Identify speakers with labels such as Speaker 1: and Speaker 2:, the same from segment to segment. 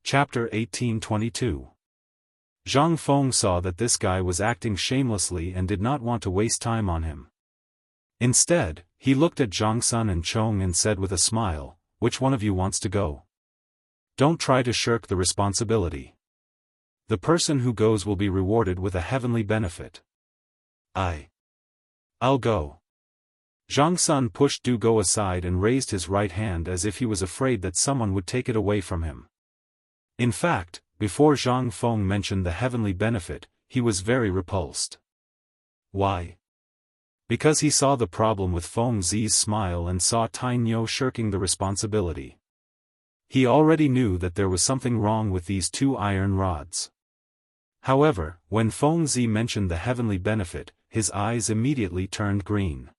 Speaker 1: Chapter 1822. Zhang Feng saw that this guy was acting shamelessly and did not want to waste time on him. Instead, he looked at Zhang Sun and Chong and said with a smile, "Which one of you wants to go? Don't try to shirk the responsibility. The person who goes will be rewarded with a heavenly benefit." I'll go." Zhang Sun pushed Du Go aside and raised his right hand as if he was afraid that someone would take it away from him. In fact, before Zhang Feng mentioned the heavenly benefit, he was very repulsed. Why? Because he saw the problem with Feng Zi's smile and saw Tai Niu shirking the responsibility. He already knew that there was something wrong with these two iron rods. However, when Feng Zi mentioned the heavenly benefit, his eyes immediately turned green.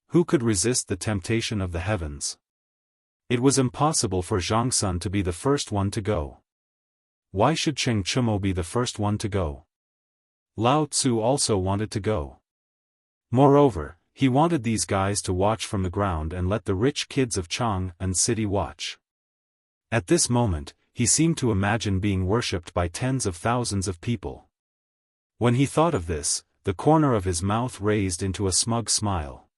Speaker 1: Who could resist the temptation of the heavens? It was impossible for Zhang Sun to be the first one to go. Why should Cheng Chumo be the first one to go? Lao Tzu also wanted to go. Moreover, he wanted these guys to watch from the ground and let the rich kids of Chang and city watch. At this moment, he seemed to imagine being worshipped by tens of thousands of people. When he thought of this, the corner of his mouth raised into a smug smile.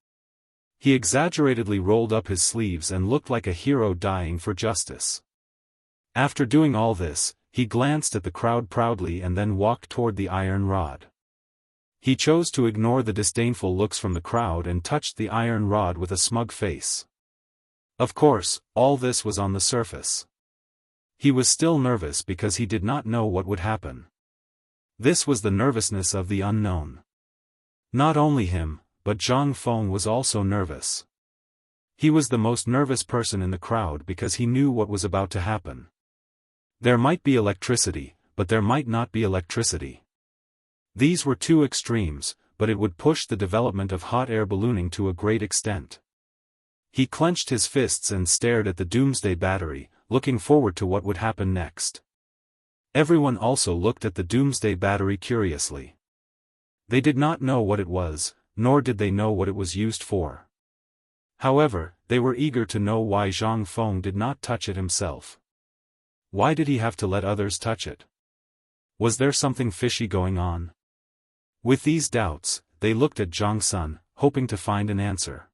Speaker 1: He exaggeratedly rolled up his sleeves and looked like a hero dying for justice. After doing all this, he glanced at the crowd proudly and then walked toward the iron rod. He chose to ignore the disdainful looks from the crowd and touched the iron rod with a smug face. Of course, all this was on the surface. He was still nervous because he did not know what would happen. This was the nervousness of the unknown. Not only him, but Zhang Feng was also nervous. He was the most nervous person in the crowd because he knew what was about to happen. There might be electricity, but there might not be electricity. These were two extremes, but it would push the development of hot air ballooning to a great extent. He clenched his fists and stared at the doomsday battery, looking forward to what would happen next. Everyone also looked at the doomsday battery curiously. They did not know what it was, nor did they know what it was used for. However, they were eager to know why Zhang Feng did not touch it himself. Why did he have to let others touch it? Was there something fishy going on? With these doubts, they looked at Zhang Sun, hoping to find an answer.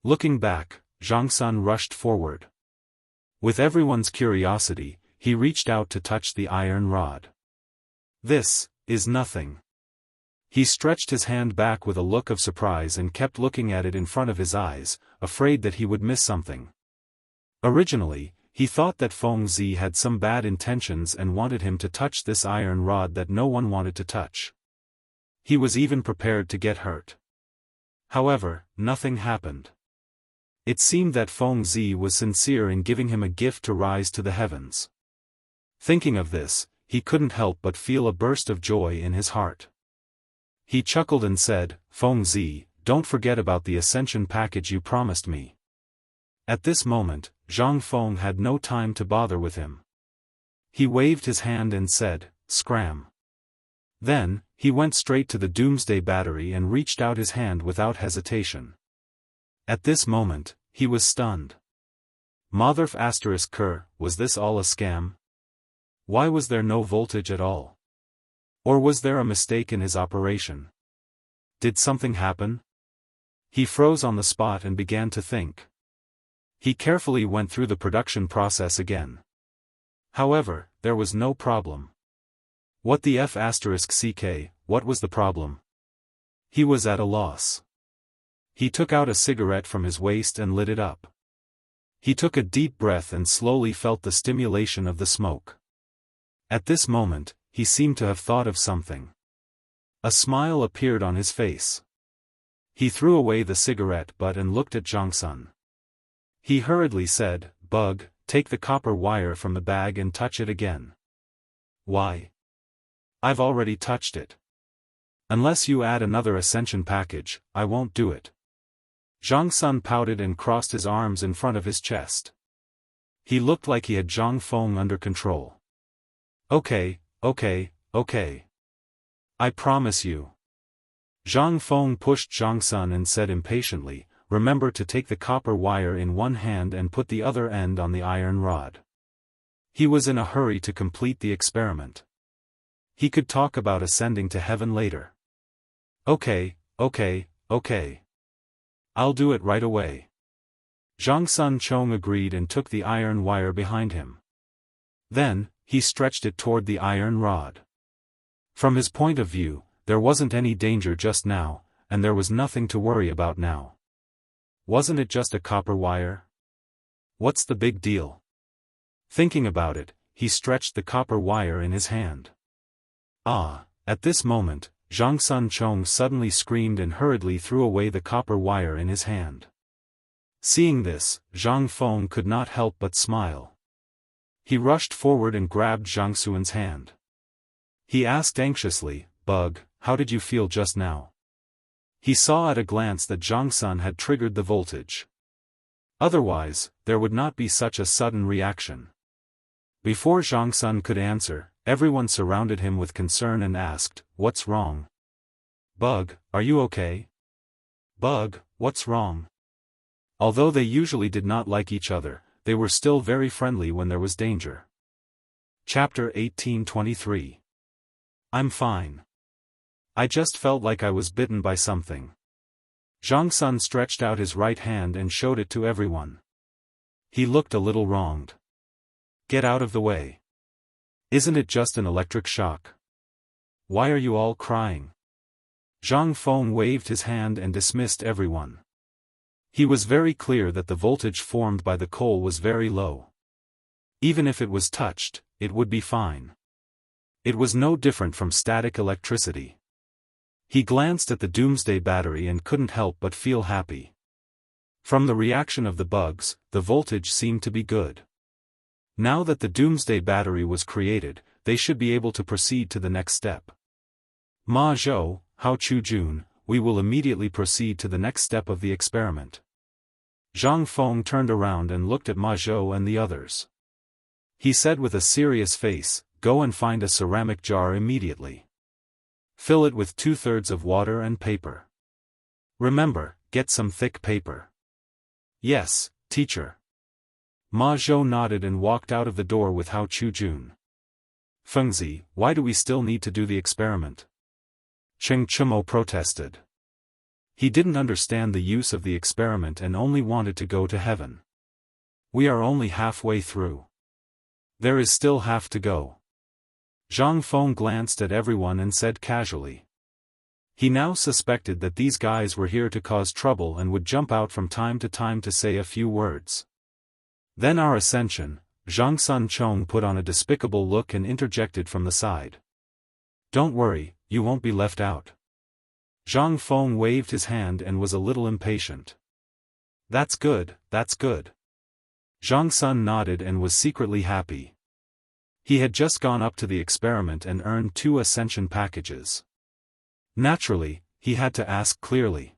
Speaker 1: Looking back, Zhang Sun rushed forward. With everyone's curiosity, he reached out to touch the iron rod. This is nothing. He stretched his hand back with a look of surprise and kept looking at it in front of his eyes, afraid that he would miss something. Originally, he thought that Feng Zi had some bad intentions and wanted him to touch this iron rod that no one wanted to touch. He was even prepared to get hurt. However, nothing happened. It seemed that Feng Zi was sincere in giving him a gift to rise to the heavens. Thinking of this, he couldn't help but feel a burst of joy in his heart. He chuckled and said, "Feng Zi, don't forget about the ascension package you promised me." At this moment, Zhang Feng had no time to bother with him. He waved his hand and said, "Scram." Then, he went straight to the doomsday battery and reached out his hand without hesitation. At this moment, he was stunned. Motherf asterisk cur, was this all a scam? Why was there no voltage at all? Or was there a mistake in his operation? Did something happen? He froze on the spot and began to think. He carefully went through the production process again. However, there was no problem. What the F asterisk CK, what was the problem? He was at a loss. He took out a cigarette from his waist and lit it up. He took a deep breath and slowly felt the stimulation of the smoke. At this moment, he seemed to have thought of something. A smile appeared on his face. He threw away the cigarette butt and looked at Zhang Sun. He hurriedly said, "Bug, take the copper wire from the bag and touch it again." "Why? I've already touched it. Unless you add another ascension package, I won't do it." Zhang Sun pouted and crossed his arms in front of his chest. He looked like he had Zhang Feng under control. Okay. I promise you." Zhang Feng pushed Zhang Sun and said impatiently, "Remember to take the copper wire in one hand and put the other end on the iron rod." He was in a hurry to complete the experiment. He could talk about ascending to heaven later. Okay. I'll do it right away. Zhang Sun Chong agreed and took the iron wire behind him. Then, he stretched it toward the iron rod. From his point of view, there wasn't any danger just now, and there was nothing to worry about now. Wasn't it just a copper wire? What's the big deal? Thinking about it, he stretched the copper wire in his hand. At this moment, Zhang Sun Chong suddenly screamed and hurriedly threw away the copper wire in his hand. Seeing this, Zhang Feng could not help but smile. He rushed forward and grabbed Zhang Xuan's hand. He asked anxiously, "Bug, how did you feel just now?" He saw at a glance that Zhang Sun had triggered the voltage. Otherwise, there would not be such a sudden reaction. Before Zhang Sun could answer, everyone surrounded him with concern and asked, "What's wrong? Bug, are you okay? Bug, what's wrong?" Although they usually did not like each other, they were still very friendly when there was danger. Chapter 1823. I'm fine. I just felt like I was bitten by something. Zhang Sun stretched out his right hand and showed it to everyone. He looked a little wronged. Get out of the way. Isn't it just an electric shock? Why are you all crying? Zhang Feng waved his hand and dismissed everyone. He was very clear that the voltage formed by the coal was very low. Even if it was touched, it would be fine. It was no different from static electricity. He glanced at the doomsday battery and couldn't help but feel happy. From the reaction of the bugs, the voltage seemed to be good. Now that the doomsday battery was created, they should be able to proceed to the next step. Ma Zhou, Hao Chu-jun, we will immediately proceed to the next step of the experiment. Zhang Feng turned around and looked at Ma Zhou and the others. He said with a serious face, "Go and find a ceramic jar immediately. Fill it with 2/3 of water and paper. Remember, get some thick paper." "Yes, teacher." Ma Zhou nodded and walked out of the door with Hao Chu-jun. "Fengzi, why do we still need to do the experiment?" Cheng Chumo protested. He didn't understand the use of the experiment and only wanted to go to heaven. "We are only halfway through. There is still half to go." Zhang Feng glanced at everyone and said casually. He now suspected that these guys were here to cause trouble and would jump out from time to say a few words. Then our ascension, Zhang Sun Chong put on a despicable look and interjected from the side. "Don't worry, you won't be left out." Zhang Feng waved his hand and was a little impatient. That's good. Zhang Sun nodded and was secretly happy. He had just gone up to the experiment and earned 2 ascension packages. Naturally, he had to ask clearly.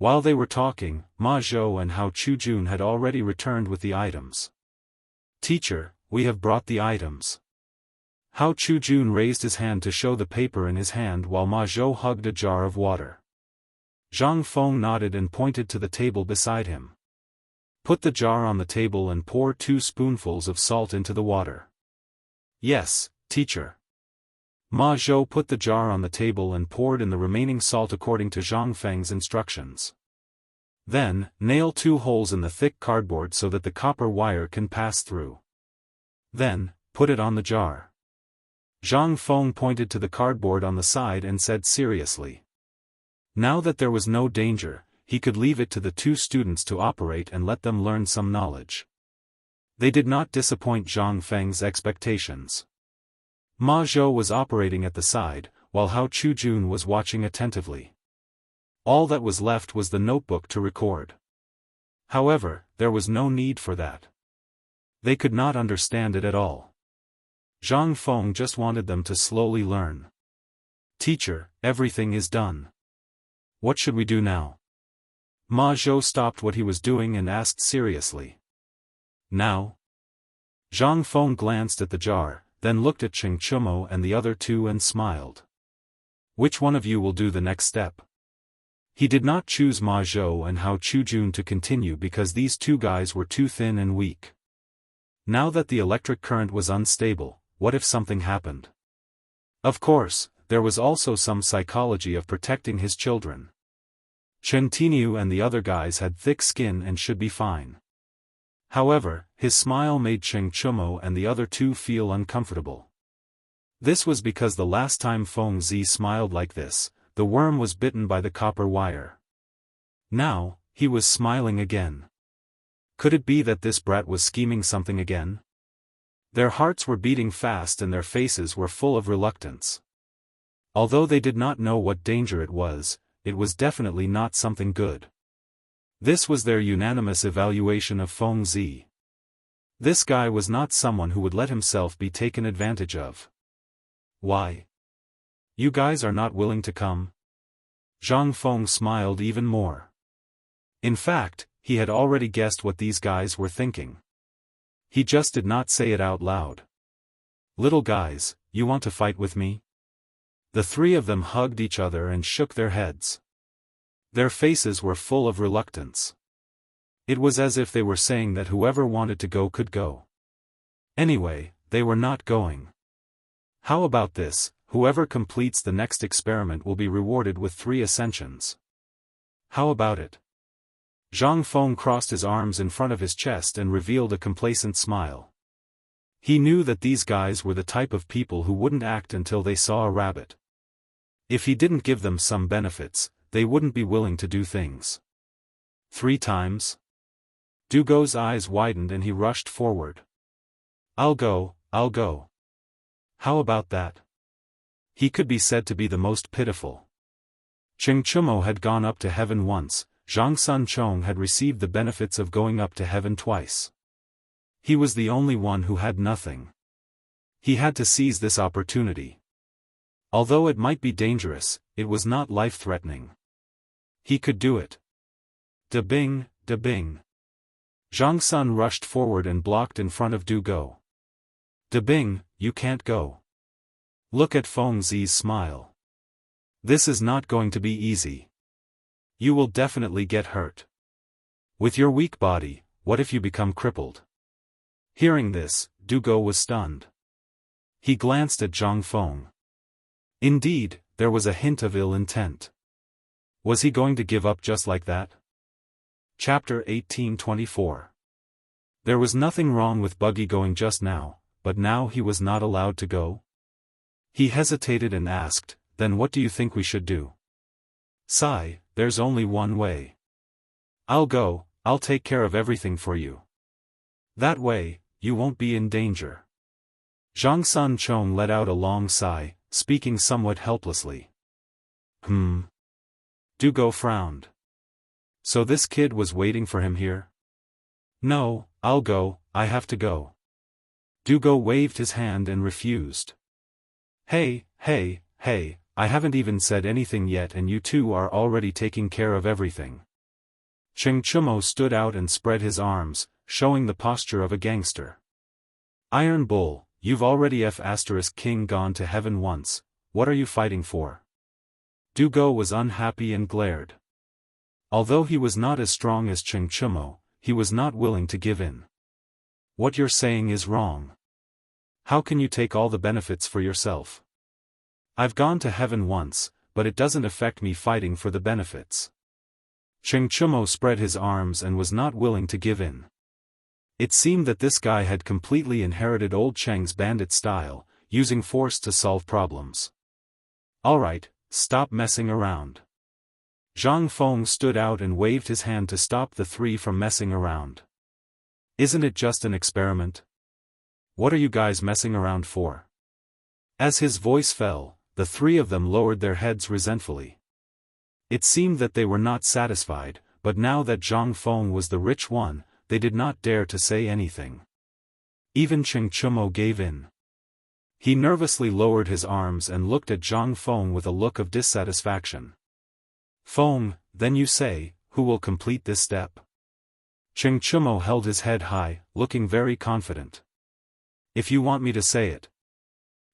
Speaker 1: While they were talking, Ma Zhou and Hao Chu-jun had already returned with the items. "Teacher, we have brought the items." Hao Chu-jun raised his hand to show the paper in his hand while Ma Zhou hugged a jar of water. Zhang Feng nodded and pointed to the table beside him. "Put the jar on the table and pour 2 spoonfuls of salt into the water." "Yes, teacher." Ma Zhou put the jar on the table and poured in the remaining salt according to Zhang Feng's instructions. Then, nail 2 holes in the thick cardboard so that the copper wire can pass through. Then, put it on the jar. Zhang Feng pointed to the cardboard on the side and said seriously. Now that there was no danger, he could leave it to the 2 students to operate and let them learn some knowledge. They did not disappoint Zhang Feng's expectations. Ma Zhou was operating at the side, while Hao Chu-jun was watching attentively. All that was left was the notebook to record. However, there was no need for that. They could not understand it at all. Zhang Feng just wanted them to slowly learn. "Teacher, everything is done. What should we do now?" Ma Zhou stopped what he was doing and asked seriously. "Now?" Zhang Feng glanced at the jar, then looked at Cheng Chumo and the other 2 and smiled. "Which one of you will do the next step?" He did not choose Ma Zhou and Hao Chu-jun to continue because these 2 guys were too thin and weak. Now that the electric current was unstable, what if something happened? Of course, there was also some psychology of protecting his children. Chen Tinyu and the other guys had thick skin and should be fine. However, his smile made Cheng Chumo and the other two feel uncomfortable. This was because the last time Feng Zi smiled like this, the worm was bitten by the copper wire. Now, he was smiling again. Could it be that this brat was scheming something again? Their hearts were beating fast and their faces were full of reluctance. Although they did not know what danger it was definitely not something good. This was their unanimous evaluation of Feng Zi. This guy was not someone who would let himself be taken advantage of. Why? You guys are not willing to come? Zhang Feng smiled even more. In fact, he had already guessed what these guys were thinking. He just did not say it out loud. Little guys, you want to fight with me? The three of them hugged each other and shook their heads. Their faces were full of reluctance. It was as if they were saying that whoever wanted to go could go. Anyway, they were not going. How about this? Whoever completes the next experiment will be rewarded with 3 ascensions. How about it? Zhang Feng crossed his arms in front of his chest and revealed a complacent smile. He knew that these guys were the type of people who wouldn't act until they saw a rabbit. If he didn't give them some benefits, they wouldn't be willing to do things. 3 times? Dugo's eyes widened and he rushed forward. I'll go. How about that? He could be said to be the most pitiful. Cheng Chumo had gone up to heaven once, Zhang Sun Chong had received the benefits of going up to heaven twice. He was the only one who had nothing. He had to seize this opportunity. Although it might be dangerous, it was not life-threatening. He could do it. Da-bing, da-bing. Zhang Sun rushed forward and blocked in front of Dugo. Da-bing, you can't go. Look at Feng Zi's smile. This is not going to be easy. You will definitely get hurt. With your weak body, what if you become crippled? Hearing this, Dugo was stunned. He glanced at Zhang Feng. Indeed, there was a hint of ill intent. Was he going to give up just like that? Chapter 1824. There was nothing wrong with Buggy going just now, but now he was not allowed to go? He hesitated and asked, then what do you think we should do? Sigh, there's only one way. I'll go, I'll take care of everything for you. That way, you won't be in danger. Zhang Sun Chong let out a long sigh, speaking somewhat helplessly. Dugo frowned. So this kid was waiting for him here? No, I'll go, I have to go. Dugo waved his hand and refused. Hey, I haven't even said anything yet and you two are already taking care of everything. Cheng Chumo stood out and spread his arms, showing the posture of a gangster. Iron Bull, you've already F***king gone to heaven once, what are you fighting for? Dugo was unhappy and glared. Although he was not as strong as Cheng Chumo, he was not willing to give in. What you're saying is wrong. How can you take all the benefits for yourself? I've gone to heaven once, but it doesn't affect me fighting for the benefits. Cheng Chumo spread his arms and was not willing to give in. It seemed that this guy had completely inherited old Cheng's bandit style, using force to solve problems. Alright, stop messing around. Zhang Feng stood out and waved his hand to stop the 3 from messing around. Isn't it just an experiment? What are you guys messing around for? As his voice fell, the 3 of them lowered their heads resentfully. It seemed that they were not satisfied, but now that Zhang Feng was the rich one, they did not dare to say anything. Even Cheng Chumo gave in. He nervously lowered his arms and looked at Zhang Feng with a look of dissatisfaction. Feng, then you say, who will complete this step? Cheng Chumo held his head high, looking very confident. If you want me to say it.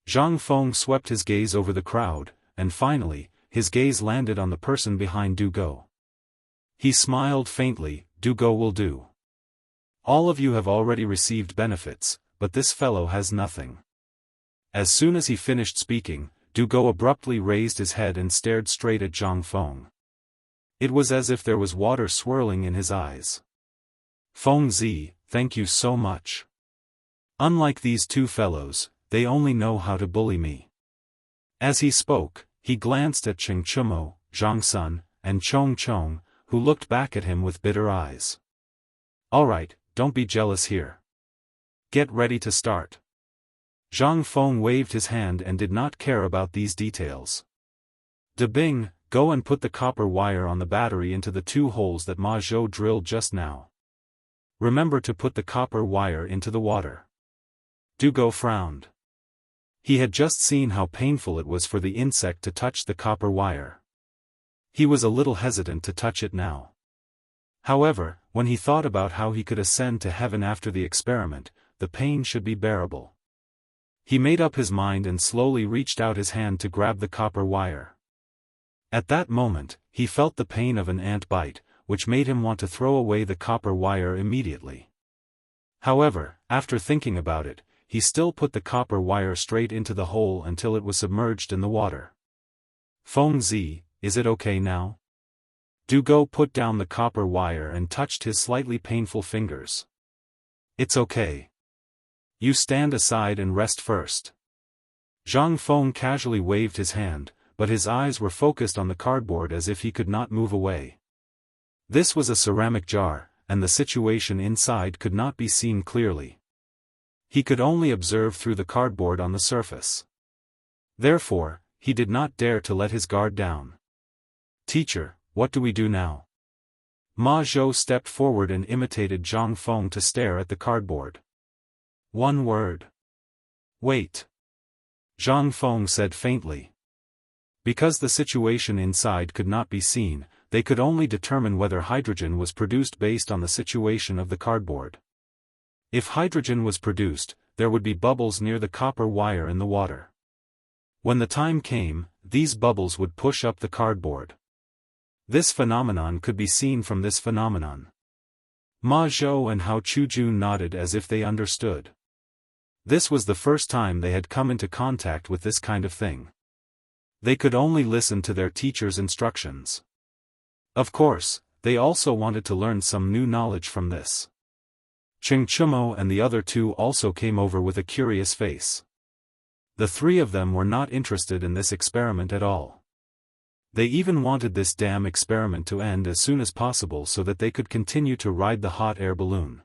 Speaker 1: Zhang Feng swept his gaze over the crowd, and finally, his gaze landed on the person behind Dugo. He smiled faintly, Dugo will do. All of you have already received benefits, but this fellow has nothing. As soon as he finished speaking, Du Go abruptly raised his head and stared straight at Zhang Feng. It was as if there was water swirling in his eyes. Feng Zi, thank you so much. Unlike these two fellows, they only know how to bully me. As he spoke, he glanced at Cheng Chumo, Zhang Sun, and Chong Chong, who looked back at him with bitter eyes. Alright, don't be jealous here. Get ready to start. Zhang Feng waved his hand and did not care about these details. De Bing, go and put the copper wire on the battery into the 2 holes that Ma Zhou drilled just now. Remember to put the copper wire into the water. Du Go frowned. He had just seen how painful it was for the insect to touch the copper wire. He was a little hesitant to touch it now. However, when he thought about how he could ascend to heaven after the experiment, the pain should be bearable. He made up his mind and slowly reached out his hand to grab the copper wire. At that moment, he felt the pain of an ant bite, which made him want to throw away the copper wire immediately. However, after thinking about it, he still put the copper wire straight into the hole until it was submerged in the water. Feng Zi, is it okay now? Du Go put down the copper wire and touched his slightly painful fingers. It's okay. You stand aside and rest first. Zhang Feng casually waved his hand, but his eyes were focused on the cardboard as if he could not move away. This was a ceramic jar, and the situation inside could not be seen clearly. He could only observe through the cardboard on the surface. Therefore, he did not dare to let his guard down. Teacher, what do we do now? Ma Zhou stepped forward and imitated Zhang Feng to stare at the cardboard. One word. Wait. Zhang Feng said faintly. Because the situation inside could not be seen, they could only determine whether hydrogen was produced based on the situation of the cardboard. If hydrogen was produced, there would be bubbles near the copper wire in the water. When the time came, these bubbles would push up the cardboard. This phenomenon could be seen from this phenomenon. Ma Zhou and Hao Chujun nodded as if they understood. This was the first time they had come into contact with this kind of thing. They could only listen to their teacher's instructions. Of course, they also wanted to learn some new knowledge from this. Cheng Chumo and the other 2 also came over with a curious face. The 3 of them were not interested in this experiment at all. They even wanted this damn experiment to end as soon as possible so that they could continue to ride the hot air balloon.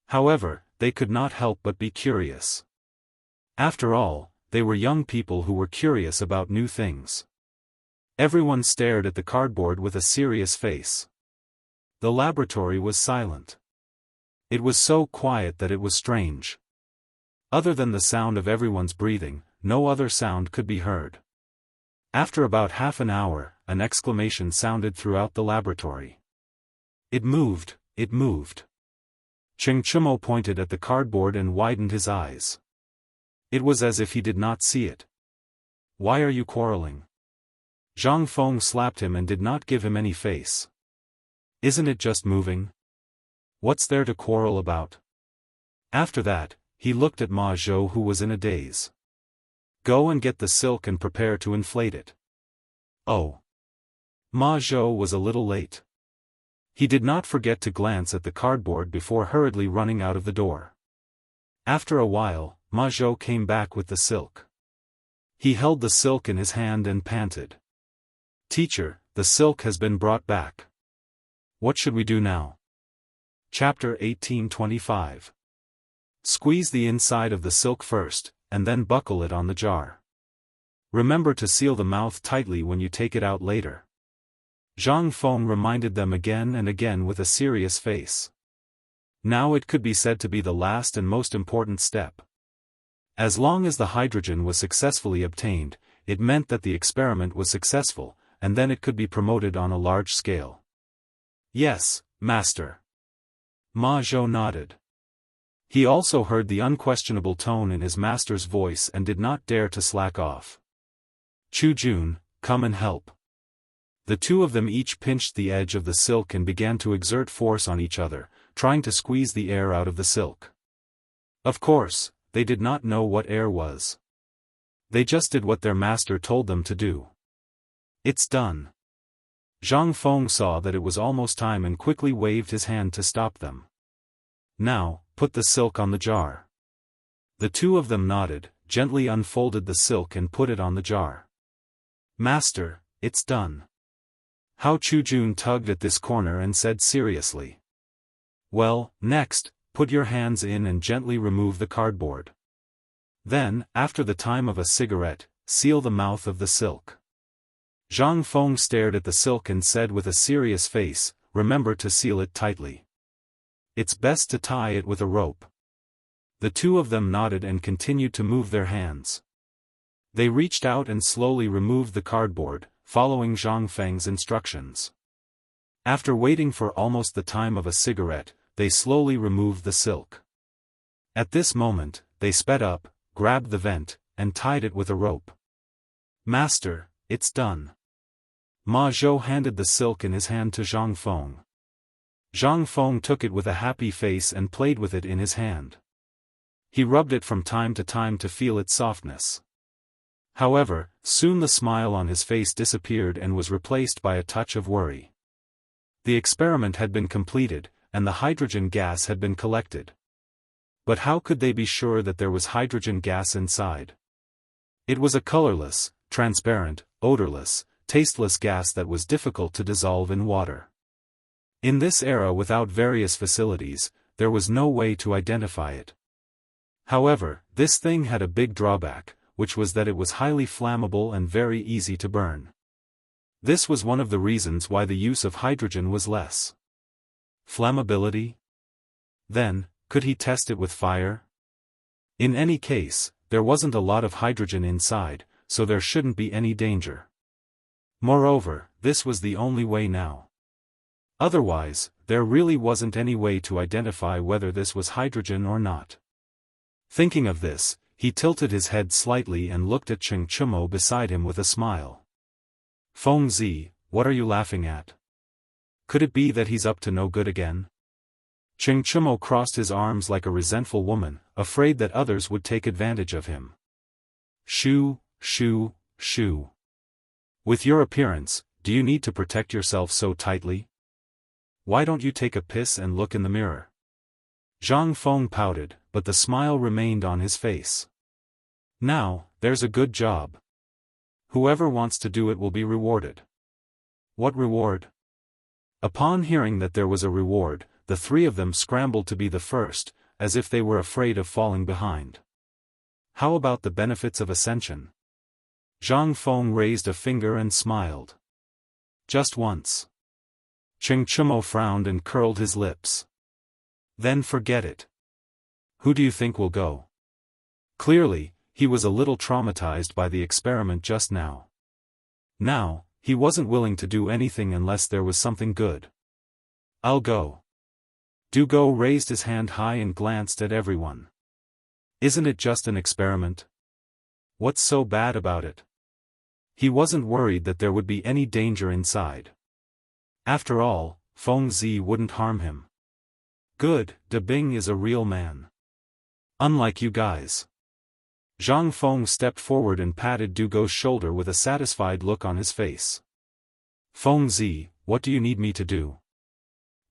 Speaker 1: However, they could not help but be curious. After all, they were young people who were curious about new things. Everyone stared at the cardboard with a serious face. The laboratory was silent. It was so quiet that it was strange. Other than the sound of everyone's breathing, no other sound could be heard. After about half an hour, an exclamation sounded throughout the laboratory. It moved, it moved. Cheng Chumo pointed at the cardboard and widened his eyes. It was as if he did not see it. Why are you quarreling? Zhang Feng slapped him and did not give him any face. Isn't it just moving? What's there to quarrel about? After that, he looked at Ma Zhou, who was in a daze. Go and get the silk and prepare to inflate it. Oh. Ma Zhou was a little late. He did not forget to glance at the cardboard before hurriedly running out of the door. After a while, Ma Zhou came back with the silk. He held the silk in his hand and panted. Teacher, the silk has been brought back. What should we do now? Chapter 1825. Squeeze the inside of the silk first, and then buckle it on the jar. Remember to seal the mouth tightly when you take it out later. Zhang Feng reminded them again and again with a serious face. Now it could be said to be the last and most important step. As long as the hydrogen was successfully obtained, it meant that the experiment was successful, and then it could be promoted on a large scale. Yes, Master. Ma Zhou nodded. He also heard the unquestionable tone in his master's voice and did not dare to slack off. Chu Jun, come and help. The 2 of them each pinched the edge of the silk and began to exert force on each other, trying to squeeze the air out of the silk. Of course, they did not know what air was. They just did what their master told them to do. It's done. Zhang Feng saw that it was almost time and quickly waved his hand to stop them. Now, put the silk on the jar. The two of them nodded, gently unfolded the silk and put it on the jar. Master, it's done. Hao Chujun tugged at this corner and said seriously. Well, next, put your hands in and gently remove the cardboard. Then, after the time of a cigarette, seal the mouth of the silk. Zhang Feng stared at the silk and said with a serious face, remember to seal it tightly. It's best to tie it with a rope. The two of them nodded and continued to move their hands. They reached out and slowly removed the cardboard, following Zhang Feng's instructions. After waiting for almost the time of a cigarette, they slowly removed the silk. At this moment, they sped up, grabbed the vent, and tied it with a rope. Master, it's done. Ma Zhou handed the silk in his hand to Zhang Feng. Zhang Feng took it with a happy face and played with it in his hand. He rubbed it from time to feel its softness. However, soon the smile on his face disappeared and was replaced by a touch of worry. The experiment had been completed, and the hydrogen gas had been collected. But how could they be sure that there was hydrogen gas inside? It was a colorless, transparent, odorless, tasteless gas that was difficult to dissolve in water. In this era without various facilities, there was no way to identify it. However, this thing had a big drawback, which was that it was highly flammable and very easy to burn. This was one of the reasons why the use of hydrogen was less. Flammability? Then, could he test it with fire? In any case, there wasn't a lot of hydrogen inside, so there shouldn't be any danger. Moreover, this was the only way now. Otherwise, there really wasn't any way to identify whether this was hydrogen or not. Thinking of this, he tilted his head slightly and looked at Cheng Chumo beside him with a smile. Feng Zi, what are you laughing at? Could it be that he's up to no good again? Cheng Chumo crossed his arms like a resentful woman, afraid that others would take advantage of him. Shoo, shoo, shoo. With your appearance, do you need to protect yourself so tightly? Why don't you take a piss and look in the mirror? Zhang Feng pouted, but the smile remained on his face. Now, there's a good job. Whoever wants to do it will be rewarded. What reward? Upon hearing that there was a reward, the three of them scrambled to be the first, as if they were afraid of falling behind. How about the benefits of ascension? Zhang Feng raised a finger and smiled. Just once. Cheng Chumo frowned and curled his lips. Then forget it. Who do you think will go? Clearly, he was a little traumatized by the experiment just now. Now, he wasn't willing to do anything unless there was something good. I'll go. Dugo raised his hand high and glanced at everyone. Isn't it just an experiment? What's so bad about it? He wasn't worried that there would be any danger inside. After all, Feng Zi wouldn't harm him. Good, De Bing is a real man. Unlike you guys. Zhang Feng stepped forward and patted Dugo's shoulder with a satisfied look on his face. Feng Zi, what do you need me to do?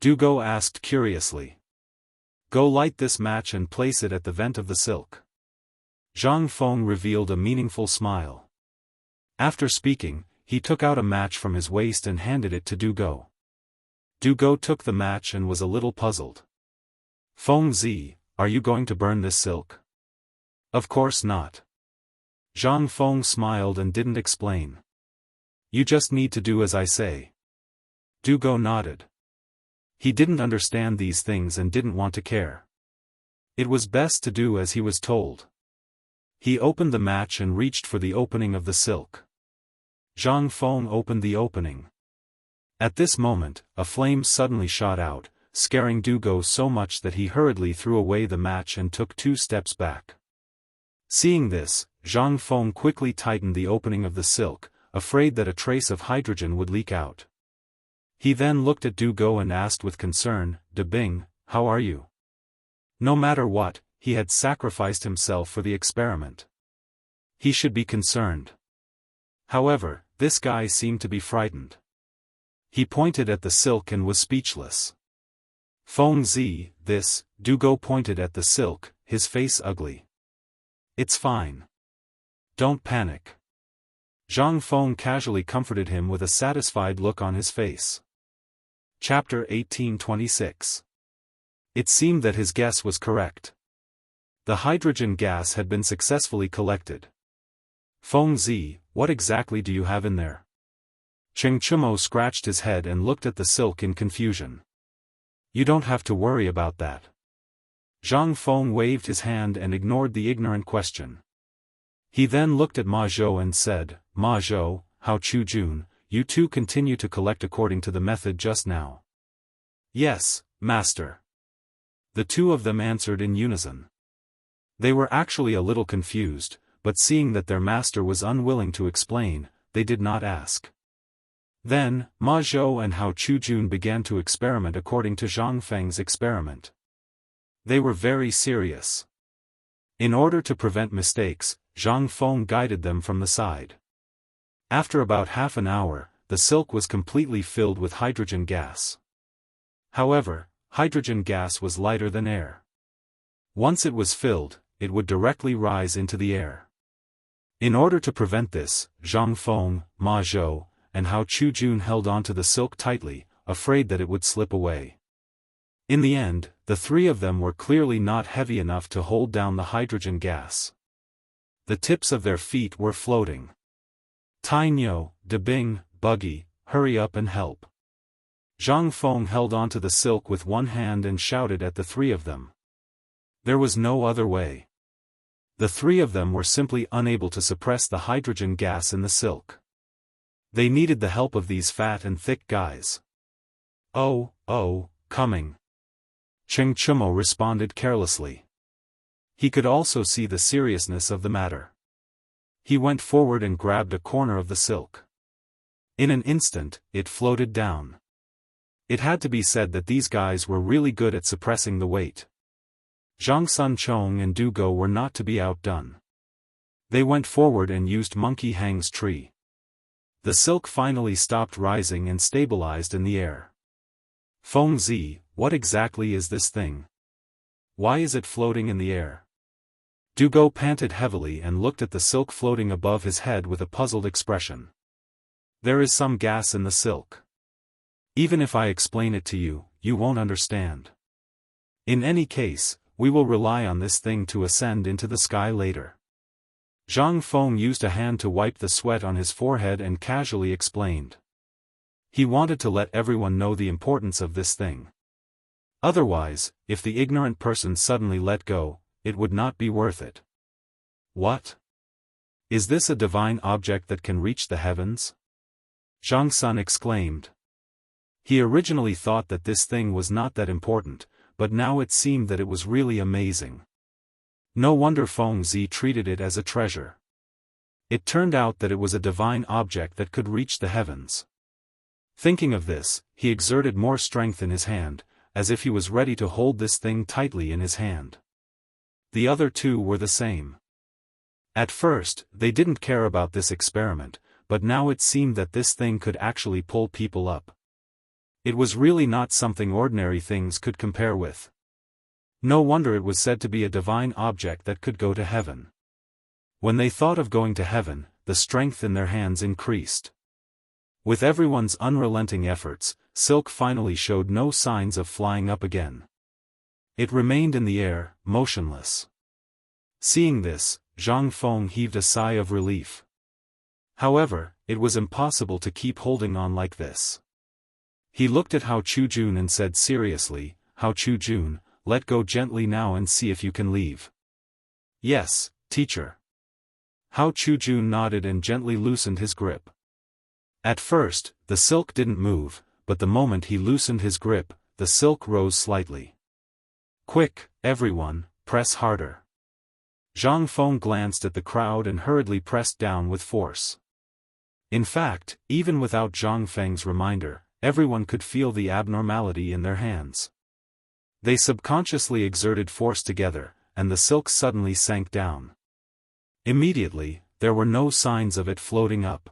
Speaker 1: Dugo asked curiously. Go light this match and place it at the vent of the silk. Zhang Feng revealed a meaningful smile. After speaking, he took out a match from his waist and handed it to Dugo. Dugo took the match and was a little puzzled. Feng Zi, are you going to burn this silk? Of course not. Zhang Feng smiled and didn't explain. You just need to do as I say. Dugo nodded. He didn't understand these things and didn't want to care. It was best to do as he was told. He opened the match and reached for the opening of the silk. Zhang Feng opened the opening. At this moment, a flame suddenly shot out, scaring Dugo so much that he hurriedly threw away the match and took 2 steps back. Seeing this, Zhang Feng quickly tightened the opening of the silk, afraid that a trace of hydrogen would leak out. He then looked at Dugo and asked with concern, De Bing, how are you? No matter what, he had sacrificed himself for the experiment. He should be concerned. However, this guy seemed to be frightened. He pointed at the silk and was speechless. Feng Zi, this, Dugo pointed at the silk, his face ugly. It's fine. Don't panic. Zhang Feng casually comforted him with a satisfied look on his face. Chapter 1826. It seemed that his guess was correct. The hydrogen gas had been successfully collected. Feng Zi, what exactly do you have in there? Cheng Chumo scratched his head and looked at the silk in confusion. You don't have to worry about that. Zhang Feng waved his hand and ignored the ignorant question. He then looked at Ma Zhou and said, Ma Zhou, Hao Chu Jun, you two continue to collect according to the method just now. Yes, master. The two of them answered in unison. They were actually a little confused, but seeing that their master was unwilling to explain, they did not ask. Then, Ma Zhou and Hao Chujun began to experiment according to Zhang Feng's experiment. They were very serious. In order to prevent mistakes, Zhang Feng guided them from the side. After about half an hour, the silk was completely filled with hydrogen gas. However, hydrogen gas was lighter than air. Once it was filled, it would directly rise into the air. In order to prevent this, Zhang Feng, Ma Zhou, and Hao Chujun held onto the silk tightly, afraid that it would slip away. In the end, the three of them were clearly not heavy enough to hold down the hydrogen gas. The tips of their feet were floating. Tainyo, Debing, Buggy, hurry up and help. Zhang Feng held onto the silk with one hand and shouted at the three of them. There was no other way. The three of them were simply unable to suppress the hydrogen gas in the silk. They needed the help of these fat and thick guys. Oh, coming. Cheng Chumo responded carelessly. He could also see the seriousness of the matter. He went forward and grabbed a corner of the silk. In an instant, it floated down. It had to be said that these guys were really good at suppressing the weight. Zhang Sunchong and Du Go were not to be outdone. They went forward and used Monkey Hang's tree. The silk finally stopped rising and stabilized in the air. Feng Zi, what exactly is this thing? Why is it floating in the air? Du Go panted heavily and looked at the silk floating above his head with a puzzled expression. There is some gas in the silk. Even if I explain it to you, you won't understand. In any case, we will rely on this thing to ascend into the sky later. Zhang Feng used a hand to wipe the sweat on his forehead and casually explained. He wanted to let everyone know the importance of this thing. Otherwise, if the ignorant person suddenly let go, it would not be worth it. What? Is this a divine object that can reach the heavens? Zhang Sun exclaimed. He originally thought that this thing was not that important, but now it seemed that it was really amazing. No wonder Feng Zi treated it as a treasure. It turned out that it was a divine object that could reach the heavens. Thinking of this, he exerted more strength in his hand, as if he was ready to hold this thing tightly in his hand. The other two were the same. At first, they didn't care about this experiment, but now it seemed that this thing could actually pull people up. It was really not something ordinary things could compare with. No wonder it was said to be a divine object that could go to heaven. When they thought of going to heaven, the strength in their hands increased. With everyone's unrelenting efforts, silk finally showed no signs of flying up again. It remained in the air, motionless. Seeing this, Zhang Feng heaved a sigh of relief. However, it was impossible to keep holding on like this. He looked at Hao Chujun and said seriously, Hao Chujun, let go gently now and see if you can leave. Yes, teacher. Hao Chujun nodded and gently loosened his grip. At first, the silk didn't move, but the moment he loosened his grip, the silk rose slightly. Quick, everyone, press harder. Zhang Feng glanced at the crowd and hurriedly pressed down with force. In fact, even without Zhang Feng's reminder, everyone could feel the abnormality in their hands. They subconsciously exerted force together, and the silk suddenly sank down. Immediately, there were no signs of it floating up.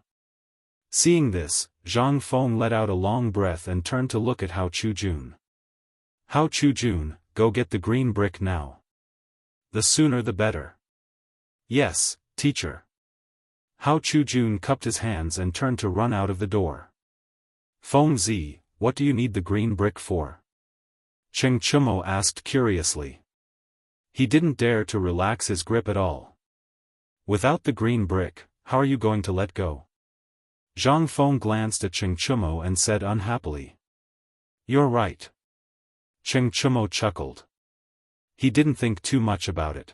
Speaker 1: Seeing this, Zhang Feng let out a long breath and turned to look at Hao Chujun. Hao Chujun, go get the green brick now. The sooner the better. Yes, teacher. Hao Chujun cupped his hands and turned to run out of the door. Feng Zi, what do you need the green brick for? Cheng Chumo asked curiously. He didn't dare to relax his grip at all. Without the green brick, how are you going to let go? Zhang Feng glanced at Cheng Chumo and said unhappily. You're right. Cheng Chumo chuckled. He didn't think too much about it.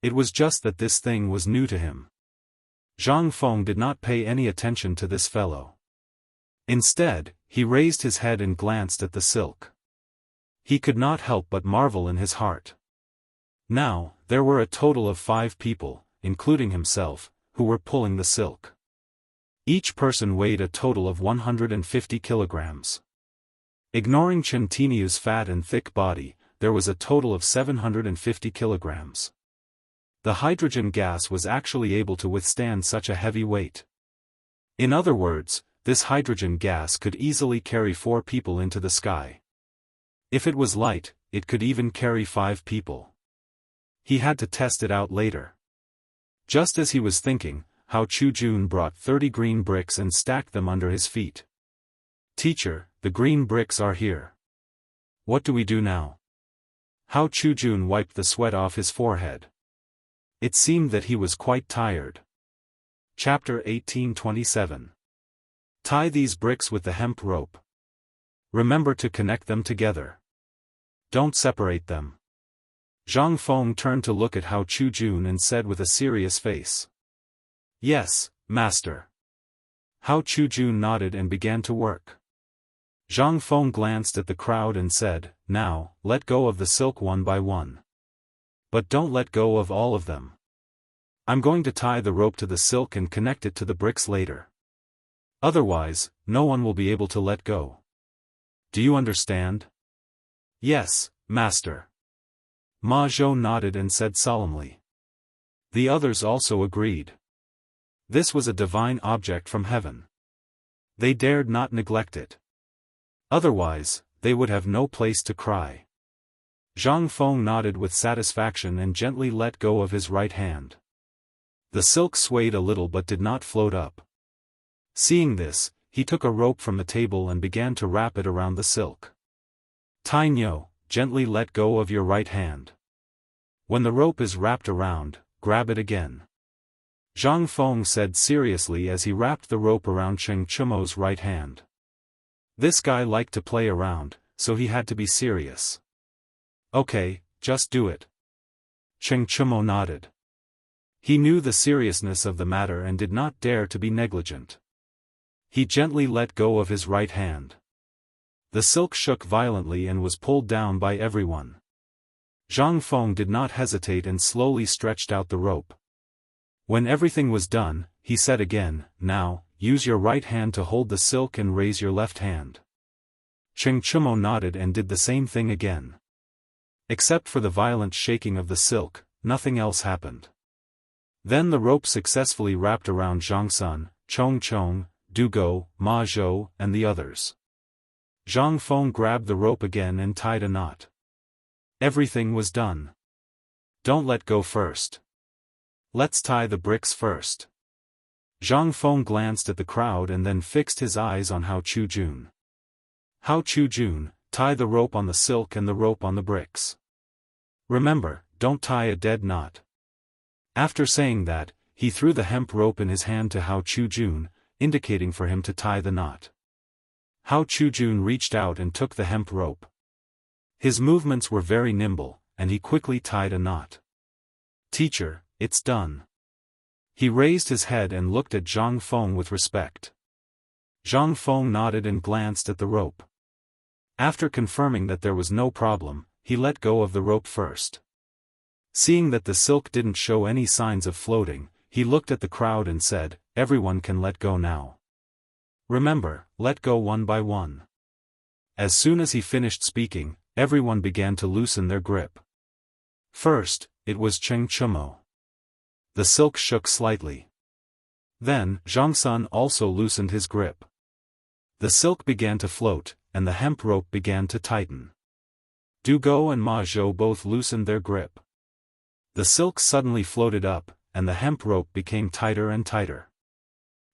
Speaker 1: It was just that this thing was new to him. Zhang Feng did not pay any attention to this fellow. Instead, he raised his head and glanced at the silk. He could not help but marvel in his heart. Now, there were a total of 5 people, including himself, who were pulling the silk. Each person weighed a total of 150 kilograms. Ignoring Chen Tiniu's fat and thick body, there was a total of 750 kilograms. The hydrogen gas was actually able to withstand such a heavy weight. In other words, this hydrogen gas could easily carry 4 people into the sky. If it was light, it could even carry 5 people. He had to test it out later. Just as he was thinking, Hao Chujun brought 30 green bricks and stacked them under his feet. Teacher, the green bricks are here. What do we do now? Hao Chujun wiped the sweat off his forehead. It seemed that he was quite tired. Chapter 1827. Tie these bricks with the hemp rope. Remember to connect them together. Don't separate them. Zhang Feng turned to look at Hao Chujun and said with a serious face. Yes, master. Hao Chujun nodded and began to work. Zhang Feng glanced at the crowd and said, now, let go of the silk one by one. But don't let go of all of them. I'm going to tie the rope to the silk and connect it to the bricks later. Otherwise, no one will be able to let go. Do you understand? Yes, master. Ma Zhou nodded and said solemnly. The others also agreed. This was a divine object from heaven. They dared not neglect it. Otherwise, they would have no place to cry. Zhang Feng nodded with satisfaction and gently let go of his right hand. The silk swayed a little but did not float up. Seeing this, he took a rope from the table and began to wrap it around the silk. Tainyo, gently let go of your right hand. When the rope is wrapped around, grab it again. Zhang Feng said seriously as he wrapped the rope around Cheng Chumo's right hand. This guy liked to play around, so he had to be serious. Okay, just do it. Cheng Chumo nodded. He knew the seriousness of the matter and did not dare to be negligent. He gently let go of his right hand. The silk shook violently and was pulled down by everyone. Zhang Feng did not hesitate and slowly stretched out the rope. When everything was done, he said again, now, use your right hand to hold the silk and raise your left hand. Cheng Chumo nodded and did the same thing again. Except for the violent shaking of the silk, nothing else happened. Then the rope successfully wrapped around Zhang Sun, Chong Chong, Dugo, Ma Zhou, and the others. Zhang Feng grabbed the rope again and tied a knot. Everything was done. Don't let go first. Let's tie the bricks first. Zhang Feng glanced at the crowd and then fixed his eyes on Hao Chujun. Hao Chujun, tie the rope on the silk and the rope on the bricks. Remember, don't tie a dead knot. After saying that, he threw the hemp rope in his hand to Hao Chujun, indicating for him to tie the knot. Hao Chujun reached out and took the hemp rope. His movements were very nimble, and he quickly tied a knot. Teacher, it's done. He raised his head and looked at Zhang Feng with respect. Zhang Feng nodded and glanced at the rope. After confirming that there was no problem, he let go of the rope first. Seeing that the silk didn't show any signs of floating, he looked at the crowd and said, everyone can let go now. Remember, let go one by one. As soon as he finished speaking, everyone began to loosen their grip. First, it was Cheng Chumo. The silk shook slightly. Then, Zhangsun also loosened his grip. The silk began to float, and the hemp rope began to tighten. Dugo and Ma Zhou both loosened their grip. The silk suddenly floated up, and the hemp rope became tighter and tighter.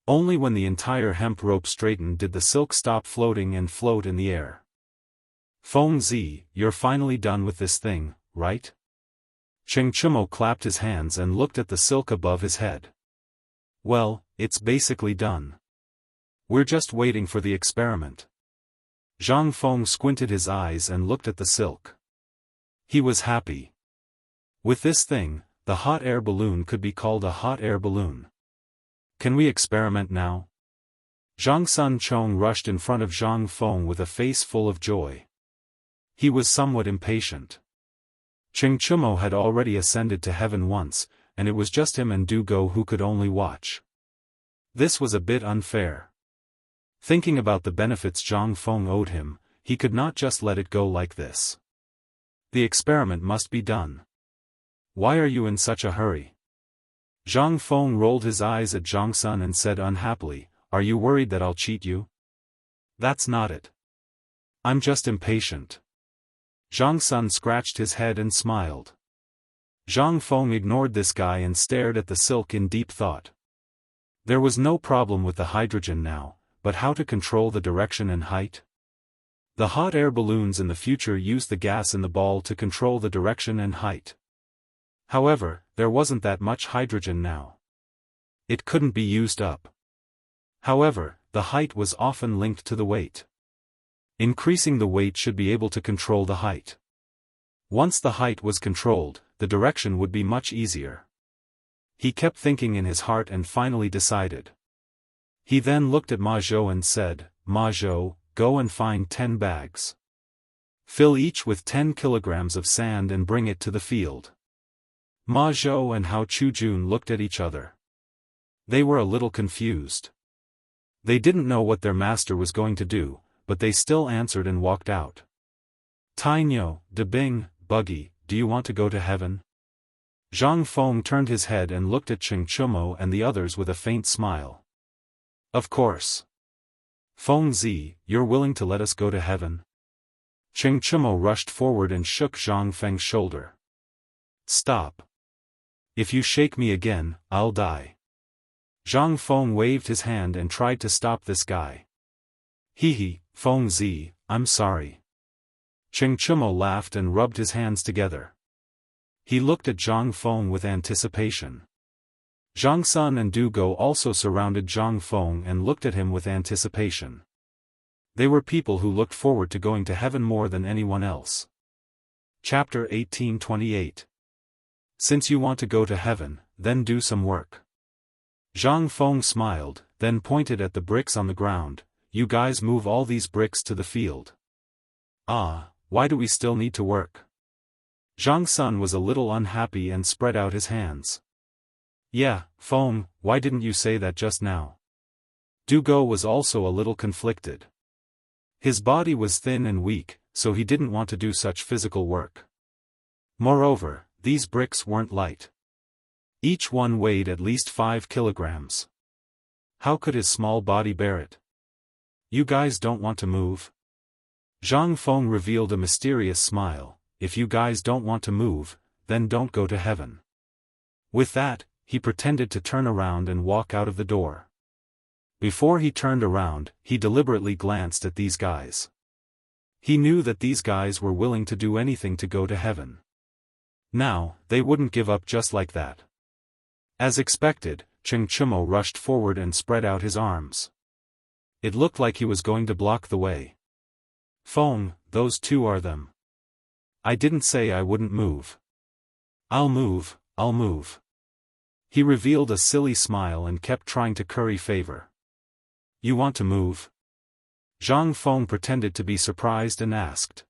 Speaker 1: Only when the entire hemp rope straightened did the silk stop floating and float in the air. Feng Zi, you're finally done with this thing, right? Cheng Chumo clapped his hands and looked at the silk above his head. Well, it's basically done. We're just waiting for the experiment. Zhang Feng squinted his eyes and looked at the silk. He was happy. With this thing, the hot air balloon could be called a hot air balloon. Can we experiment now? Zhang Sun Chong rushed in front of Zhang Feng with a face full of joy. He was somewhat impatient. Cheng Chumo had already ascended to heaven once, and it was just him and Dugo who could only watch. This was a bit unfair. Thinking about the benefits Zhang Feng owed him, he could not just let it go like this. The experiment must be done. Why are you in such a hurry? Zhang Feng rolled his eyes at Zhang Sun and said unhappily, are you worried that I'll cheat you? That's not it. I'm just impatient. Zhang Sun scratched his head and smiled. Zhang Feng ignored this guy and stared at the silk in deep thought. There was no problem with the hydrogen now, but how to control the direction and height? The hot air balloons in the future used the gas in the ball to control the direction and height. However, there wasn't that much hydrogen now. It couldn't be used up. However, the height was often linked to the weight. Increasing the weight should be able to control the height. Once the height was controlled, the direction would be much easier. He kept thinking in his heart and finally decided. He then looked at Ma Zhou and said, Ma Zhou, go and find 10 bags. Fill each with 10 kilograms of sand and bring it to the field. Ma Zhou and Hao Chujun looked at each other. They were a little confused. They didn't know what their master was going to do, but they still answered and walked out. Tainyo, Debing, Buggy, do you want to go to heaven? Zhang Feng turned his head and looked at Cheng Chumo and the others with a faint smile. Of course. Feng Zi, you're willing to let us go to heaven? Cheng Chumo rushed forward and shook Zhang Feng's shoulder. Stop. If you shake me again, I'll die. Zhang Feng waved his hand and tried to stop this guy. Hee, Feng Zi, I'm sorry. Cheng Chumo laughed and rubbed his hands together. He looked at Zhang Feng with anticipation. Zhang Sun and Dugo also surrounded Zhang Feng and looked at him with anticipation. They were people who looked forward to going to heaven more than anyone else. Chapter 1828. Since you want to go to heaven, then do some work. Zhang Feng smiled, then pointed at the bricks on the ground. You guys move all these bricks to the field. Ah, why do we still need to work? Zhang Sun was a little unhappy and spread out his hands. Yeah, Feng, why didn't you say that just now? Dugo was also a little conflicted. His body was thin and weak, so he didn't want to do such physical work. Moreover, these bricks weren't light. Each one weighed at least 5 kilograms. How could his small body bear it? You guys don't want to move? Zhang Feng revealed a mysterious smile. If you guys don't want to move, then don't go to heaven. With that, he pretended to turn around and walk out of the door. Before he turned around, he deliberately glanced at these guys. He knew that these guys were willing to do anything to go to heaven. Now, they wouldn't give up just like that. As expected, Cheng Chumo rushed forward and spread out his arms. It looked like he was going to block the way. Feng, those two are them. I didn't say I wouldn't move. I'll move, I'll move. He revealed a silly smile and kept trying to curry favor. You want to move? Zhang Feng pretended to be surprised and asked.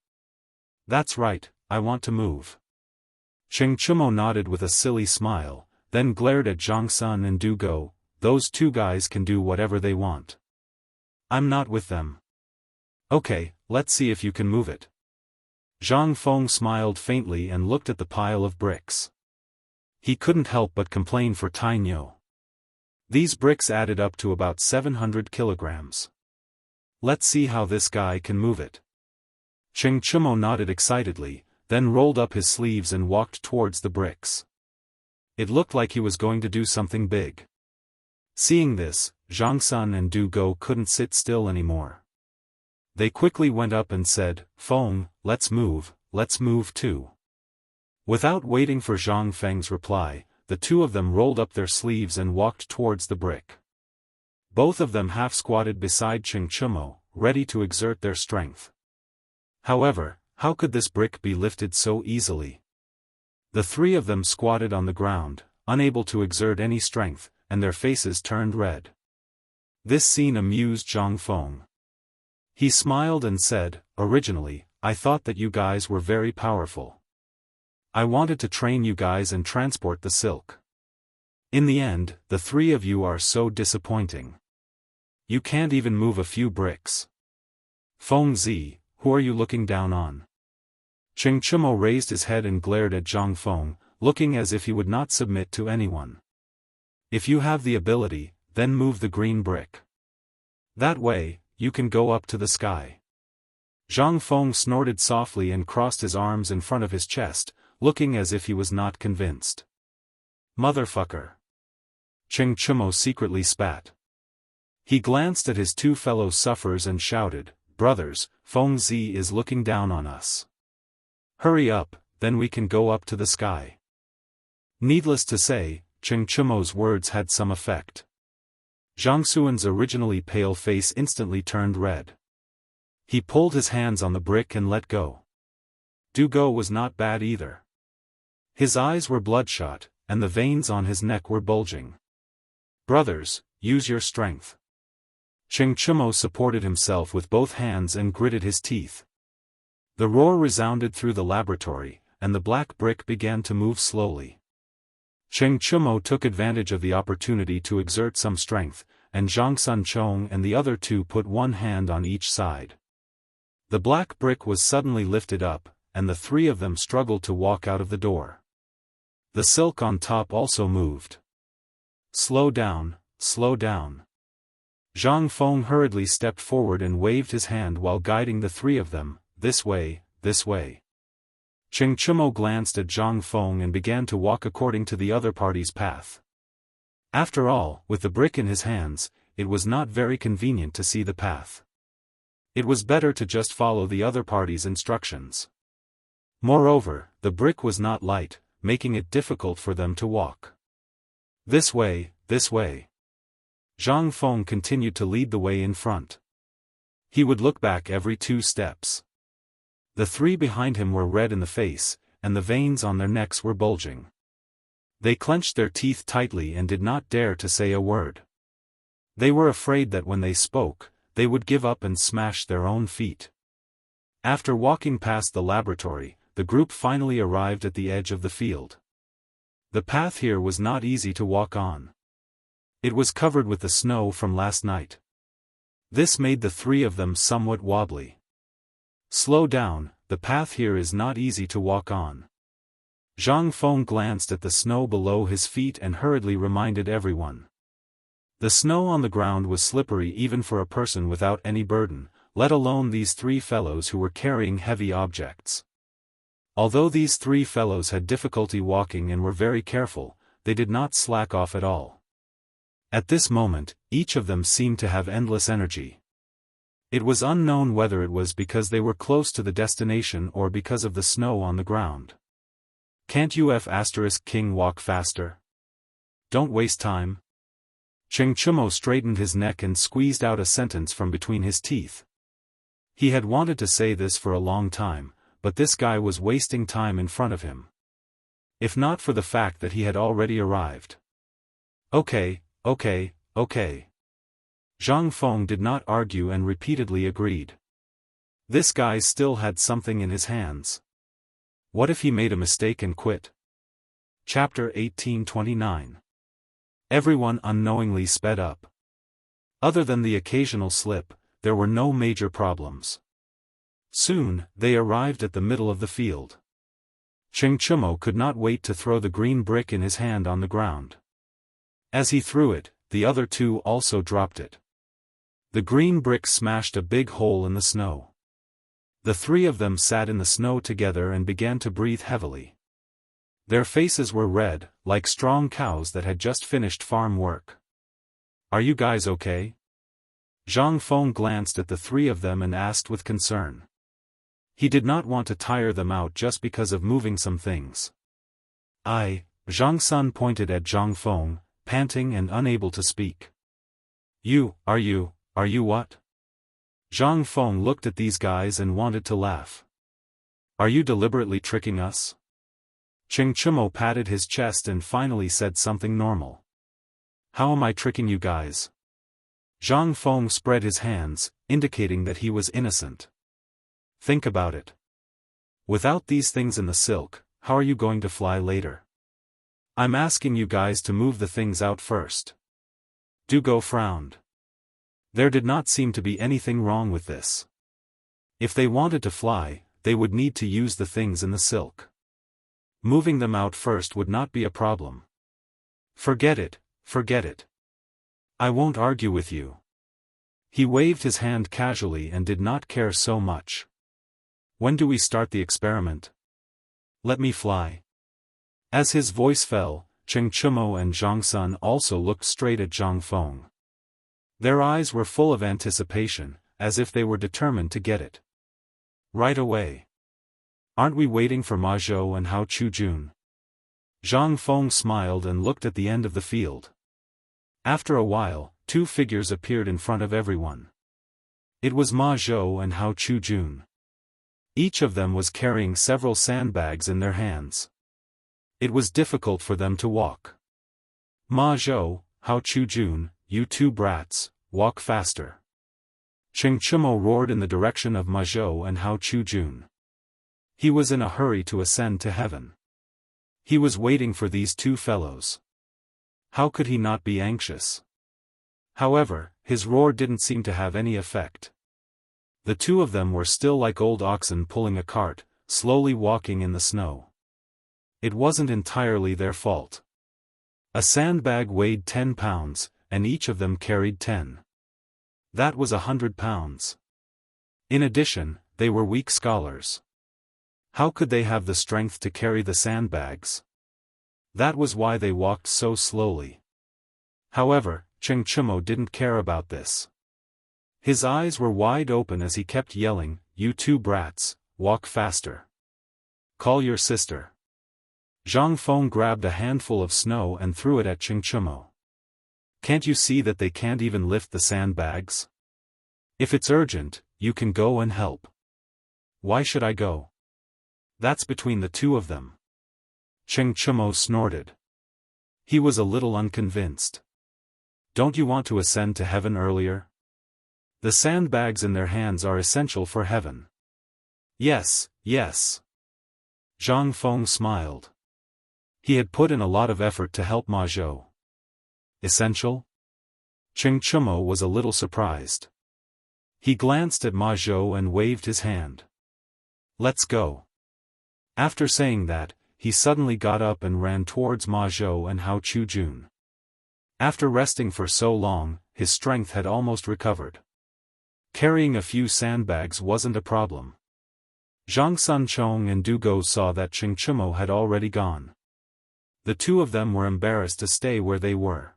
Speaker 1: That's right, I want to move. Cheng Chumo nodded with a silly smile, then glared at Zhang Sun and Dugo. Those two guys can do whatever they want. I'm not with them. Okay, let's see if you can move it. Zhang Feng smiled faintly and looked at the pile of bricks. He couldn't help but complain for Tainyo. These bricks added up to about 700 kilograms. Let's see how this guy can move it. Xianxia nodded excitedly, then rolled up his sleeves and walked towards the bricks. It looked like he was going to do something big. Seeing this, Zhang Sun and Du Go couldn't sit still anymore. They quickly went up and said, "Feng, let's move too." Without waiting for Zhang Feng's reply, the two of them rolled up their sleeves and walked towards the brick. Both of them half-squatted beside Xianxia, ready to exert their strength. However, how could this brick be lifted so easily? The three of them squatted on the ground, unable to exert any strength, and their faces turned red. This scene amused Zhang Feng. He smiled and said, "Originally, I thought that you guys were very powerful. I wanted to train you guys and transport the silk. In the end, the three of you are so disappointing. You can't even move a few bricks. Feng Zi, who are you looking down on?" Xianxia raised his head and glared at Zhang Feng, looking as if he would not submit to anyone. "If you have the ability, then move the green brick. That way, you can go up to the sky." Zhang Feng snorted softly and crossed his arms in front of his chest, looking as if he was not convinced. "Motherfucker." Xianxia secretly spat. He glanced at his two fellow sufferers and shouted, "Brothers, Feng Zi is looking down on us. Hurry up, then we can go up to the sky." Needless to say, Xianxia's words had some effect. Zhang Xuan's originally pale face instantly turned red. He pulled his hands on the brick and let go. Du Go was not bad either. His eyes were bloodshot, and the veins on his neck were bulging. "Brothers, use your strength." Xianxia supported himself with both hands and gritted his teeth. The roar resounded through the laboratory, and the black brick began to move slowly. Xianxia took advantage of the opportunity to exert some strength, and Zhang Sunchong and the other two put one hand on each side. The black brick was suddenly lifted up, and the three of them struggled to walk out of the door. The silk on top also moved. Slow down, slow down." Zhang Feng hurriedly stepped forward and waved his hand while guiding the three of them, "This way, this way." Xianxia glanced at Zhang Feng and began to walk according to the other party's path. After all, with the brick in his hands, it was not very convenient to see the path. It was better to just follow the other party's instructions. Moreover, the brick was not light, making it difficult for them to walk. "This way, this way." Zhang Feng continued to lead the way in front. He would look back every 2 steps. The three behind him were red in the face, and the veins on their necks were bulging. They clenched their teeth tightly and did not dare to say a word. They were afraid that when they spoke, they would give up and smash their own feet. After walking past the laboratory, the group finally arrived at the edge of the field. The path here was not easy to walk on. It was covered with the snow from last night. This made the three of them somewhat wobbly. "Slow down, the path here is not easy to walk on." Zhang Feng glanced at the snow below his feet and hurriedly reminded everyone. The snow on the ground was slippery even for a person without any burden, let alone these three fellows who were carrying heavy objects. Although these three fellows had difficulty walking and were very careful, they did not slack off at all. At this moment, each of them seemed to have endless energy. It was unknown whether it was because they were close to the destination or because of the snow on the ground. "Can't you King walk faster? Don't waste time." Xianxia straightened his neck and squeezed out a sentence from between his teeth. He had wanted to say this for a long time, but this guy was wasting time in front of him. If not for the fact that he had already arrived. Okay. Zhang Feng did not argue and repeatedly agreed. This guy still had something in his hands. What if he made a mistake and quit? Chapter 1829. Everyone unknowingly sped up. Other than the occasional slip, there were no major problems. Soon, they arrived at the middle of the field. Xianxia could not wait to throw the green brick in his hand on the ground. As he threw it, the other two also dropped it. The green brick smashed a big hole in the snow. The three of them sat in the snow together and began to breathe heavily. Their faces were red, like strong cows that had just finished farm work. "Are you guys okay?" Zhang Feng glanced at the three of them and asked with concern. He did not want to tire them out just because of moving some things. Zhang Sun pointed at Zhang Feng, panting and unable to speak. Are you what? Zhang Feng looked at these guys and wanted to laugh. "Are you deliberately tricking us?" Xianxia patted his chest and finally said something normal. "How am I tricking you guys?" Zhang Feng spread his hands, indicating that he was innocent. "Think about it. Without these things in the silk, how are you going to fly later? I'm asking you guys to move the things out first." Dugo frowned. There did not seem to be anything wrong with this. If they wanted to fly, they would need to use the things in the silk. Moving them out first would not be a problem. Forget it. I won't argue with you." He waved his hand casually and did not care so much. "When do we start the experiment? Let me fly." As his voice fell, Xianxia and Zhang Sun also looked straight at Zhang Feng. Their eyes were full of anticipation, as if they were determined to get it. "Right away. Aren't we waiting for Ma Zhou and Hao Chujun?" Zhang Feng smiled and looked at the end of the field. After a while, two figures appeared in front of everyone. It was Ma Zhou and Hao Chujun. Each of them was carrying several sandbags in their hands. It was difficult for them to walk. "Ma Zhou, Hao Chujun, you two brats, walk faster." Xianxia roared in the direction of Ma Zhou and Hao Chujun. He was in a hurry to ascend to heaven. He was waiting for these two fellows. How could he not be anxious? However, his roar didn't seem to have any effect. The two of them were still like old oxen pulling a cart, slowly walking in the snow. It wasn't entirely their fault. A sandbag weighed 10 pounds, and each of them carried 10. That was 100 pounds. In addition, they were weak scholars. How could they have the strength to carry the sandbags? That was why they walked so slowly. However, Xianxia didn't care about this. His eyes were wide open as he kept yelling, "You two brats, walk faster. Call your sister." Zhang Feng grabbed a handful of snow and threw it at Xianxia. "Can't you see that they can't even lift the sandbags? If it's urgent, you can go and help." "Why should I go? That's between the two of them." Xianxia snorted. He was a little unconvinced. "Don't you want to ascend to heaven earlier? The sandbags in their hands are essential for heaven." Yes. Zhang Feng smiled. He had put in a lot of effort to help Ma Zhou. Essential? Xianxia was a little surprised. He glanced at Ma Zhou and waved his hand. "Let's go." After saying that, he suddenly got up and ran towards Ma Zhou and Hao Chujun. After resting for so long, his strength had almost recovered. Carrying a few sandbags wasn't a problem. Zhang Sunchong and Dugo saw that Xianxia had already gone. The two of them were embarrassed to stay where they were.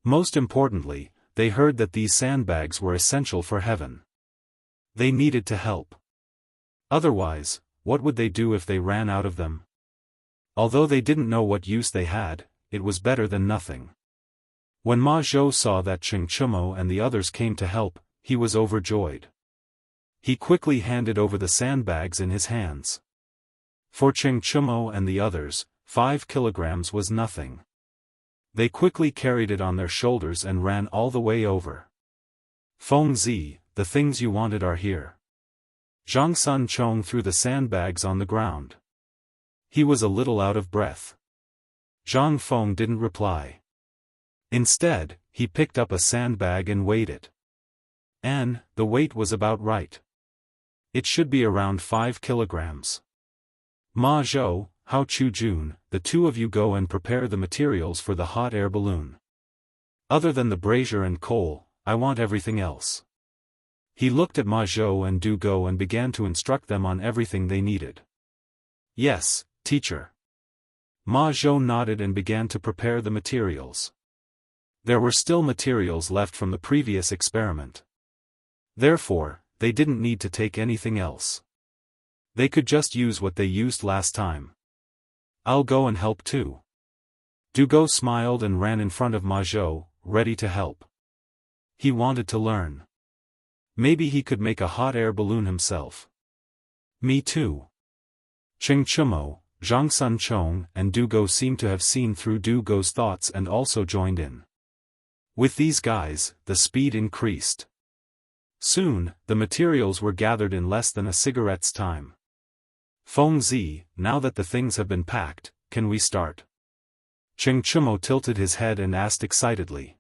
Speaker 1: Most importantly, they heard that these sandbags were essential for heaven. They needed to help. Otherwise, what would they do if they ran out of them? Although they didn't know what use they had, it was better than nothing. When Ma Zhou saw that Xianxia and the others came to help, he was overjoyed. He quickly handed over the sandbags in his hands. For Xianxia and the others, 5 kilograms was nothing. They quickly carried it on their shoulders and ran all the way over. "Feng Zi, the things you wanted are here." Zhang Sunchong threw the sandbags on the ground. He was a little out of breath. Zhang Feng didn't reply. Instead, he picked up a sandbag and weighed it. The weight was about right. It should be around 5 kilograms. Ma Zhou, Hao Chu-jun, the two of you go and prepare the materials for the hot air balloon. Other than the brazier and coal, I want everything else. He looked at Ma Zhou and Du Go and began to instruct them on everything they needed. Yes, teacher. Ma Zhou nodded and began to prepare the materials. There were still materials left from the previous experiment. Therefore, they didn't need to take anything else. They could just use what they used last time. I'll go and help too. Du Go smiled and ran in front of Ma Zhou, ready to help. He wanted to learn. Maybe he could make a hot air balloon himself. Me too. Cheng Chumo, Zhang Sun Chong and Du Go seemed to have seen through Du Go's thoughts and also joined in. With these guys, the speed increased. Soon, the materials were gathered in less than a cigarette's time. Feng Zi, now that the things have been packed, can we start? Cheng Chumo tilted his head and asked excitedly.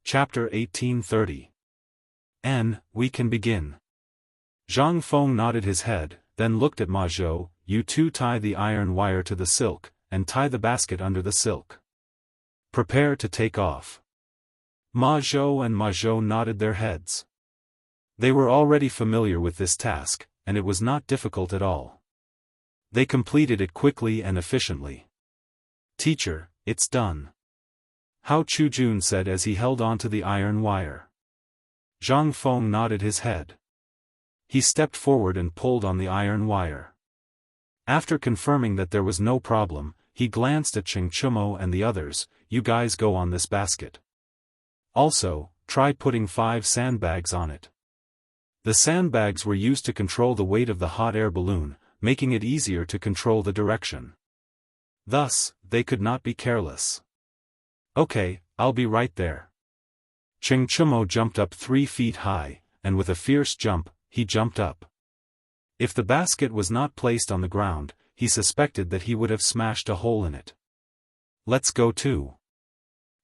Speaker 1: Chapter 1830. We can begin. Zhang Feng nodded his head, then looked at Ma Zhou. You two tie the iron wire to the silk, and tie the basket under the silk. Prepare to take off. Ma Zhou and Ma Zhou nodded their heads. They were already familiar with this task, and it was not difficult at all. They completed it quickly and efficiently. Teacher, it's done. Hao Chu-jun said as he held on to the iron wire. Zhang Feng nodded his head. He stepped forward and pulled on the iron wire. After confirming that there was no problem, he glanced at Cheng Chumo and the others. You guys go on this basket. Also, try putting 5 sandbags on it. The sandbags were used to control the weight of the hot air balloon, making it easier to control the direction. Thus, they could not be careless. Okay, I'll be right there. Cheng Chumo jumped up 3 feet high, and with a fierce jump, he jumped up. If the basket was not placed on the ground, he suspected that he would have smashed a hole in it. Let's go too.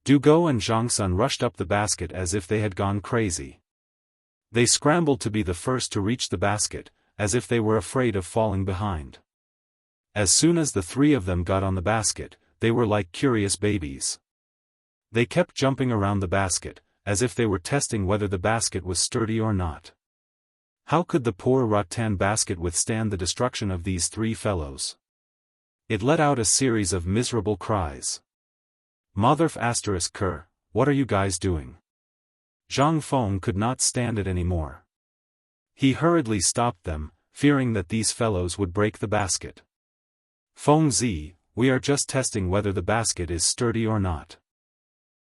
Speaker 1: Du Go and Zhang Sun rushed up the basket as if they had gone crazy. They scrambled to be the first to reach the basket, as if they were afraid of falling behind. As soon as the 3 of them got on the basket, they were like curious babies. They kept jumping around the basket, as if they were testing whether the basket was sturdy or not. How could the poor rattan basket withstand the destruction of these 3 fellows? It let out a series of miserable cries. Motherf asterisk Ker, what are you guys doing? Zhang Feng could not stand it anymore. He hurriedly stopped them, fearing that these fellows would break the basket. Feng Zi, we are just testing whether the basket is sturdy or not.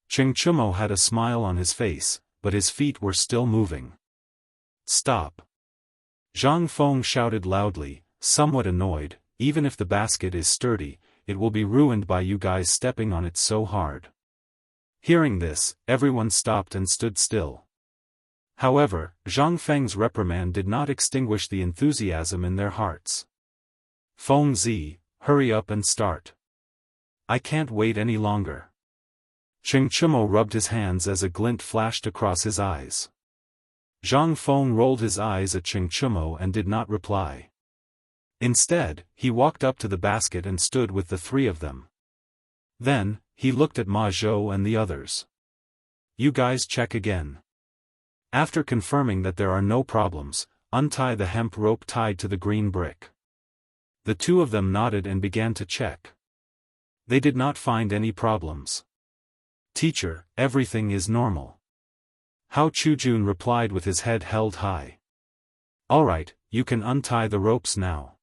Speaker 1: Cheng Chumo had a smile on his face, but his feet were still moving. Stop. Zhang Feng shouted loudly, somewhat annoyed. Even if the basket is sturdy, it will be ruined by you guys stepping on it so hard. Hearing this, everyone stopped and stood still. However, Zhang Feng's reprimand did not extinguish the enthusiasm in their hearts. Feng Zi, hurry up and start. I can't wait any longer. Cheng Chumo rubbed his hands as a glint flashed across his eyes. Zhang Feng rolled his eyes at Cheng Chumo and did not reply. Instead, he walked up to the basket and stood with the 3 of them. Then, he looked at Ma Zhou and the others. You guys check again. After confirming that there are no problems, untie the hemp rope tied to the green brick. The 2 of them nodded and began to check. They did not find any problems. Teacher, everything is normal. Hao Chu-jun replied with his head held high. Alright, you can untie the ropes now.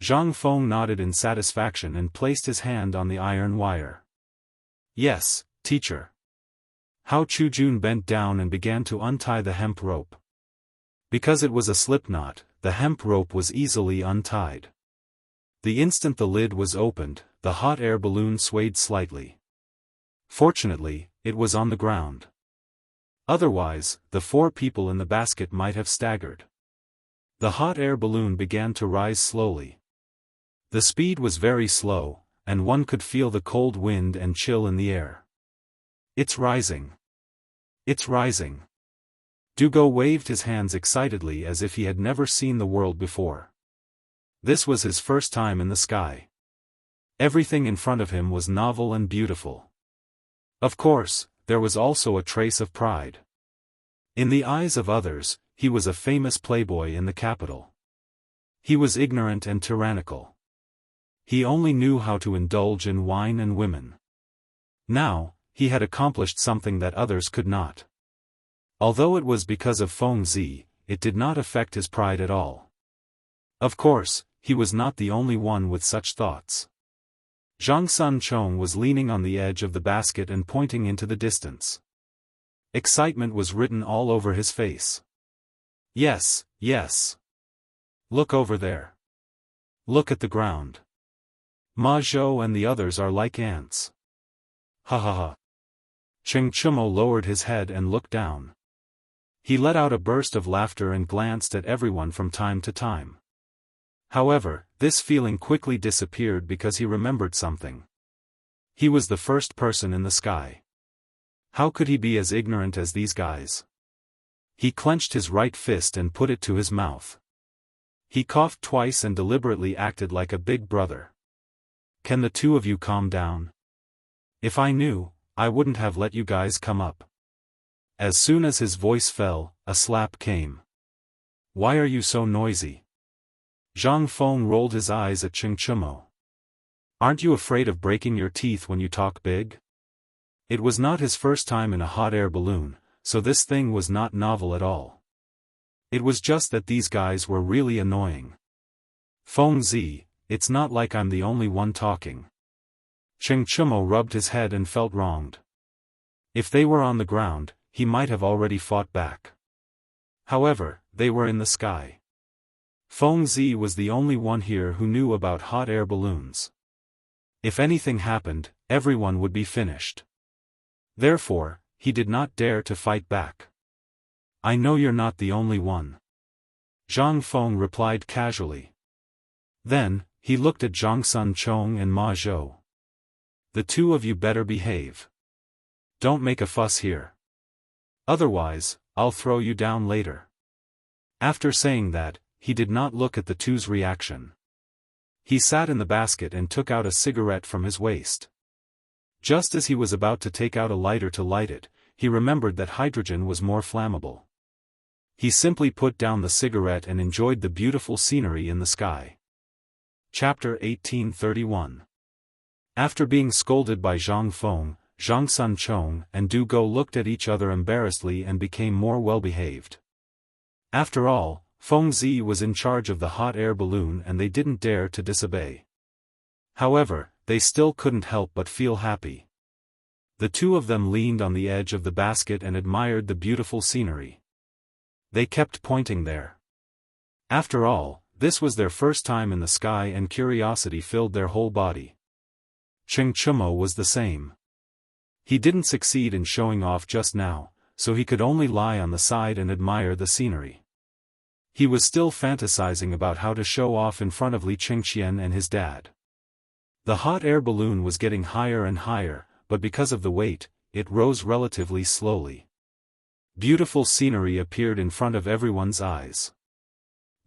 Speaker 1: Zhang Feng nodded in satisfaction and placed his hand on the iron wire. Yes, teacher. Hao Chu-jun bent down and began to untie the hemp rope. Because it was a slip knot, the hemp rope was easily untied. The instant the lid was opened, the hot air balloon swayed slightly. Fortunately, it was on the ground. Otherwise, the 4 people in the basket might have staggered. The hot air balloon began to rise slowly. The speed was very slow, and one could feel the cold wind and chill in the air. It's rising. It's rising. Dugo waved his hands excitedly as if he had never seen the world before. This was his first time in the sky. Everything in front of him was novel and beautiful. Of course, there was also a trace of pride. In the eyes of others, he was a famous playboy in the capital. He was ignorant and tyrannical. He only knew how to indulge in wine and women. Now, he had accomplished something that others could not. Although it was because of Feng Zi, it did not affect his pride at all. Of course, he was not the only one with such thoughts. Zhang Sunchong was leaning on the edge of the basket and pointing into the distance. Excitement was written all over his face. Yes, yes. Look over there. Look at the ground. Ma Zhou and the others are like ants. Ha ha ha. Cheng Chumo lowered his head and looked down. He let out a burst of laughter and glanced at everyone from time to time. However, this feeling quickly disappeared because he remembered something. He was the first person in the sky. How could he be as ignorant as these guys? He clenched his right fist and put it to his mouth. He coughed twice and deliberately acted like a big brother. Can the two of you calm down? If I knew, I wouldn't have let you guys come up. As soon as his voice fell, a slap came. Why are you so noisy? Zhang Feng rolled his eyes at Cheng Chumo. Aren't you afraid of breaking your teeth when you talk big? It was not his first time in a hot air balloon, so this thing was not novel at all. It was just that these guys were really annoying. Feng Zi, it's not like I'm the only one talking. Cheng Chumo rubbed his head and felt wronged. If they were on the ground, he might have already fought back. However, they were in the sky. Feng Zi was the only one here who knew about hot air balloons. If anything happened, everyone would be finished. Therefore, he did not dare to fight back. I know you're not the only one. Zhang Feng replied casually. Then, he looked at Zhang Sunchong and Ma Zhou. The two of you better behave. Don't make a fuss here. Otherwise, I'll throw you down later. After saying that, he did not look at the two's reaction. He sat in the basket and took out a cigarette from his waist. Just as he was about to take out a lighter to light it, he remembered that hydrogen was more flammable. He simply put down the cigarette and enjoyed the beautiful scenery in the sky. Chapter 1831. After being scolded by Zhang Feng, Zhang Sunchong and Du Go looked at each other embarrassedly and became more well-behaved. After all, Feng Zi was in charge of the hot air balloon and they didn't dare to disobey. However, they still couldn't help but feel happy. The two of them leaned on the edge of the basket and admired the beautiful scenery. They kept pointing there. After all, this was their first time in the sky and curiosity filled their whole body. Cheng Chumo was the same. He didn't succeed in showing off just now, so he could only lie on the side and admire the scenery. He was still fantasizing about how to show off in front of Li Qingqian and his dad. The hot air balloon was getting higher and higher, but because of the weight, it rose relatively slowly. Beautiful scenery appeared in front of everyone's eyes.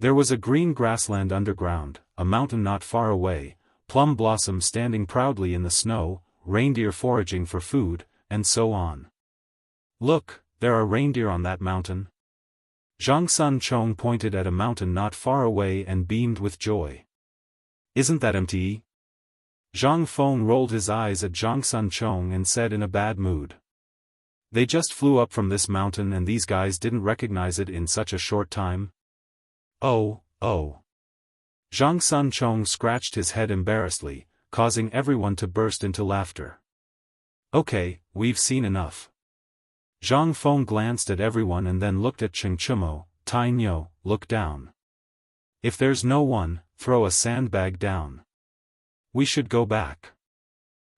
Speaker 1: There was a green grassland underground, a mountain not far away, plum blossoms standing proudly in the snow, reindeer foraging for food, and so on. Look, there are reindeer on that mountain. Zhang Sunchong pointed at a mountain not far away and beamed with joy. Isn't that empty? Zhang Feng rolled his eyes at Zhang Sunchong and said in a bad mood. They just flew up from this mountain and these guys didn't recognize it in such a short time? Oh. Zhang Sunchong scratched his head embarrassedly, causing everyone to burst into laughter. Okay, we've seen enough. Zhang Feng glanced at everyone and then looked at Cheng Chumo. Tainyo, look down. If there's no one, throw a sandbag down. We should go back.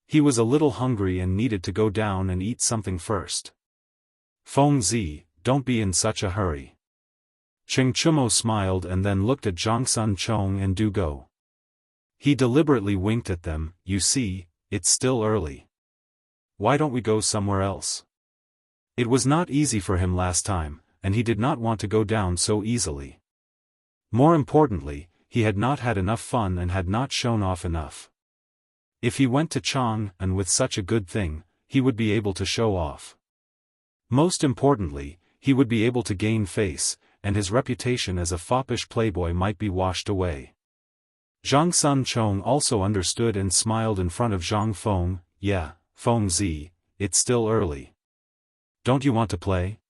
Speaker 1: He was a little hungry and needed to go down and eat something first. Feng Zi, don't be in such a hurry. Cheng Chumo smiled and then looked at Zhang Sunchong and Du Go. He deliberately winked at them. You see, it's still early. Why don't we go somewhere else? It was not easy for him last time, and he did not want to go down so easily. More importantly, he had not had enough fun and had not shown off enough. If he went to Chang'an with such a good thing, he would be able to show off. Most importantly, he would be able to gain face, and his reputation as a foppish playboy might be washed away. Zhang Sun Chong also understood and smiled in front of Zhang Feng. Yeah, Feng Zi, it's still early. Don't you want to play?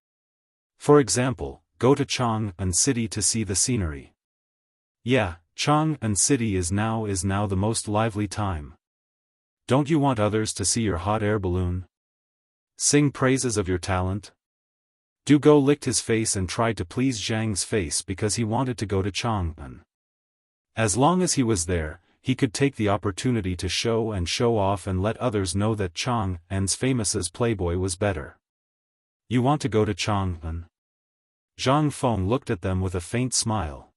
Speaker 1: For example, go to Chang'an City to see the scenery. Yeah, Chang'an City is now the most lively time. Don't you want others to see your hot air balloon? Sing praises of your talent? Du Go licked his face and tried to please Zhang's face because he wanted to go to Chang'an. As long as he was there, he could take the opportunity to show off and let others know that Chang'an's famous as playboy was better. You want to go to Chang'an? Zhang Feng looked at them with a faint smile.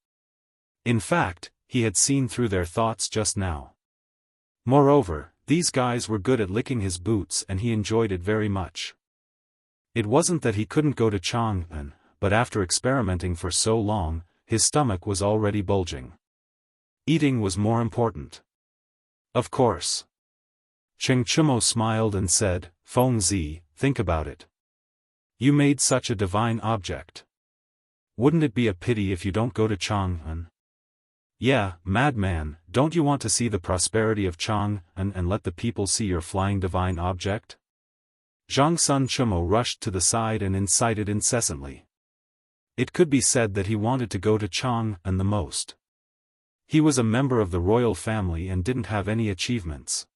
Speaker 1: In fact, he had seen through their thoughts just now. Moreover, these guys were good at licking his boots and he enjoyed it very much. It wasn't that he couldn't go to Chang'an, but after experimenting for so long, his stomach was already bulging. Eating was more important. Of course. Cheng Chumo smiled and said, Feng Zi, think about it. You made such a divine object. Wouldn't it be a pity if you don't go to Chang'an? Yeah, madman, don't you want to see the prosperity of Chang'an and let the people see your flying divine object? Zhang Sun Chumo rushed to the side and incited incessantly. It could be said that he wanted to go to Chang'an the most. He was a member of the royal family and didn't have any achievements.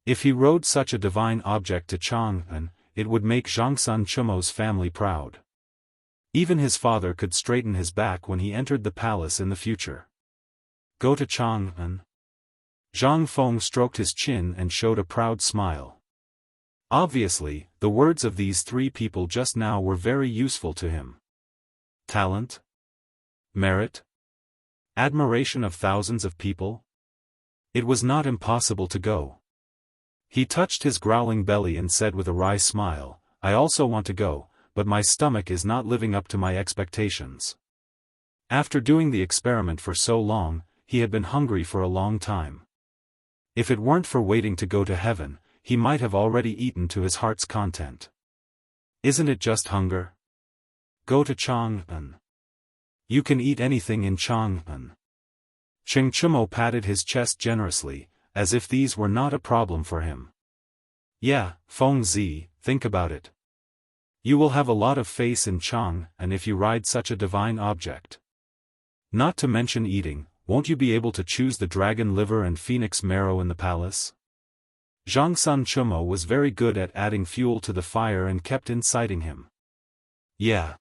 Speaker 1: If he rode such a divine object to Chang'an, it would make Zhang Sun Chumo's family proud. Even his father could straighten his back when he entered the palace in the future. Go to Chang'an? Zhang Feng stroked his chin and showed a proud smile. Obviously, the words of these three people just now were very useful to him. Talent? Merit? Admiration of thousands of people? It was not impossible to go. He touched his growling belly and said with a wry smile, I also want to go, but my stomach is not living up to my expectations. After doing the experiment for so long, he had been hungry for a long time. If it weren't for waiting to go to heaven, he might have already eaten to his heart's content. Isn't it just hunger? Go to Chang'an. You can eat anything in Chang'an. Cheng Chumo patted his chest generously, as if these were not a problem for him. Yeah, Feng Zi, think about it. You will have a lot of face in Chang'an if you ride such a divine object. Not to mention eating, won't you be able to choose the dragon liver and phoenix marrow in the palace? Zhang Sun Chumo was very good at adding fuel to the fire and kept inciting him. Yeah.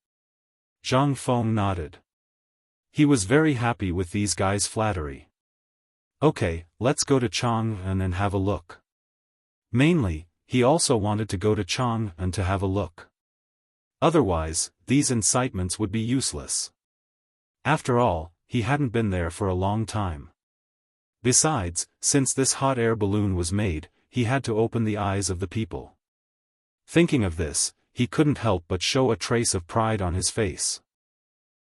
Speaker 1: Zhang Feng nodded. He was very happy with these guys' flattery. Okay, let's go to Chang'an and have a look. Mainly, he also wanted to go to Chang'an to have a look. Otherwise, these incitements would be useless. After all, he hadn't been there for a long time. Besides, since this hot air balloon was made, he had to open the eyes of the people. Thinking of this, he couldn't help but show a trace of pride on his face.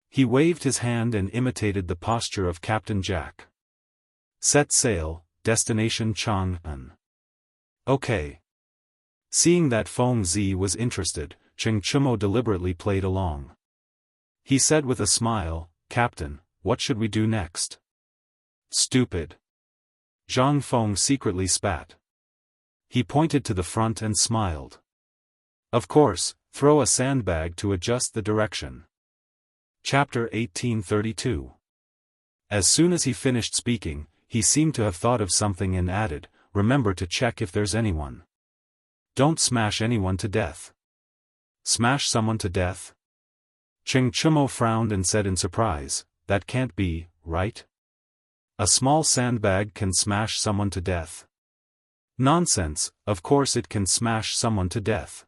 Speaker 1: He waved his hand and imitated the posture of Captain Jack. Set sail, destination Chang'an. Okay. Seeing that Feng Zi was interested, Cheng Chumo deliberately played along. He said with a smile, Captain, what should we do next? Stupid. Zhang Feng secretly spat. He pointed to the front and smiled. Of course, throw a sandbag to adjust the direction. Chapter 1832. As soon as he finished speaking, he seemed to have thought of something and added, remember to check if there's anyone. Don't smash anyone to death. Smash someone to death? Cheng Chumo frowned and said in surprise, that can't be, right? A small sandbag can smash someone to death. Nonsense, of course it can smash someone to death.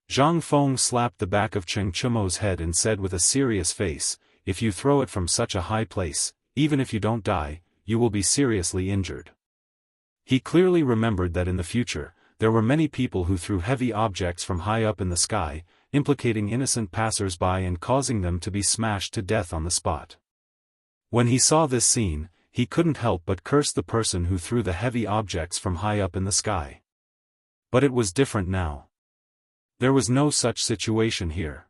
Speaker 1: Zhang Feng slapped the back of Cheng Chumo's head and said with a serious face, if you throw it from such a high place, even if you don't die, you will be seriously injured. He clearly remembered that in the future, there were many people who threw heavy objects from high up in the sky, implicating innocent passers-by and causing them to be smashed to death on the spot. When he saw this scene, he couldn't help but curse the person who threw the heavy objects from high up in the sky. But it was different now. There was no such situation here.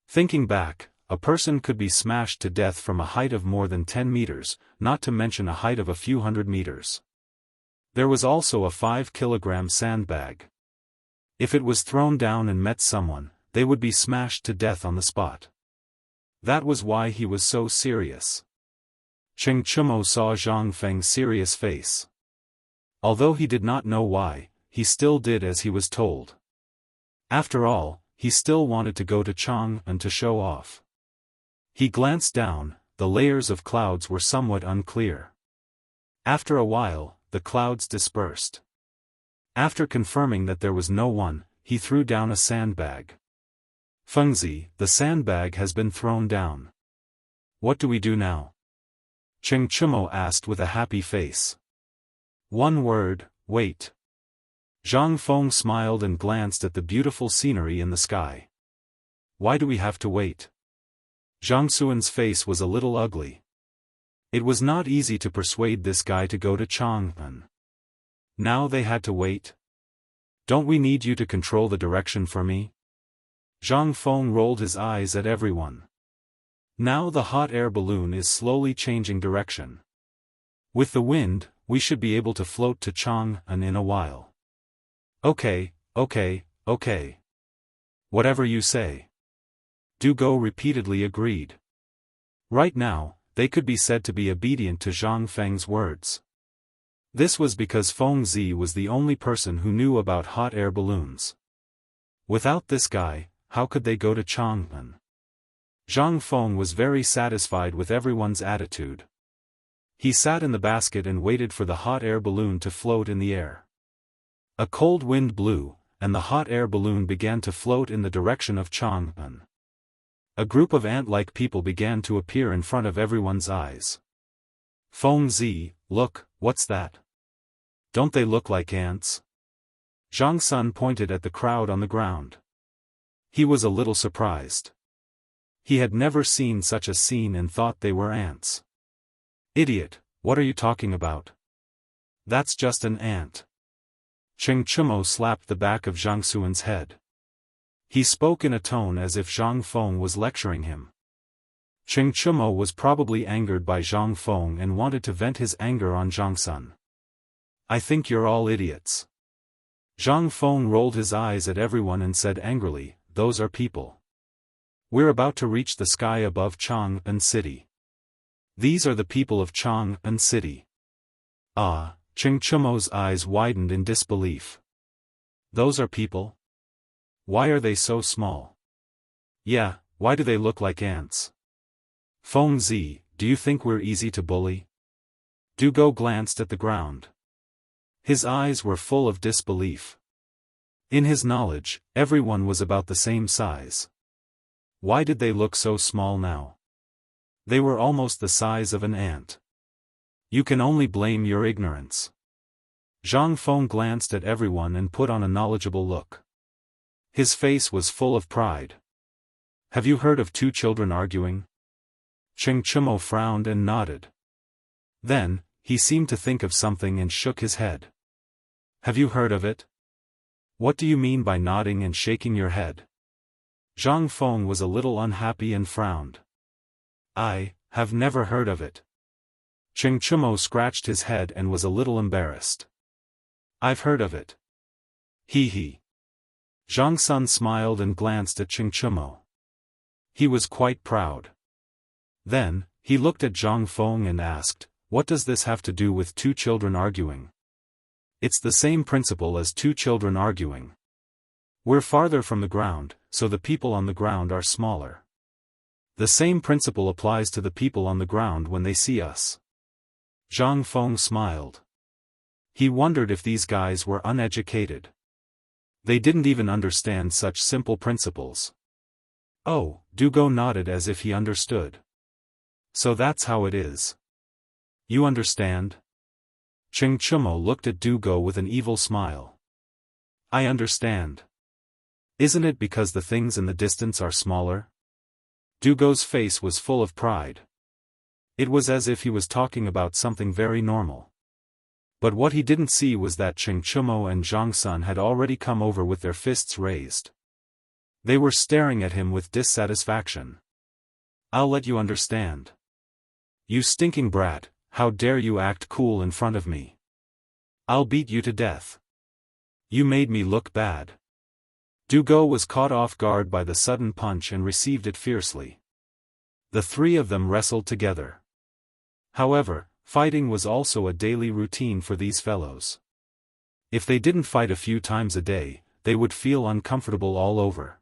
Speaker 1: Thinking back, a person could be smashed to death from a height of more than 10 meters, not to mention a height of a few hundred meters. There was also a 5-kilogram sandbag. If it was thrown down and met someone, they would be smashed to death on the spot. That was why he was so serious. Cheng Chumo saw Zhang Feng's serious face. Although he did not know why, he still did as he was told. After all, he still wanted to go to Chang'an to show off. He glanced down. The layers of clouds were somewhat unclear. After a while, the clouds dispersed. After confirming that there was no one, he threw down a sandbag. Fengzi, the sandbag has been thrown down. What do we do now? Cheng Chumo asked with a happy face. One word, wait. Zhang Feng smiled and glanced at the beautiful scenery in the sky. Why do we have to wait? Zhang Xuan's face was a little ugly. It was not easy to persuade this guy to go to Chang'an. Now they had to wait. Don't we need you to control the direction for me? Zhang Feng rolled his eyes at everyone. Now the hot air balloon is slowly changing direction. With the wind, we should be able to float to Chang'an in a while. Okay. Whatever you say. Du Go repeatedly agreed. Right now, they could be said to be obedient to Zhang Feng's words. This was because Feng Zi was the only person who knew about hot air balloons. Without this guy, how could they go to Chang'an? Zhang Feng was very satisfied with everyone's attitude. He sat in the basket and waited for the hot air balloon to float in the air. A cold wind blew, and the hot air balloon began to float in the direction of Chang'an. A group of ant-like people began to appear in front of everyone's eyes. Feng Zi, look, what's that? Don't they look like ants? Zhang Sun pointed at the crowd on the ground. He was a little surprised. He had never seen such a scene and thought they were ants. Idiot, what are you talking about? That's just an ant. Cheng Chumo slapped the back of Zhang Xuan's head. He spoke in a tone as if Zhang Feng was lecturing him. Cheng Chumo was probably angered by Zhang Feng and wanted to vent his anger on Zhang Sun. I think you're all idiots. Zhang Feng rolled his eyes at everyone and said angrily, those are people. We're about to reach the sky above Chang'an City. These are the people of Chang'an City. Ah, Cheng Chumo's eyes widened in disbelief. Those are people? Why are they so small? Yeah, why do they look like ants? Feng Zi, do you think we're easy to bully? Du Go glanced at the ground. His eyes were full of disbelief. In his knowledge, everyone was about the same size. Why did they look so small now? They were almost the size of an ant. You can only blame your ignorance. Zhang Feng glanced at everyone and put on a knowledgeable look. His face was full of pride. Have you heard of two children arguing? Cheng Chumo frowned and nodded. Then, he seemed to think of something and shook his head. Have you heard of it? What do you mean by nodding and shaking your head? Zhang Feng was a little unhappy and frowned. I have never heard of it. Cheng Chumo scratched his head and was a little embarrassed. I've heard of it. He. Zhang Sun smiled and glanced at Cheng Chumo. He was quite proud. Then, he looked at Zhang Feng and asked, what does this have to do with two children arguing? It's the same principle as two children arguing. We're farther from the ground, so the people on the ground are smaller. The same principle applies to the people on the ground when they see us. Zhang Feng smiled. He wondered if these guys were uneducated. They didn't even understand such simple principles. Oh, Du Go nodded as if he understood. So that's how it is. You understand? Cheng Chumo looked at Du Go with an evil smile. I understand. Isn't it because the things in the distance are smaller? Dugo's face was full of pride. It was as if he was talking about something very normal. But what he didn't see was that Cheng Chumo and Zhang Sun had already come over with their fists raised. They were staring at him with dissatisfaction. I'll let you understand. You stinking brat, how dare you act cool in front of me? I'll beat you to death. You made me look bad. Dugo was caught off guard by the sudden punch and received it fiercely. The three of them wrestled together. However, fighting was also a daily routine for these fellows. If they didn't fight a few times a day, they would feel uncomfortable all over.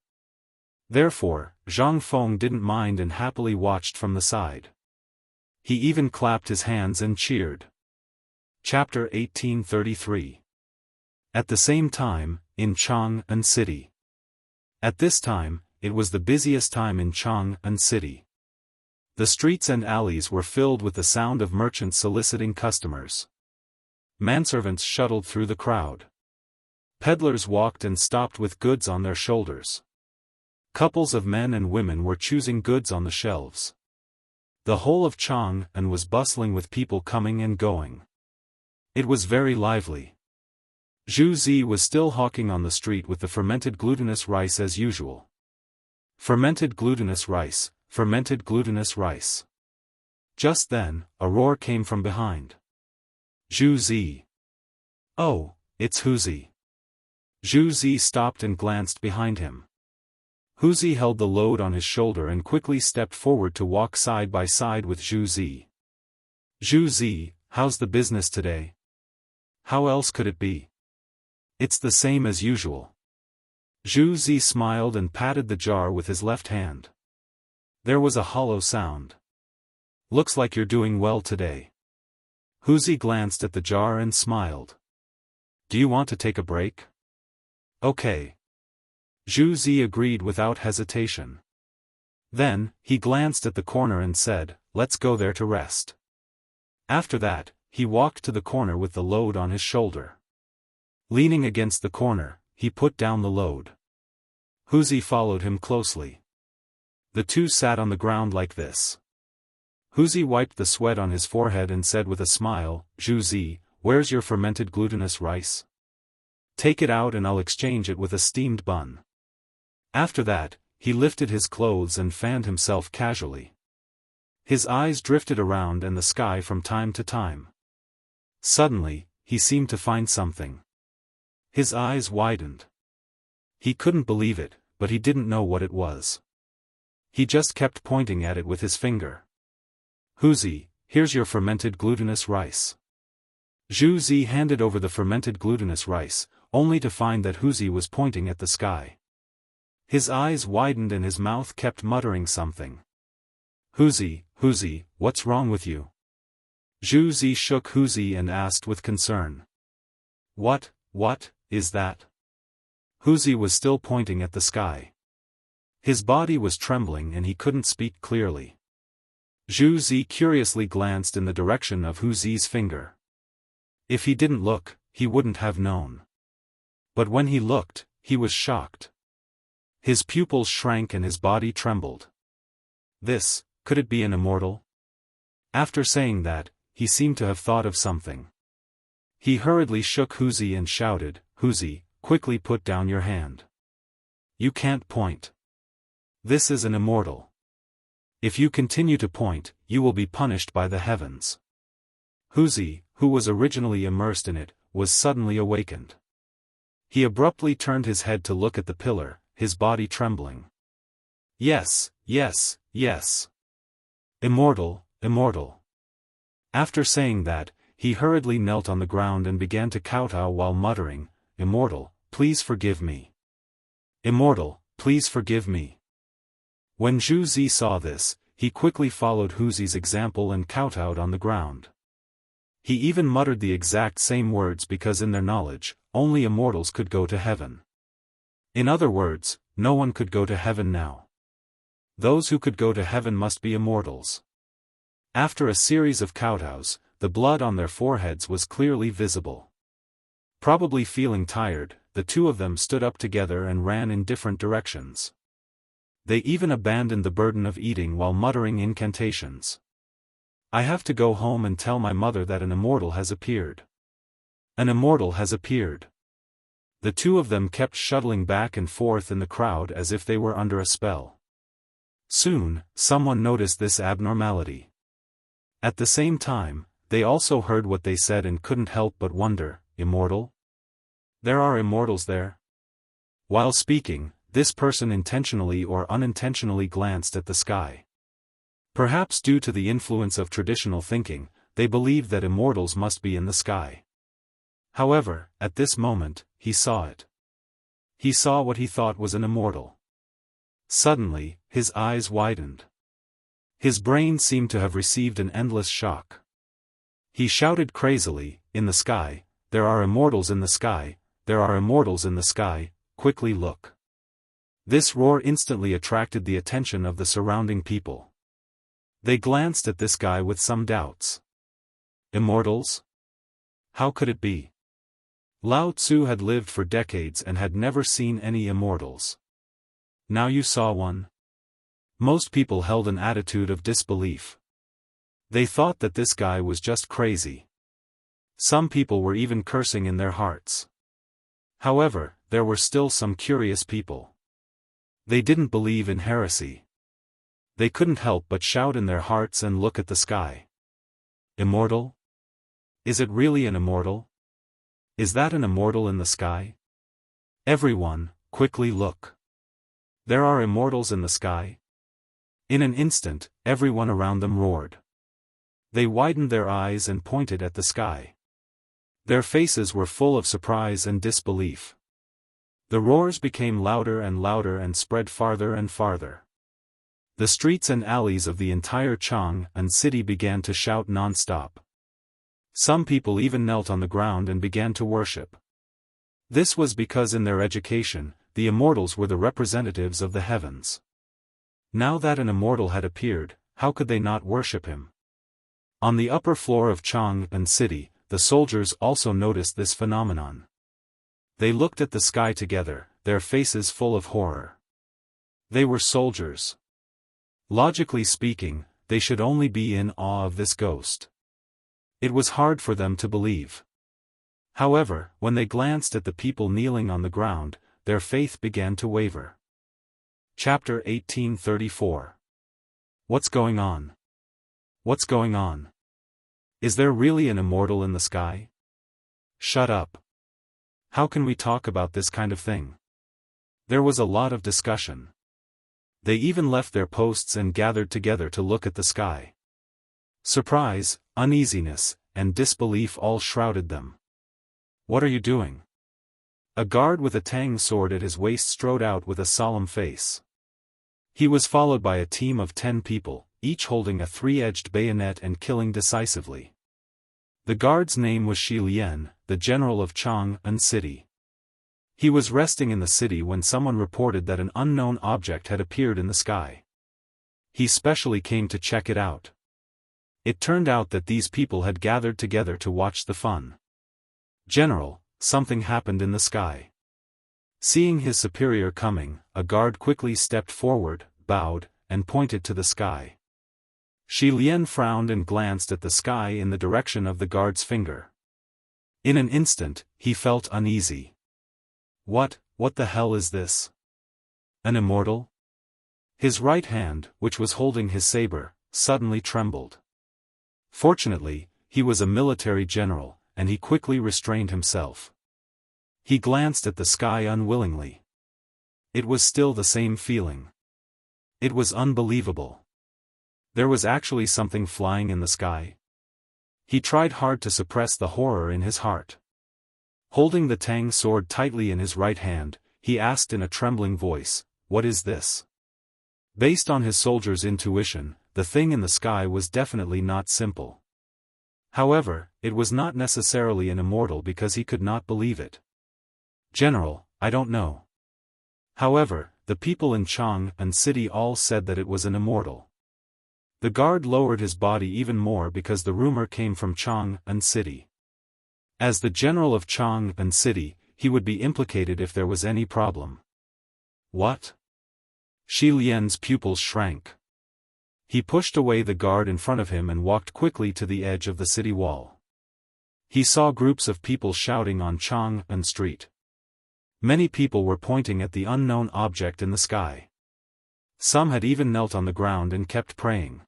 Speaker 1: Therefore, Zhang Feng didn't mind and happily watched from the side. He even clapped his hands and cheered. Chapter 1833. At the same time, in Chang'an City. At this time, it was the busiest time in Chang'an City. The streets and alleys were filled with the sound of merchants soliciting customers. Manservants shuttled through the crowd. Peddlers walked and stopped with goods on their shoulders. Couples of men and women were choosing goods on the shelves. The whole of Chang'an was bustling with people coming and going. It was very lively. Zhu Zi was still hawking on the street with the fermented glutinous rice as usual. Fermented glutinous rice, fermented glutinous rice. Just then, a roar came from behind. Zhu Zi. Oh, it's Huzi. Zhu Zi stopped and glanced behind him. Huzi held the load on his shoulder and quickly stepped forward to walk side by side with Zhu Zi. Zhu Zi, how's the business today? How else could it be? It's the same as usual. Zhu Zi smiled and patted the jar with his left hand. There was a hollow sound. Looks like you're doing well today. Huzi glanced at the jar and smiled. Do you want to take a break? Okay. Zhu Zi agreed without hesitation. Then, he glanced at the corner and said, let's go there to rest. After that, he walked to the corner with the load on his shoulder. Leaning against the corner, he put down the load. Huzi followed him closely. The two sat on the ground like this. Huzi wiped the sweat on his forehead and said with a smile, Zhu Zi, where's your fermented glutinous rice? Take it out and I'll exchange it with a steamed bun. After that, he lifted his clothes and fanned himself casually. His eyes drifted around and the sky from time to time. Suddenly, he seemed to find something. His eyes widened. He couldn't believe it, but he didn't know what it was. He just kept pointing at it with his finger. Huzi, here's your fermented glutinous rice. Zhu Zi handed over the fermented glutinous rice, only to find that Huzi was pointing at the sky. His eyes widened and his mouth kept muttering something. Huzi, Huzi, what's wrong with you? Zhu Zi shook Huzi and asked with concern. What is that? Huzi was still pointing at the sky. His body was trembling and he couldn't speak clearly. Zhu Zi curiously glanced in the direction of Huzi's finger. If he didn't look, he wouldn't have known. But when he looked, he was shocked. His pupils shrank and his body trembled. Could it be an immortal? After saying that, he seemed to have thought of something. He hurriedly shook Huzi and shouted, Huzi, quickly put down your hand. You can't point. This is an immortal. If you continue to point, you will be punished by the heavens. Huzi, who was originally immersed in it, was suddenly awakened. He abruptly turned his head to look at the pillar, his body trembling. Yes. Immortal. After saying that, he hurriedly knelt on the ground and began to kowtow while muttering, Immortal, please forgive me. Immortal, please forgive me. When Zhu Zi saw this, he quickly followed Huzi's example and kowtowed on the ground. He even muttered the exact same words because in their knowledge, only immortals could go to heaven. In other words, no one could go to heaven now. Those who could go to heaven must be immortals. After a series of kowtows, the blood on their foreheads was clearly visible. Probably feeling tired, the two of them stood up together and ran in different directions. They even abandoned the burden of eating while muttering incantations. I have to go home and tell my mother that an immortal has appeared. An immortal has appeared. The two of them kept shuttling back and forth in the crowd as if they were under a spell. Soon, someone noticed this abnormality. At the same time, they also heard what they said and couldn't help but wonder, immortal? There are immortals there? While speaking, this person intentionally or unintentionally glanced at the sky. Perhaps due to the influence of traditional thinking, they believed that immortals must be in the sky. However, at this moment, he saw it. He saw what he thought was an immortal. Suddenly, his eyes widened. His brain seemed to have received an endless shock. He shouted crazily, "In the sky, there are immortals in the sky, there are immortals in the sky, quickly look." This roar instantly attracted the attention of the surrounding people. They glanced at this guy with some doubts. Immortals? How could it be? Lao Tzu had lived for decades and had never seen any immortals. Now you saw one? Most people held an attitude of disbelief. They thought that this guy was just crazy. Some people were even cursing in their hearts. However, there were still some curious people. They didn't believe in heresy. They couldn't help but shout in their hearts and look at the sky. Immortal? Is it really an immortal? Is that an immortal in the sky? Everyone, quickly look. There are immortals in the sky? In an instant, everyone around them roared. They widened their eyes and pointed at the sky. Their faces were full of surprise and disbelief. The roars became louder and spread farther and farther. The streets and alleys of the entire Chang'an city began to shout non-stop. Some people even knelt on the ground and began to worship. This was because in their education, the immortals were the representatives of the heavens. Now that an immortal had appeared, how could they not worship him? On the upper floor of Chang'an city, the soldiers also noticed this phenomenon. They looked at the sky together, their faces full of horror. They were soldiers. Logically speaking, they should only be in awe of this ghost. It was hard for them to believe. However, when they glanced at the people kneeling on the ground, their faith began to waver. Chapter 1834. What's going on? What's going on? Is there really an immortal in the sky? Shut up. How can we talk about this kind of thing? There was a lot of discussion. They even left their posts and gathered together to look at the sky. Surprise, uneasiness, and disbelief all shrouded them. What are you doing? A guard with a tang sword at his waist strode out with a solemn face. He was followed by a team of 10 people, each holding a 3-edged bayonet and killing decisively. The guard's name was Shi Lian, the general of Chang'an city. He was resting in the city when someone reported that an unknown object had appeared in the sky. He specially came to check it out. It turned out that these people had gathered together to watch the fun. General, something happened in the sky. Seeing his superior coming, a guard quickly stepped forward, bowed, and pointed to the sky. Shi Lian frowned and glanced at the sky in the direction of the guard's finger. In an instant, he felt uneasy. What the hell is this? An immortal? His right hand, which was holding his saber, suddenly trembled. Fortunately, he was a military general, and he quickly restrained himself. He glanced at the sky unwillingly. It was still the same feeling. It was unbelievable. There was actually something flying in the sky. He tried hard to suppress the horror in his heart. Holding the tang sword tightly in his right hand, he asked in a trembling voice, "What is this?" Based on his soldier's intuition, the thing in the sky was definitely not simple. However, it was not necessarily an immortal because he could not believe it. "General, I don't know." However, the people in Chang'an city all said that it was an immortal. The guard lowered his body even more because the rumor came from Chang'an city. As the general of Chang'an city, he would be implicated if there was any problem. What? Shi Lian's pupils shrank. He pushed away the guard in front of him and walked quickly to the edge of the city wall. He saw groups of people shouting on Chang'an Street. Many people were pointing at the unknown object in the sky. Some had even knelt on the ground and kept praying.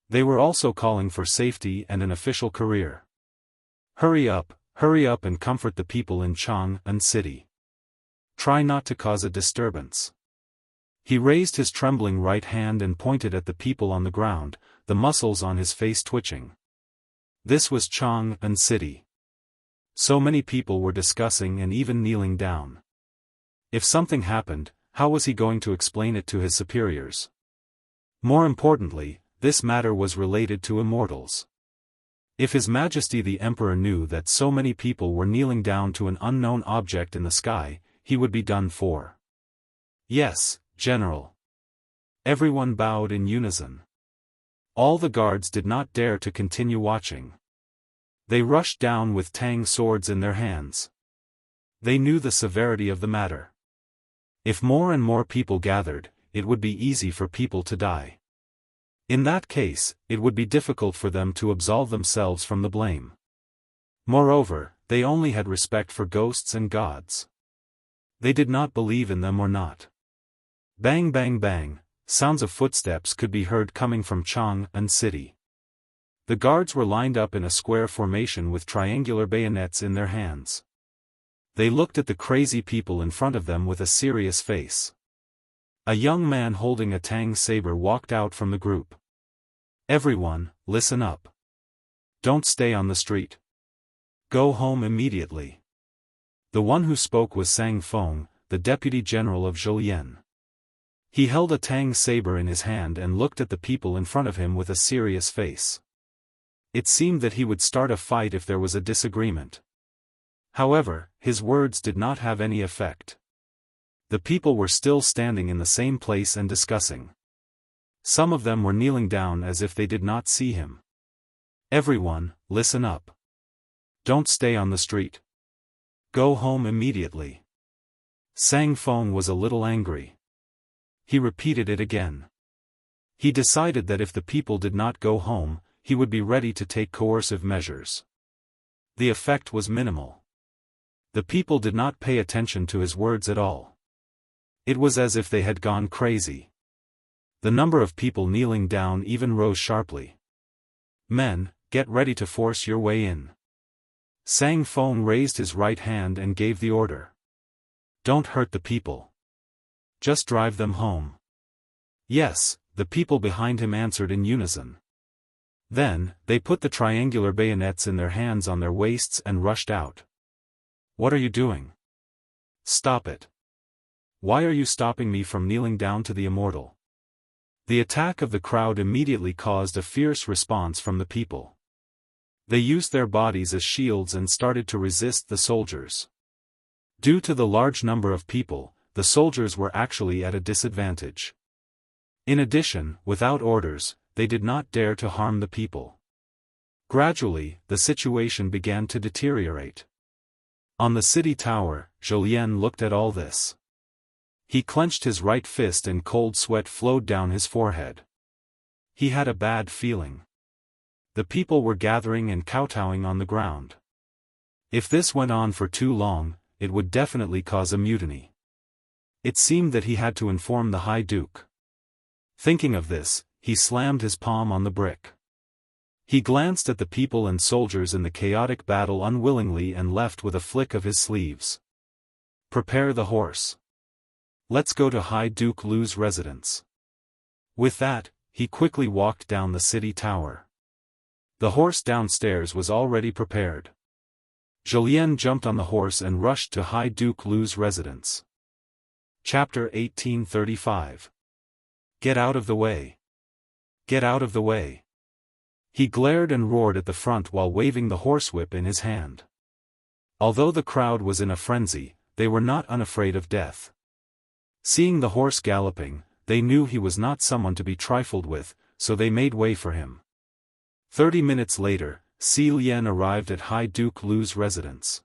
Speaker 1: They were also calling for safety and an official career. Hurry up and comfort the people in Chang'an City. Try not to cause a disturbance. He raised his trembling right hand and pointed at the people on the ground, the muscles on his face twitching. This was Chang'an City. So many people were discussing and even kneeling down. If something happened, how was he going to explain it to his superiors? More importantly, this matter was related to immortals. If His Majesty the Emperor knew that so many people were kneeling down to an unknown object in the sky, he would be done for. Yes, General. Everyone bowed in unison. All the guards did not dare to continue watching. They rushed down with tang swords in their hands. They knew the severity of the matter. If more and more people gathered, it would be easy for people to die. In that case, it would be difficult for them to absolve themselves from the blame. Moreover, they only had respect for ghosts and gods. They did not believe in them or not. Bang bang bang, sounds of footsteps could be heard coming from Chang'an City. The guards were lined up in a square formation with triangular bayonets in their hands. They looked at the crazy people in front of them with a serious face. A young man holding a tang saber walked out from the group. Everyone, listen up. Don't stay on the street. Go home immediately. The one who spoke was Sang Feng, the deputy general of Zhoulian. He held a tang saber in his hand and looked at the people in front of him with a serious face. It seemed that he would start a fight if there was a disagreement. However, his words did not have any effect. The people were still standing in the same place and discussing. Some of them were kneeling down as if they did not see him. Everyone, listen up. Don't stay on the street. Go home immediately. Sang Feng was a little angry. He repeated it again. He decided that if the people did not go home, he would be ready to take coercive measures. The effect was minimal. The people did not pay attention to his words at all. It was as if they had gone crazy. The number of people kneeling down even rose sharply. Men, get ready to force your way in. Sang Feng raised his right hand and gave the order. Don't hurt the people. Just drive them home. Yes, the people behind him answered in unison. Then, they put the triangular bayonets in their hands on their waists and rushed out. What are you doing? Stop it. Why are you stopping me from kneeling down to the immortal? The attack of the crowd immediately caused a fierce response from the people. They used their bodies as shields and started to resist the soldiers. Due to the large number of people, the soldiers were actually at a disadvantage. In addition, without orders, they did not dare to harm the people. Gradually, the situation began to deteriorate. On the city tower, Zhoulian looked at all this. He clenched his right fist and cold sweat flowed down his forehead. He had a bad feeling. The people were gathering and kowtowing on the ground. If this went on for too long, it would definitely cause a mutiny. It seemed that he had to inform the High Duke. Thinking of this, he slammed his palm on the brick. He glanced at the people and soldiers in the chaotic battle unwillingly and left with a flick of his sleeves. Prepare the horse. Let's go to High Duke Lu's residence. With that, he quickly walked down the city tower. The horse downstairs was already prepared. Zhoulian jumped on the horse and rushed to High Duke Lu's residence. Chapter 1835. Get out of the way. Get out of the way. He glared and roared at the front while waving the horsewhip in his hand. Although the crowd was in a frenzy, they were not unafraid of death. Seeing the horse galloping, they knew he was not someone to be trifled with, so they made way for him. 30 minutes later, Xi Lian arrived at High Duke Lu's residence.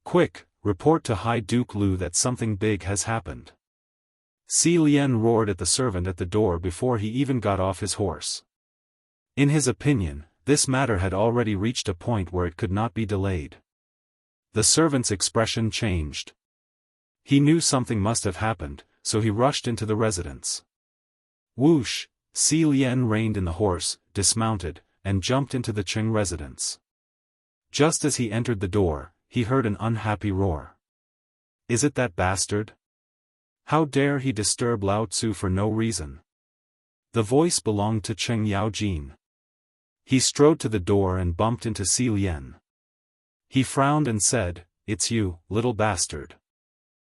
Speaker 1: Quick, report to High Duke Lu that something big has happened." Si Lien roared at the servant at the door before he even got off his horse. In his opinion, this matter had already reached a point where it could not be delayed. The servant's expression changed. He knew something must have happened, so he rushed into the residence. Whoosh! Si Lien reined in the horse, dismounted, and jumped into the Qing residence. Just as he entered the door, he heard an unhappy roar. "Is it that bastard? How dare he disturb Lao Tzu for no reason?" The voice belonged to Cheng Yaojin. He strode to the door and bumped into Si Lien. He frowned and said, "It's you, little bastard.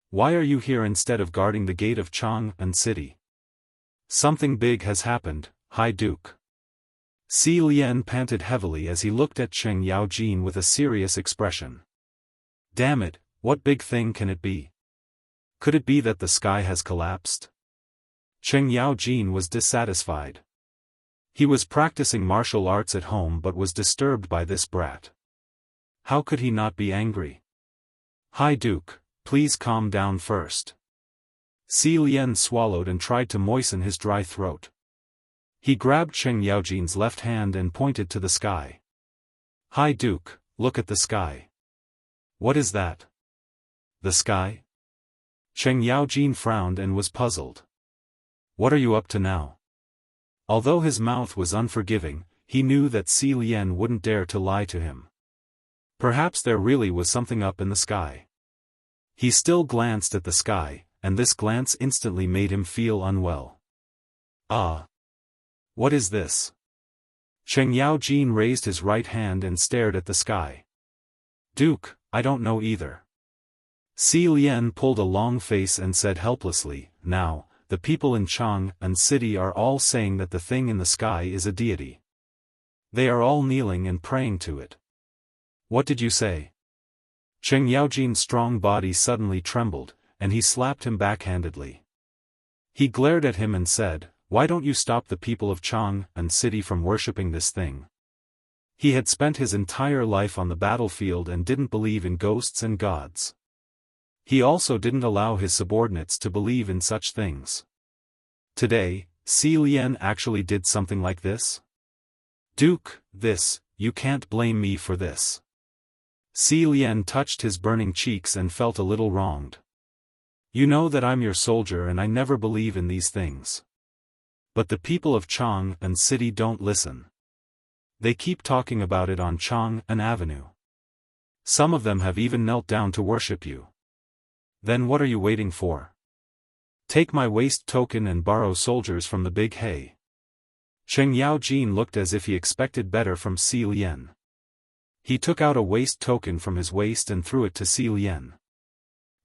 Speaker 1: Why are you here instead of guarding the gate of Chang'an City?" "Something big has happened, High Duke." Si Lien panted heavily as he looked at Cheng Yaojin with a serious expression. "Damn it, what big thing can it be? Could it be that the sky has collapsed?" Cheng Yaojin was dissatisfied. He was practicing martial arts at home but was disturbed by this brat. How could he not be angry? "High Duke, please calm down first." Si Lien swallowed and tried to moisten his dry throat. He grabbed Cheng Yaojin's left hand and pointed to the sky. "High Duke, look at the sky." "What is that?" "The sky?" Cheng Yaojin frowned and was puzzled. "What are you up to now?" Although his mouth was unforgiving, he knew that Si Lien wouldn't dare to lie to him. Perhaps there really was something up in the sky. He still glanced at the sky, and this glance instantly made him feel unwell. "Ah! What is this?" Cheng Yaojin raised his right hand and stared at the sky. "Duke, I don't know either." Si Lien pulled a long face and said helplessly, "Now, the people in Chang'an City are all saying that the thing in the sky is a deity. They are all kneeling and praying to it." "What did you say?" Cheng Yaojin's strong body suddenly trembled, and he slapped him backhandedly. He glared at him and said, "Why don't you stop the people of Chang'an City from worshipping this thing?" He had spent his entire life on the battlefield and didn't believe in ghosts and gods. He also didn't allow his subordinates to believe in such things. Today, Si Lien actually did something like this? "Duke, you can't blame me for this." Si Lien touched his burning cheeks and felt a little wronged. "You know that I'm your soldier and I never believe in these things. But the people of Chang'an City don't listen. They keep talking about it on Chang'an Avenue. Some of them have even knelt down to worship you. Then what are you waiting for? Take my waist token and borrow soldiers from the big hay." Cheng Yaojin looked as if he expected better from Si Lien. He took out a waist token from his waist and threw it to Si Lien.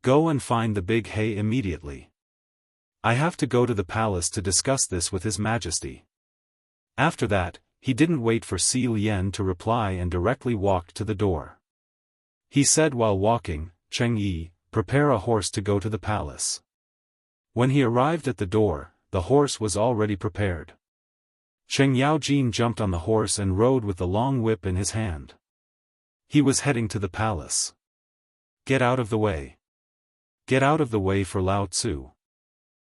Speaker 1: "Go and find the big hay immediately. I have to go to the palace to discuss this with His Majesty." After that, he didn't wait for Si Lien to reply and directly walked to the door. He said while walking, "Cheng Yi, prepare a horse to go to the palace." When he arrived at the door, the horse was already prepared. Cheng Yaojin jumped on the horse and rode with the long whip in his hand. He was heading to the palace. "Get out of the way. Get out of the way for Lao Tzu."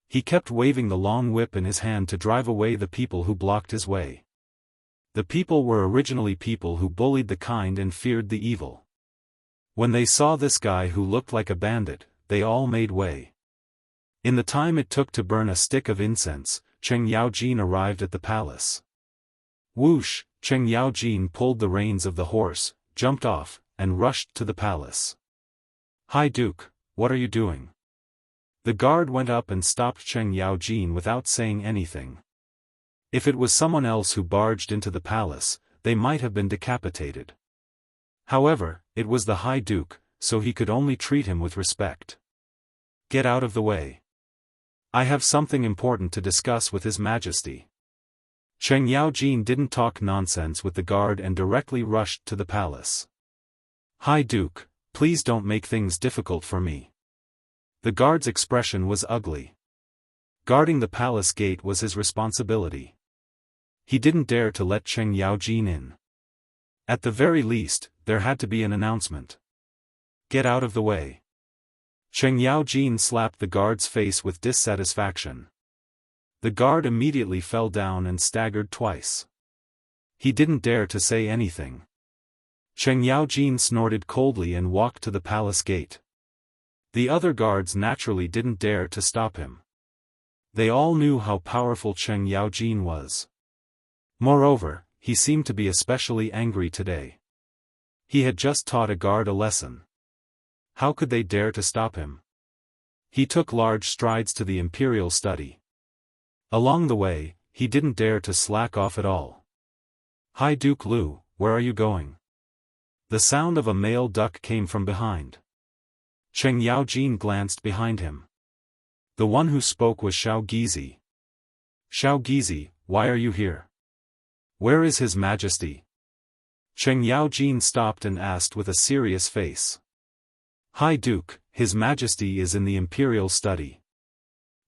Speaker 1: He kept waving the long whip in his hand to drive away the people who blocked his way. The people were originally people who bullied the kind and feared the evil. When they saw this guy who looked like a bandit, they all made way. In the time it took to burn a stick of incense, Cheng Yaojin arrived at the palace. Whoosh! Cheng Yaojin pulled the reins of the horse, jumped off, and rushed to the palace. "High Duke, what are you doing?" The guard went up and stopped Cheng Yaojin without saying anything. If it was someone else who barged into the palace, they might have been decapitated. However, it was the High Duke, so he could only treat him with respect. "Get out of the way. I have something important to discuss with His Majesty." Cheng Yaojin didn't talk nonsense with the guard and directly rushed to the palace. "High Duke, please don't make things difficult for me." The guard's expression was ugly. Guarding the palace gate was his responsibility. He didn't dare to let Cheng Yaojin in. At the very least, there had to be an announcement. Get out of the way. Cheng Yaojin slapped the guard's face with dissatisfaction. The guard immediately fell down and staggered twice. He didn't dare to say anything. Cheng Yaojin snorted coldly and walked to the palace gate. The other guards naturally didn't dare to stop him. They all knew how powerful Cheng Yaojin was. Moreover, he seemed to be especially angry today. He had just taught a guard a lesson. How could they dare to stop him? He took large strides to the imperial study. Along the way, he didn't dare to slack off at all. "Hi Duke Lu, where are you going?" The sound of a male duck came from behind. Cheng Yaojin glanced behind him. The one who spoke was Xiao Gizi. "Xiao Gizi, why are you here? Where is His Majesty?" Cheng Yaojin stopped and asked with a serious face. "Hi Duke, His Majesty is in the imperial study."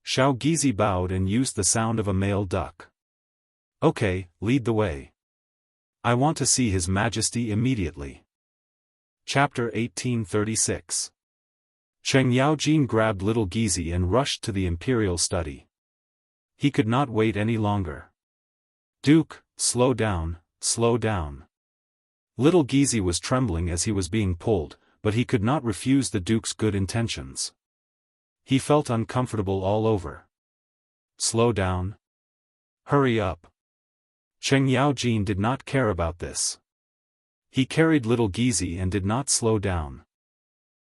Speaker 1: Xiao Gizi bowed and used the sound of a male duck. "Okay, lead the way. I want to see His Majesty immediately." Chapter 1836. Cheng Yaojin grabbed little Gizi and rushed to the imperial study. He could not wait any longer. "Duke, slow down, slow down." Little Gizi was trembling as he was being pulled, but he could not refuse the Duke's good intentions. He felt uncomfortable all over. "Slow down? Hurry up." Cheng Yaojin did not care about this. He carried little Gizi and did not slow down.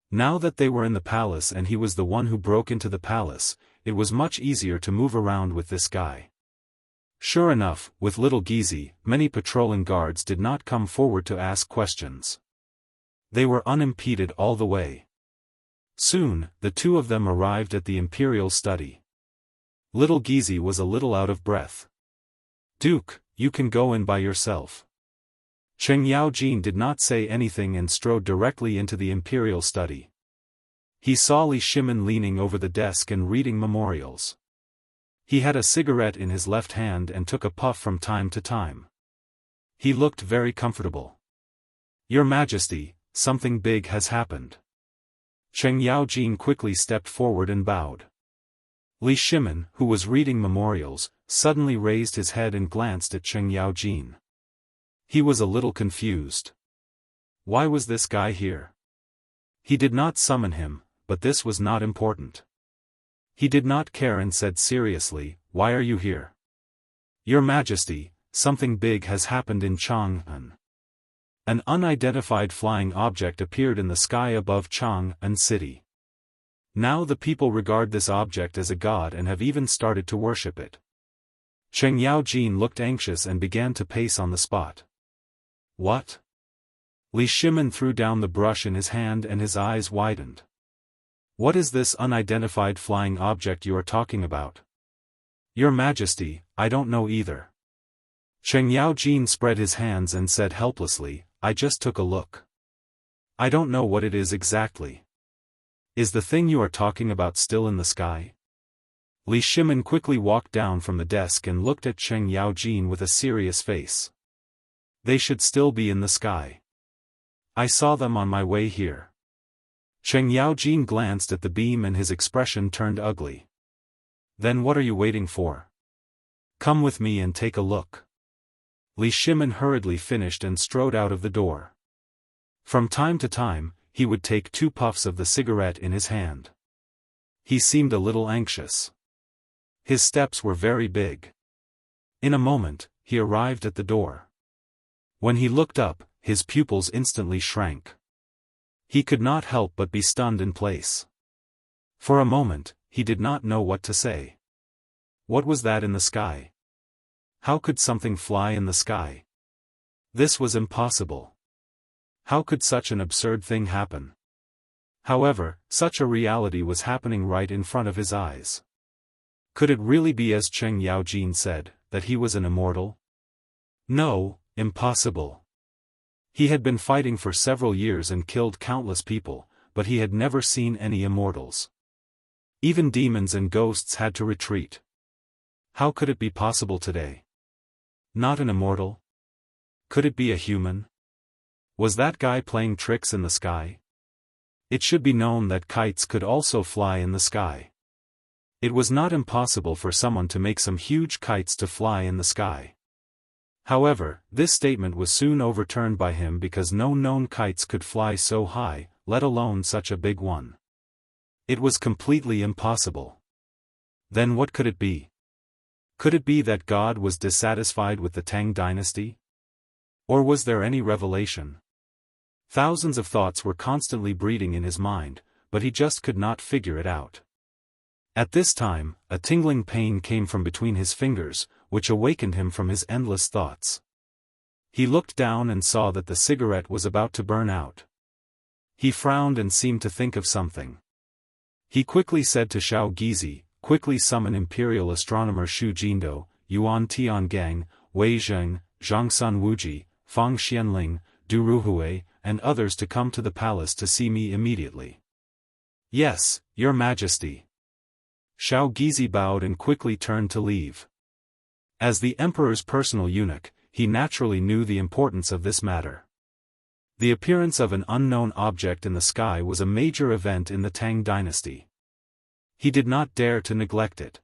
Speaker 1: Now that they were in the palace and he was the one who broke into the palace, it was much easier to move around with this guy. Sure enough, with little Gizi, many patrolling guards did not come forward to ask questions. They were unimpeded all the way. Soon, the two of them arrived at the imperial study. Little Gizi was a little out of breath. "Duke, you can go in by yourself." Cheng Yaojin did not say anything and strode directly into the imperial study. He saw Li Shimin leaning over the desk and reading memorials. He had a cigarette in his left hand and took a puff from time to time. He looked very comfortable. "Your Majesty, something big has happened." Cheng Yaojin quickly stepped forward and bowed. Li Shimin, who was reading memorials, suddenly raised his head and glanced at Cheng Yaojin. He was a little confused. Why was this guy here? He did not summon him, but this was not important. He did not care and said seriously, "Why are you here?" "Your Majesty, something big has happened in Chang'an." An unidentified flying object appeared in the sky above Chang'an City. Now the people regard this object as a god and have even started to worship it. Cheng Yaojin looked anxious and began to pace on the spot. "What?" Li Shimin threw down the brush in his hand and his eyes widened. "What is this unidentified flying object you are talking about?" "Your Majesty, I don't know either." Cheng Yaojin spread his hands and said helplessly, "I just took a look. I don't know what it is exactly." "Is the thing you are talking about still in the sky?" Li Shimin quickly walked down from the desk and looked at Cheng Yaojin with a serious face. "They should still be in the sky. I saw them on my way here." Cheng Yaojin glanced at the beam and his expression turned ugly. "Then what are you waiting for? Come with me and take a look." Li Shimin hurriedly finished and strode out of the door. From time to time, he would take 2 puffs of the cigarette in his hand. He seemed a little anxious. His steps were very big. In a moment, he arrived at the door. When he looked up, his pupils instantly shrank. He could not help but be stunned in place. For a moment, he did not know what to say. What was that in the sky? How could something fly in the sky? This was impossible. How could such an absurd thing happen? However, such a reality was happening right in front of his eyes. Could it really be as Cheng Yaojin said, that he was an immortal? No, impossible. He had been fighting for several years and killed countless people, but he had never seen any immortals. Even demons and ghosts had to retreat. How could it be possible today? Not an immortal? Could it be a human? Was that guy playing tricks in the sky? It should be known that kites could also fly in the sky. It was not impossible for someone to make some huge kites to fly in the sky. However, this statement was soon overturned by him because no known kites could fly so high, let alone such a big one. It was completely impossible. Then what could it be? Could it be that God was dissatisfied with the Tang dynasty? Or was there any revelation? Thousands of thoughts were constantly breeding in his mind, but he just could not figure it out. At this time, a tingling pain came from between his fingers, which awakened him from his endless thoughts. He looked down and saw that the cigarette was about to burn out. He frowned and seemed to think of something. He quickly said to Xiao Gizi, "Quickly summon Imperial Astronomer Xu Jindo, Yuan Tiangang, Wei Zheng, Zhangsan Wuji, Fang Xianling, Du Ruhui, and others to come to the palace to see me immediately." "Yes, Your Majesty." Xiao Gizi bowed and quickly turned to leave. As the emperor's personal eunuch, he naturally knew the importance of this matter. The appearance of an unknown object in the sky was a major event in the Tang dynasty. He did not dare to neglect it.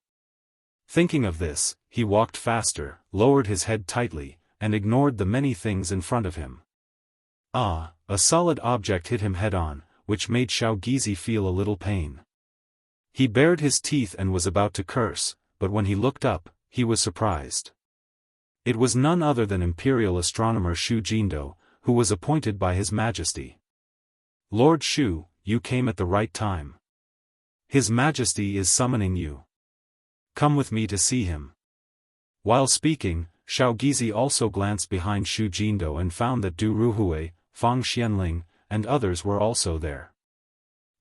Speaker 1: Thinking of this, he walked faster, lowered his head tightly, and ignored the many things in front of him. A solid object hit him head-on, which made Xiao Gizi feel a little pain. He bared his teeth and was about to curse, but when he looked up, he was surprised. It was none other than Imperial Astronomer Xu Jindo, who was appointed by His Majesty. "Lord Xu, you came at the right time. His Majesty is summoning you. Come with me to see him." While speaking, Xiao Gizi also glanced behind Xu Jindo and found that Du Ruhui, Fang Xianling, and others were also there.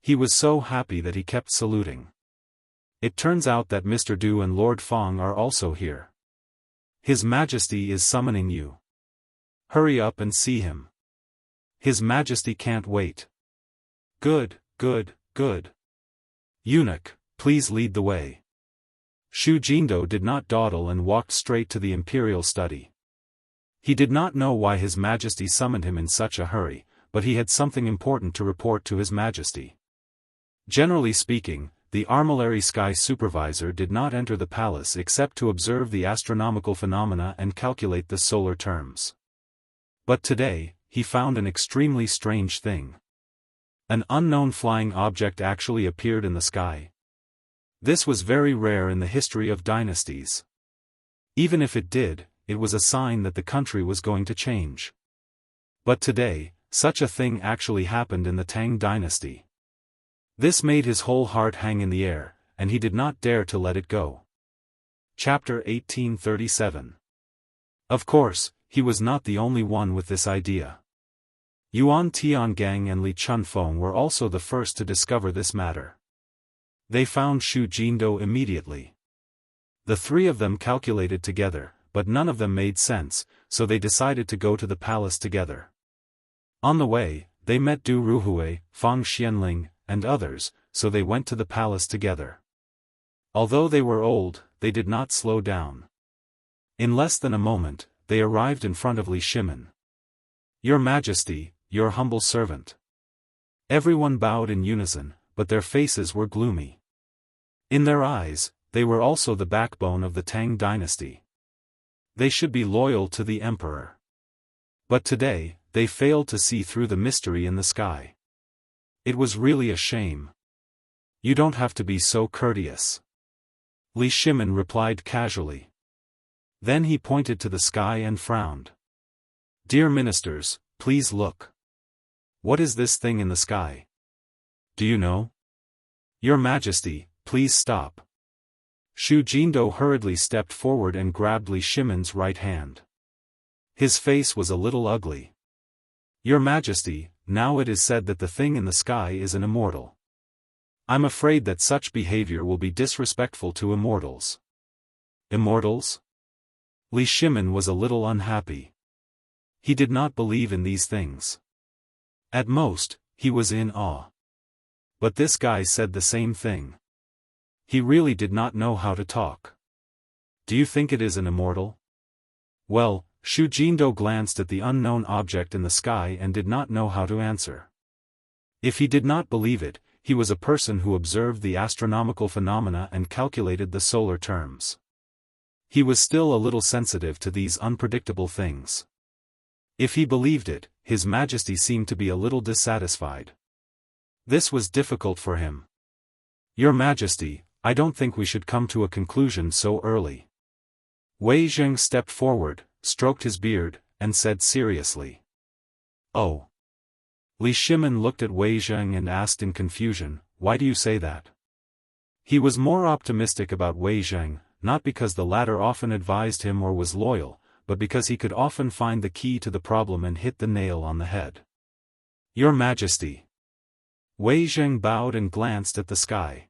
Speaker 1: He was so happy that he kept saluting. "It turns out that Mr. Du and Lord Fang are also here. His Majesty is summoning you. Hurry up and see him. His Majesty can't wait." "Good, good, good. Eunuch, please lead the way." Xu Jindo did not dawdle and walked straight to the imperial study. He did not know why His Majesty summoned him in such a hurry, but he had something important to report to His Majesty. Generally speaking, the armillary sky supervisor did not enter the palace except to observe the astronomical phenomena and calculate the solar terms. But today, he found an extremely strange thing. An unknown flying object actually appeared in the sky. This was very rare in the history of dynasties. Even if it did, it was a sign that the country was going to change. But today, such a thing actually happened in the Tang dynasty. This made his whole heart hang in the air, and he did not dare to let it go. Chapter 1837. Of course, he was not the only one with this idea. Yuan Tiangang and Li Chunfeng were also the first to discover this matter. They found Xu Jindo immediately. The three of them calculated together, but none of them made sense, so they decided to go to the palace together. On the way, they met Du Ruhui, Fang Xianling, and others, so they went to the palace together. Although they were old, they did not slow down. In less than a moment, they arrived in front of Li Shimin. "Your Majesty, your humble servant." Everyone bowed in unison, but their faces were gloomy. In their eyes, they were also the backbone of the Tang dynasty. They should be loyal to the emperor. But today, they failed to see through the mystery in the sky. It was really a shame. "You don't have to be so courteous," Li Shimin replied casually. Then he pointed to the sky and frowned. "Dear ministers, please look. What is this thing in the sky? Do you know? Your Majesty, please stop." Xu Jindo hurriedly stepped forward and grabbed Li Shimin's right hand. His face was a little ugly. "Your Majesty, now it is said that the thing in the sky is an immortal. I'm afraid that such behavior will be disrespectful to immortals." "Immortals?" Li Shimin was a little unhappy. He did not believe in these things. At most, he was in awe. But this guy said the same thing. He really did not know how to talk. "Do you think it is an immortal?" Well, Xu Jindo glanced at the unknown object in the sky and did not know how to answer. If he did not believe it, he was a person who observed the astronomical phenomena and calculated the solar terms. He was still a little sensitive to these unpredictable things. If he believed it, His Majesty seemed to be a little dissatisfied. This was difficult for him. Your Majesty, I don't think we should come to a conclusion so early. Wei Zheng stepped forward, stroked his beard, and said seriously. Oh. Li Shimin looked at Wei Zheng and asked in confusion, why do you say that? He was more optimistic about Wei Zheng, not because the latter often advised him or was loyal, but because he could often find the key to the problem and hit the nail on the head. Your Majesty. Wei Zheng bowed and glanced at the sky.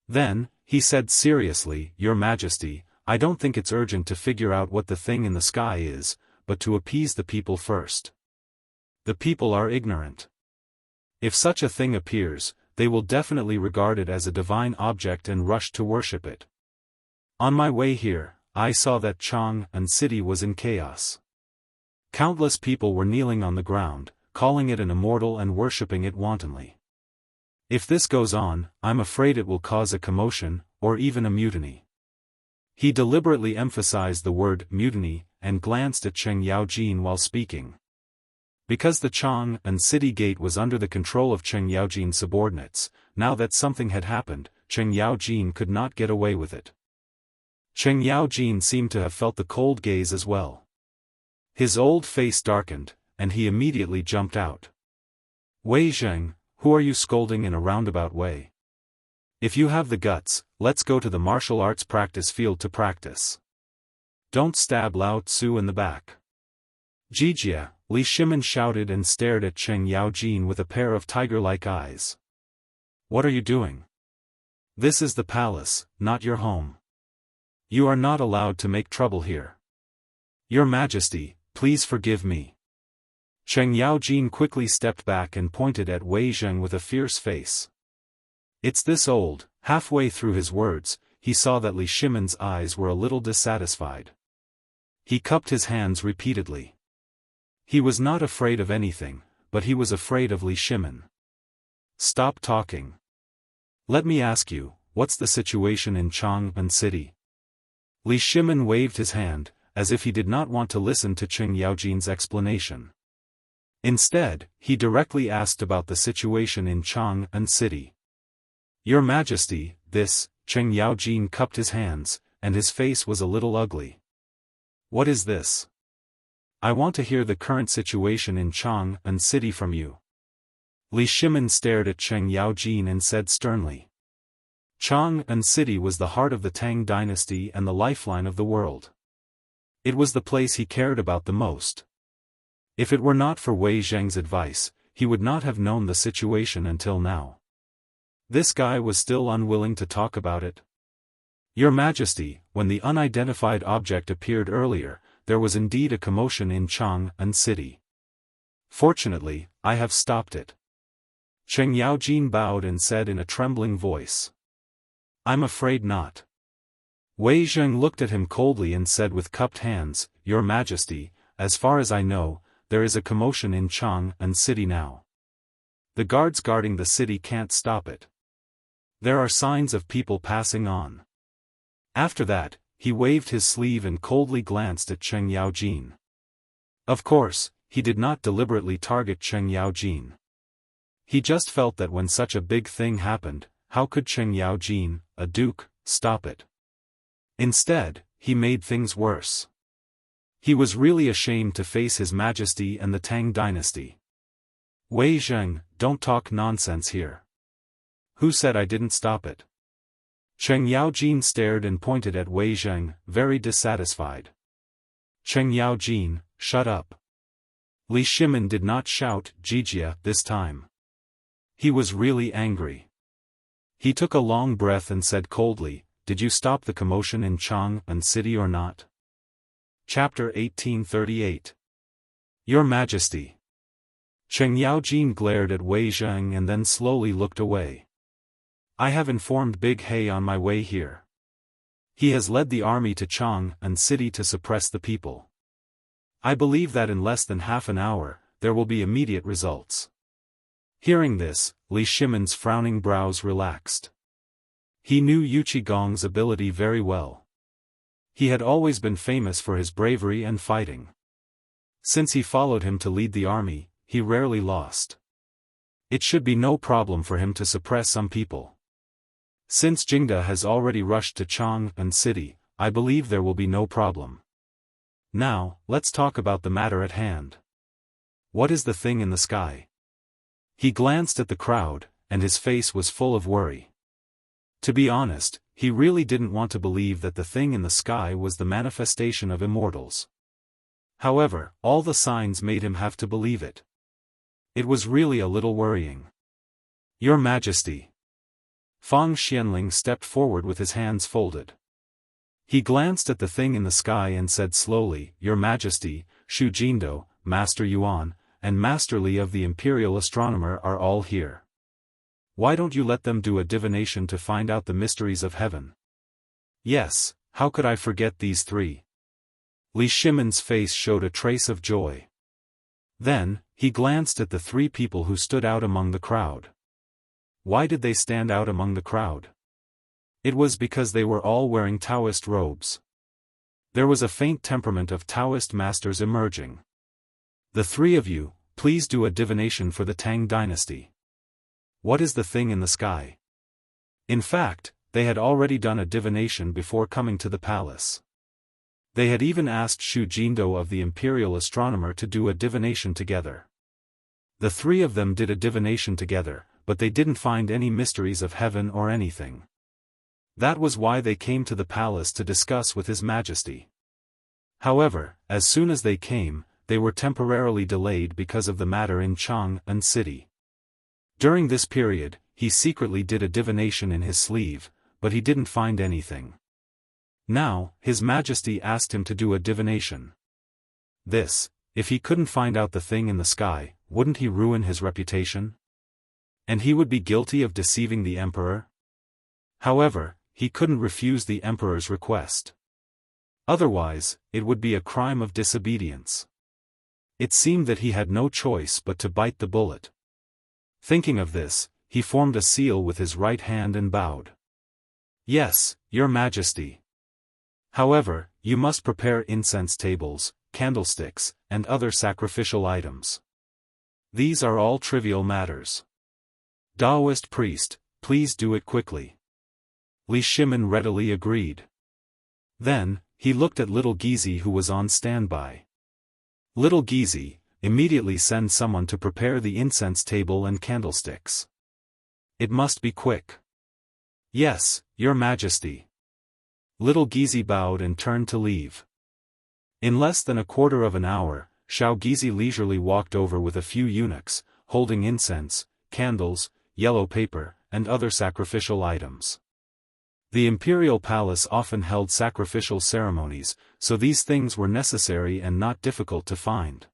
Speaker 1: Then, he said seriously, Your Majesty, I don't think it's urgent to figure out what the thing in the sky is, but to appease the people first. The people are ignorant. If such a thing appears, they will definitely regard it as a divine object and rush to worship it. On my way here, I saw that Chang'an city was in chaos. Countless people were kneeling on the ground, calling it an immortal and worshipping it wantonly. If this goes on, I'm afraid it will cause a commotion, or even a mutiny. He deliberately emphasized the word mutiny, and glanced at Cheng Yaojin while speaking. Because the Chang'an city gate was under the control of Cheng Yaojin's subordinates, now that something had happened, Cheng Yaojin could not get away with it. Cheng Yaojin seemed to have felt the cold gaze as well. His old face darkened, and he immediately jumped out. Wei Zheng, who are you scolding in a roundabout way? If you have the guts, let's go to the martial arts practice field to practice. Don't stab Lao Tzu in the back. Jijia, Li Shimin shouted and stared at Cheng Yaojin with a pair of tiger-like eyes. What are you doing? This is the palace, not your home. You are not allowed to make trouble here. Your Majesty, please forgive me. Cheng Yaojin quickly stepped back and pointed at Wei Zheng with a fierce face. It's this old. Halfway through his words, he saw that Li Shimin's eyes were a little dissatisfied. He cupped his hands repeatedly. He was not afraid of anything, but he was afraid of Li Shimin. Stop talking. Let me ask you, what's the situation in Chang'an city? Li Shimin waved his hand, as if he did not want to listen to Cheng Yaojin's explanation. Instead, he directly asked about the situation in Chang'an city. Your Majesty, Cheng Yaojin cupped his hands, and his face was a little ugly. What is this? I want to hear the current situation in Chang'an city from you. Li Shimin stared at Cheng Yaojin and said sternly. Chang'an city was the heart of the Tang dynasty and the lifeline of the world. It was the place he cared about the most. If it were not for Wei Zheng's advice, he would not have known the situation until now. This guy was still unwilling to talk about it. Your Majesty, when the unidentified object appeared earlier, there was indeed a commotion in Chang'an city. Fortunately, I have stopped it. Cheng Yaojin bowed and said in a trembling voice. I'm afraid not. Wei Zheng looked at him coldly and said with cupped hands, Your Majesty, as far as I know, there is a commotion in Chang'an city now. The guards guarding the city can't stop it. There are signs of people passing on. After that, he waved his sleeve and coldly glanced at Cheng Yaojin. Of course, he did not deliberately target Cheng Yaojin. He just felt that when such a big thing happened, how could Cheng Yaojin, a duke, stop it? Instead, he made things worse. He was really ashamed to face His Majesty and the Tang dynasty. Wei Zheng, don't talk nonsense here. Who said I didn't stop it? Cheng Yaojin stared and pointed at Wei Zheng, very dissatisfied. Cheng Yaojin, shut up. Li Shimin did not shout Jijia this time. He was really angry. He took a long breath and said coldly, Did you stop the commotion in Chang'an city or not? Chapter 1838. Your Majesty. Cheng Yaojin glared at Wei Zheng and then slowly looked away. I have informed Big He on my way here. He has led the army to Chang'an city to suppress the people. I believe that in less than half an hour, there will be immediate results. Hearing this, Li Shimon's frowning brows relaxed. He knew Yu Qigong's ability very well. He had always been famous for his bravery and fighting. Since he followed him to lead the army, he rarely lost. It should be no problem for him to suppress some people. Since Jingda has already rushed to Chang'an City, I believe there will be no problem. Now, let's talk about the matter at hand. What is the thing in the sky? He glanced at the crowd, and his face was full of worry. To be honest, he really didn't want to believe that the thing in the sky was the manifestation of immortals. However, all the signs made him have to believe it. It was really a little worrying. Your Majesty. Fang Xianling stepped forward with his hands folded. He glanced at the thing in the sky and said slowly, Your Majesty, Shu Jindo, Master Yuan, and Master Li of the Imperial Astronomer are all here. Why don't you let them do a divination to find out the mysteries of heaven? Yes, how could I forget these three? Li Shimon's face showed a trace of joy. Then, he glanced at the three people who stood out among the crowd. Why did they stand out among the crowd? It was because they were all wearing Daoist robes. There was a faint temperament of Daoist masters emerging. The three of you, please do a divination for the Tang dynasty. What is the thing in the sky? In fact, they had already done a divination before coming to the palace. They had even asked Shu Jindo of the Imperial Astronomer to do a divination together. The three of them did a divination together, but they didn't find any mysteries of heaven or anything. That was why they came to the palace to discuss with His Majesty. However, as soon as they came, they were temporarily delayed because of the matter in Chang'an City. During this period, he secretly did a divination in his sleeve, but he didn't find anything. Now, His Majesty asked him to do a divination. If he couldn't find out the thing in the sky, wouldn't he ruin his reputation? And he would be guilty of deceiving the emperor? However, he couldn't refuse the emperor's request. Otherwise, it would be a crime of disobedience. It seemed that he had no choice but to bite the bullet. Thinking of this, he formed a seal with his right hand and bowed. Yes, Your Majesty. However, you must prepare incense tables, candlesticks, and other sacrificial items. These are all trivial matters. Daoist priest, please do it quickly. Li Shimon readily agreed. Then, he looked at little Gizi who was on standby. Little Gizi, immediately send someone to prepare the incense table and candlesticks. It must be quick. Yes, Your Majesty. Little Gizi bowed and turned to leave. In less than a quarter of an hour, Shao Gizi leisurely walked over with a few eunuchs, holding incense, candles, yellow paper, and other sacrificial items. The imperial palace often held sacrificial ceremonies, so these things were necessary and not difficult to find.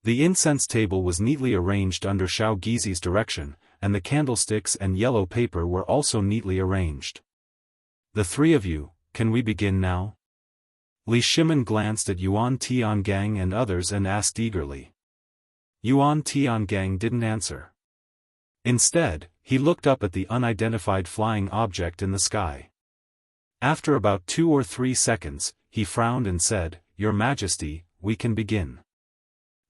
Speaker 1: The incense table was neatly arranged under Shao Gizi's direction, and the candlesticks and yellow paper were also neatly arranged. The three of you, can we begin now? Li Shimon glanced at Yuan Tiangang and others and asked eagerly. Yuan Tiangang didn't answer. Instead, he looked up at the unidentified flying object in the sky. After about 2 or 3 seconds, he frowned and said, Your Majesty, we can begin.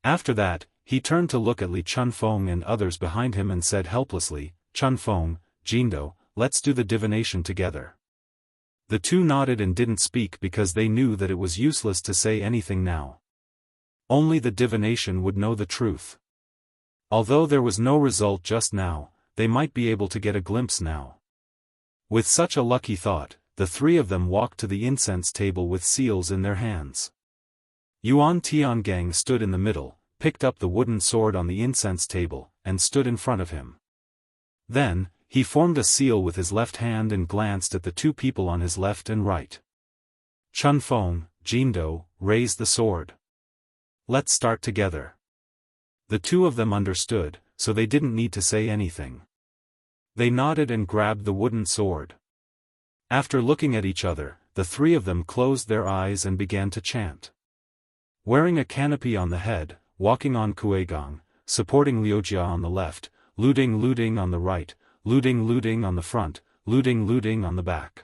Speaker 1: After that, he turned to look at Li Chunfeng and others behind him and said helplessly, Chunfeng, Jindo, let's do the divination together. The two nodded and didn't speak because they knew that it was useless to say anything now. Only the divination would know the truth. Although there was no result just now, they might be able to get a glimpse now. With such a lucky thought, the three of them walked to the incense table with seals in their hands. Yuan Tiangang stood in the middle, picked up the wooden sword on the incense table, and stood in front of him. Then, he formed a seal with his left hand and glanced at the two people on his left and right. Chunfeng, Jindo, raised the sword. Let's start together. The two of them understood, so they didn't need to say anything. They nodded and grabbed the wooden sword. After looking at each other, the three of them closed their eyes and began to chant. Wearing a canopy on the head, walking on Kuegong, supporting Liujia on the left, looting on the right, looting on the front, looting on the back.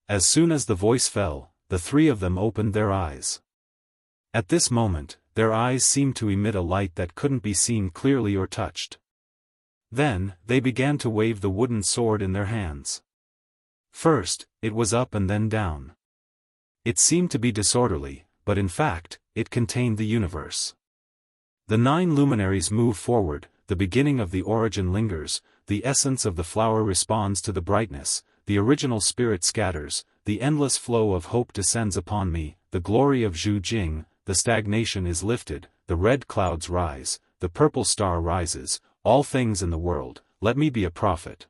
Speaker 1: As soon as the voice fell, the three of them opened their eyes. At this moment, their eyes seemed to emit a light that couldn't be seen clearly or touched. Then, they began to wave the wooden sword in their hands. First, it was up and then down. It seemed to be disorderly, but in fact, it contained the universe. The 9 luminaries move forward, the beginning of the origin lingers, the essence of the flower responds to the brightness, the original spirit scatters, the endless flow of hope descends upon me, the glory of Zhu Jing, the stagnation is lifted, the red clouds rise, the purple star rises, all things in the world, let me be a prophet.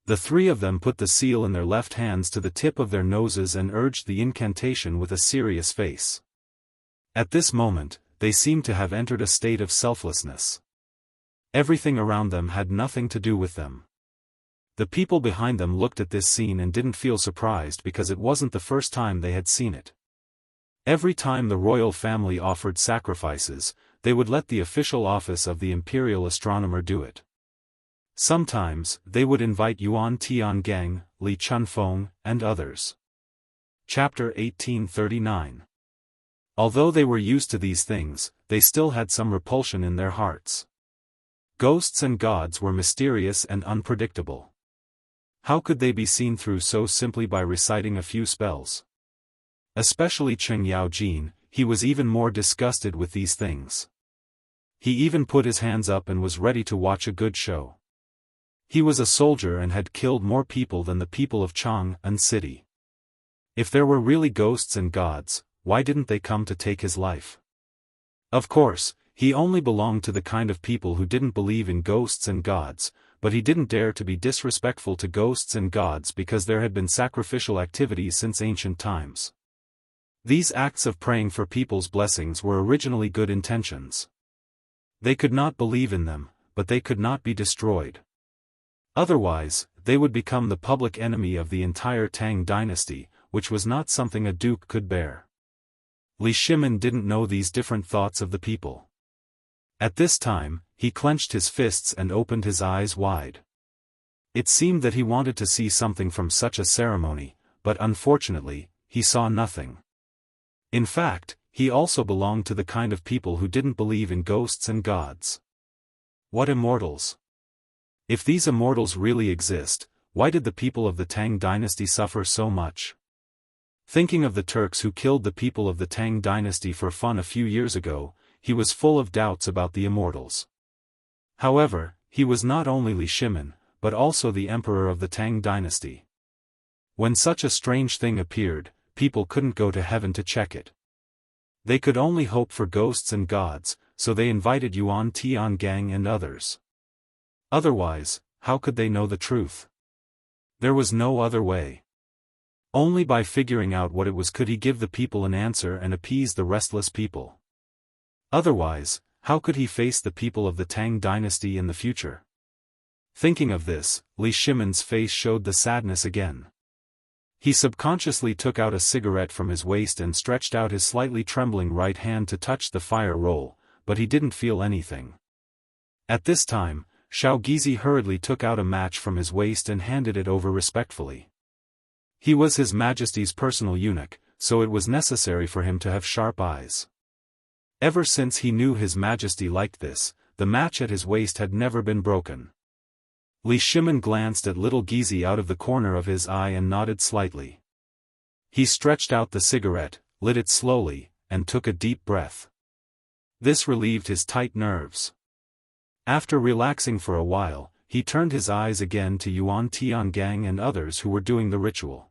Speaker 1: The three of them put the seal in their left hands to the tip of their noses and urged the incantation with a serious face. At this moment, they seemed to have entered a state of selflessness. Everything around them had nothing to do with them. The people behind them looked at this scene and didn't feel surprised because it wasn't the first time they had seen it. Every time the royal family offered sacrifices, they would let the official office of the imperial astronomer do it. Sometimes, they would invite Yuan Tiangang, Li Chunfeng, and others. Chapter 1839. Although they were used to these things, they still had some repulsion in their hearts. Ghosts and gods were mysterious and unpredictable. How could they be seen through so simply by reciting a few spells? Especially Cheng Yaojin, he was even more disgusted with these things. He even put his hands up and was ready to watch a good show. He was a soldier and had killed more people than the people of Chang'an City. If there were really ghosts and gods, why didn't they come to take his life? Of course, he only belonged to the kind of people who didn't believe in ghosts and gods, but he didn't dare to be disrespectful to ghosts and gods because there had been sacrificial activities since ancient times. These acts of praying for people's blessings were originally good intentions. They could not believe in them, but they could not be destroyed. Otherwise, they would become the public enemy of the entire Tang dynasty, which was not something a duke could bear. Li Shimin didn't know these different thoughts of the people. At this time, he clenched his fists and opened his eyes wide. It seemed that he wanted to see something from such a ceremony, but unfortunately, he saw nothing. In fact, he also belonged to the kind of people who didn't believe in ghosts and gods. What immortals? If these immortals really exist, why did the people of the Tang dynasty suffer so much? Thinking of the Turks who killed the people of the Tang dynasty for fun a few years ago, he was full of doubts about the immortals. However, he was not only Li Shimin, but also the emperor of the Tang dynasty. When such a strange thing appeared, people couldn't go to heaven to check it. They could only hope for ghosts and gods, so they invited Yuan Tiangang and others. Otherwise, how could they know the truth? There was no other way. Only by figuring out what it was could he give the people an answer and appease the restless people. Otherwise, how could he face the people of the Tang dynasty in the future? Thinking of this, Li Shimin's face showed the sadness again. He subconsciously took out a cigarette from his waist and stretched out his slightly trembling right hand to touch the fire roll, but he didn't feel anything. At this time, Shao Gizi hurriedly took out a match from his waist and handed it over respectfully. He was His Majesty's personal eunuch, so it was necessary for him to have sharp eyes. Ever since he knew His Majesty liked this, the match at his waist had never been broken. Li Shimin glanced at little Gizi out of the corner of his eye and nodded slightly. He stretched out the cigarette, lit it slowly, and took a deep breath. This relieved his tight nerves. After relaxing for a while, he turned his eyes again to Yuan Tiangang and others who were doing the ritual.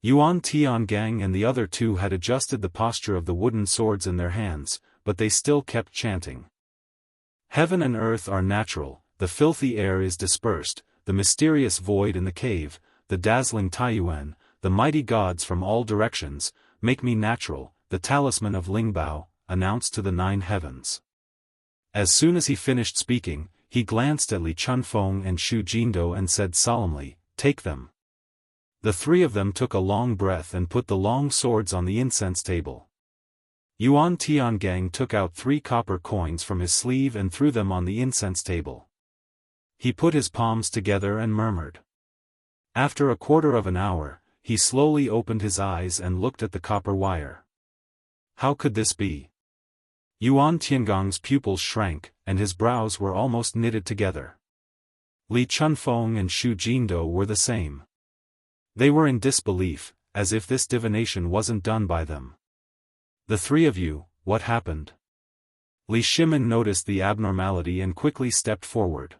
Speaker 1: Yuan Tiangang and the other two had adjusted the posture of the wooden swords in their hands, but they still kept chanting. Heaven and earth are natural, the filthy air is dispersed, the mysterious void in the cave, the dazzling Taiyuan, the mighty gods from all directions, make me natural, the talisman of Lingbao, announced to the 9 heavens. As soon as he finished speaking, he glanced at Li Chunfeng and Xu Jindo and said solemnly, "Take them." The three of them took a long breath and put the long swords on the incense table. Yuan Tiangang took out 3 copper coins from his sleeve and threw them on the incense table. He put his palms together and murmured. After a quarter of an hour, he slowly opened his eyes and looked at the copper wire. How could this be? Yuan Tiangong's pupils shrank, and his brows were almost knitted together. Li Chunfeng and Xu Jindo were the same. They were in disbelief, as if this divination wasn't done by them. The three of you, what happened? Li Shimin noticed the abnormality and quickly stepped forward.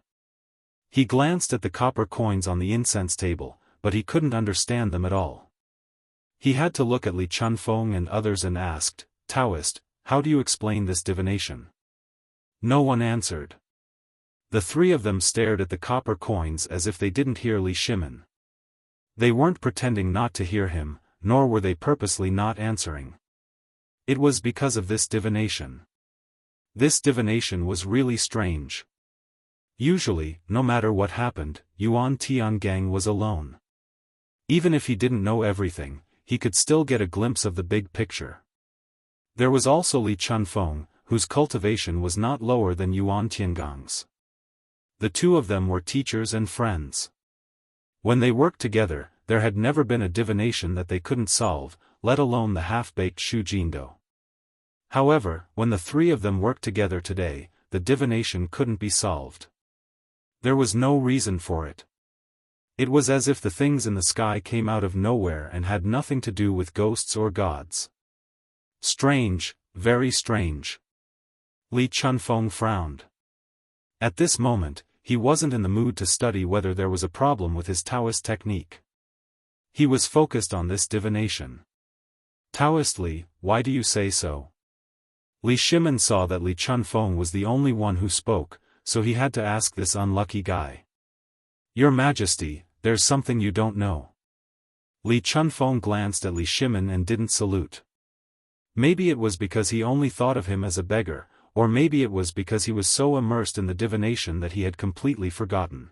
Speaker 1: He glanced at the copper coins on the incense table, but he couldn't understand them at all. He had to look at Li Chunfeng and others and asked, Daoist, how do you explain this divination? No one answered. The three of them stared at the copper coins as if they didn't hear Li Shimin. They weren't pretending not to hear him, nor were they purposely not answering. It was because of this divination. This divination was really strange. Usually, no matter what happened, Yuan Tiangang was alone. Even if he didn't know everything, he could still get a glimpse of the big picture. There was also Li Chunfeng, whose cultivation was not lower than Yuan Tiangang's. The two of them were teachers and friends. When they worked together, there had never been a divination that they couldn't solve, let alone the half-baked Xu Jindo. However, when the three of them worked together today, the divination couldn't be solved. There was no reason for it. It was as if the things in the sky came out of nowhere and had nothing to do with ghosts or gods. Strange, very strange. Li Chunfeng frowned. At this moment, he wasn't in the mood to study whether there was a problem with his Taoist technique. He was focused on this divination. Taoist Li, why do you say so? Li Shimin saw that Li Chunfeng was the only one who spoke, so he had to ask this unlucky guy. Your Majesty, there's something you don't know. Li Chunfeng glanced at Li Shimin and didn't salute. Maybe it was because he only thought of him as a beggar, or maybe it was because he was so immersed in the divination that he had completely forgotten.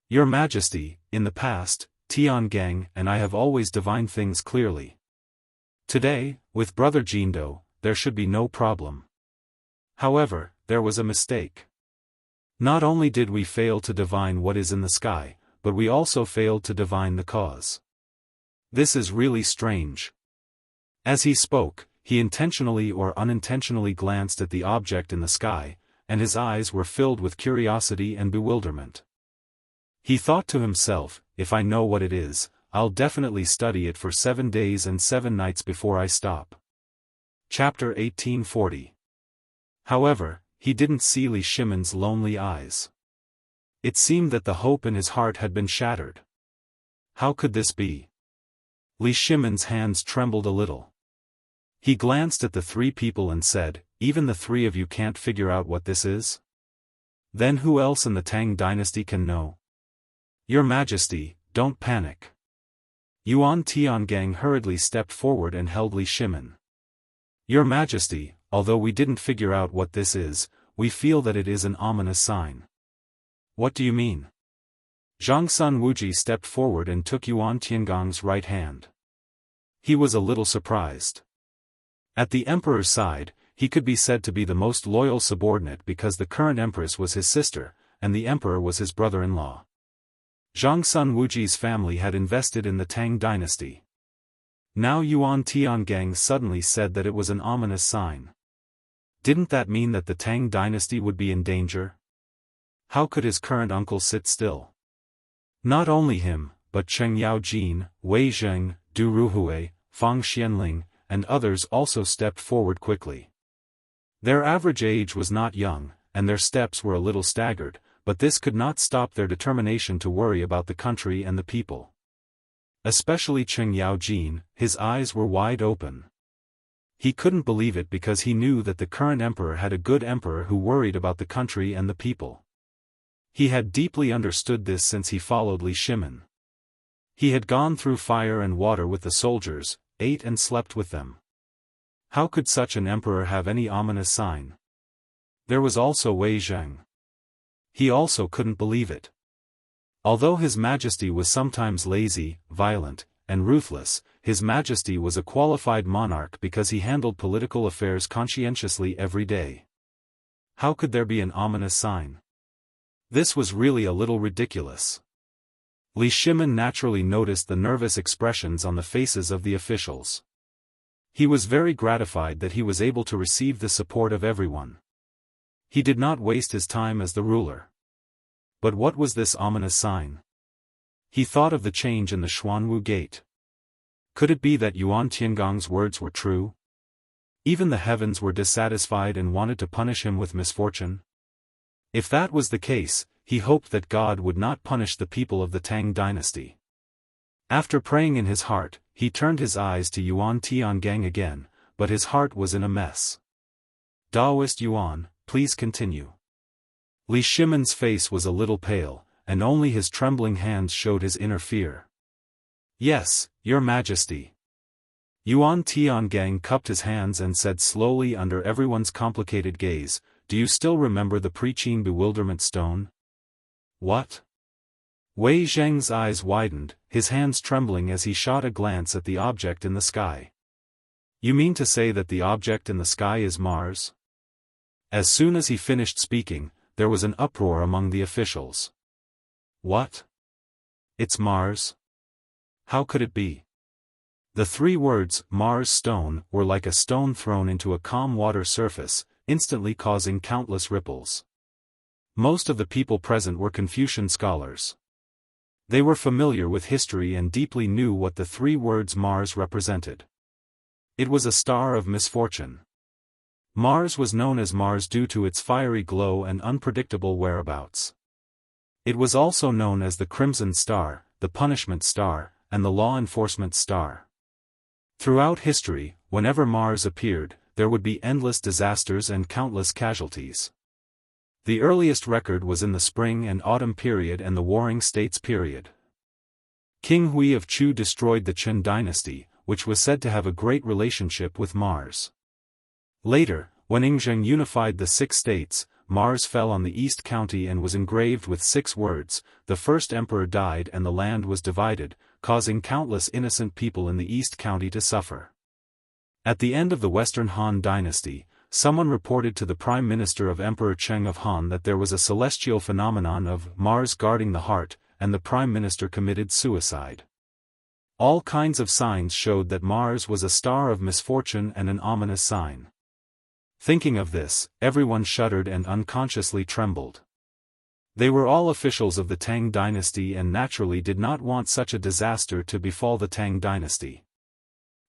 Speaker 1: Your Majesty, in the past, Tiangang and I have always divined things clearly. Today, with Brother Jindo, there should be no problem. However, there was a mistake. Not only did we fail to divine what is in the sky, but we also failed to divine the cause. This is really strange. As he spoke, he intentionally or unintentionally glanced at the object in the sky, and his eyes were filled with curiosity and bewilderment. He thought to himself, if I know what it is, I'll definitely study it for 7 days and 7 nights before I stop. Chapter 1840. However, he didn't see Li Shimin's lonely eyes. It seemed that the hope in his heart had been shattered. How could this be? Li Shimin's hands trembled a little. He glanced at the three people and said, even the three of you can't figure out what this is? Then who else in the Tang dynasty can know? Your Majesty, don't panic. Yuan Tiangang hurriedly stepped forward and held Li Shimin. Your Majesty, although we didn't figure out what this is, we feel that it is an ominous sign. What do you mean? Zhangsun Wuji stepped forward and took Yuan Tiangong's right hand. He was a little surprised. At the emperor's side, he could be said to be the most loyal subordinate because the current empress was his sister, and the emperor was his brother-in-law. Zhangsun Wuji's family had invested in the Tang dynasty. Now Yuan Tiangang suddenly said that it was an ominous sign. Didn't that mean that the Tang dynasty would be in danger? How could his current uncle sit still? Not only him, but Cheng Yaojin, Wei Zheng, Du Ruhui, Fang Xianling, and others also stepped forward quickly. Their average age was not young, and their steps were a little staggered, but this could not stop their determination to worry about the country and the people. Especially Cheng Yaojin, his eyes were wide open. He couldn't believe it because he knew that the current emperor had a good emperor who worried about the country and the people. He had deeply understood this since he followed Li Shimin. He had gone through fire and water with the soldiers, ate and slept with them. How could such an emperor have any ominous sign? There was also Wei Zheng. He also couldn't believe it. Although His Majesty was sometimes lazy, violent, and ruthless, His Majesty was a qualified monarch because he handled political affairs conscientiously every day. How could there be an ominous sign? This was really a little ridiculous. Li Shimin naturally noticed the nervous expressions on the faces of the officials. He was very gratified that he was able to receive the support of everyone. He did not waste his time as the ruler. But what was this ominous sign? He thought of the change in the Xuanwu gate. Could it be that Yuan Tiangong's words were true? Even the heavens were dissatisfied and wanted to punish him with misfortune? If that was the case, he hoped that God would not punish the people of the Tang dynasty. After praying in his heart, he turned his eyes to Yuan Tiangang again, but his heart was in a mess. Daoist Yuan, please continue. Li Shimin's face was a little pale, and only his trembling hands showed his inner fear. Yes, Your Majesty. Yuan Tiangang cupped his hands and said slowly under everyone's complicated gaze, do you still remember the Preqin bewilderment stone? What? Wei Zheng's eyes widened, his hands trembling as he shot a glance at the object in the sky. You mean to say that the object in the sky is Mars? As soon as he finished speaking, there was an uproar among the officials. What? It's Mars? How could it be? The three words, Mars stone, were like a stone thrown into a calm water surface, instantly causing countless ripples. Most of the people present were Confucian scholars. They were familiar with history and deeply knew what the three words Mars represented. It was a star of misfortune. Mars was known as Mars due to its fiery glow and unpredictable whereabouts. It was also known as the Crimson Star, the Punishment Star, and the Law Enforcement Star. Throughout history, whenever Mars appeared, there would be endless disasters and countless casualties. The earliest record was in the Spring and Autumn period and the Warring States period. King Hui of Chu destroyed the Qin dynasty, which was said to have a great relationship with Mars. Later, when Yingzheng unified the 6 states, Mars fell on the East County and was engraved with 6 words, the first emperor died and the land was divided, causing countless innocent people in the East County to suffer. At the end of the Western Han dynasty, someone reported to the Prime Minister of Emperor Cheng of Han that there was a celestial phenomenon of Mars guarding the heart, and the Prime Minister committed suicide. All kinds of signs showed that Mars was a star of misfortune and an ominous sign. Thinking of this, everyone shuddered and unconsciously trembled. They were all officials of the Tang dynasty and naturally did not want such a disaster to befall the Tang dynasty.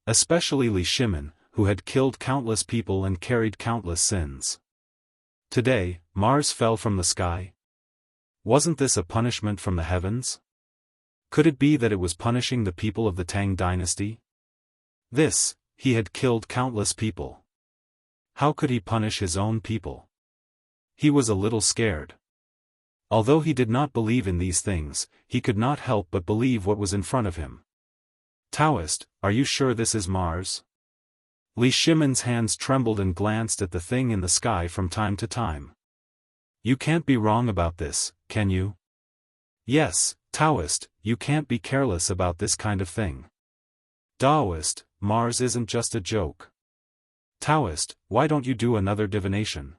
Speaker 1: Especially Li Shimin, who had killed countless people and carried countless sins. Today, Mars fell from the sky. Wasn't this a punishment from the heavens? Could it be that it was punishing the people of the Tang dynasty? He had killed countless people. How could he punish his own people? He was a little scared. Although he did not believe in these things, he could not help but believe what was in front of him. Daoist, are you sure this is Mars? Li Shimin's hands trembled and glanced at the thing in the sky from time to time. You can't be wrong about this, can you? Yes, Daoist, you can't be careless about this kind of thing. Daoist, Mars isn't just a joke. Daoist, why don't you do another divination?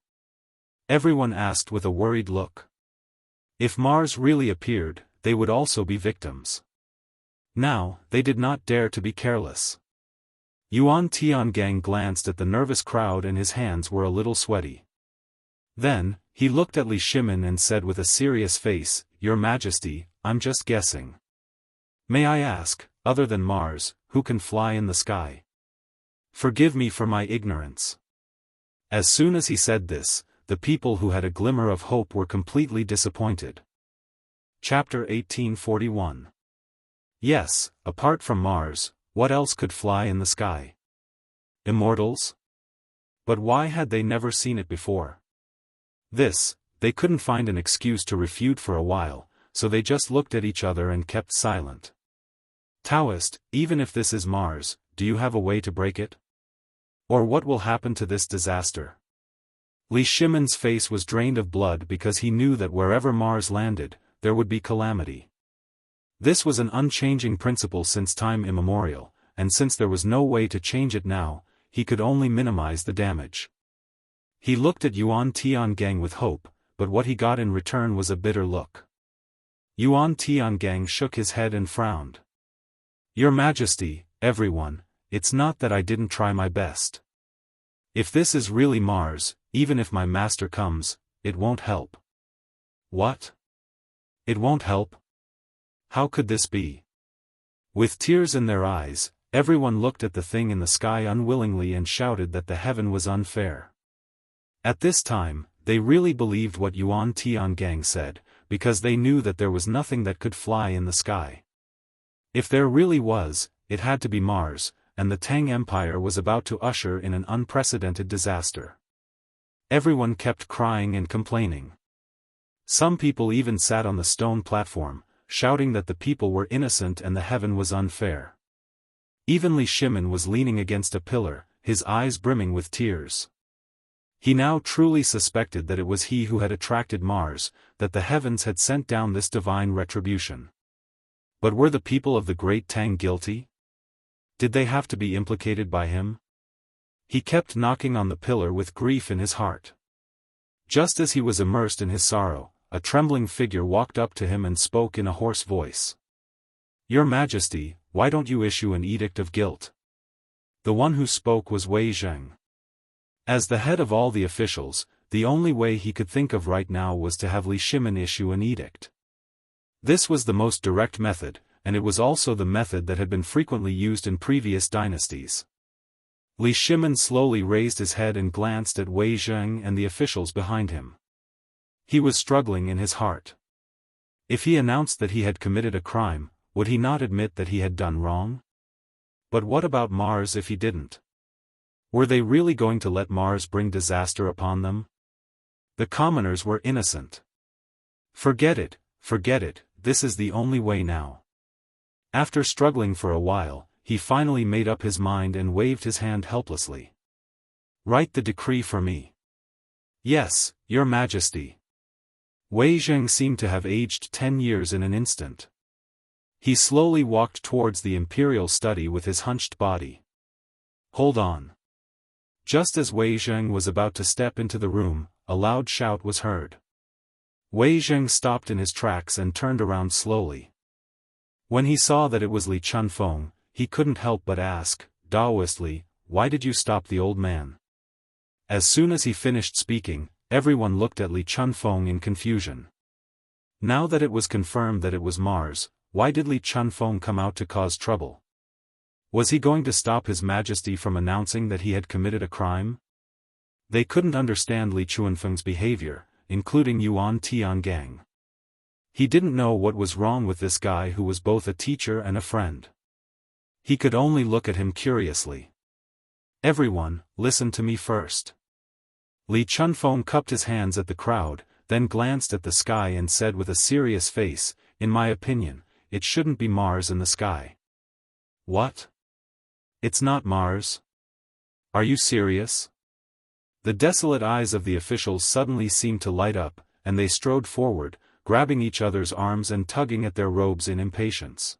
Speaker 1: Everyone asked with a worried look. If Mars really appeared, they would also be victims. Now, they did not dare to be careless. Yuan Tiangang glanced at the nervous crowd and his hands were a little sweaty. Then, he looked at Li Shimin and said with a serious face, Your Majesty, I'm just guessing. May I ask, other than Mars, who can fly in the sky? Forgive me for my ignorance. As soon as he said this, the people who had a glimmer of hope were completely disappointed. Chapter 1841. Yes, apart from Mars, what else could fly in the sky? Immortals? But why had they never seen it before? They couldn't find an excuse to refute for a while, so they just looked at each other and kept silent. Daoist, even if this is Mars, do you have a way to break it? Or what will happen to this disaster? Li Shimin's face was drained of blood because he knew that wherever Mars landed, there would be calamity. This was an unchanging principle since time immemorial, and since there was no way to change it now, he could only minimize the damage. He looked at Yuan Tiangang with hope, but what he got in return was a bitter look. Yuan Tiangang shook his head and frowned. Your Majesty, everyone, it's not that I didn't try my best. If this is really Mars, even if my master comes, it won't help. What? It won't help? How could this be? With tears in their eyes, everyone looked at the thing in the sky unwillingly and shouted that the heaven was unfair. At this time, they really believed what Yuan Tiangang said, because they knew that there was nothing that could fly in the sky. If there really was, it had to be Mars, and the Tang Empire was about to usher in an unprecedented disaster. Everyone kept crying and complaining. Some people even sat on the stone platform, shouting that the people were innocent and the heaven was unfair. Even Li Shimin was leaning against a pillar, his eyes brimming with tears. He now truly suspected that it was he who had attracted Mars, that the heavens had sent down this divine retribution. But were the people of the Great Tang guilty? Did they have to be implicated by him? He kept knocking on the pillar with grief in his heart. Just as he was immersed in his sorrow, a trembling figure walked up to him and spoke in a hoarse voice. Your Majesty, why don't you issue an edict of guilt? The one who spoke was Wei Zheng. As the head of all the officials, the only way he could think of right now was to have Li Shimin issue an edict. This was the most direct method, and it was also the method that had been frequently used in previous dynasties. Li Shimin slowly raised his head and glanced at Wei Zheng and the officials behind him. He was struggling in his heart. If he announced that he had committed a crime, would he not admit that he had done wrong? But what about Mars if he didn't? Were they really going to let Mars bring disaster upon them? The commoners were innocent. Forget it, this is the only way now. After struggling for a while, he finally made up his mind and waved his hand helplessly. Write the decree for me. Yes, Your Majesty. Wei Zheng seemed to have aged 10 years in an instant. He slowly walked towards the imperial study with his hunched body. Hold on. Just as Wei Zheng was about to step into the room, a loud shout was heard. Wei Zheng stopped in his tracks and turned around slowly. When he saw that it was Li Chunfeng, he couldn't help but ask, Daoistly, why did you stop the old man? As soon as he finished speaking, everyone looked at Li Chunfeng in confusion. Now that it was confirmed that it was Mars, why did Li Chunfeng come out to cause trouble? Was he going to stop His Majesty from announcing that he had committed a crime? They couldn't understand Li Chunfeng's behavior, including Yuan Tiangang. He didn't know what was wrong with this guy who was both a teacher and a friend. He could only look at him curiously. Everyone, listen to me first. Li Chunfeng cupped his hands at the crowd, then glanced at the sky and said with a serious face, in my opinion, it shouldn't be Mars in the sky. What? It's not Mars? Are you serious? The desolate eyes of the officials suddenly seemed to light up, and they strode forward, grabbing each other's arms and tugging at their robes in impatience.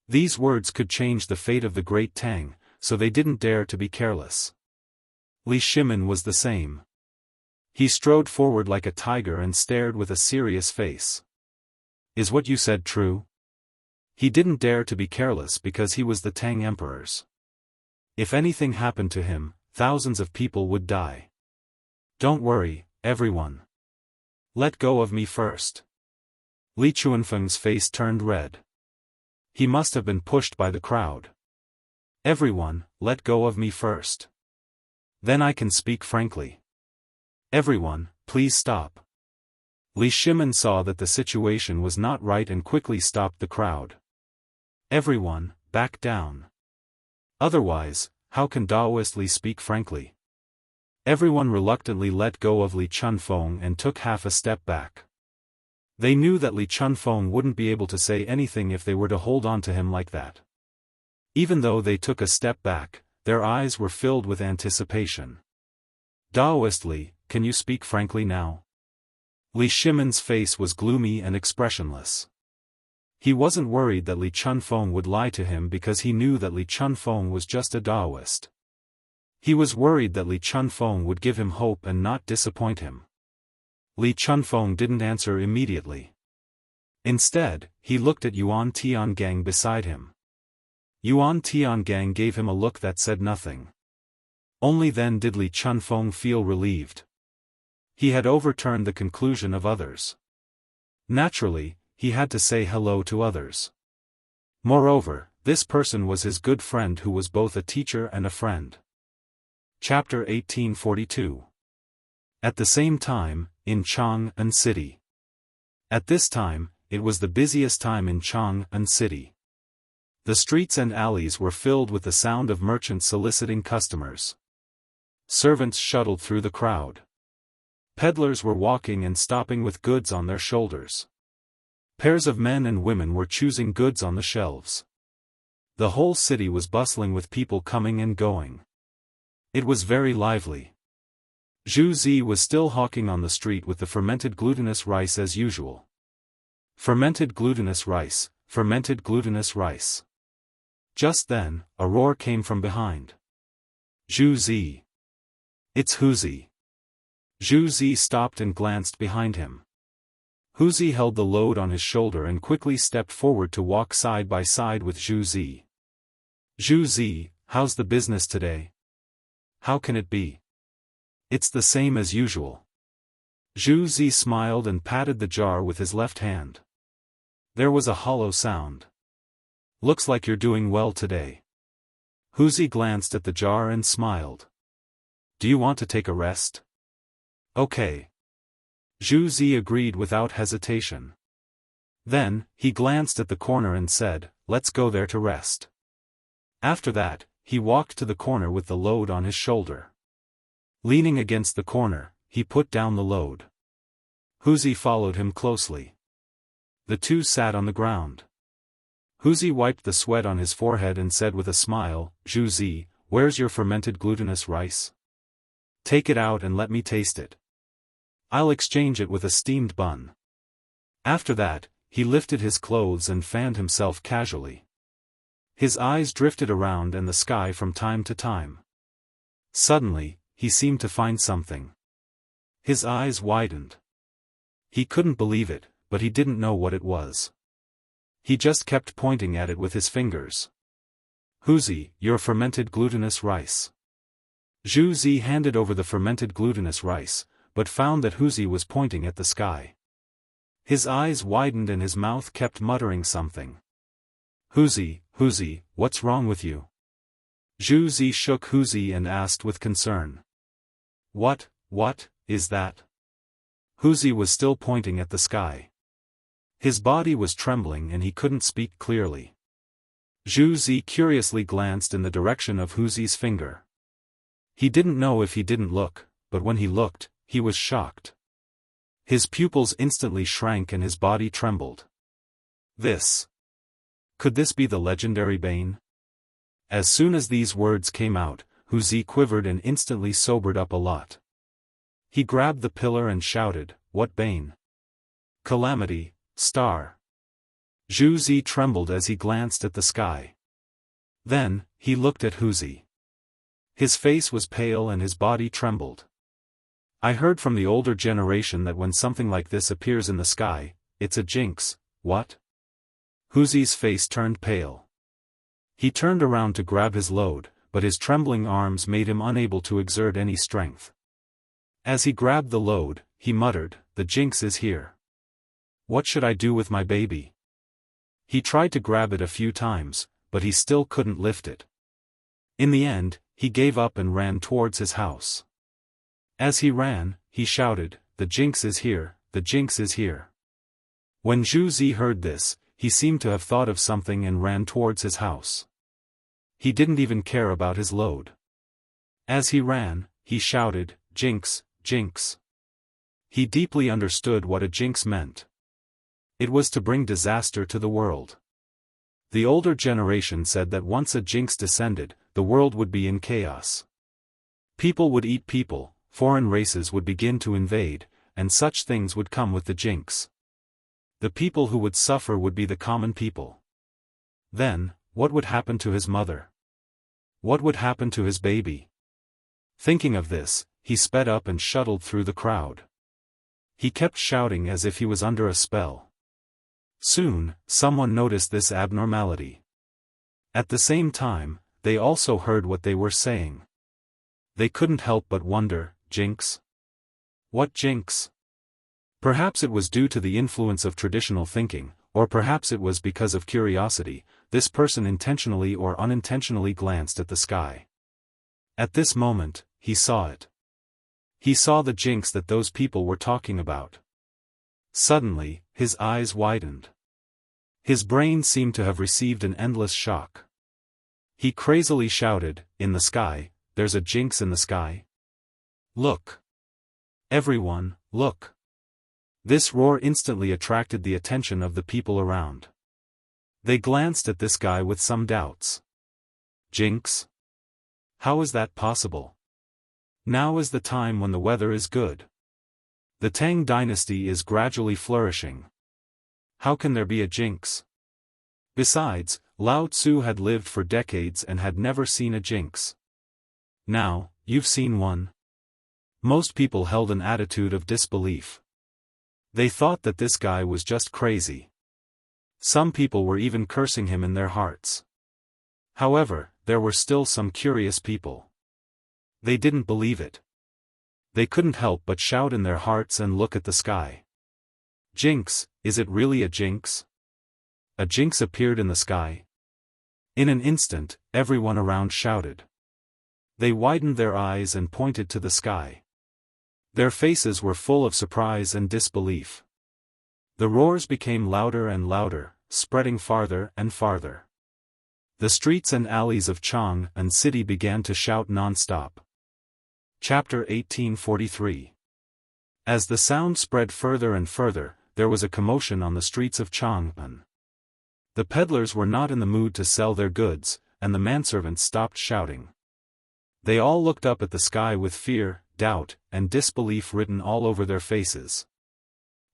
Speaker 1: These words could change the fate of the Great Tang, so they didn't dare to be careless. Li Shimin was the same. He strode forward like a tiger and stared with a serious face. Is what you said true? He didn't dare to be careless because he was the Tang Emperor's. If anything happened to him, thousands of people would die. Don't worry, everyone. Let go of me first. Li Chunfeng's face turned red. He must have been pushed by the crowd. Everyone, let go of me first. Then I can speak frankly. Everyone, please stop. Li Shimin saw that the situation was not right and quickly stopped the crowd. Everyone, back down. Otherwise, how can Daoist Li speak frankly? Everyone reluctantly let go of Li Chunfeng and took half a step back. They knew that Li Chunfeng wouldn't be able to say anything if they were to hold on to him like that. Even though they took a step back, their eyes were filled with anticipation. Daoist Li, can you speak frankly now? Li Shimin's face was gloomy and expressionless. He wasn't worried that Li Chunfeng would lie to him because he knew that Li Chunfeng was just a Daoist. He was worried that Li Chunfeng would give him hope and not disappoint him. Li Chunfeng didn't answer immediately. Instead, he looked at Yuan Tiangang beside him. Yuan Tiangang gave him a look that said nothing. Only then did Li Chunfeng feel relieved. He had overturned the conclusion of others. Naturally, he had to say hello to others. Moreover, this person was his good friend who was both a teacher and a friend. Chapter 1842. At the same time, in Chang'an City. At this time, it was the busiest time in Chang'an City. The streets and alleys were filled with the sound of merchants soliciting customers. Servants shuttled through the crowd. Peddlers were walking and stopping with goods on their shoulders. Pairs of men and women were choosing goods on the shelves. The whole city was bustling with people coming and going. It was very lively. Zhu Zi was still hawking on the street with the fermented glutinous rice as usual. Fermented glutinous rice, fermented glutinous rice. Just then, a roar came from behind. Zhu Zi. It's Huzi. Zhu Zi stopped and glanced behind him. Huzi held the load on his shoulder and quickly stepped forward to walk side by side with Zhu Zi. Zhu Zi, how's the business today? How can it be? It's the same as usual. Zhu Zi smiled and patted the jar with his left hand. There was a hollow sound. Looks like you're doing well today. Huzi glanced at the jar and smiled. Do you want to take a rest? Okay. Zhu Zi agreed without hesitation. Then, he glanced at the corner and said, let's go there to rest. After that, he walked to the corner with the load on his shoulder. Leaning against the corner, he put down the load. Huzi followed him closely. The two sat on the ground. Huzi wiped the sweat on his forehead and said with a smile, Zhu Zi, where's your fermented glutinous rice? Take it out and let me taste it. I'll exchange it with a steamed bun. After that, he lifted his clothes and fanned himself casually. His eyes drifted around and the sky from time to time. Suddenly, he seemed to find something. His eyes widened. He couldn't believe it, but he didn't know what it was. He just kept pointing at it with his fingers. Huzi, your fermented glutinous rice. Zhu Zi handed over the fermented glutinous rice, but found that Huzi was pointing at the sky. His eyes widened and his mouth kept muttering something. Huzi, what's wrong with you? Zhu Zi shook Huzi and asked with concern. What is that? Huzi was still pointing at the sky. His body was trembling and he couldn't speak clearly. Zhu Zi curiously glanced in the direction of Huzi's finger. He didn't know if he didn't look, but when he looked, he was shocked. His pupils instantly shrank and his body trembled. Could this be the legendary bane? As soon as these words came out, Huzi quivered and instantly sobered up a lot. He grabbed the pillar and shouted, what bane? Calamity, star. Zhu Zi trembled as he glanced at the sky. Then, he looked at Huzi. His face was pale and his body trembled. I heard from the older generation that when something like this appears in the sky, it's a jinx. What? Huzi's face turned pale. He turned around to grab his load, but his trembling arms made him unable to exert any strength. As he grabbed the load, he muttered, the jinx is here. What should I do with my baby? He tried to grab it a few times, but he still couldn't lift it. In the end, he gave up and ran towards his house. As he ran, he shouted, the jinx is here, the jinx is here. When Zhu Zi heard this, he seemed to have thought of something and ran towards his house. He didn't even care about his load. As he ran, he shouted, jinx, jinx. He deeply understood what a jinx meant. It was to bring disaster to the world. The older generation said that once a jinx descended, the world would be in chaos. People would eat people, foreign races would begin to invade, and such things would come with the jinx. The people who would suffer would be the common people. Then, what would happen to his mother? What would happen to his baby? Thinking of this, he sped up and shuttled through the crowd. He kept shouting as if he was under a spell. Soon, someone noticed this abnormality. At the same time, they also heard what they were saying. They couldn't help but wonder, jinx? What jinx? Perhaps it was due to the influence of traditional thinking, or perhaps it was because of curiosity. This person intentionally or unintentionally glanced at the sky. At this moment, he saw it. He saw the jinx that those people were talking about. Suddenly, his eyes widened. His brain seemed to have received an endless shock. He crazily shouted, "In the sky, there's a jinx in the sky. Look! Everyone, look!" This roar instantly attracted the attention of the people around. They glanced at this guy with some doubts. Jinx? How is that possible? Now is the time when the weather is good. The Tang dynasty is gradually flourishing. How can there be a jinx? Besides, Lao Tzu had lived for decades and had never seen a jinx. Now, you've seen one. Most people held an attitude of disbelief. They thought that this guy was just crazy. Some people were even cursing him in their hearts. However, there were still some curious people. They didn't believe it. They couldn't help but shout in their hearts and look at the sky. Jinx, is it really a jinx? A jinx appeared in the sky. In an instant, everyone around shouted. They widened their eyes and pointed to the sky. Their faces were full of surprise and disbelief. The roars became louder and louder, spreading farther and farther. The streets and alleys of Chang'an City began to shout non-stop. Chapter 1843. As the sound spread further and further, there was a commotion on the streets of Chang'an. The peddlers were not in the mood to sell their goods, and the manservants stopped shouting. They all looked up at the sky with fear, doubt, and disbelief written all over their faces.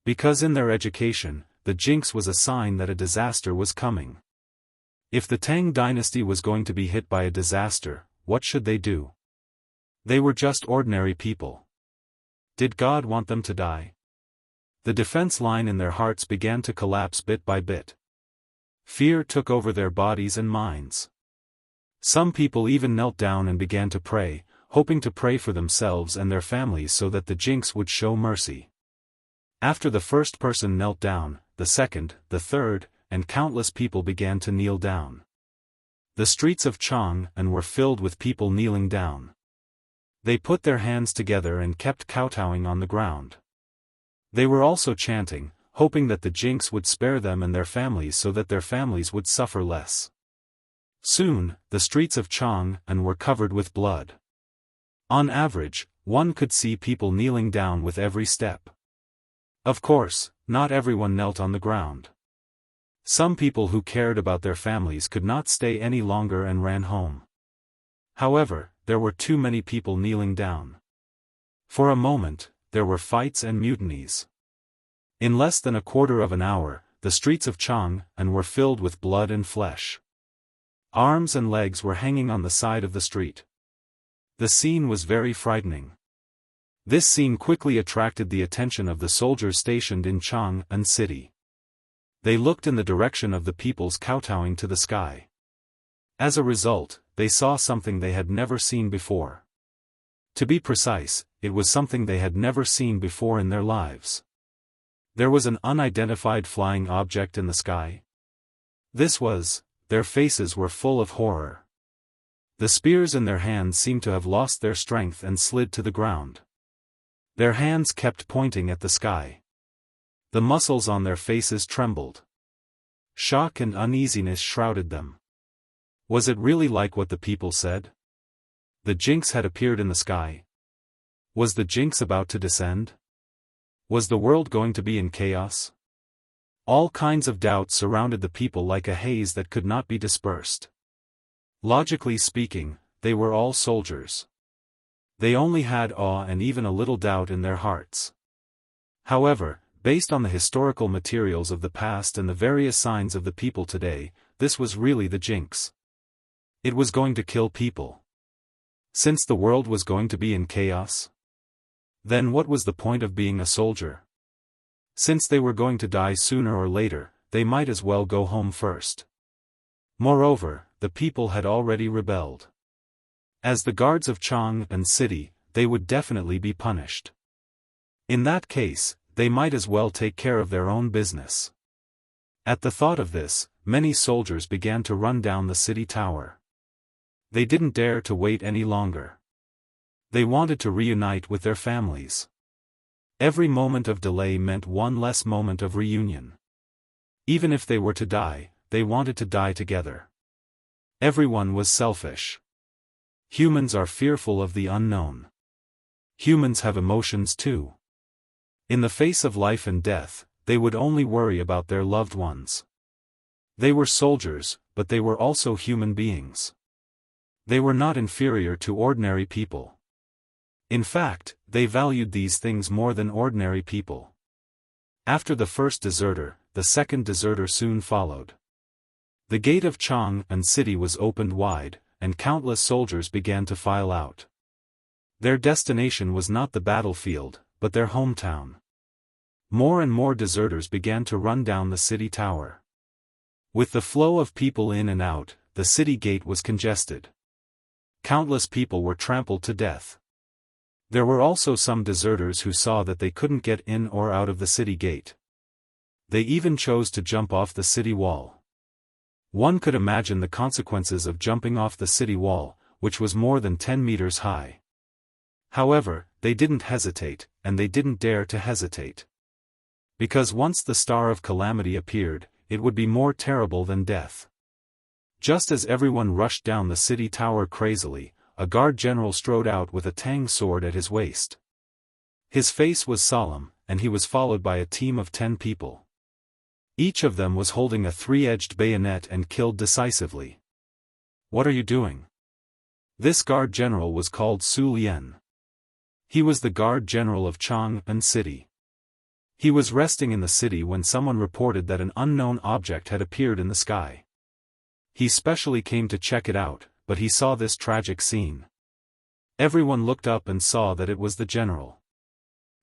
Speaker 1: Because in their education, the jinx was a sign that a disaster was coming. If the Tang dynasty was going to be hit by a disaster, what should they do? They were just ordinary people. Did God want them to die? The defense line in their hearts began to collapse bit by bit. Fear took over their bodies and minds. Some people even knelt down and began to pray, hoping to pray for themselves and their families so that the jinx would show mercy. After the first person knelt down, the second, the third, and countless people began to kneel down. The streets of Chang'an were filled with people kneeling down. They put their hands together and kept kowtowing on the ground. They were also chanting, hoping that the jinx would spare them and their families so that their families would suffer less. Soon, the streets of Chang'an were covered with blood. On average, one could see people kneeling down with every step. Of course, not everyone knelt on the ground. Some people who cared about their families could not stay any longer and ran home. However, there were too many people kneeling down. For a moment, there were fights and mutinies. In less than a quarter of an hour, the streets of Chang'an were filled with blood and flesh. Arms and legs were hanging on the side of the street. The scene was very frightening. This scene quickly attracted the attention of the soldiers stationed in Chang'an City. They looked in the direction of the people's kowtowing to the sky. As a result, they saw something they had never seen before. To be precise, it was something they had never seen before in their lives. There was an unidentified flying object in the sky. Their faces were full of horror. The spears in their hands seemed to have lost their strength and slid to the ground. Their hands kept pointing at the sky. The muscles on their faces trembled. Shock and uneasiness shrouded them. Was it really like what the people said? The jinx had appeared in the sky. Was the jinx about to descend? Was the world going to be in chaos? All kinds of doubts surrounded the people like a haze that could not be dispersed. Logically speaking, they were all soldiers. They only had awe and even a little doubt in their hearts. However, based on the historical materials of the past and the various signs of the people today, this was really the jinx. It was going to kill people. Since the world was going to be in chaos? Then what was the point of being a soldier? Since they were going to die sooner or later, they might as well go home first. Moreover, the people had already rebelled. As the guards of Chang and city, they would definitely be punished. In that case, they might as well take care of their own business. At the thought of this, many soldiers began to run down the city tower. They didn't dare to wait any longer. They wanted to reunite with their families. Every moment of delay meant one less moment of reunion. Even if they were to die, they wanted to die together. Everyone was selfish. Humans are fearful of the unknown. Humans have emotions too. In the face of life and death, they would only worry about their loved ones. They were soldiers, but they were also human beings. They were not inferior to ordinary people. In fact, they valued these things more than ordinary people. After the first deserter, the second deserter soon followed. The gate of Chang and city was opened wide, and countless soldiers began to file out. Their destination was not the battlefield, but their hometown. More and more deserters began to run down the city tower. With the flow of people in and out, the city gate was congested. Countless people were trampled to death. There were also some deserters who saw that they couldn't get in or out of the city gate. They even chose to jump off the city wall. One could imagine the consequences of jumping off the city wall, which was more than 10 meters high. However, they didn't hesitate, and they didn't dare to hesitate. Because once the star of calamity appeared, it would be more terrible than death. Just as everyone rushed down the city tower crazily, a guard general strode out with a tang sword at his waist. His face was solemn, and he was followed by a team of 10 people. Each of them was holding a three-edged bayonet and killed decisively. "What are you doing?" This guard general was called Su Lian. He was the guard general of Chang and city. He was resting in the city when someone reported that an unknown object had appeared in the sky. He specially came to check it out, but he saw this tragic scene. Everyone looked up and saw that it was the general.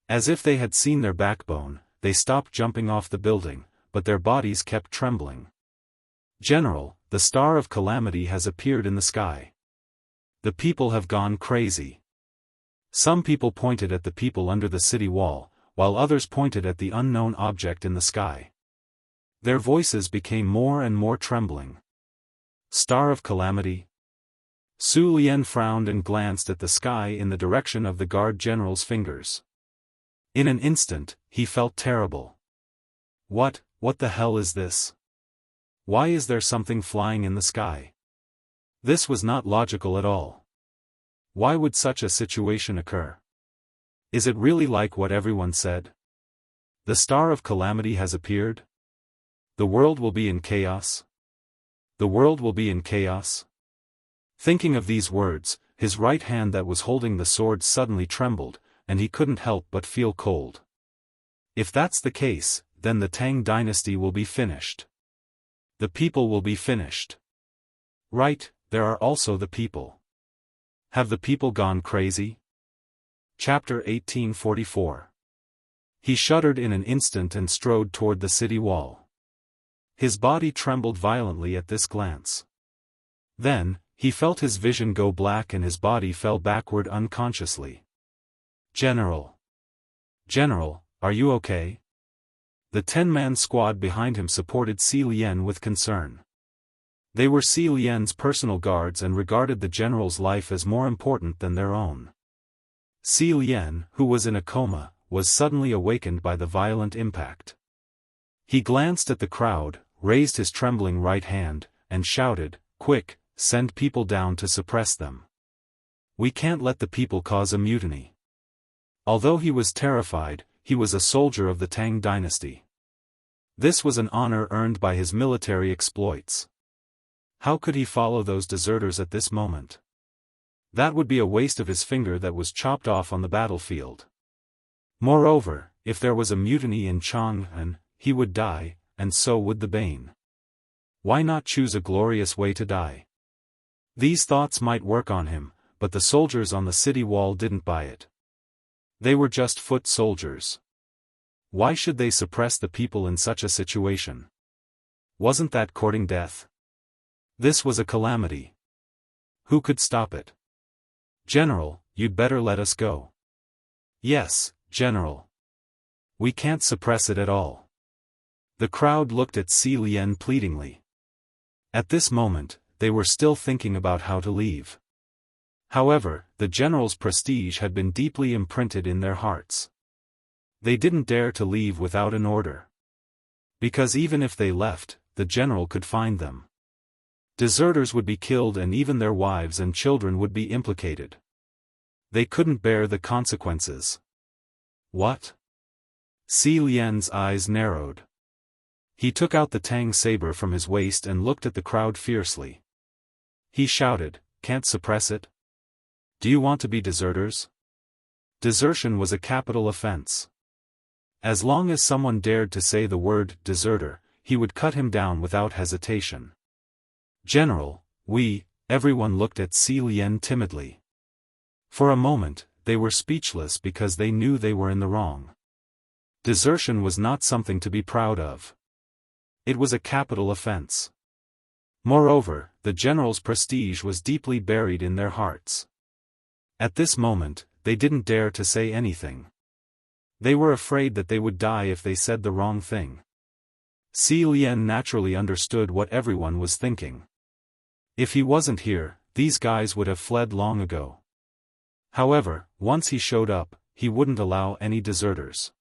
Speaker 1: As if they had seen their backbone, they stopped jumping off the building, but their bodies kept trembling. "General, the star of calamity has appeared in the sky. The people have gone crazy." Some people pointed at the people under the city wall, while others pointed at the unknown object in the sky. Their voices became more and more trembling. "Star of calamity?" Su Lian frowned and glanced at the sky in the direction of the guard general's fingers. In an instant, he felt terrible. What the hell is this? Why is there something flying in the sky? This was not logical at all. Why would such a situation occur? Is it really like what everyone said? The star of calamity has appeared? The world will be in chaos? The world will be in chaos? Thinking of these words, his right hand that was holding the sword suddenly trembled, and he couldn't help but feel cold. If that's the case, then the Tang dynasty will be finished. The people will be finished. Right, there are also the people. Have the people gone crazy? Chapter 1844. He shuddered in an instant and strode toward the city wall. His body trembled violently at this glance. Then, he felt his vision go black and his body fell backward unconsciously. "General! General, are you okay?" The 10-man squad behind him supported Si Lian with concern. They were Si Lian's personal guards and regarded the general's life as more important than their own. Si Lian, who was in a coma, was suddenly awakened by the violent impact. He glanced at the crowd, raised his trembling right hand, and shouted, "Quick, send people down to suppress them. We can't let the people cause a mutiny." Although he was terrified, he was a soldier of the Tang dynasty. This was an honor earned by his military exploits. How could he follow those deserters at this moment? That would be a waste of his finger that was chopped off on the battlefield. Moreover, if there was a mutiny in Chang'an, he would die, and so would the Bane. Why not choose a glorious way to die? These thoughts might work on him, but the soldiers on the city wall didn't buy it. They were just foot soldiers. Why should they suppress the people in such a situation? Wasn't that courting death? This was a calamity. Who could stop it? General, you'd better let us go. Yes, General. We can't suppress it at all. The crowd looked at Si Lien pleadingly. At this moment, they were still thinking about how to leave. However, the general's prestige had been deeply imprinted in their hearts. They didn't dare to leave without an order. Because even if they left, the general could find them. Deserters would be killed and even their wives and children would be implicated. They couldn't bear the consequences. What? Si Lien's eyes narrowed. He took out the Tang saber from his waist and looked at the crowd fiercely. He shouted, "Can't suppress it? Do you want to be deserters?" Desertion was a capital offense. As long as someone dared to say the word deserter, he would cut him down without hesitation. General, everyone looked at Si Lien timidly. For a moment, they were speechless because they knew they were in the wrong. Desertion was not something to be proud of. It was a capital offense. Moreover, the general's prestige was deeply buried in their hearts. At this moment, they didn't dare to say anything. They were afraid that they would die if they said the wrong thing. Si Lien naturally understood what everyone was thinking. If he wasn't here, these guys would have fled long ago. However, once he showed up, he wouldn't allow any deserters.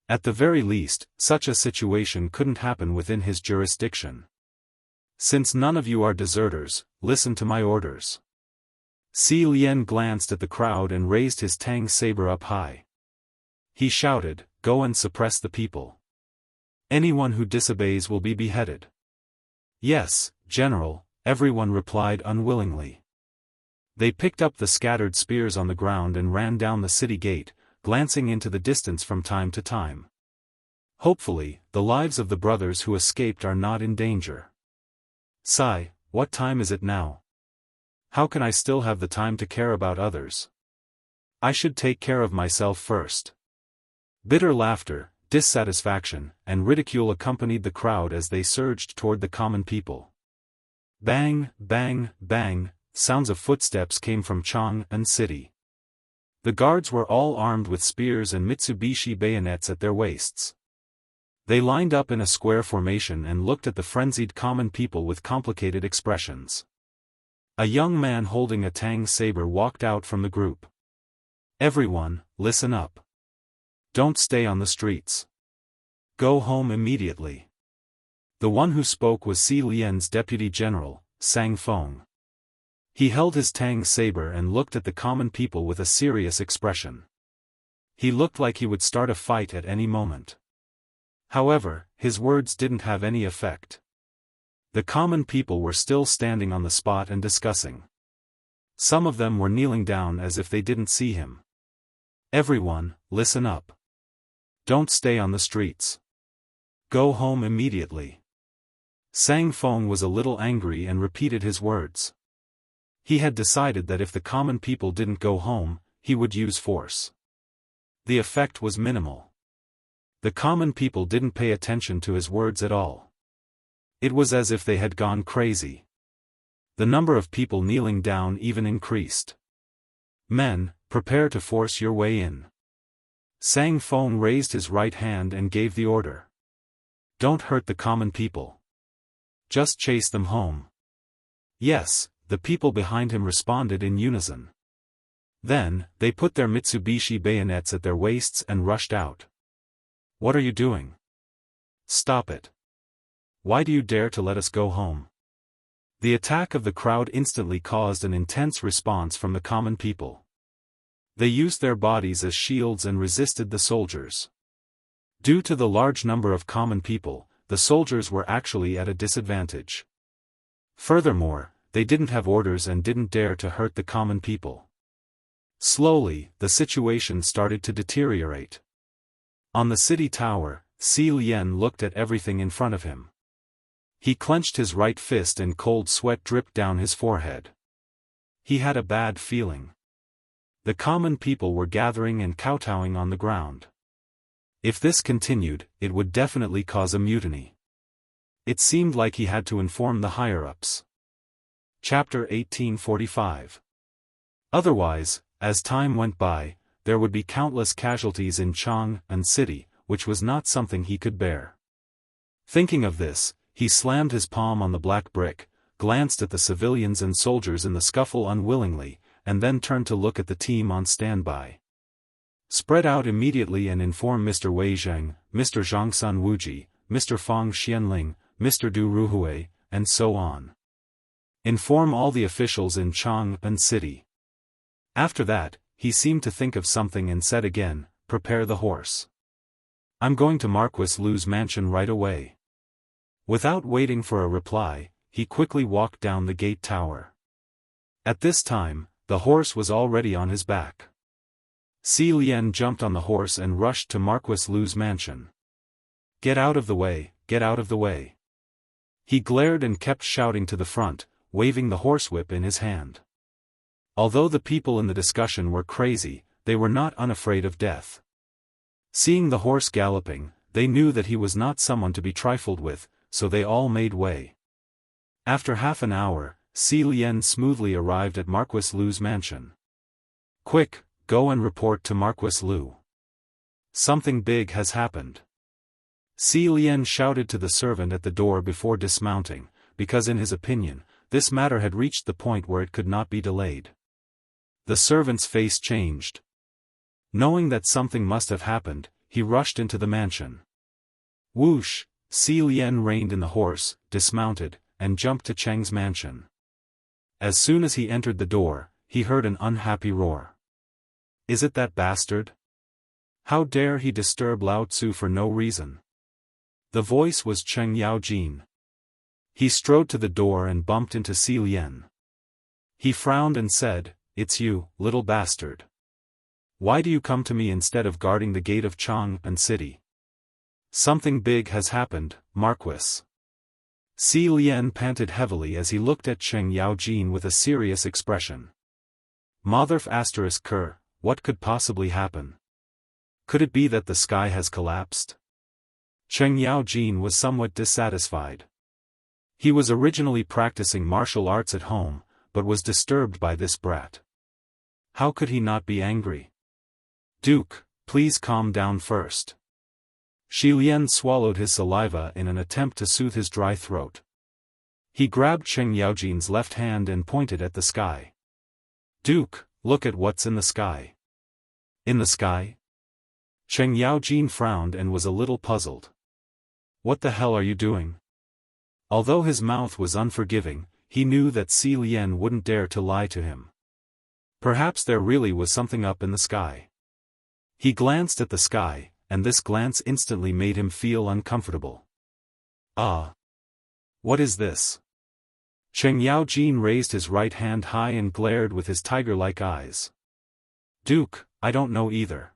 Speaker 1: At the very least, such a situation couldn't happen within his jurisdiction. Since none of you are deserters, listen to my orders. Si Lien glanced at the crowd and raised his Tang saber up high. He shouted, "Go and suppress the people. Anyone who disobeys will be beheaded." "Yes, General," everyone replied unwillingly. They picked up the scattered spears on the ground and ran down the city gate, glancing into the distance from time to time. Hopefully, the lives of the brothers who escaped are not in danger. "Sigh, what time is it now? How can I still have the time to care about others? I should take care of myself first." Bitter laughter, dissatisfaction, and ridicule accompanied the crowd as they surged toward the common people. Bang, bang, bang, sounds of footsteps came from Chang'an City. The guards were all armed with spears and Mitsubishi bayonets at their waists. They lined up in a square formation and looked at the frenzied common people with complicated expressions. A young man holding a Tang saber walked out from the group. "Everyone, listen up. Don't stay on the streets. Go home immediately." The one who spoke was Si Lien's deputy general, Sang Feng. He held his Tang saber and looked at the common people with a serious expression. He looked like he would start a fight at any moment. However, his words didn't have any effect. The common people were still standing on the spot and discussing. Some of them were kneeling down as if they didn't see him. "Everyone, listen up. Don't stay on the streets. Go home immediately." Sang Feng was a little angry and repeated his words. He had decided that if the common people didn't go home, he would use force. The effect was minimal. The common people didn't pay attention to his words at all. It was as if they had gone crazy. The number of people kneeling down even increased. "Men, prepare to force your way in." Sang Feng raised his right hand and gave the order. "Don't hurt the common people. Just chase them home." "Yes," the people behind him responded in unison. Then, they put their Mitsubishi bayonets at their waists and rushed out. "What are you doing? Stop it. Why do you dare to let us go home?" The attack of the crowd instantly caused an intense response from the common people. They used their bodies as shields and resisted the soldiers. Due to the large number of common people, the soldiers were actually at a disadvantage. Furthermore, they didn't have orders and didn't dare to hurt the common people. Slowly, the situation started to deteriorate. On the city tower, Si Lien looked at everything in front of him. He clenched his right fist and cold sweat dripped down his forehead. He had a bad feeling. The common people were gathering and kowtowing on the ground. If this continued, it would definitely cause a mutiny. It seemed like he had to inform the higher-ups. Chapter 1845. Otherwise, as time went by, there would be countless casualties in Chang'an City, which was not something he could bear. Thinking of this, he slammed his palm on the black brick, glanced at the civilians and soldiers in the scuffle unwillingly, and then turned to look at the team on standby. Spread out immediately and inform Mr. Wei Zheng, Mr. Zhangsan Wuji, Mr. Fang Xianling, Mr. Du Ruhui, and so on. Inform all the officials in Chang'an City. After that, he seemed to think of something and said again, "Prepare the horse. I'm going to Marquis Lu's mansion right away." Without waiting for a reply, he quickly walked down the gate tower. At this time, the horse was already on his back. Si Lien jumped on the horse and rushed to Marquis Lu's mansion. "Get out of the way, get out of the way." He glared and kept shouting to the front, waving the horsewhip in his hand. Although the people in the discussion were crazy, they were not unafraid of death. Seeing the horse galloping, they knew that he was not someone to be trifled with, so they all made way. After half an hour, Si Lien smoothly arrived at Marquis Lu's mansion. "Quick, go and report to Marquis Lu. Something big has happened." Si Lien shouted to the servant at the door before dismounting, because in his opinion, this matter had reached the point where it could not be delayed. The servant's face changed. Knowing that something must have happened, he rushed into the mansion. Whoosh! Si Lien reined in the horse, dismounted, and jumped to Cheng's mansion. As soon as he entered the door, he heard an unhappy roar. "Is it that bastard? How dare he disturb Lao Tzu for no reason?" The voice was Cheng Yaojin. He strode to the door and bumped into Si Lien. He frowned and said, "It's you, little bastard. Why do you come to me instead of guarding the gate of Chang'an City?" "Something big has happened, Marquis." Si Lien panted heavily as he looked at Cheng Yaojin with a serious expression. "Motherf asterisk cur, what could possibly happen? Could it be that the sky has collapsed?" Cheng Yaojin was somewhat dissatisfied. He was originally practicing martial arts at home, but was disturbed by this brat. How could he not be angry? "Duke, please calm down first." Shi Lien swallowed his saliva in an attempt to soothe his dry throat. He grabbed Cheng Yaojin's left hand and pointed at the sky. "Duke, look at what's in the sky." "In the sky?" Cheng Yaojin frowned and was a little puzzled. "What the hell are you doing?" Although his mouth was unforgiving, he knew that Si Lien wouldn't dare to lie to him. Perhaps there really was something up in the sky. He glanced at the sky, and this glance instantly made him feel uncomfortable. "Ah! What is this?" Cheng Yaojin raised his right hand high and glared with his tiger-like eyes. "Duke, I don't know either."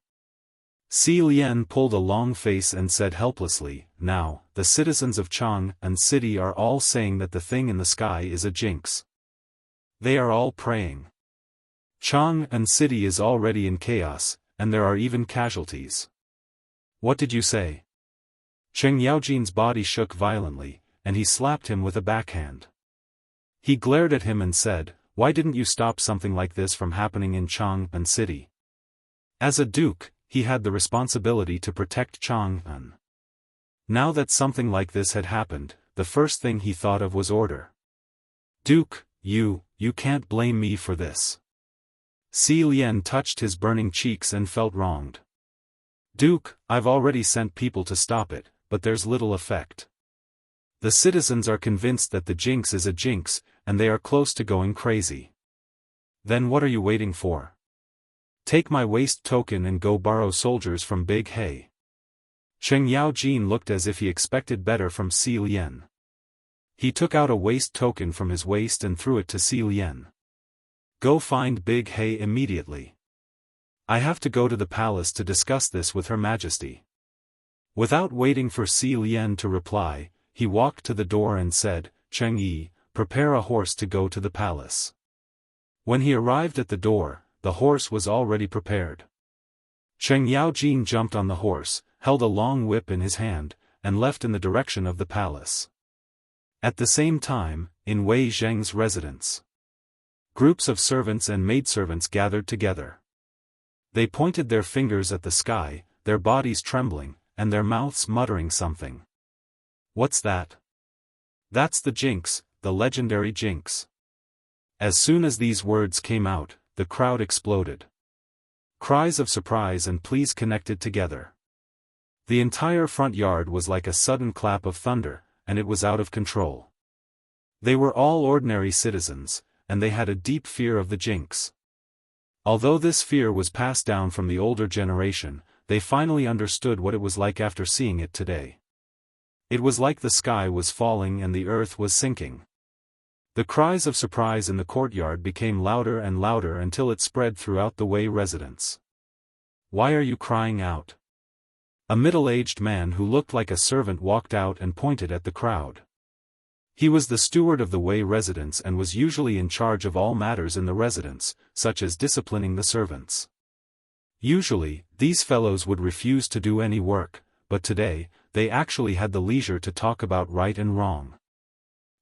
Speaker 1: Si Lien pulled a long face and said helplessly, "Now, the citizens of Chang'an City are all saying that the thing in the sky is a jinx. They are all praying. Chang'an City is already in chaos, and there are even casualties." "What did you say?" Cheng Yaojin's body shook violently, and he slapped him with a backhand. He glared at him and said, "Why didn't you stop something like this from happening in Chang'an City?" As a duke, he had the responsibility to protect Chang'an. Now that something like this had happened, the first thing he thought of was order. "Duke, you can't blame me for this." Si Lien touched his burning cheeks and felt wronged. "Duke, I've already sent people to stop it, but there's little effect. The citizens are convinced that the jinx is a jinx, and they are close to going crazy. Then what are you waiting for? Take my waste token and go borrow soldiers from Big Hay." Cheng Yaojin looked as if he expected better from Si Lien. He took out a waste token from his waist and threw it to Si Lien. "Go find Big Hay immediately. I have to go to the palace to discuss this with Her Majesty." Without waiting for Si Lien to reply, he walked to the door and said, "Cheng Yi, prepare a horse to go to the palace." When he arrived at the door, the horse was already prepared. Cheng Yaojin jumped on the horse, held a long whip in his hand, and left in the direction of the palace. At the same time, in Wei Zheng's residence, groups of servants and maidservants gathered together. They pointed their fingers at the sky, their bodies trembling, and their mouths muttering something. "What's that?" "That's the Jinx, the legendary Jinx." As soon as these words came out, the crowd exploded. Cries of surprise and pleas connected together. The entire front yard was like a sudden clap of thunder, and it was out of control. They were all ordinary citizens, and they had a deep fear of the Jinx. Although this fear was passed down from the older generation, they finally understood what it was like after seeing it today. It was like the sky was falling and the earth was sinking. The cries of surprise in the courtyard became louder and louder until it spread throughout the Wei residence. "Why are you crying out?" A middle-aged man who looked like a servant walked out and pointed at the crowd. He was the steward of the Wei residence and was usually in charge of all matters in the residence, such as disciplining the servants. Usually, these fellows would refuse to do any work, but today, they actually had the leisure to talk about right and wrong.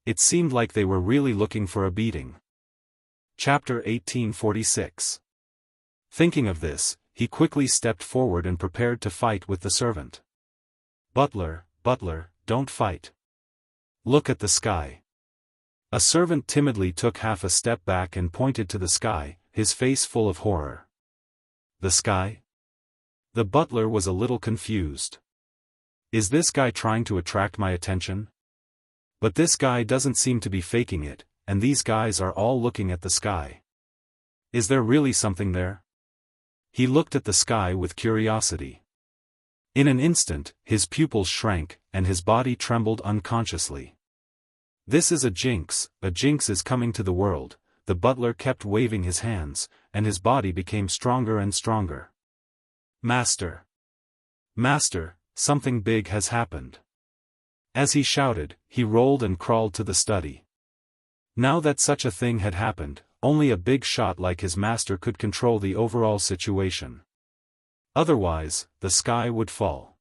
Speaker 1: It seemed like they were really looking for a beating. Chapter 1846. Thinking of this, he quickly stepped forward and prepared to fight with the servant. "Butler, butler, don't fight. Look at the sky." A servant timidly took half a step back and pointed to the sky, his face full of horror. "The sky?" The butler was a little confused. "Is this guy trying to attract my attention? But this guy doesn't seem to be faking it, and these guys are all looking at the sky. Is there really something there?" He looked at the sky with curiosity. In an instant, his pupils shrank, and his body trembled unconsciously. "This is a Jinx is coming to the world," the butler kept waving his hands, and his body became stronger and stronger. "Master! Master, something big has happened." As he shouted, he rolled and crawled to the study. Now that such a thing had happened, only a big shot like his master could control the overall situation. Otherwise, the sky would fall.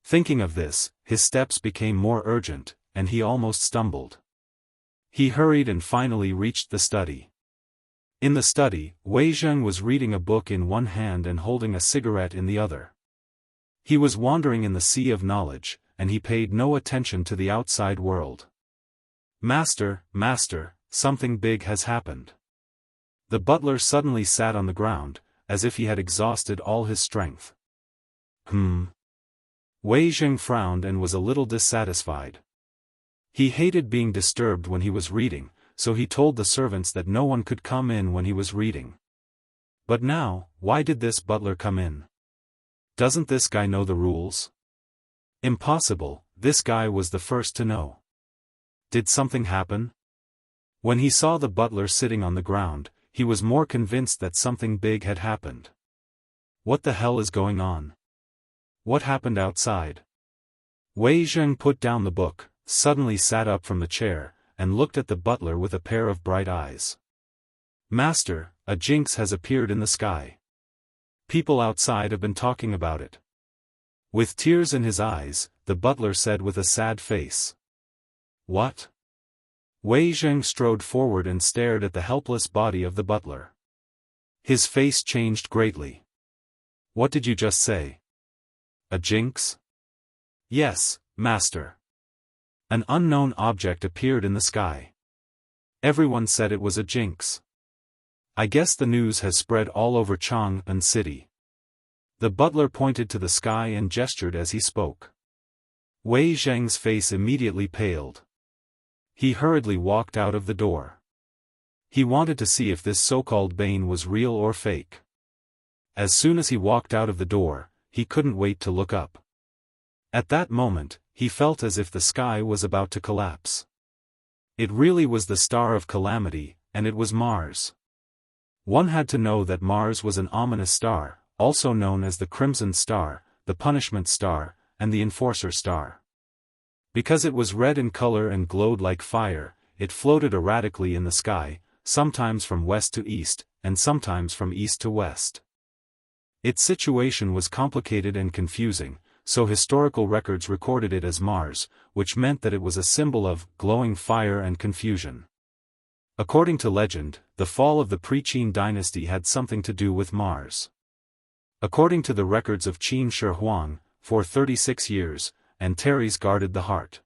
Speaker 1: Thinking of this, his steps became more urgent, and he almost stumbled. He hurried and finally reached the study. In the study, Wei Zheng was reading a book in one hand and holding a cigarette in the other. He was wandering in the sea of knowledge, and he paid no attention to the outside world. "Master, master, something big has happened." The butler suddenly sat on the ground, as if he had exhausted all his strength. Wei Zheng frowned and was a little dissatisfied. He hated being disturbed when he was reading, so he told the servants that no one could come in when he was reading. But now, why did this butler come in? Doesn't this guy know the rules? Impossible, this guy was the first to know. Did something happen? When he saw the butler sitting on the ground, he was more convinced that something big had happened. What the hell is going on? What happened outside? Wei Zheng put down the book, suddenly sat up from the chair, and looked at the butler with a pair of bright eyes. "Master, a Jinx has appeared in the sky. People outside have been talking about it." With tears in his eyes, the butler said with a sad face. "What?" Wei Zheng strode forward and stared at the helpless body of the butler. His face changed greatly. "What did you just say? A Jinx?" "Yes, master. An unknown object appeared in the sky. Everyone said it was a Jinx. I guess the news has spread all over Chang'an City." The butler pointed to the sky and gestured as he spoke. Wei Zheng's face immediately paled. He hurriedly walked out of the door. He wanted to see if this so-called bane was real or fake. As soon as he walked out of the door, he couldn't wait to look up. At that moment, he felt as if the sky was about to collapse. It really was the star of calamity, and it was Mars. One had to know that Mars was an ominous star, also known as the Crimson Star, the Punishment Star, and the Enforcer Star. Because it was red in color and glowed like fire, it floated erratically in the sky, sometimes from west to east, and sometimes from east to west. Its situation was complicated and confusing, so historical records recorded it as Mars, which meant that it was a symbol of glowing fire and confusion. According to legend, the fall of the pre-Qin dynasty had something to do with Mars. According to the records of Qin Shi Huang, for 36 years, Antares guarded the heart.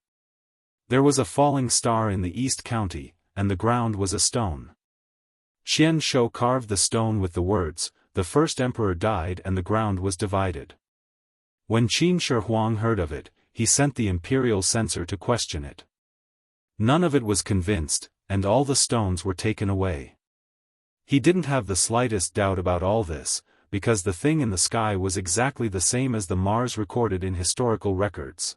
Speaker 1: There was a falling star in the East County, and the ground was a stone. Qian Shou carved the stone with the words, "The first emperor died and the ground was divided." When Qin Shi Huang heard of it, he sent the imperial censor to question it. None of it was convinced, and all the stones were taken away. He didn't have the slightest doubt about all this, because the thing in the sky was exactly the same as the Mars recorded in historical records.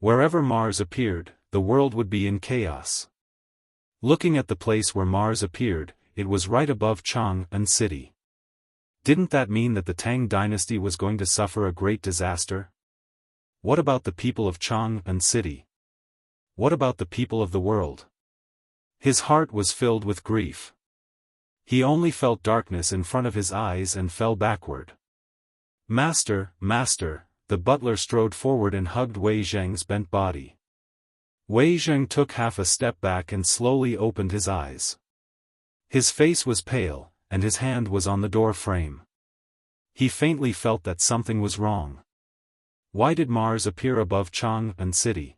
Speaker 1: Wherever Mars appeared, the world would be in chaos. Looking at the place where Mars appeared, it was right above Chang'an City. Didn't that mean that the Tang dynasty was going to suffer a great disaster? What about the people of Chang'an City? What about the people of the world? His heart was filled with grief. He only felt darkness in front of his eyes and fell backward. "Master, master," the butler strode forward and hugged Wei Zheng's bent body. Wei Zheng took half a step back and slowly opened his eyes. His face was pale, and his hand was on the door frame. He faintly felt that something was wrong. Why did Mars appear above Chang'an City?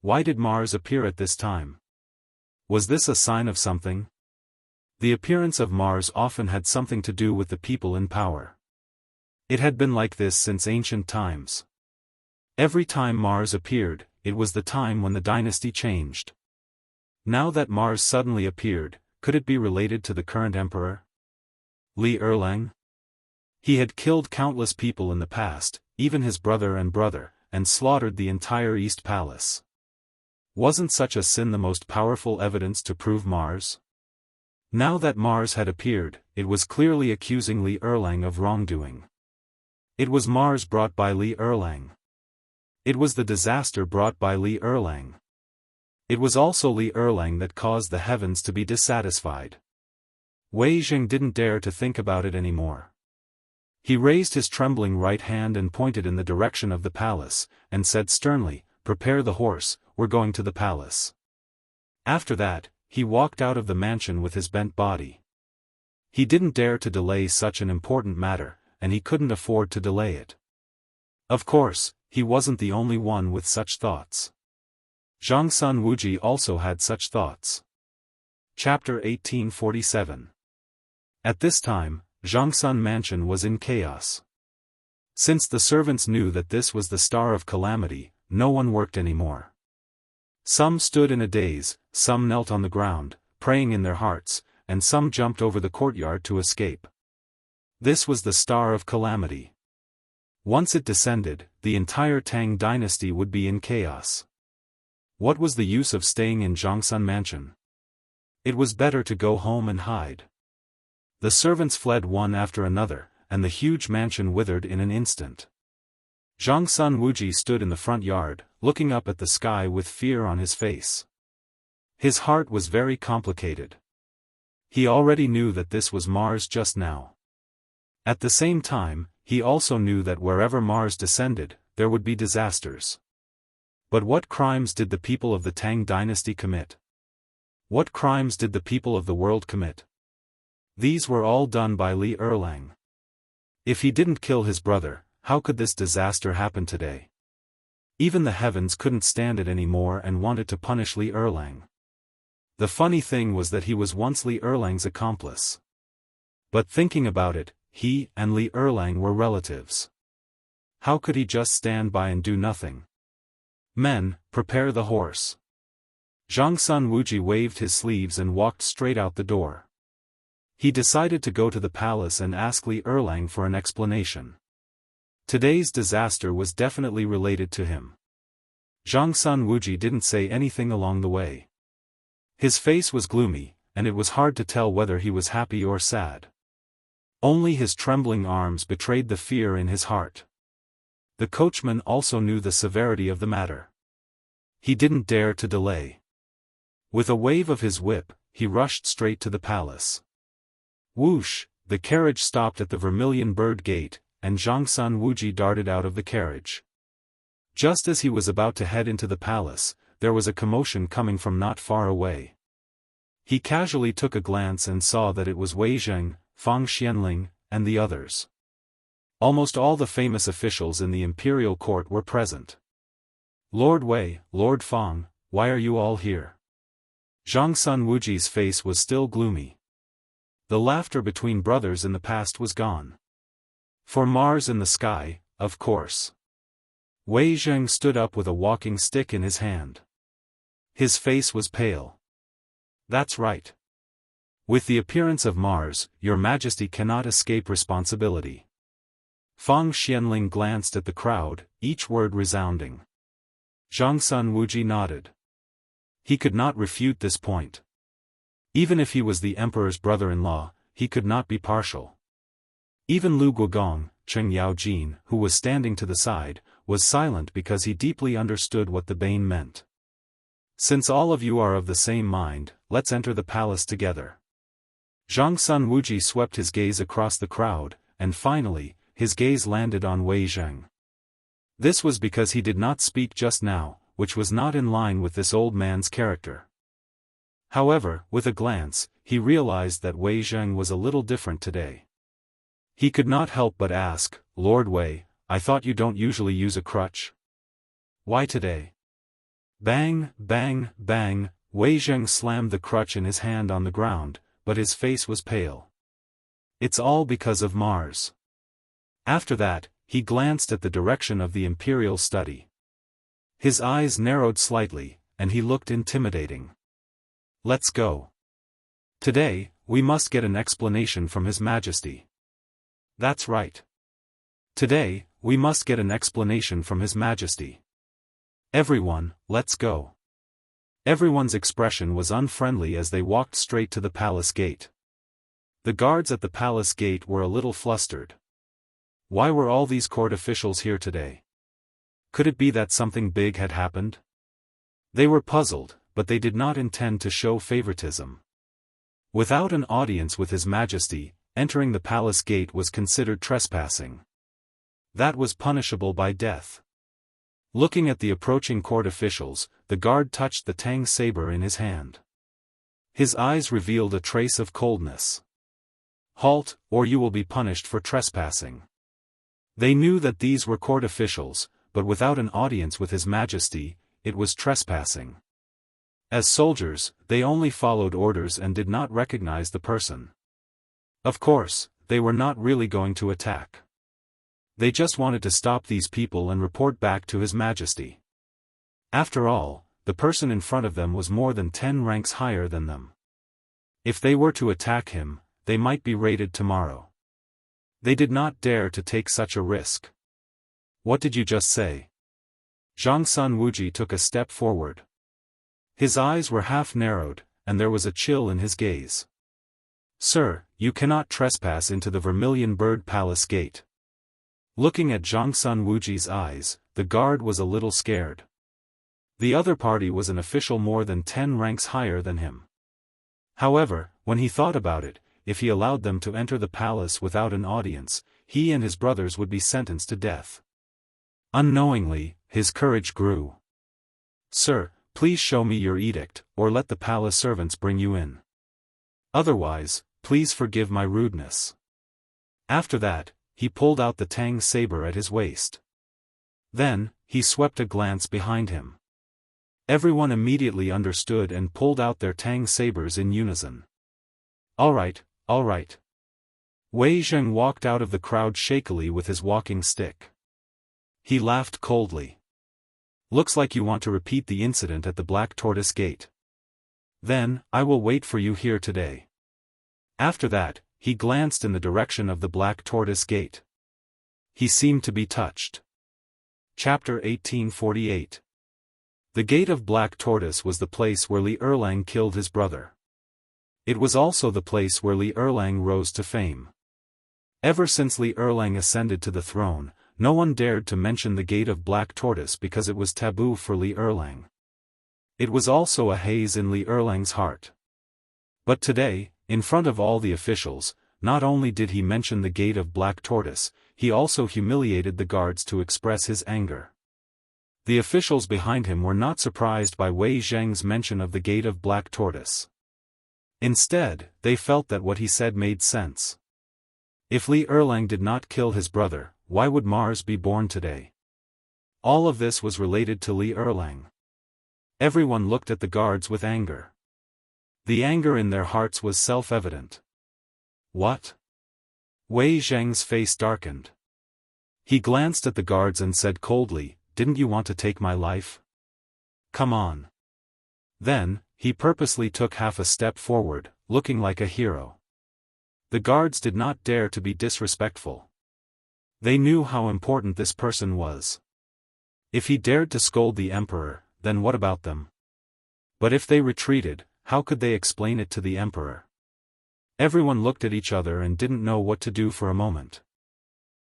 Speaker 1: Why did Mars appear at this time? Was this a sign of something? The appearance of Mars often had something to do with the people in power. It had been like this since ancient times. Every time Mars appeared, it was the time when the dynasty changed. Now that Mars suddenly appeared, could it be related to the current emperor? Li Erlang? He had killed countless people in the past, even his brother, and slaughtered the entire East Palace. Wasn't such a sin the most powerful evidence to prove Mars? Now that Mars had appeared, it was clearly accusing Li Erlang of wrongdoing. It was Mars brought by Li Erlang. It was the disaster brought by Li Erlang. It was also Li Erlang that caused the heavens to be dissatisfied. Wei Zheng didn't dare to think about it anymore. He raised his trembling right hand and pointed in the direction of the palace, and said sternly, "Prepare the horse, we're going to the palace." After that, he walked out of the mansion with his bent body. He didn't dare to delay such an important matter, and he couldn't afford to delay it. Of course, he wasn't the only one with such thoughts. Zhangsun Wuji also had such thoughts. Chapter 1847. At this time, Zhangsun Mansion was in chaos. Since the servants knew that this was the star of calamity, no one worked anymore. Some stood in a daze, some knelt on the ground, praying in their hearts, and some jumped over the courtyard to escape. This was the star of calamity. Once it descended, the entire Tang dynasty would be in chaos. What was the use of staying in Zhangsun Mansion? It was better to go home and hide. The servants fled one after another, and the huge mansion withered in an instant. Zhangsun Wuji stood in the front yard, looking up at the sky with fear on his face. His heart was very complicated. He already knew that this was Mars just now. At the same time, he also knew that wherever Mars descended, there would be disasters. But what crimes did the people of the Tang dynasty commit? What crimes did the people of the world commit? These were all done by Li Erlang. If he didn't kill his brother, how could this disaster happen today? Even the heavens couldn't stand it anymore and wanted to punish Li Erlang. The funny thing was that he was once Li Erlang's accomplice. But thinking about it, he and Li Erlang were relatives. How could he just stand by and do nothing? "Men, prepare the horse." Zhangsun Wuji waved his sleeves and walked straight out the door. He decided to go to the palace and ask Li Erlang for an explanation. Today's disaster was definitely related to him. Zhangsun Wuji didn't say anything along the way. His face was gloomy, and it was hard to tell whether he was happy or sad. Only his trembling arms betrayed the fear in his heart. The coachman also knew the severity of the matter. He didn't dare to delay. With a wave of his whip, he rushed straight to the palace. Whoosh, the carriage stopped at the Vermilion Bird Gate, and Zhangsun Wuji darted out of the carriage. Just as he was about to head into the palace, there was a commotion coming from not far away. He casually took a glance and saw that it was Wei Zheng, Fang Xianling, and the others. Almost all the famous officials in the imperial court were present. "Lord Wei, Lord Fang, why are you all here?" Zhangsun Wuji's face was still gloomy. The laughter between brothers in the past was gone. For Mars in the sky, of course. Wei Zheng stood up with a walking stick in his hand. His face was pale. "That's right. With the appearance of Mars, your Majesty cannot escape responsibility." Fang Xianling glanced at the crowd, each word resounding. Zhangsun Wuji nodded. He could not refute this point. Even if he was the emperor's brother-in-law, he could not be partial. Even Lu Guogong, Cheng Yaojin, who was standing to the side, was silent because he deeply understood what the bane meant. "Since all of you are of the same mind, let's enter the palace together." Zhangsun Wuji swept his gaze across the crowd, and finally, his gaze landed on Wei Zheng. This was because he did not speak just now, which was not in line with this old man's character. However, with a glance, he realized that Wei Zheng was a little different today. He could not help but ask, "Lord Wei, I thought you don't usually use a crutch. Why today?" Bang, bang, bang, Wei Zheng slammed the crutch in his hand on the ground, but his face was pale. "It's all because of Mars." After that, he glanced at the direction of the imperial study. His eyes narrowed slightly, and he looked intimidating. "Let's go. Today, we must get an explanation from His Majesty." "That's right. Today, we must get an explanation from His Majesty. Everyone, let's go." Everyone's expression was unfriendly as they walked straight to the palace gate. The guards at the palace gate were a little flustered. Why were all these court officials here today? Could it be that something big had happened? They were puzzled, but they did not intend to show favoritism. Without an audience with His Majesty, entering the palace gate was considered trespassing. That was punishable by death. Looking at the approaching court officials, the guard touched the Tang saber in his hand. His eyes revealed a trace of coldness. "Halt, or you will be punished for trespassing." They knew that these were court officials, but without an audience with His Majesty, it was trespassing. As soldiers, they only followed orders and did not recognize the person. Of course, they were not really going to attack. They just wanted to stop these people and report back to His Majesty. After all, the person in front of them was more than 10 ranks higher than them. If they were to attack him, they might be raided tomorrow. They did not dare to take such a risk. "What did you just say?" Zhangsun Wuji took a step forward. His eyes were half narrowed, and there was a chill in his gaze. "Sir, you cannot trespass into the Vermilion Bird Palace gate." Looking at Zhangsun Wuji's eyes, the guard was a little scared. The other party was an official more than 10 ranks higher than him. However, when he thought about it, if he allowed them to enter the palace without an audience, he and his brothers would be sentenced to death. Unknowingly, his courage grew. "Sir, please show me your edict, or let the palace servants bring you in. Otherwise, please forgive my rudeness." After that, he pulled out the Tang saber at his waist. Then, he swept a glance behind him. Everyone immediately understood and pulled out their Tang sabers in unison. All right. Wei Zheng walked out of the crowd shakily with his walking stick. He laughed coldly. "Looks like you want to repeat the incident at the Black Tortoise Gate. Then, I will wait for you here today." After that, he glanced in the direction of the Black Tortoise Gate. He seemed to be touched. Chapter 1848. The Gate of Black Tortoise was the place where Li Erlang killed his brother. It was also the place where Li Erlang rose to fame. Ever since Li Erlang ascended to the throne, no one dared to mention the Gate of Black Tortoise because it was taboo for Li Erlang. It was also a haze in Li Erlang's heart. But today, in front of all the officials, not only did he mention the Gate of Black Tortoise, he also humiliated the guards to express his anger. The officials behind him were not surprised by Wei Zheng's mention of the Gate of Black Tortoise. Instead, they felt that what he said made sense. If Li Erlang did not kill his brother, why would Mars be born today? All of this was related to Li Erlang. Everyone looked at the guards with anger. The anger in their hearts was self-evident. What? Wei Zheng's face darkened. He glanced at the guards and said coldly, "Didn't you want to take my life? Come on." Then, he purposely took half a step forward, looking like a hero. The guards did not dare to be disrespectful. They knew how important this person was. If he dared to scold the emperor, then what about them? But if they retreated, how could they explain it to the emperor? Everyone looked at each other and didn't know what to do for a moment.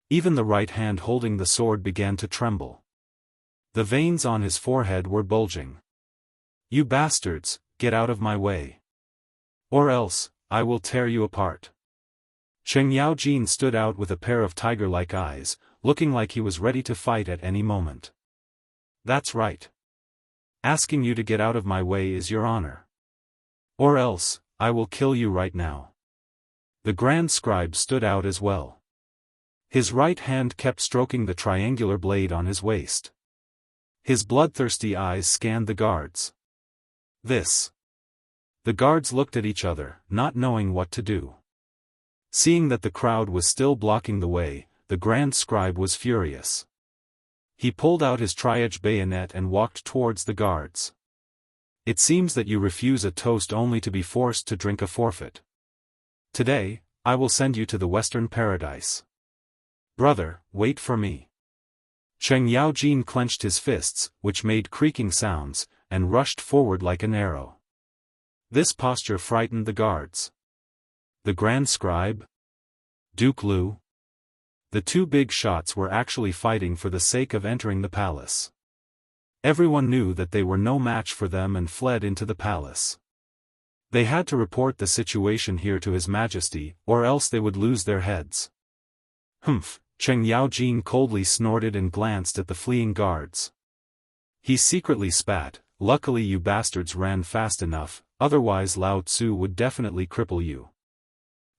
Speaker 1: Even the right hand holding the sword began to tremble. The veins on his forehead were bulging. "You bastards, get out of my way. Or else, I will tear you apart." Cheng Yaojin stood out with a pair of tiger-like eyes, looking like he was ready to fight at any moment. "That's right. Asking you to get out of my way is your honor. Or else, I will kill you right now." The Grand Scribe stood out as well. His right hand kept stroking the triangular blade on his waist. His bloodthirsty eyes scanned the guards. This. The guards looked at each other, not knowing what to do. Seeing that the crowd was still blocking the way, the Grand Scribe was furious. He pulled out his tri-edged bayonet and walked towards the guards. "It seems that you refuse a toast only to be forced to drink a forfeit. Today, I will send you to the Western Paradise. Brother, wait for me." Cheng Yaojin clenched his fists, which made creaking sounds, and rushed forward like an arrow. This posture frightened the guards. The Grand Scribe? Duke Lu? The two big shots were actually fighting for the sake of entering the palace. Everyone knew that they were no match for them and fled into the palace. They had to report the situation here to His Majesty, or else they would lose their heads. Humph, Cheng Yaojin coldly snorted and glanced at the fleeing guards. He secretly spat, "Luckily you bastards ran fast enough, otherwise Lao Tzu would definitely cripple you."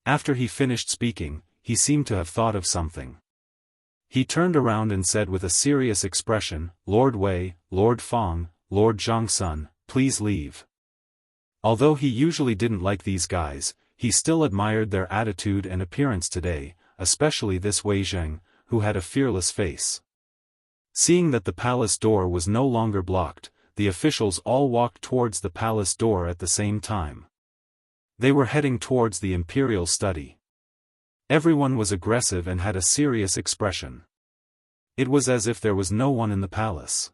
Speaker 1: After he finished speaking, he seemed to have thought of something. He turned around and said with a serious expression, "Lord Wei, Lord Fong, Lord Zhongsun, please leave." Although he usually didn't like these guys, he still admired their attitude and appearance today, especially this Wei Zheng, who had a fearless face. Seeing that the palace door was no longer blocked, the officials all walked towards the palace door at the same time. They were heading towards the imperial study. Everyone was aggressive and had a serious expression. It was as if there was no one in the palace.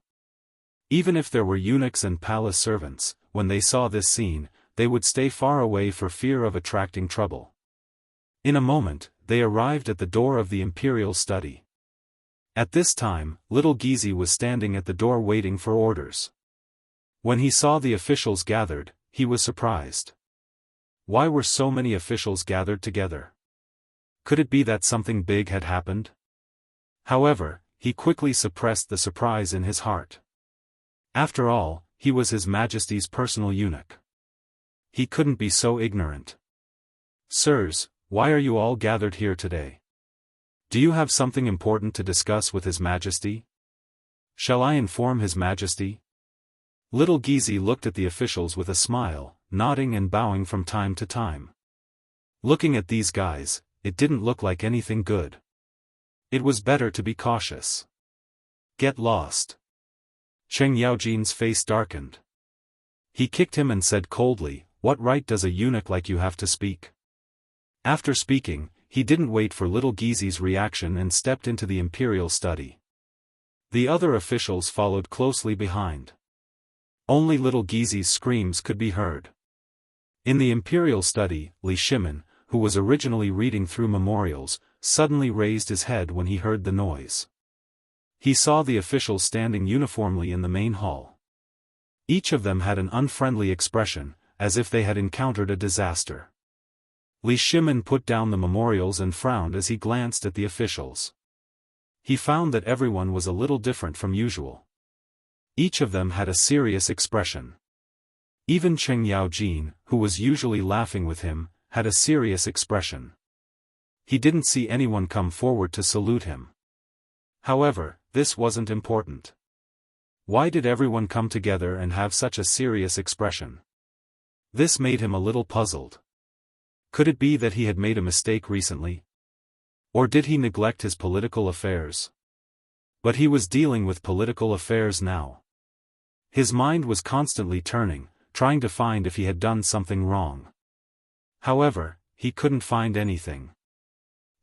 Speaker 1: Even if there were eunuchs and palace servants, when they saw this scene, they would stay far away for fear of attracting trouble. In a moment, they arrived at the door of the imperial study. At this time, little Gizi was standing at the door waiting for orders. When he saw the officials gathered, he was surprised. Why were so many officials gathered together? Could it be that something big had happened? However, he quickly suppressed the surprise in his heart. After all, he was His Majesty's personal eunuch. He couldn't be so ignorant. "Sirs, why are you all gathered here today? Do you have something important to discuss with His Majesty? Shall I inform His Majesty?" Little Gizi looked at the officials with a smile, nodding and bowing from time to time. Looking at these guys, it didn't look like anything good. It was better to be cautious. "Get lost." Cheng Yaojin's face darkened. He kicked him and said coldly, "What right does a eunuch like you have to speak?" After speaking, he didn't wait for little Gizi's reaction and stepped into the imperial study. The other officials followed closely behind. Only little Gizi's screams could be heard. In the imperial study, Li Shimin, who was originally reading through memorials, suddenly raised his head when he heard the noise. He saw the officials standing uniformly in the main hall. Each of them had an unfriendly expression, as if they had encountered a disaster. Li Shimin put down the memorials and frowned as he glanced at the officials. He found that everyone was a little different from usual. Each of them had a serious expression. Even Cheng Yaojin, who was usually laughing with him, had a serious expression. He didn't see anyone come forward to salute him. However, this wasn't important. Why did everyone come together and have such a serious expression? This made him a little puzzled. Could it be that he had made a mistake recently? Or did he neglect his political affairs? But he was dealing with political affairs now. His mind was constantly turning, trying to find if he had done something wrong. However, he couldn't find anything.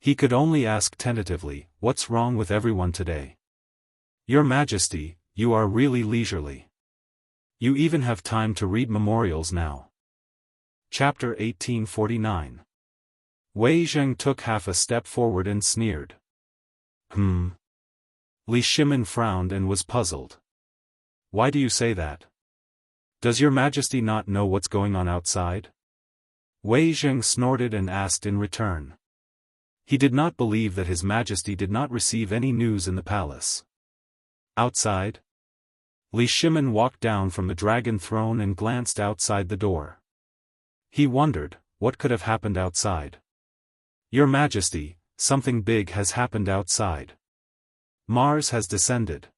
Speaker 1: He could only ask tentatively, "What's wrong with everyone today?" "Your Majesty, you are really leisurely. You even have time to read memorials now." Chapter 1849. Wei Zheng took half a step forward and sneered. Li Shimin frowned and was puzzled. "Why do you say that? Does your Majesty not know what's going on outside?" Wei Zheng snorted and asked in return. He did not believe that His Majesty did not receive any news in the palace. Outside? Li Shimin walked down from the dragon throne and glanced outside the door. He wondered, what could have happened outside? "Your Majesty, something big has happened outside. Mars has descended."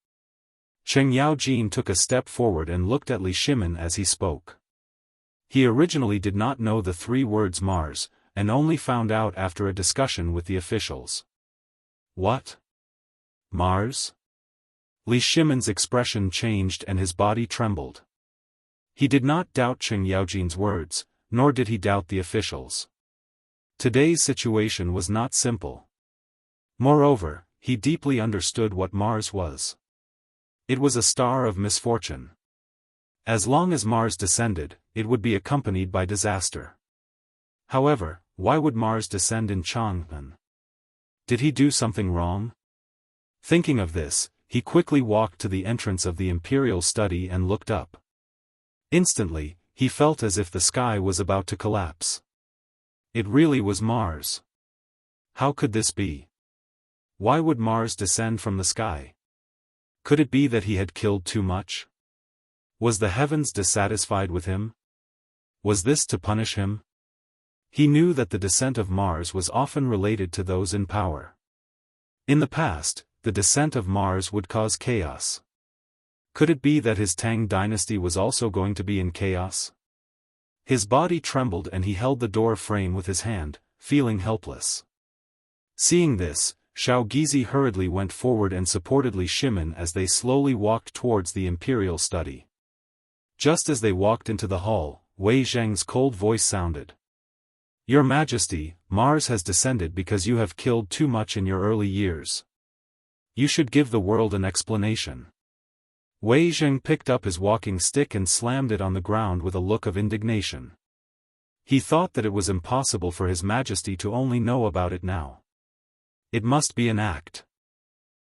Speaker 1: Cheng Yaojin took a step forward and looked at Li Shimin as he spoke. He originally did not know the three words Mars, and only found out after a discussion with the officials. "What? Mars?" Li Shimin's expression changed and his body trembled. He did not doubt Cheng Yaojin's words, nor did he doubt the officials. Today's situation was not simple. Moreover, he deeply understood what Mars was. It was a star of misfortune. As long as Mars descended, it would be accompanied by disaster. However, why would Mars descend in Chang'an? Did he do something wrong? Thinking of this, he quickly walked to the entrance of the imperial study and looked up. Instantly, he felt as if the sky was about to collapse. It really was Mars. How could this be? Why would Mars descend from the sky? Could it be that he had killed too much? Was the heavens dissatisfied with him? Was this to punish him? He knew that the descent of Mars was often related to those in power. In the past, the descent of Mars would cause chaos. Could it be that his Tang dynasty was also going to be in chaos? His body trembled and he held the door frame with his hand, feeling helpless. Seeing this, Xiao Gizi hurriedly went forward and supported Li Shimin as they slowly walked towards the imperial study. Just as they walked into the hall, Wei Zheng's cold voice sounded. "Your Majesty, Mars has descended because you have killed too much in your early years. You should give the world an explanation." Wei Zheng picked up his walking stick and slammed it on the ground with a look of indignation. He thought that it was impossible for His Majesty to only know about it now. It must be an act.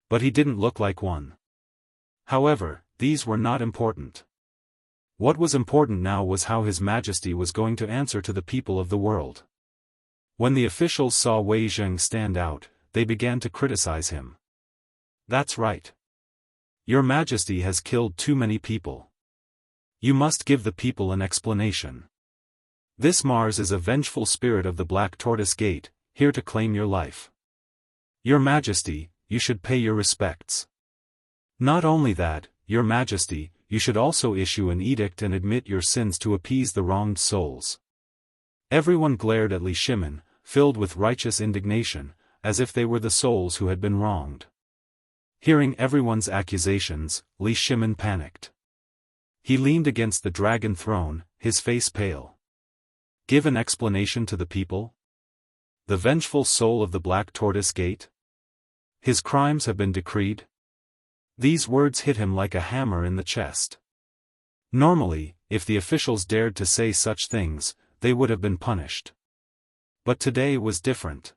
Speaker 1: But he didn't look like one. However, these were not important. What was important now was how His Majesty was going to answer to the people of the world. When the officials saw Wei Zheng stand out, they began to criticize him. "That's right. Your Majesty has killed too many people. You must give the people an explanation. This Mars is a vengeful spirit of the Black Tortoise Gate, here to claim your life. Your Majesty, you should pay your respects. Not only that, Your Majesty, you should also issue an edict and admit your sins to appease the wronged souls." Everyone glared at Li Shimin, filled with righteous indignation, as if they were the souls who had been wronged. Hearing everyone's accusations, Li Shimin panicked. He leaned against the dragon throne, his face pale. "Give an explanation to the people? The vengeful soul of the Black Tortoise Gate? His crimes have been decreed?" These words hit him like a hammer in the chest. Normally, if the officials dared to say such things, they would have been punished. But today was different.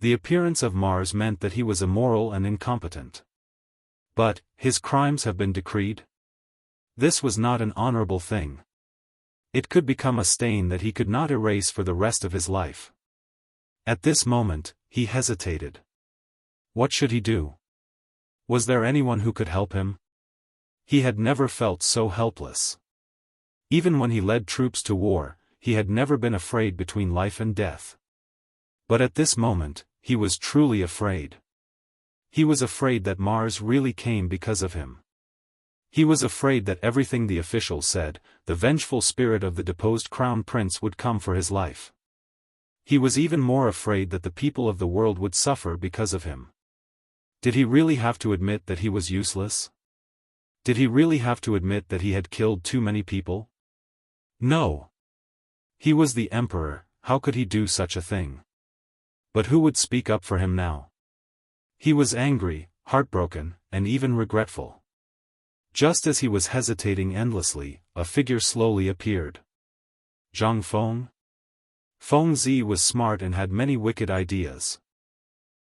Speaker 1: The appearance of Mars meant that he was immoral and incompetent. But, his crimes have been decreed? This was not an honorable thing. It could become a stain that he could not erase for the rest of his life. At this moment, he hesitated. What should he do? Was there anyone who could help him? He had never felt so helpless. Even when he led troops to war, he had never been afraid between life and death. But at this moment, he was truly afraid. He was afraid that Mars really came because of him. He was afraid that everything the officials said, the vengeful spirit of the deposed crown prince would come for his life. He was even more afraid that the people of the world would suffer because of him. Did he really have to admit that he was useless? Did he really have to admit that he had killed too many people? No. He was the emperor, how could he do such a thing? But who would speak up for him now? He was angry, heartbroken, and even regretful. Just as he was hesitating endlessly, a figure slowly appeared. Zhang Feng? Feng Zi was smart and had many wicked ideas.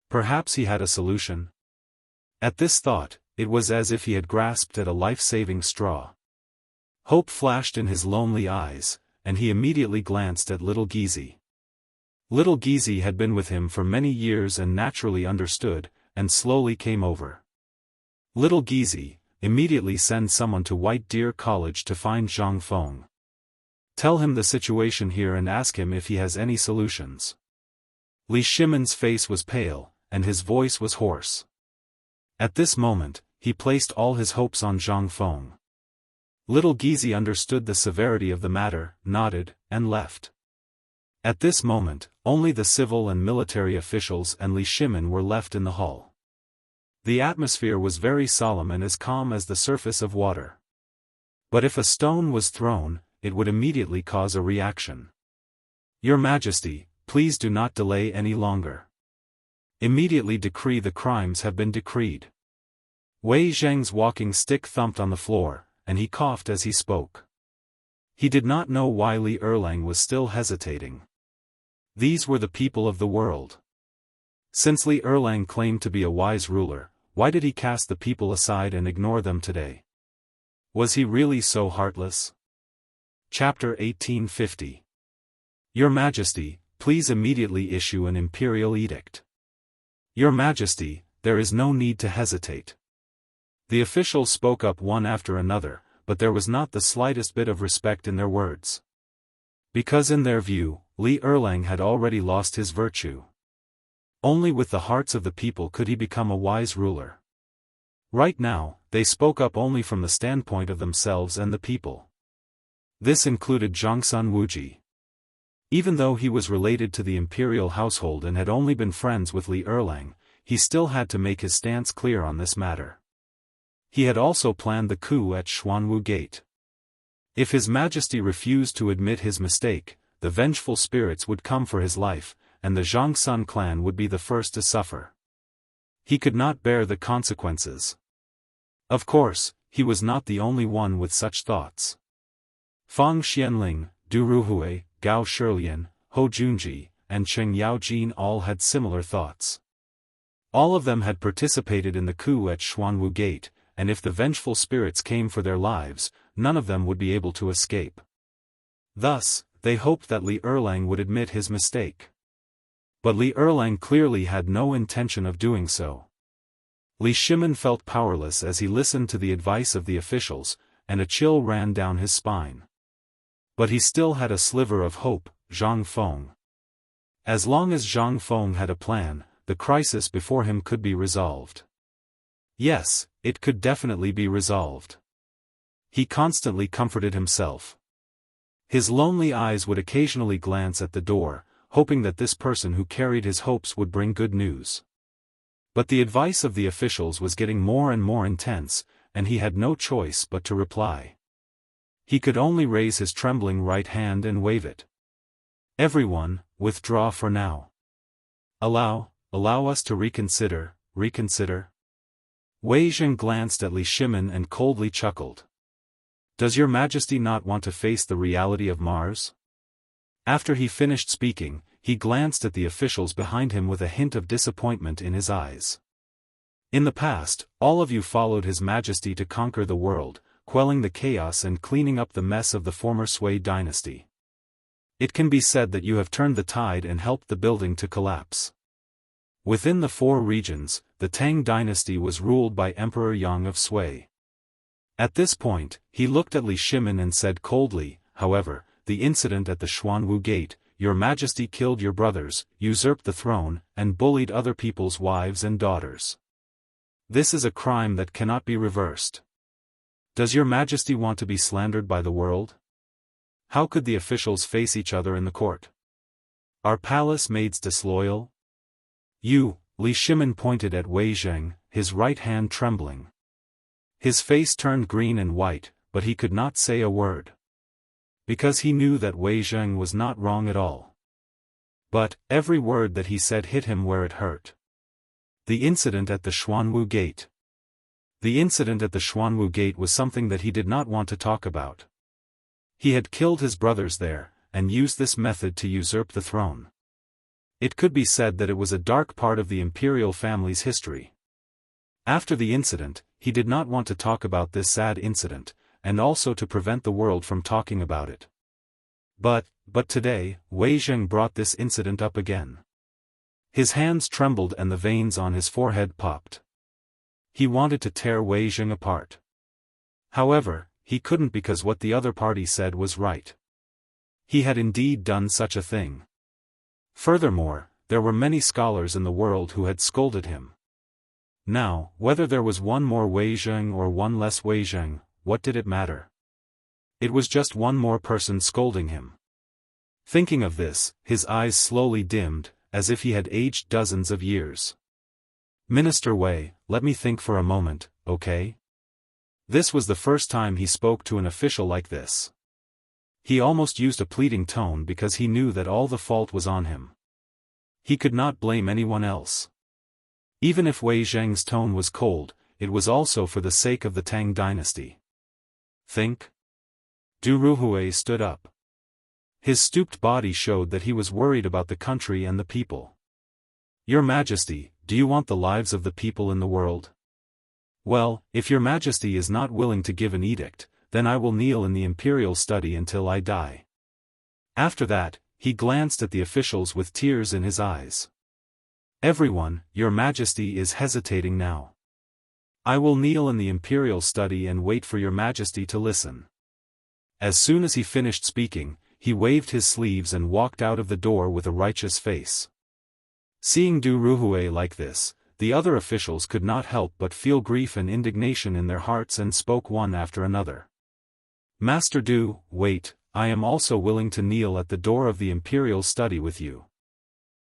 Speaker 1: Perhaps he had a solution. At this thought, it was as if he had grasped at a life-saving straw. Hope flashed in his lonely eyes, and he immediately glanced at little Gizi. Little Gizi had been with him for many years and naturally understood, and slowly came over. Little Gizi, immediately send someone to White Deer College to find Zhang Feng. Tell him the situation here and ask him if he has any solutions. Li Shimon's face was pale, and his voice was hoarse. At this moment, he placed all his hopes on Zhang Feng. Little Gizi understood the severity of the matter, nodded, and left. At this moment, only the civil and military officials and Li Shimon were left in the hall. The atmosphere was very solemn and as calm as the surface of water. But if a stone was thrown, it would immediately cause a reaction. Your Majesty, please do not delay any longer. Immediately decree the crimes have been decreed. Wei Zheng's walking stick thumped on the floor, and he coughed as he spoke. He did not know why Li Erlang was still hesitating. These were the people of the world. Since Li Erlang claimed to be a wise ruler, why did he cast the people aside and ignore them today? Was he really so heartless? Chapter 1850. Your Majesty, please immediately issue an imperial edict. Your Majesty, there is no need to hesitate. The officials spoke up one after another, but there was not the slightest bit of respect in their words. Because in their view, Li Erlang had already lost his virtue. Only with the hearts of the people could he become a wise ruler. Right now, they spoke up only from the standpoint of themselves and the people. This included Zhongsun Wuji. Even though he was related to the imperial household and had only been friends with Li Erlang, he still had to make his stance clear on this matter. He had also planned the coup at Xuanwu Gate. If His Majesty refused to admit his mistake, the vengeful spirits would come for his life, and the Zhongsun clan would be the first to suffer. He could not bear the consequences. Of course, he was not the only one with such thoughts. Fang Xianling, Du Ruhui, Gao Shilian, Ho Junji, and Cheng Yaojin all had similar thoughts. All of them had participated in the coup at Xuanwu Gate, and if the vengeful spirits came for their lives, none of them would be able to escape. Thus, they hoped that Li Erlang would admit his mistake. But Li Erlang clearly had no intention of doing so. Li Shimon felt powerless as he listened to the advice of the officials, and a chill ran down his spine. But he still had a sliver of hope, Zhang Feng. As long as Zhang Feng had a plan, the crisis before him could be resolved. Yes, it could definitely be resolved. He constantly comforted himself. His lonely eyes would occasionally glance at the door, hoping that this person who carried his hopes would bring good news. But the advice of the officials was getting more and more intense, and he had no choice but to reply. He could only raise his trembling right hand and wave it. Everyone, withdraw for now. Allow us to reconsider. Wei Zheng glanced at Li Shimon and coldly chuckled. Does your Majesty not want to face the reality of Mars? After he finished speaking, he glanced at the officials behind him with a hint of disappointment in his eyes. In the past, all of you followed His Majesty to conquer the world, quelling the chaos and cleaning up the mess of the former Sui dynasty. It can be said that you have turned the tide and helped the building to collapse. Within the four regions, the Tang dynasty was ruled by Emperor Yang of Sui. At this point, he looked at Li Shimin and said coldly, however, the incident at the Xuanwu Gate, Your Majesty killed your brothers, usurped the throne, and bullied other people's wives and daughters. This is a crime that cannot be reversed. Does Your Majesty want to be slandered by the world? How could the officials face each other in the court? Are palace maids disloyal? You, Li Shimin pointed at Wei Zheng, his right hand trembling. His face turned green and white, but he could not say a word. Because he knew that Wei Zheng was not wrong at all. But, every word that he said hit him where it hurt. The incident at the Xuanwu Gate. The incident at the Xuanwu Gate was something that he did not want to talk about. He had killed his brothers there, and used this method to usurp the throne. It could be said that it was a dark part of the imperial family's history. After the incident, he did not want to talk about this sad incident, and also to prevent the world from talking about it. But today, Wei Zheng brought this incident up again. His hands trembled and the veins on his forehead popped. He wanted to tear Wei Zheng apart. However, he couldn't because what the other party said was right. He had indeed done such a thing. Furthermore, there were many scholars in the world who had scolded him. Now, whether there was one more Wei Zheng or one less Wei Zheng, what did it matter? It was just one more person scolding him. Thinking of this, his eyes slowly dimmed, as if he had aged dozens of years. Minister Wei, let me think for a moment, okay? This was the first time he spoke to an official like this. He almost used a pleading tone because he knew that all the fault was on him. He could not blame anyone else. Even if Wei Zheng's tone was cold, it was also for the sake of the Tang dynasty. Think? Du Ruhui stood up. His stooped body showed that he was worried about the country and the people. Your Majesty, do you want the lives of the people in the world? Well, if Your Majesty is not willing to give an edict, then I will kneel in the imperial study until I die. After that, he glanced at the officials with tears in his eyes. Everyone, Your Majesty is hesitating now. I will kneel in the imperial study and wait for Your Majesty to listen. As soon as he finished speaking, he waved his sleeves and walked out of the door with a righteous face. Seeing Du Ruhui like this, the other officials could not help but feel grief and indignation in their hearts and spoke one after another. Master Du, wait, I am also willing to kneel at the door of the imperial study with you.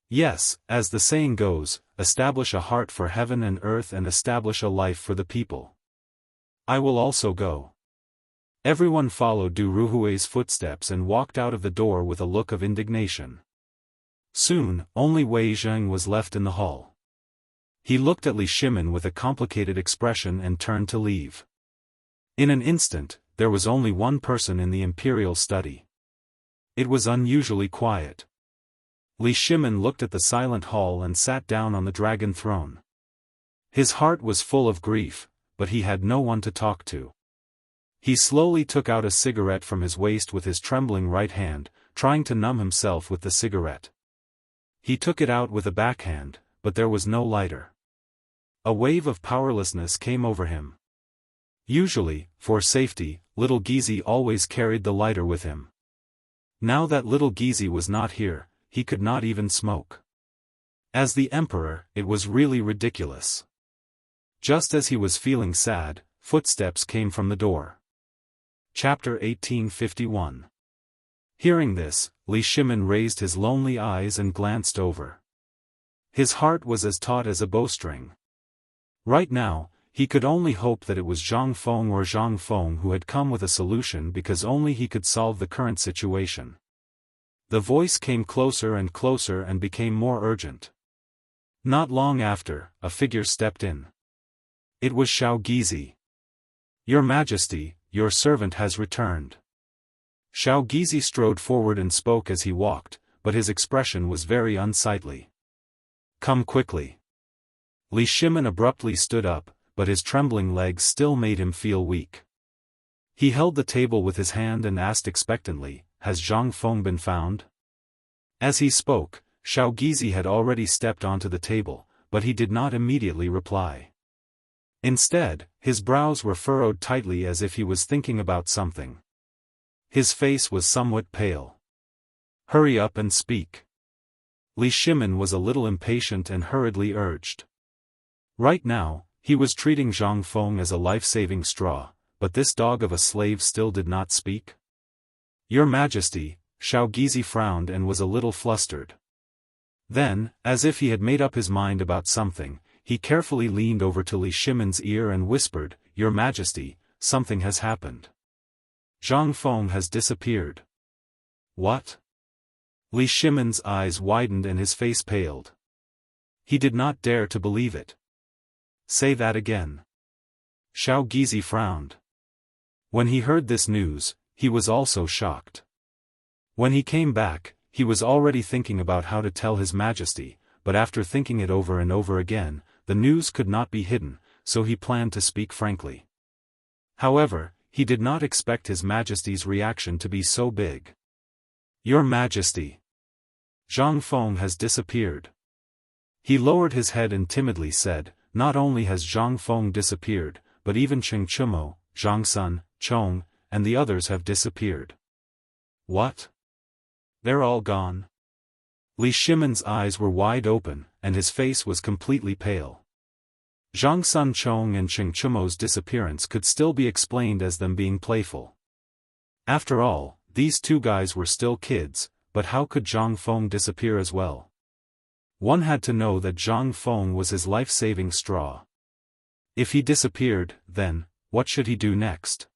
Speaker 1: Yes, as the saying goes, establish a heart for heaven and earth and establish a life for the people. I will also go. Everyone followed Du Ruhui's footsteps and walked out of the door with a look of indignation. Soon, only Wei Zheng was left in the hall. He looked at Li Shimin with a complicated expression and turned to leave. In an instant, there was only one person in the imperial study. It was unusually quiet. Li Shimin looked at the silent hall and sat down on the dragon throne. His heart was full of grief, but he had no one to talk to. He slowly took out a cigarette from his waist with his trembling right hand, trying to numb himself with the cigarette. He took it out with a backhand, but there was no lighter. A wave of powerlessness came over him. Usually, for safety, little Gizi always carried the lighter with him. Now that little Gizi was not here, he could not even smoke. As the emperor, it was really ridiculous. Just as he was feeling sad, footsteps came from the door. Chapter 1851. Hearing this, Li Shimin raised his lonely eyes and glanced over. His heart was as taut as a bowstring. Right now, he could only hope that it was Zhang Feng who had come with a solution because only he could solve the current situation. The voice came closer and became more urgent. Not long after, a figure stepped in. It was Xiao Gizi. Your Majesty, your servant has returned. Xiao Gizi strode forward and spoke as he walked, but his expression was very unsightly. Come quickly. Li Shimin abruptly stood up, but his trembling legs still made him feel weak. He held the table with his hand and asked expectantly, Has Zhang Feng been found? As he spoke, Xiaogizi had already stepped onto the table, but he did not immediately reply. Instead, his brows were furrowed tightly as if he was thinking about something. His face was somewhat pale. "Hurry up and speak." Li Shimin was a little impatient and hurriedly urged. Right now, he was treating Zhang Feng as a life-saving straw, but this dog of a slave still did not speak. "Your Majesty," Xiaogizi frowned and was a little flustered. Then, as if he had made up his mind about something, he carefully leaned over to Li Shimin's ear and whispered, "Your Majesty, something has happened. Zhang Feng has disappeared." "What?" Li Shimin's eyes widened and his face paled. He did not dare to believe it. "Say that again." Xiaogizi frowned. When he heard this news, he was also shocked. When he came back, he was already thinking about how to tell His Majesty, but after thinking it over and over again, the news could not be hidden, so he planned to speak frankly. However, he did not expect His Majesty's reaction to be so big. "Your Majesty, Zhang Feng has disappeared." He lowered his head and timidly said, "Not only has Zhang Feng disappeared, but even Cheng Chumo, Zhang Sun, Chong, and the others have disappeared." "What? They're all gone?" Li Shimin's eyes were wide open, and his face was completely pale. Zhang Sun Chong and Cheng Chumo's disappearance could still be explained as them being playful. After all, these two guys were still kids, but how could Zhang Feng disappear as well? One had to know that Zhang Feng was his life-saving straw. If he disappeared, then, what should he do next?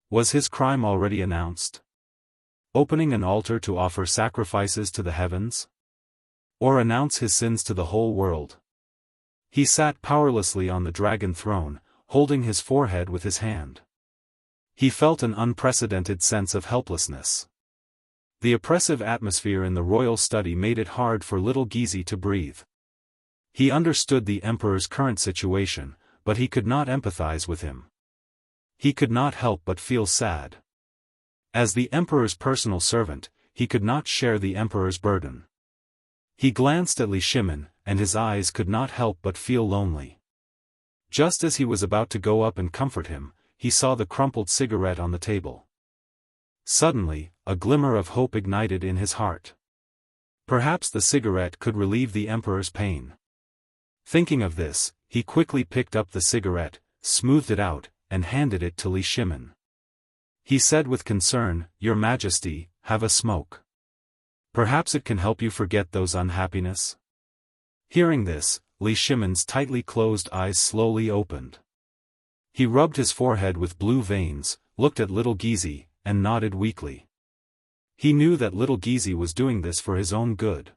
Speaker 1: Was his crime already announced? Opening an altar to offer sacrifices to the heavens? Or announce his sins to the whole world? He sat powerlessly on the dragon throne, holding his forehead with his hand. He felt an unprecedented sense of helplessness. The oppressive atmosphere in the royal study made it hard for little Gizi to breathe. He understood the emperor's current situation, but he could not empathize with him. He could not help but feel sad. As the emperor's personal servant, he could not share the emperor's burden. He glanced at Li Shimin, and his eyes could not help but feel lonely. Just as he was about to go up and comfort him, he saw the crumpled cigarette on the table. Suddenly, a glimmer of hope ignited in his heart. Perhaps the cigarette could relieve the emperor's pain. Thinking of this, he quickly picked up the cigarette, smoothed it out, and handed it to Li Shimin. He said with concern, "Your Majesty, have a smoke. Perhaps it can help you forget those unhappiness." Hearing this, Li Shimin's tightly closed eyes slowly opened. He rubbed his forehead with blue veins, looked at little Gizi, and nodded weakly. He knew that little Gizi was doing this for his own good.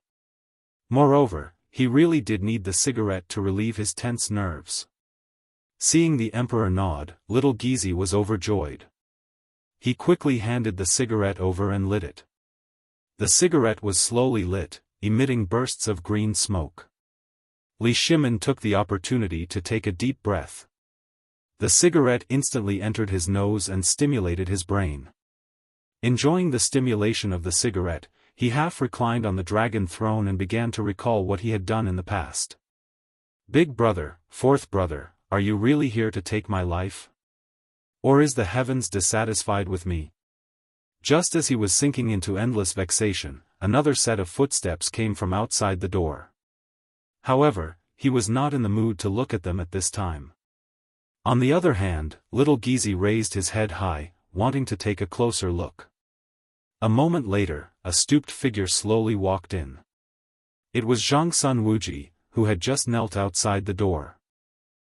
Speaker 1: Moreover, he really did need the cigarette to relieve his tense nerves. Seeing the emperor nod, little Gizi was overjoyed. He quickly handed the cigarette over and lit it. The cigarette was slowly lit, emitting bursts of green smoke. Li Shimin took the opportunity to take a deep breath. The cigarette instantly entered his nose and stimulated his brain. Enjoying the stimulation of the cigarette, he half reclined on the dragon throne and began to recall what he had done in the past. "Big brother, fourth brother, are you really here to take my life? Or is the heavens dissatisfied with me?" Just as he was sinking into endless vexation, another set of footsteps came from outside the door. However, he was not in the mood to look at them at this time. On the other hand, little Gizi raised his head high, wanting to take a closer look. A moment later, a stooped figure slowly walked in. It was Zhang Sun Wuji, who had just knelt outside the door.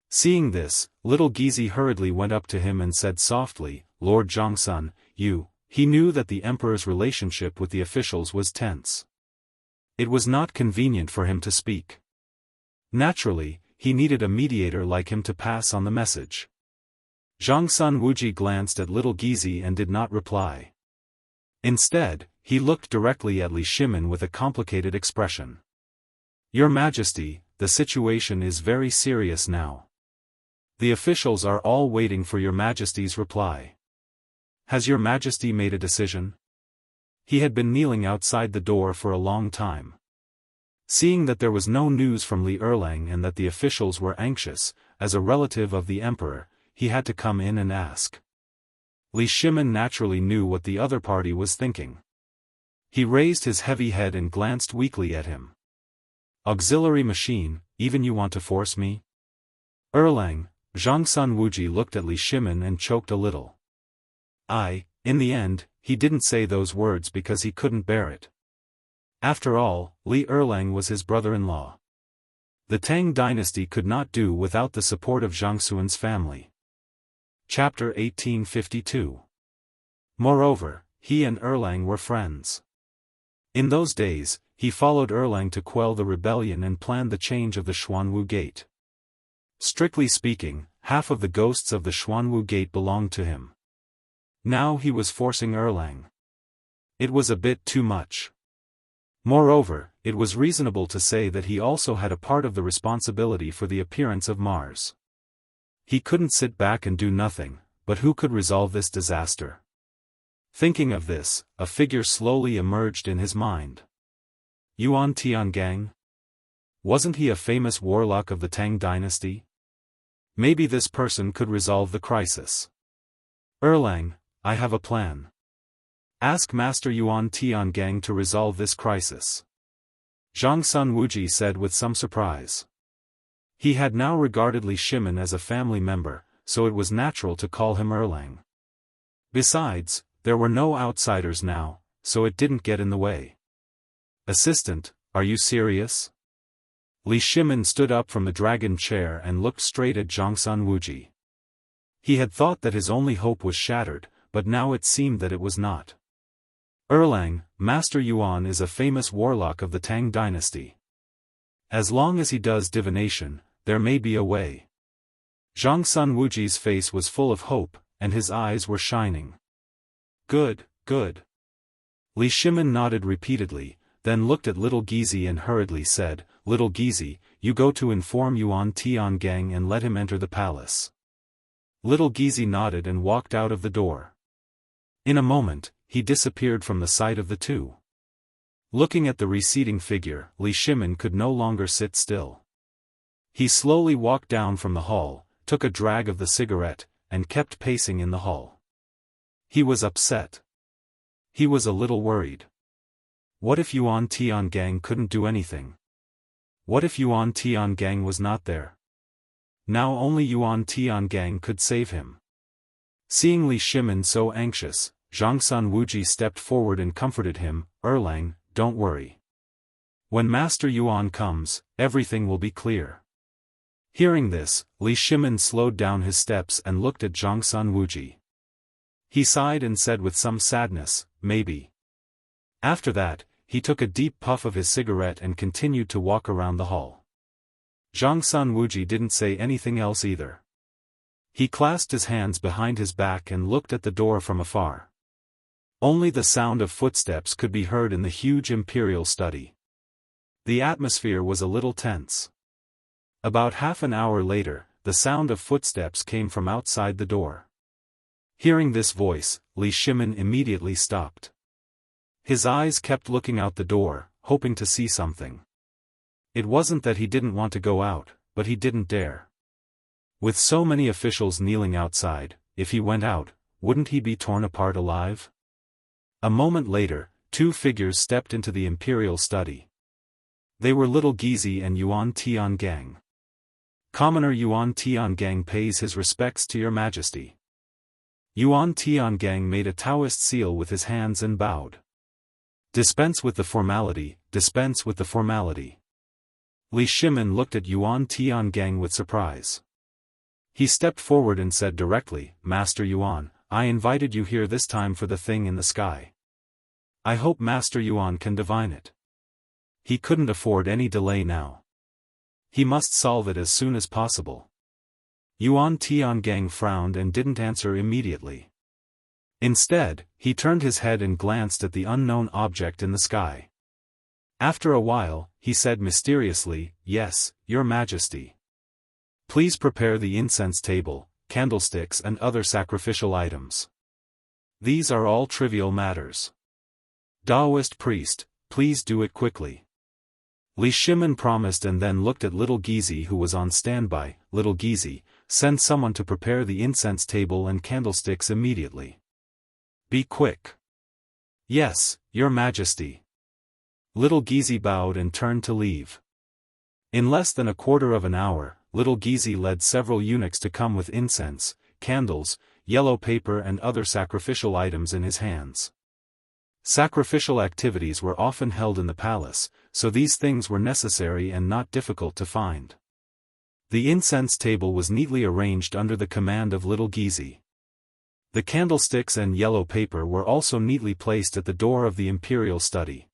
Speaker 1: Seeing this, little Gizi hurriedly went up to him and said softly, "Lord Zhang Sun, you..." He knew that the emperor's relationship with the officials was tense. It was not convenient for him to speak. Naturally, he needed a mediator like him to pass on the message. Zhang Sun Wuji glanced at little Gizi and did not reply. Instead, he looked directly at Li Shimin with a complicated expression. "Your Majesty, the situation is very serious now. The officials are all waiting for your Majesty's reply. Has your Majesty made a decision?" He had been kneeling outside the door for a long time. Seeing that there was no news from Li Erlang and that the officials were anxious, as a relative of the emperor, he had to come in and ask. Li Shimin naturally knew what the other party was thinking. He raised his heavy head and glanced weakly at him. Auxiliary machine, even you want to force me? Erlang, Zhangsun Wuji looked at Li Shimin and choked a little. In the end, he didn't say those words because he couldn't bear it. After all, Li Erlang was his brother-in-law. The Tang dynasty could not do without the support of Zhangxuan's family. Chapter 1852. Moreover, he and Erlang were friends. In those days, he followed Erlang to quell the rebellion and planned the change of the Xuanwu Gate. Strictly speaking, half of the ghosts of the Xuanwu Gate belonged to him. Now he was forcing Erlang. It was a bit too much. Moreover, it was reasonable to say that he also had a part of the responsibility for the appearance of Mars. He couldn't sit back and do nothing, but who could resolve this disaster? Thinking of this, a figure slowly emerged in his mind. Yuan Tiangang? Wasn't he a famous warlock of the Tang dynasty? Maybe this person could resolve the crisis. Erlang, I have a plan. Ask Master Yuan Tiangang to resolve this crisis. Zhangsun Wuji said with some surprise. He had now regarded Li Shimin as a family member, so it was natural to call him Erlang. Besides, there were no outsiders now, so it didn't get in the way. Assistant, are you serious? Li Shimin stood up from the dragon chair and looked straight at Zhangsun Wuji. He had thought that his only hope was shattered, but now it seemed that it was not. Erlang, Master Yuan is a famous warlock of the Tang dynasty. As long as he does divination, there may be a way. Zhangsun Wuji's face was full of hope, and his eyes were shining. Good, good. Li Shimin nodded repeatedly, then looked at Little Gizi and hurriedly said, Little Gizi, you go to inform Yuan Tiangang and let him enter the palace. Little Gizi nodded and walked out of the door. In a moment, he disappeared from the sight of the two. Looking at the receding figure, Li Shimin could no longer sit still. He slowly walked down from the hall, took a drag of the cigarette, and kept pacing in the hall. He was upset. He was a little worried. What if Yuan Tiangang couldn't do anything? What if Yuan Tiangang was not there? Now only Yuan Tiangang could save him. Seeing Li Shimin so anxious, Zhangsun Wuji stepped forward and comforted him, Erlang, don't worry. When Master Yuan comes, everything will be clear. Hearing this, Li Shimin slowed down his steps and looked at Zhangsun Wuji. He sighed and said with some sadness, maybe. After that, he took a deep puff of his cigarette and continued to walk around the hall. Zhangsun Wuji didn't say anything else either. He clasped his hands behind his back and looked at the door from afar. Only the sound of footsteps could be heard in the huge imperial study. The atmosphere was a little tense. About half an hour later, the sound of footsteps came from outside the door. Hearing this voice, Li Shimin immediately stopped. His eyes kept looking out the door, hoping to see something. It wasn't that he didn't want to go out, but he didn't dare. With so many officials kneeling outside, if he went out, wouldn't he be torn apart alive? A moment later, two figures stepped into the imperial study. They were Little Gizi and Yuan Tiangang. Commoner Yuan Tiangang pays his respects to your majesty. Yuan Tiangang made a Daoist seal with his hands and bowed. Dispense with the formality, dispense with the formality. Li Shimin looked at Yuan Tiangang with surprise. He stepped forward and said directly, Master Yuan, I invited you here this time for the thing in the sky. I hope Master Yuan can divine it. He couldn't afford any delay now. He must solve it as soon as possible. Yuan Tiangang frowned and didn't answer immediately. Instead, he turned his head and glanced at the unknown object in the sky. After a while, he said mysteriously, Yes, Your Majesty. Please prepare the incense table, candlesticks and other sacrificial items. These are all trivial matters. Daoist priest, please do it quickly. Li Shimin promised and then looked at little Gizi who was on standby. Little Gizi, send someone to prepare the incense table and candlesticks immediately. Be quick. Yes, Your Majesty. Little Gizi bowed and turned to leave. In less than a quarter of an hour, little Gizi led several eunuchs to come with incense, candles, yellow paper and other sacrificial items in his hands. Sacrificial activities were often held in the palace, so these things were necessary and not difficult to find. The incense table was neatly arranged under the command of little Gizi. The candlesticks and yellow paper were also neatly placed at the door of the imperial study.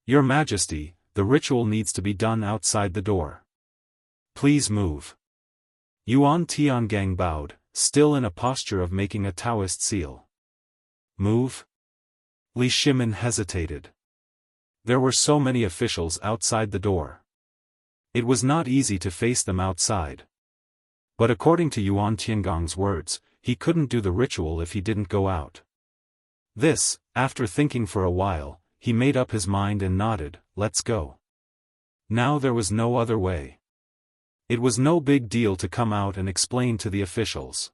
Speaker 1: Your Majesty, the ritual needs to be done outside the door. Please move. Yuan Tiangang bowed, still in a posture of making a Daoist seal. Move? Li Shimin hesitated. There were so many officials outside the door. It was not easy to face them outside. But according to Yuan Tiangang's words, he couldn't do the ritual if he didn't go out. This, after thinking for a while, he made up his mind and nodded, let's go. Now there was no other way. It was no big deal to come out and explain to the officials.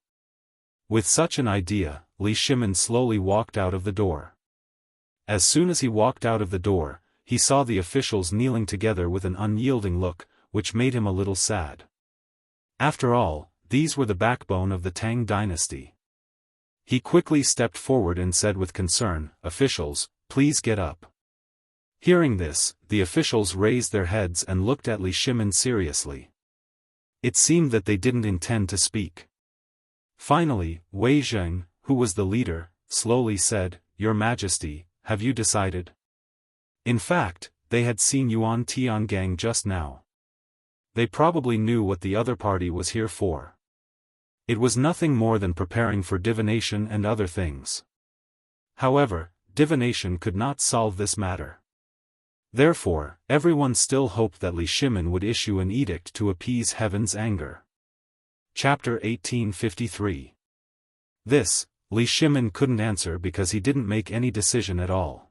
Speaker 1: With such an idea, Li Shimin slowly walked out of the door. As soon as he walked out of the door, he saw the officials kneeling together with an unyielding look, which made him a little sad. After all, these were the backbone of the Tang dynasty. He quickly stepped forward and said with concern, "Officials, please get up." Hearing this, the officials raised their heads and looked at Li Shimin seriously. It seemed that they didn't intend to speak. Finally, Wei Zheng, who was the leader, slowly said, "Your Majesty, have you decided?" In fact, they had seen Yuan Tiangang just now. They probably knew what the other party was here for. It was nothing more than preparing for divination and other things. However, divination could not solve this matter. Therefore, everyone still hoped that Li Shimin would issue an edict to appease heaven's anger. Chapter 1853. This, Li Shimin couldn't answer because he didn't make any decision at all.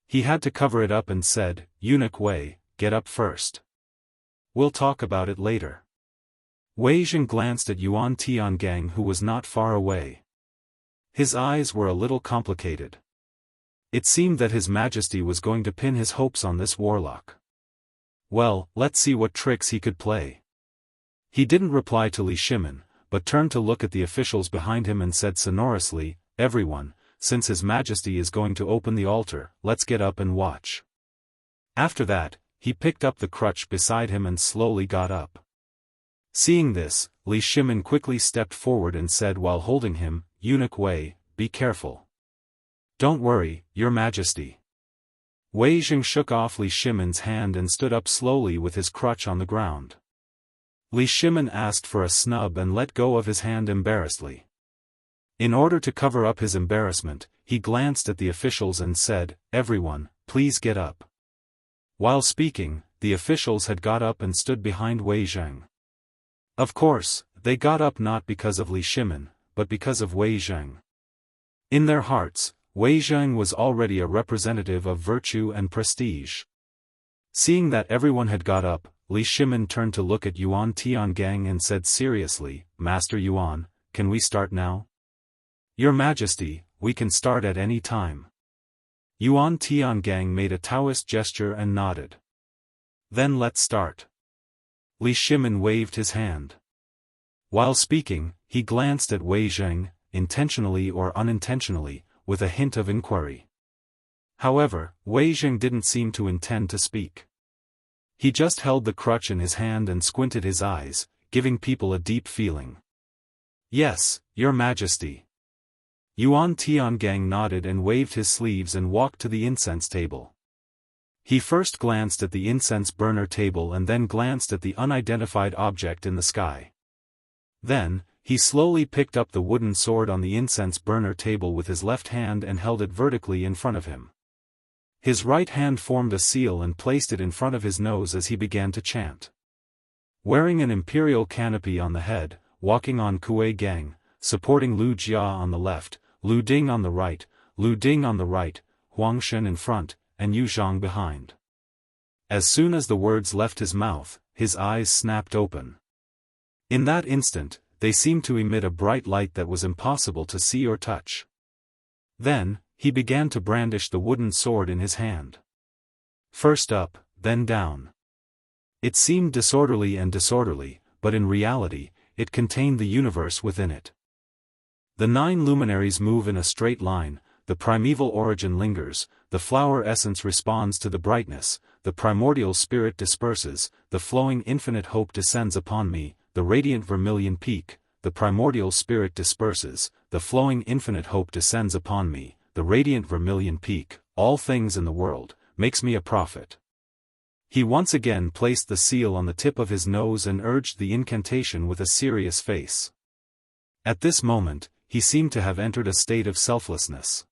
Speaker 1: He had to cover it up and said, "Eunuch Wei, get up first. We'll talk about it later." Wei Zheng glanced at Yuan Tiangang who was not far away. His eyes were a little complicated. It seemed that His Majesty was going to pin his hopes on this warlock. Well, let's see what tricks he could play. He didn't reply to Li Shimin, but turned to look at the officials behind him and said sonorously, "Everyone, since His Majesty is going to open the altar, let's get up and watch." After that, he picked up the crutch beside him and slowly got up. Seeing this, Li Shimin quickly stepped forward and said while holding him, "Eunuch Wei, be careful." "Don't worry, Your Majesty." Wei Zheng shook off Li Shimin's hand and stood up slowly with his crutch on the ground. Li Shimin asked for a snub and let go of his hand embarrassedly. In order to cover up his embarrassment, he glanced at the officials and said, "Everyone, please get up." While speaking, the officials had got up and stood behind Wei Zheng. Of course, they got up not because of Li Shimin, but because of Wei Zheng. In their hearts, Wei Zheng was already a representative of virtue and prestige. Seeing that everyone had got up, Li Shimin turned to look at Yuan Tiangang and said seriously, "Master Yuan, can we start now?" "Your Majesty, we can start at any time." Yuan Tiangang made a Taoist gesture and nodded. "Then let's start." Li Shimin waved his hand. While speaking, he glanced at Wei Zheng, intentionally or unintentionally, with a hint of inquiry. However, Wei Zheng didn't seem to intend to speak. He just held the crutch in his hand and squinted his eyes, giving people a deep feeling. "Yes, Your Majesty." Yuan Tiangang nodded and waved his sleeves and walked to the incense table. He first glanced at the incense burner table and then glanced at the unidentified object in the sky. Then, he slowly picked up the wooden sword on the incense burner table with his left hand and held it vertically in front of him. His right hand formed a seal and placed it in front of his nose as he began to chant. Wearing an imperial canopy on the head, walking on Kuei Gang, supporting Lu Jia on the left, Lu Ding on the right, Lu Ding on the right, Huang Shen in front, and Yu Zhang behind. As soon as the words left his mouth, his eyes snapped open. In that instant, they seemed to emit a bright light that was impossible to see or touch. Then, he began to brandish the wooden sword in his hand. First up, then down. It seemed disorderly, but in reality, it contained the universe within it. The 9 luminaries move in a straight line, the primeval origin lingers, the flower essence responds to the brightness, the primordial spirit disperses, the flowing infinite hope descends upon me, the radiant vermilion peak, the primordial spirit disperses, the flowing infinite hope descends upon me, the radiant vermilion peak, all things in the world, makes me a prophet. He once again placed the seal on the tip of his nose and urged the incantation with a serious face. At this moment, he seemed to have entered a state of selflessness.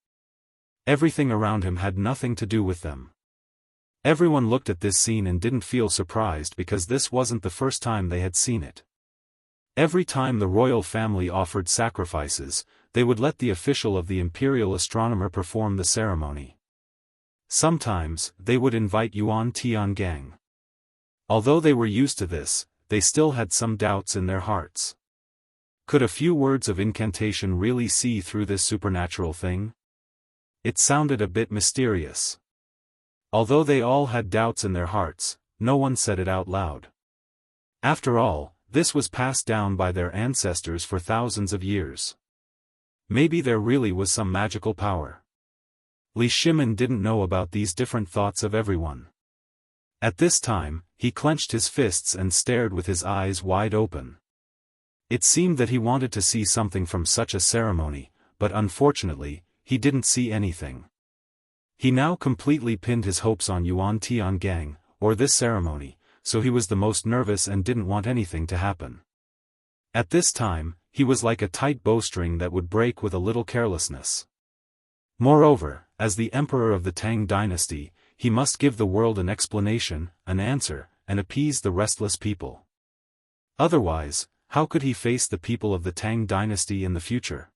Speaker 1: Everything around him had nothing to do with them. Everyone looked at this scene and didn't feel surprised because this wasn't the first time they had seen it. Every time the royal family offered sacrifices, they would let the official of the imperial astronomer perform the ceremony. Sometimes, they would invite Yuan Tiangang. Although they were used to this, they still had some doubts in their hearts. Could a few words of incantation really see through this supernatural thing? It sounded a bit mysterious. Although they all had doubts in their hearts, no one said it out loud. After all, this was passed down by their ancestors for thousands of years. Maybe there really was some magical power. Li Shimin didn't know about these different thoughts of everyone. At this time, he clenched his fists and stared with his eyes wide open. It seemed that he wanted to see something from such a ceremony, but unfortunately, he didn't see anything. He now completely pinned his hopes on Yuan Tiangang, or this ceremony, so he was the most nervous and didn't want anything to happen. At this time, he was like a tight bowstring that would break with a little carelessness. Moreover, as the emperor of the Tang dynasty, he must give the world an explanation, an answer, and appease the restless people. Otherwise, how could he face the people of the Tang dynasty in the future?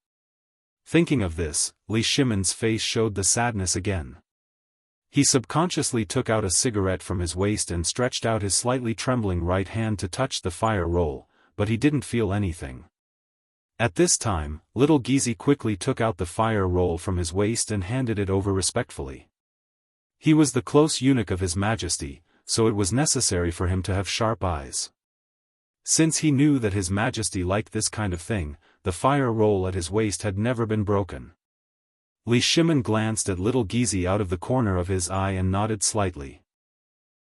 Speaker 1: Thinking of this, Li Shimin's face showed the sadness again. He subconsciously took out a cigarette from his waist and stretched out his slightly trembling right hand to touch the fire roll, but he didn't feel anything. At this time, little Gizi quickly took out the fire roll from his waist and handed it over respectfully. He was the close eunuch of His Majesty, so it was necessary for him to have sharp eyes. Since he knew that His Majesty liked this kind of thing, the fire roll at his waist had never been broken. Li Shimin glanced at little Gizi out of the corner of his eye and nodded slightly.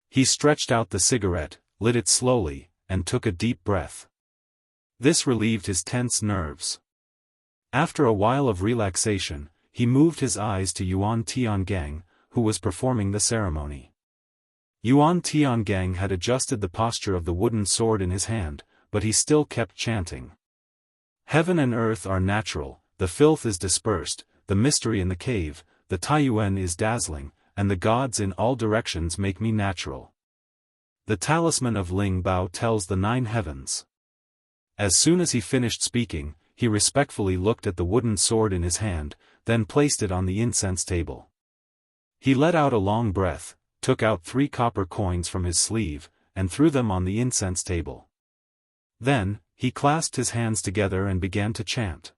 Speaker 1: He stretched out the cigarette, lit it slowly, and took a deep breath. This relieved his tense nerves. After a while of relaxation, he moved his eyes to Yuan Tiangang, who was performing the ceremony. Yuan Tiangang had adjusted the posture of the wooden sword in his hand, but he still kept chanting. Heaven and earth are natural, the filth is dispersed, the mystery in the cave, the Taiyuan is dazzling, and the gods in all directions make me natural. The talisman of Ling Bao tells the 9 heavens. As soon as he finished speaking, he respectfully looked at the wooden sword in his hand, then placed it on the incense table. He let out a long breath, took out 3 copper coins from his sleeve, and threw them on the incense table. Then, he clasped his hands together and began to chant.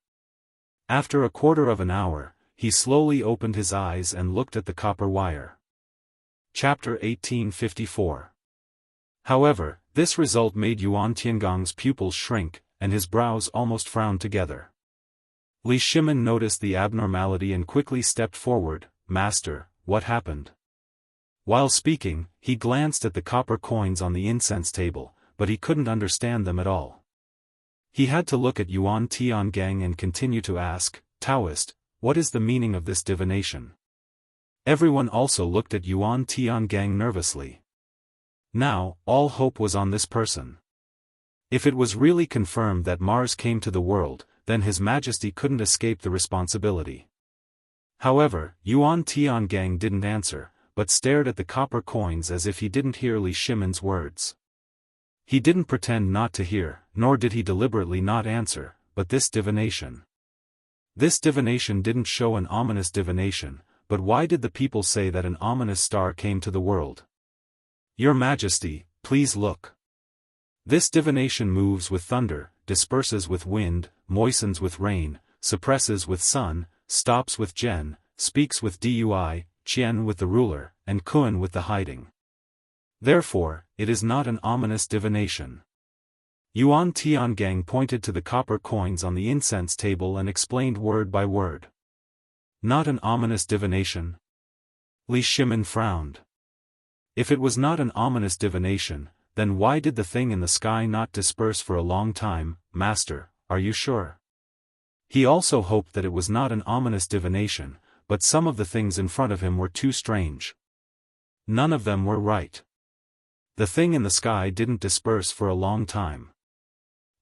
Speaker 1: After a quarter of an hour, he slowly opened his eyes and looked at the copper wire. Chapter 1854. However, this result made Yuan Tiangang's pupils shrink, and his brows almost frowned together. Li Shimin noticed the abnormality and quickly stepped forward. "Master, what happened?" While speaking, he glanced at the copper coins on the incense table, but he couldn't understand them at all. He had to look at Yuan Tiangang and continue to ask, "Daoist, what is the meaning of this divination?" Everyone also looked at Yuan Tiangang nervously. Now, all hope was on this person. If it was really confirmed that Mars came to the world, then His Majesty couldn't escape the responsibility. However, Yuan Tiangang didn't answer, but stared at the copper coins as if he didn't hear Li Shimin's words. He didn't pretend not to hear, nor did he deliberately not answer, but this divination. This divination didn't show an ominous divination, but why did the people say that an ominous star came to the world? Your Majesty, please look. This divination moves with thunder, disperses with wind, moistens with rain, suppresses with sun, stops with Zhen, speaks with Dui, Qian with the ruler, and Kun with the hiding. Therefore, it is not an ominous divination. Yuan Tiangang pointed to the copper coins on the incense table and explained word by word. Not an ominous divination? Li Shimin frowned. If it was not an ominous divination, then why did the thing in the sky not disperse for a long time, Master, are you sure? He also hoped that it was not an ominous divination, but some of the things in front of him were too strange. None of them were right. The thing in the sky didn't disperse for a long time.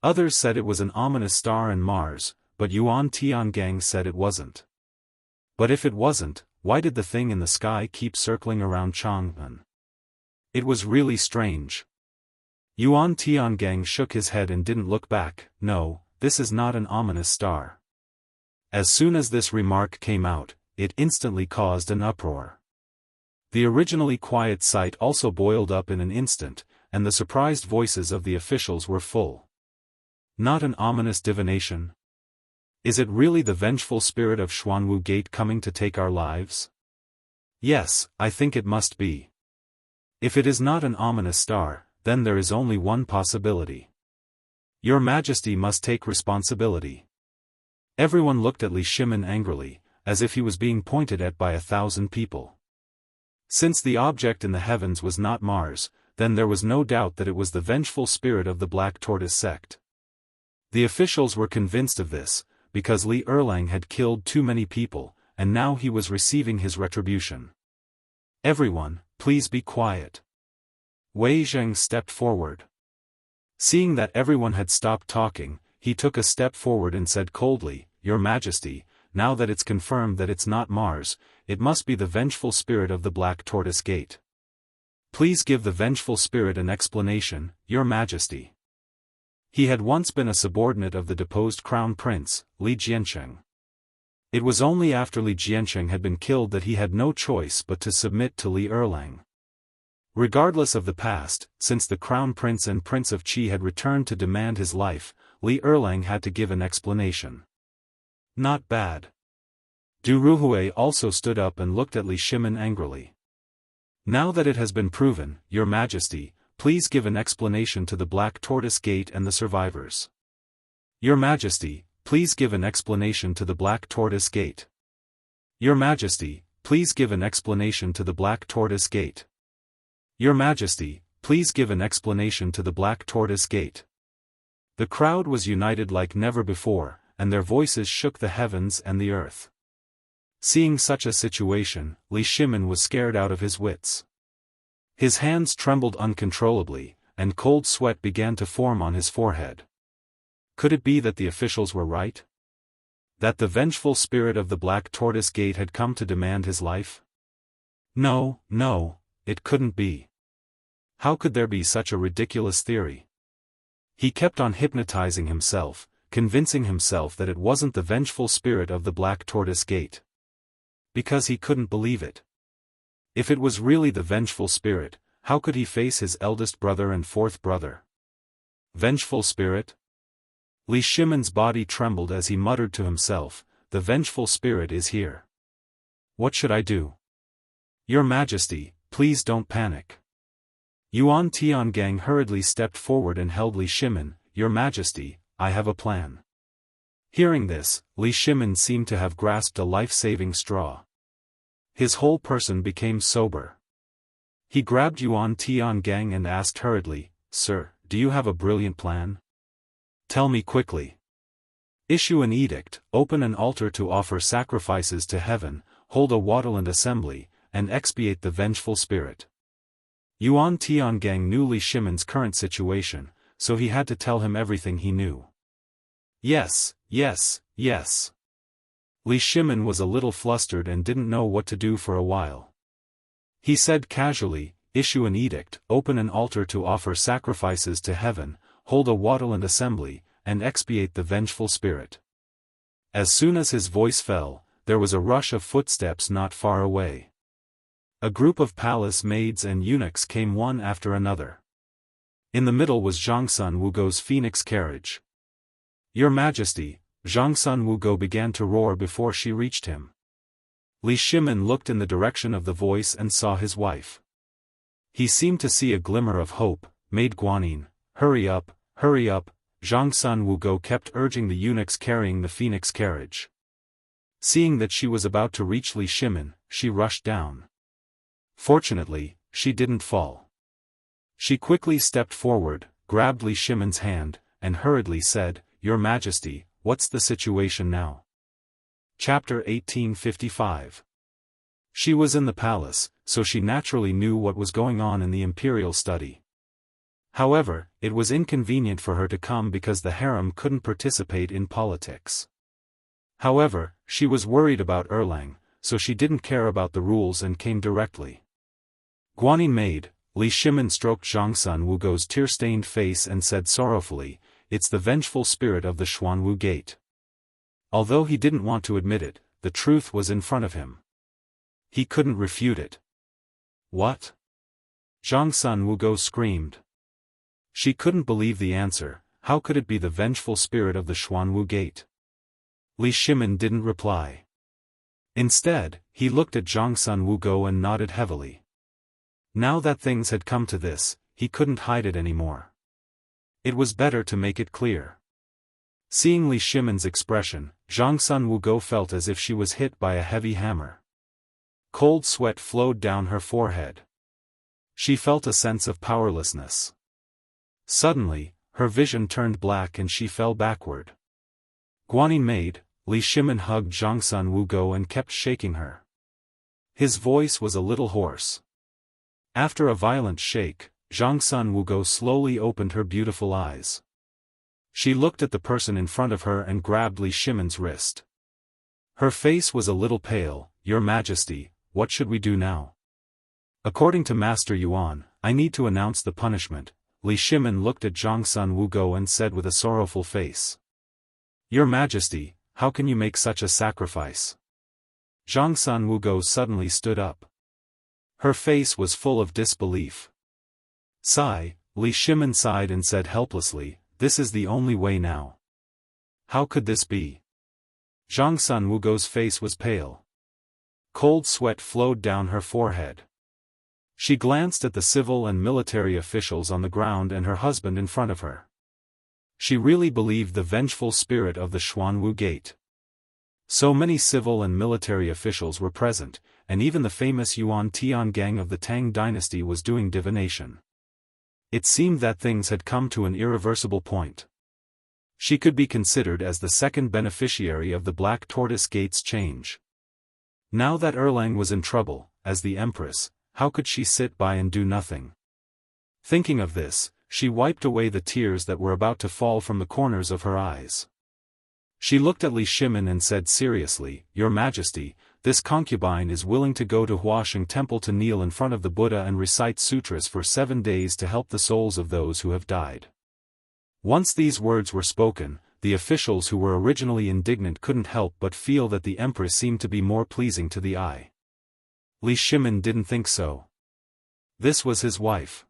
Speaker 1: Others said it was an ominous star and Mars, but Yuan Tiangang said it wasn't. But if it wasn't, why did the thing in the sky keep circling around Chang'an? It was really strange. Yuan Tiangang shook his head and didn't look back. No, this is not an ominous star. As soon as this remark came out, it instantly caused an uproar. The originally quiet sight also boiled up in an instant, and the surprised voices of the officials were full. Not an ominous divination? Is it really the vengeful spirit of Xuanwu Gate coming to take our lives? Yes, I think it must be. If it is not an ominous star, then there is only one possibility. Your Majesty must take responsibility. Everyone looked at Li Shimin angrily, as if he was being pointed at by 1,000 people. Since the object in the heavens was not Mars, then there was no doubt that it was the vengeful spirit of the Black Tortoise sect. The officials were convinced of this, because Li Erlang had killed too many people, and now he was receiving his retribution. Everyone, please be quiet. Wei Zheng stepped forward. Seeing that everyone had stopped talking, he took a step forward and said coldly, Your Majesty, now that it's confirmed that it's not Mars, it must be the vengeful spirit of the Black Tortoise Gate. Please give the vengeful spirit an explanation, Your Majesty. He had once been a subordinate of the deposed crown prince, Li Jiansheng. It was only after Li Jiansheng had been killed that he had no choice but to submit to Li Erlang. Regardless of the past, since the crown prince and prince of Qi had returned to demand his life, Li Erlang had to give an explanation. Not bad. Du Ruhui also stood up and looked at Li Shimin angrily. Now that it has been proven, Your Majesty, please give an explanation to the Black Tortoise Gate and the survivors. Your Majesty, please give an explanation to the Black Tortoise Gate. Your Majesty, please give an explanation to the Black Tortoise Gate. Your Majesty, please give an explanation to the Black Tortoise Gate. The crowd was united like never before, and their voices shook the heavens and the earth. Seeing such a situation, Li Shimin was scared out of his wits. His hands trembled uncontrollably, and cold sweat began to form on his forehead. Could it be that the officials were right? That the vengeful spirit of the Black Tortoise Gate had come to demand his life? No, no, it couldn't be. How could there be such a ridiculous theory? He kept on hypnotizing himself, convincing himself that it wasn't the vengeful spirit of the Black Tortoise Gate. Because he couldn't believe it. If it was really the vengeful spirit, how could he face his eldest brother and fourth brother? Vengeful spirit? Li Shimin's body trembled as he muttered to himself, the vengeful spirit is here. What should I do? Your Majesty, please don't panic. Yuan Tiangang hurriedly stepped forward and held Li Shimin, Your Majesty, I have a plan. Hearing this, Li Shimin seemed to have grasped a life-saving straw. His whole person became sober. He grabbed Yuan Tiangang and asked hurriedly, Sir, do you have a brilliant plan? Tell me quickly. Issue an edict, open an altar to offer sacrifices to heaven, hold a Wadaland assembly, and expiate the vengeful spirit. Yuan Tiangang knew Li Shimin's current situation, so he had to tell him everything he knew. Yes, yes, yes. Li Shimin was a little flustered and didn't know what to do for a while. He said casually, issue an edict, open an altar to offer sacrifices to heaven, hold a Wadaland assembly, and expiate the vengeful spirit. As soon as his voice fell, there was a rush of footsteps not far away. A group of palace maids and eunuchs came one after another. In the middle was Zhongsun Wugo's phoenix carriage. "Your Majesty," Zhongsun Wugo began to roar before she reached him. Li Shimin looked in the direction of the voice and saw his wife. He seemed to see a glimmer of hope. "Maid Guanyin, hurry up, hurry up." Zhongsun Wugo kept urging the eunuchs carrying the phoenix carriage. Seeing that she was about to reach Li Shimin, she rushed down. Fortunately, she didn't fall. She quickly stepped forward, grabbed Li Shimin's hand, and hurriedly said, "Your Majesty, what's the situation now?" Chapter 1855. She was in the palace, so she naturally knew what was going on in the imperial study. However, it was inconvenient for her to come because the harem couldn't participate in politics. However, she was worried about Erlang, so she didn't care about the rules and came directly. "Guanyin maid," Li Shimin stroked Zhongsun Wugo's tear-stained face and said sorrowfully, "It's the vengeful spirit of the Xuanwu Gate." Although he didn't want to admit it, the truth was in front of him. He couldn't refute it. "What?" Zhongsun Wugo screamed. She couldn't believe the answer. How could it be the vengeful spirit of the Xuanwu Gate? Li Shimin didn't reply. Instead, he looked at Zhongsun Wugo and nodded heavily. Now that things had come to this, he couldn't hide it anymore. It was better to make it clear. Seeing Li Shimin's expression, Zhongsun Wugo felt as if she was hit by a heavy hammer. Cold sweat flowed down her forehead. She felt a sense of powerlessness. Suddenly, her vision turned black and she fell backward. "Guanyin maid," Li Shimin hugged Zhongsun Wugo and kept shaking her. His voice was a little hoarse. After a violent shake, Zhongsun Wugo slowly opened her beautiful eyes. She looked at the person in front of her and grabbed Li Shimin's wrist. Her face was a little pale. "Your Majesty, what should we do now?" "According to Master Yuan, I need to announce the punishment." Li Shimin looked at Zhongsun Wugo and said with a sorrowful face. "Your Majesty, how can you make such a sacrifice?" Zhongsun Wugo suddenly stood up. Her face was full of disbelief. "Sigh," Li Shimin sighed and said helplessly, "This is the only way now." "How could this be?" Zhongsun Wugo's face was pale. Cold sweat flowed down her forehead. She glanced at the civil and military officials on the ground and her husband in front of her. She really believed the vengeful spirit of the Xuanwu Gate. So many civil and military officials were present, and even the famous Yuan Tian gang of the Tang dynasty was doing divination. It seemed that things had come to an irreversible point. She could be considered as the second beneficiary of the Black Tortoise Gate's change. Now that Erlang was in trouble, as the Empress, how could she sit by and do nothing? Thinking of this, she wiped away the tears that were about to fall from the corners of her eyes. She looked at Li Shimin and said seriously, "Your Majesty, this concubine is willing to go to Wuxia Temple to kneel in front of the Buddha and recite sutras for 7 days to help the souls of those who have died." Once these words were spoken, the officials who were originally indignant couldn't help but feel that the Empress seemed to be more pleasing to the eye. Li Shimin didn't think so. This was his wife.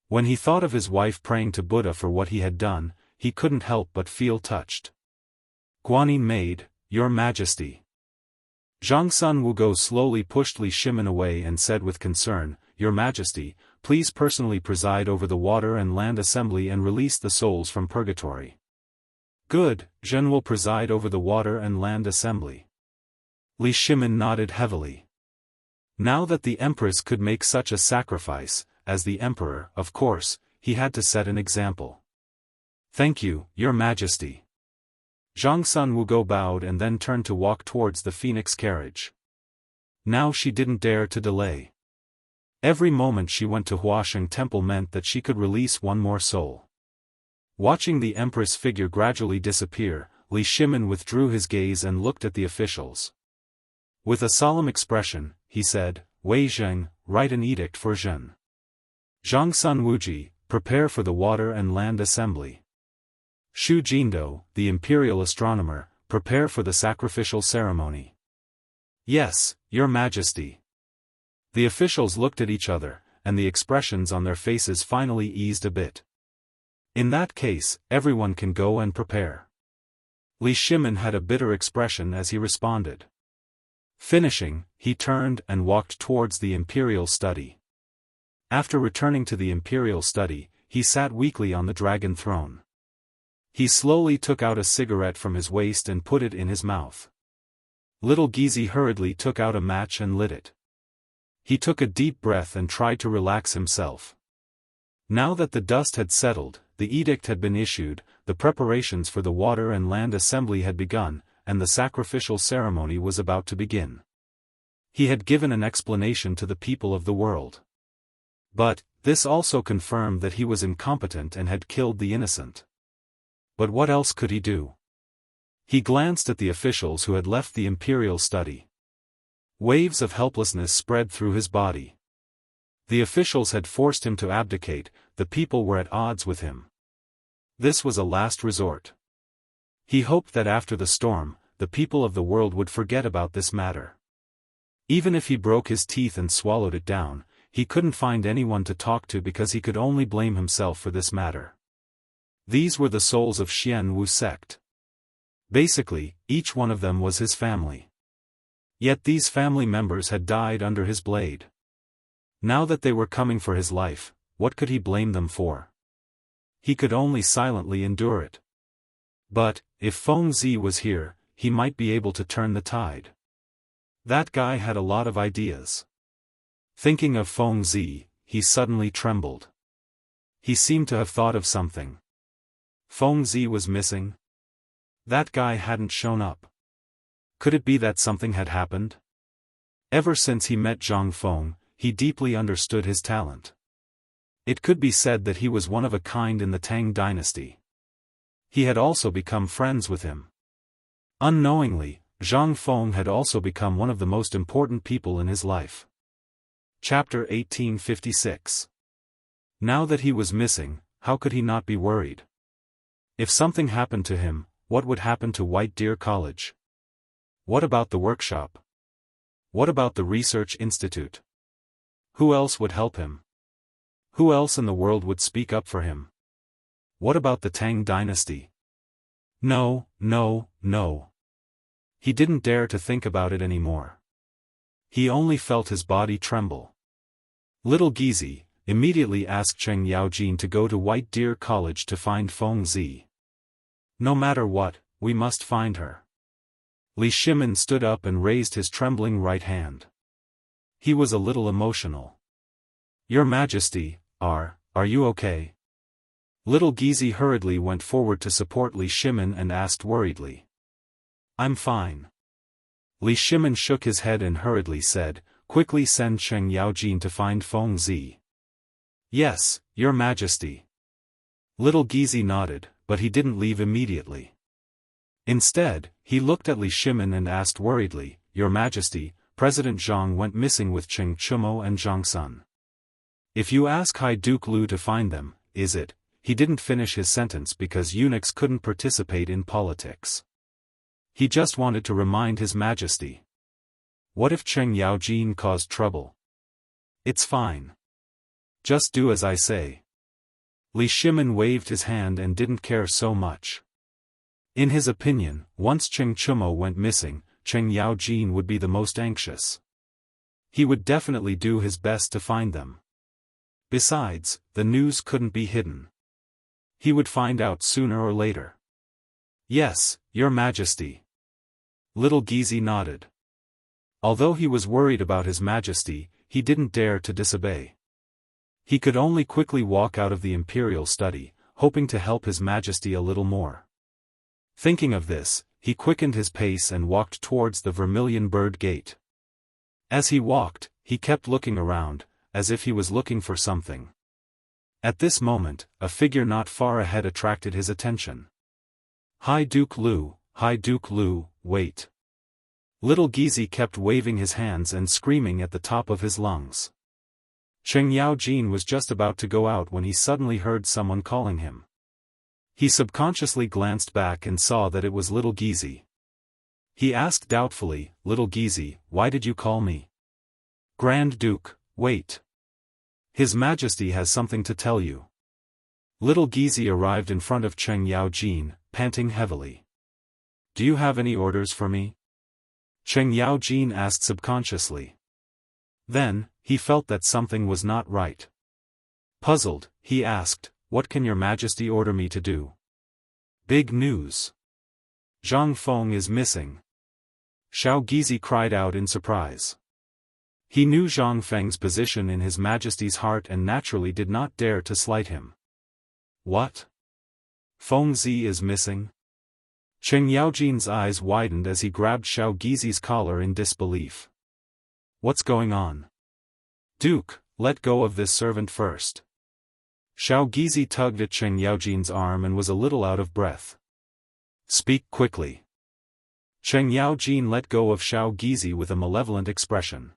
Speaker 1: When he thought of his wife praying to Buddha for what he had done, he couldn't help but feel touched. "Guanyin maid, Your Majesty." Zhongsun Wugo slowly pushed Li Shimin away and said with concern, "Your Majesty, please personally preside over the Water and Land Assembly and release the souls from purgatory." "Good, Zhen will preside over the Water and Land Assembly." Li Shimin nodded heavily. Now that the Empress could make such a sacrifice, as the Emperor, of course, he had to set an example. "Thank you, Your Majesty." Zhongsun Wugo bowed and then turned to walk towards the phoenix carriage. Now she didn't dare to delay. Every moment she went to Wuxia Temple meant that she could release one more soul. Watching the Empress figure gradually disappear, Li Shimin withdrew his gaze and looked at the officials. With a solemn expression, he said, "Wei Zheng, write an edict for Zhen. Zhongsun Wuji, prepare for the Water and Land Assembly. Xu Jindo, the imperial astronomer, prepare for the sacrificial ceremony." "Yes, Your Majesty." The officials looked at each other, and the expressions on their faces finally eased a bit. In that case, everyone can go and prepare. Li Shimin had a bitter expression as he responded. Finishing, he turned and walked towards the imperial study. After returning to the imperial study, he sat weakly on the dragon throne. He slowly took out a cigarette from his waist and put it in his mouth. Little Gizi hurriedly took out a match and lit it. He took a deep breath and tried to relax himself. Now that the dust had settled, the edict had been issued, the preparations for the water and land assembly had begun, and the sacrificial ceremony was about to begin. He had given an explanation to the people of the world. But, this also confirmed that he was incompetent and had killed the innocent. But what else could he do? He glanced at the officials who had left the imperial study. Waves of helplessness spread through his body. The officials had forced him to abdicate, the people were at odds with him. This was a last resort. He hoped that after the storm, the people of the world would forget about this matter. Even if he broke his teeth and swallowed it down, he couldn't find anyone to talk to because he could only blame himself for this matter. These were the souls of Xian Wu sect. Basically, each one of them was his family. Yet these family members had died under his blade. Now that they were coming for his life, what could he blame them for? He could only silently endure it. But, if Feng Zi was here, he might be able to turn the tide. That guy had a lot of ideas. Thinking of Feng Zi, he suddenly trembled. He seemed to have thought of something. Feng Zi was missing? That guy hadn't shown up. Could it be that something had happened? Ever since he met Zhang Feng, he deeply understood his talent. It could be said that he was one of a kind in the Tang dynasty. He had also become friends with him. Unknowingly, Zhang Feng had also become one of the most important people in his life. Chapter 1856. Now that he was missing, how could he not be worried? If something happened to him, what would happen to White Deer College? What about the workshop? What about the research institute? Who else would help him? Who else in the world would speak up for him? What about the Tang dynasty? No, no, no. He didn't dare to think about it anymore. He only felt his body tremble. Little Gizi immediately asked Cheng Yaojin to go to White Deer College to find Feng Zi. No matter what, we must find her. Li Shimin stood up and raised his trembling right hand. He was a little emotional. Your Majesty, are you okay? Little Gizi hurriedly went forward to support Li Shimin and asked worriedly. I'm fine. Li Shimin shook his head and hurriedly said, quickly send Cheng Yaojin to find Feng Zi. Yes, Your Majesty. Little Gizi nodded, but he didn't leave immediately. Instead, he looked at Li Shimin and asked worriedly, Your Majesty, President Zhang went missing with Cheng Chumo and Zhang Sun. If you ask High Duke Lu to find them, is it? He didn't finish his sentence because eunuchs couldn't participate in politics. He just wanted to remind His Majesty. What if Cheng Yaojin caused trouble? It's fine. Just do as I say. Li Shimin waved his hand and didn't care so much. In his opinion, once Cheng Chumo went missing, Cheng Yaojin would be the most anxious. He would definitely do his best to find them. Besides, the news couldn't be hidden. He would find out sooner or later. Yes, Your Majesty. Little Gizi nodded. Although he was worried about His Majesty, he didn't dare to disobey. He could only quickly walk out of the imperial study, hoping to help His Majesty a little more. Thinking of this, he quickened his pace and walked towards the Vermilion Bird Gate. As he walked, he kept looking around, as if he was looking for something. At this moment, a figure not far ahead attracted his attention. High Duke Lu, wait. Little Gizi kept waving his hands and screaming at the top of his lungs. Cheng Yaojin was just about to go out when he suddenly heard someone calling him. He subconsciously glanced back and saw that it was Little Gizi. He asked doubtfully, Little Gizi, why did you call me? Grand Duke, wait. His Majesty has something to tell you. Little Gizi arrived in front of Cheng Yaojin, panting heavily. Do you have any orders for me? Cheng Yaojin asked subconsciously. Then, he felt that something was not right. Puzzled, he asked, what can your Majesty order me to do? Big news. Zhang Feng is missing. Xiao Gizi cried out in surprise. He knew Zhang Feng's position in His Majesty's heart and naturally did not dare to slight him. What? Feng Zi is missing? Cheng Yaojin's eyes widened as he grabbed Xiao Gizi's collar in disbelief. What's going on? Duke, let go of this servant first. Xiao Gizi tugged at Cheng Yaojin's arm and was a little out of breath. Speak quickly. Cheng Yaojin let go of Xiao Gizi with a malevolent expression.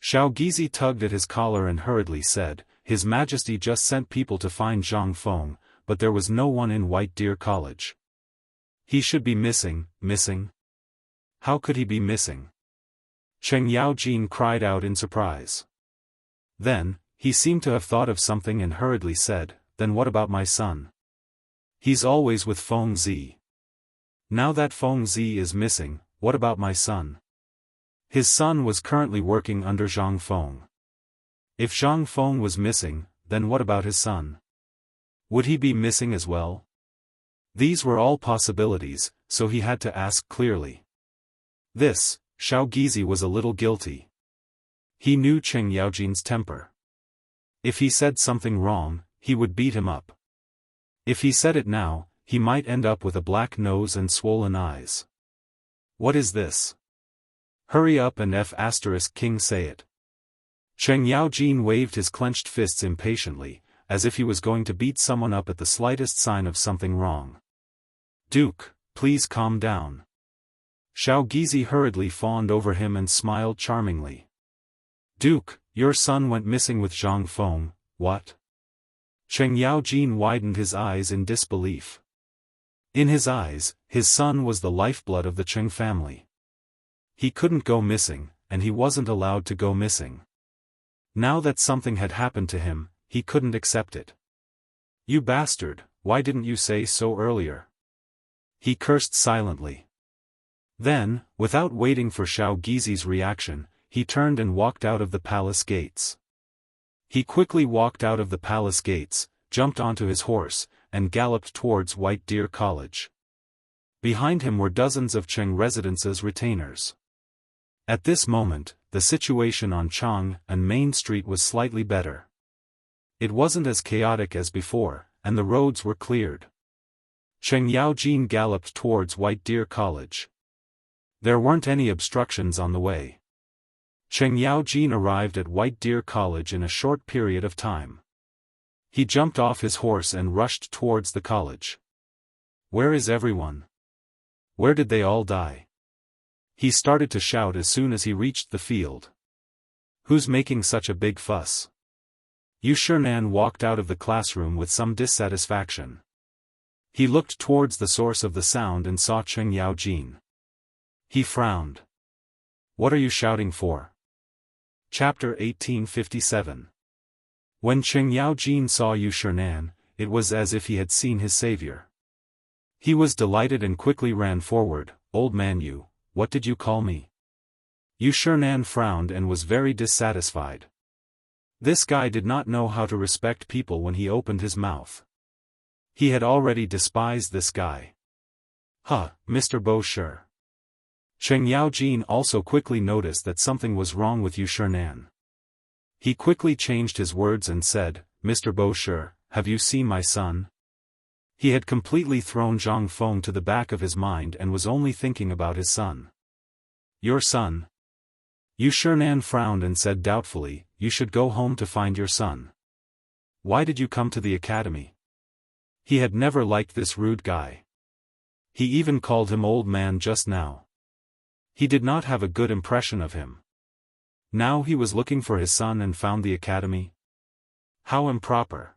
Speaker 1: Xiao Gizi tugged at his collar and hurriedly said, His Majesty just sent people to find Zhang Feng, but there was no one in White Deer College. He should be missing. How could he be missing? Cheng Yaojin cried out in surprise. Then, he seemed to have thought of something and hurriedly said, Then what about my son? He's always with Feng Zi. Now that Feng Zi is missing, what about my son? His son was currently working under Zhang Feng. If Zhang Feng was missing, then what about his son? Would he be missing as well? These were all possibilities, so he had to ask clearly. This, Xiao Gizi was a little guilty. He knew Cheng Yaojin's temper. If he said something wrong, he would beat him up. If he said it now, he might end up with a black nose and swollen eyes. What is this? Hurry up and King say it. Cheng Yaojin waved his clenched fists impatiently, as if he was going to beat someone up at the slightest sign of something wrong. Duke, please calm down. Xiao Gizi hurriedly fawned over him and smiled charmingly. Duke, your son went missing with Zhang Feng, what? Cheng Yaojin widened his eyes in disbelief. In his eyes, his son was the lifeblood of the Cheng family. He couldn't go missing, and he wasn't allowed to go missing. Now that something had happened to him, he couldn't accept it. You bastard, why didn't you say so earlier? He cursed silently. Then, without waiting for Xiao Gizi's reaction, he turned and walked out of the palace gates. He quickly walked out of the palace gates, jumped onto his horse, and galloped towards White Deer College. Behind him were dozens of Cheng residence's retainers. At this moment, the situation on Chang and Main Street was slightly better. It wasn't as chaotic as before, and the roads were cleared. Cheng Yaojin galloped towards White Deer College. There weren't any obstructions on the way. Cheng Yaojin arrived at White Deer College in a short period of time. He jumped off his horse and rushed towards the college. Where is everyone? Where did they all die? He started to shout as soon as he reached the field. Who's making such a big fuss? Yu Shinan walked out of the classroom with some dissatisfaction. He looked towards the source of the sound and saw Cheng Yaojin. He frowned. What are you shouting for? Chapter 1857. When Cheng Yaojin saw Yu Shinan, it was as if he had seen his savior. He was delighted and quickly ran forward. Old man Yu, what did you call me? Yu Shinan frowned and was very dissatisfied. This guy did not know how to respect people when he opened his mouth. He had already despised this guy. Mr. Bo Shi. Cheng Yaojin also quickly noticed that something was wrong with Yu Shinan. He quickly changed his words and said, Mr. Bo Shi, have you seen my son? He had completely thrown Zhang Feng to the back of his mind and was only thinking about his son. Your son? Yu Shinan frowned and said doubtfully, you should go home to find your son. Why did you come to the academy? He had never liked this rude guy. He even called him old man just now. He did not have a good impression of him. Now he was looking for his son and found the academy? How improper.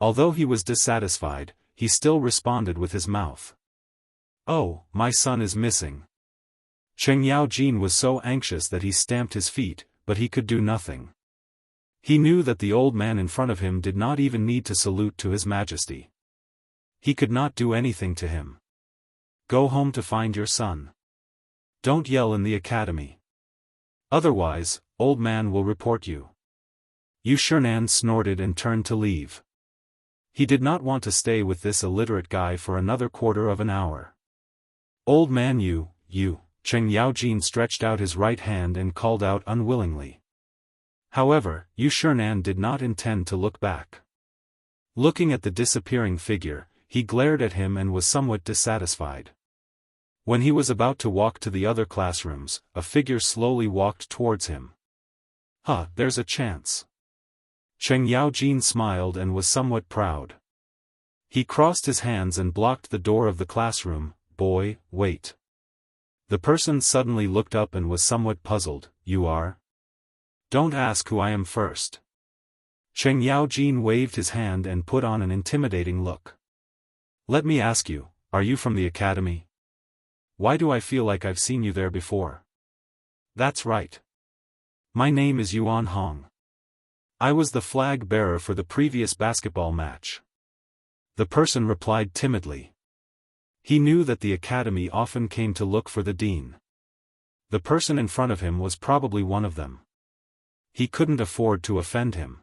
Speaker 1: Although he was dissatisfied, he still responded with his mouth. Oh, my son is missing. Cheng Yaojin was so anxious that he stamped his feet, but he could do nothing. He knew that the old man in front of him did not even need to salute to his majesty. He could not do anything to him. Go home to find your son. Don't yell in the academy. Otherwise, old man will report you. Yu Shernan snorted and turned to leave. He did not want to stay with this illiterate guy for another quarter of an hour. Old man you, Cheng Yaojin stretched out his right hand and called out unwillingly. However, Yu Shernan did not intend to look back. Looking at the disappearing figure, he glared at him and was somewhat dissatisfied. When he was about to walk to the other classrooms, a figure slowly walked towards him. There's a chance. Cheng Yaojin smiled and was somewhat proud. He crossed his hands and blocked the door of the classroom. Boy, wait. The person suddenly looked up and was somewhat puzzled. You are? Don't ask who I am first. Cheng Yaojin waved his hand and put on an intimidating look. Let me ask you, are you from the academy? Why do I feel like I've seen you there before? That's right. My name is Yuan Hong. I was the flag bearer for the previous basketball match. The person replied timidly. He knew that the academy often came to look for the dean. The person in front of him was probably one of them. He couldn't afford to offend him.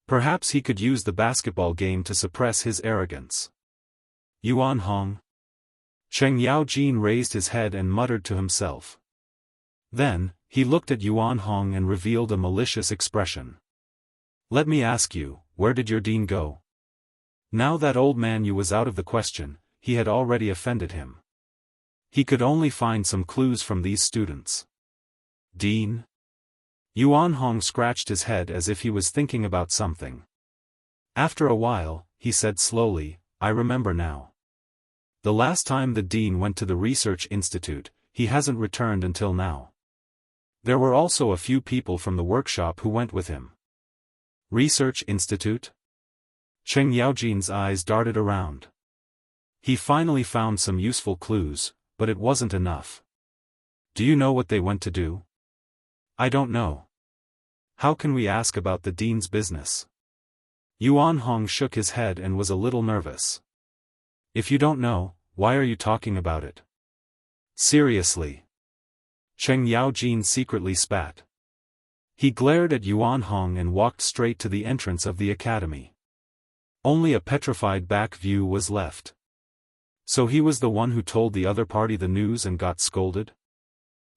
Speaker 1: Perhaps he could use the basketball game to suppress his arrogance. Yuan Hong? Cheng Yaojin raised his head and muttered to himself. Then, he looked at Yuan Hong and revealed a malicious expression. Let me ask you, where did your dean go? Now that old man Yu was out of the question, he had already offended him. He could only find some clues from these students. Dean? Yuan Hong scratched his head as if he was thinking about something. After a while, he said slowly, I remember now. The last time the dean went to the research institute, he hasn't returned until now. There were also a few people from the workshop who went with him. Research institute? Cheng Yaojin's eyes darted around. He finally found some useful clues, but it wasn't enough. Do you know what they went to do? I don't know. How can we ask about the dean's business? Yuan Hong shook his head and was a little nervous. If you don't know, why are you talking about it? Seriously. Cheng Yaojin secretly spat. He glared at Yuan Hong and walked straight to the entrance of the academy. Only a petrified back view was left. So he was the one who told the other party the news and got scolded?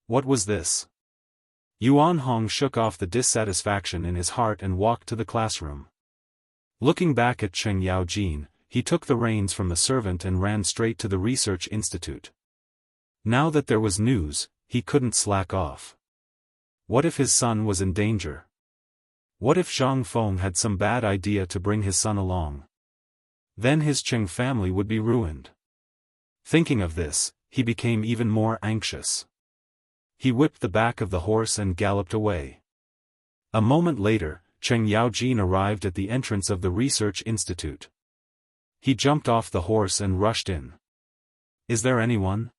Speaker 1: What was this? Yuan Hong shook off the dissatisfaction in his heart and walked to the classroom. Looking back at Cheng Yaojin, he took the reins from the servant and ran straight to the research institute. Now that there was news, he couldn't slack off. What if his son was in danger? What if Zhang Feng had some bad idea to bring his son along? Then his Cheng family would be ruined. Thinking of this, he became even more anxious. He whipped the back of the horse and galloped away. A moment later, Cheng Yaojin arrived at the entrance of the research institute. He jumped off the horse and rushed in. Is there anyone?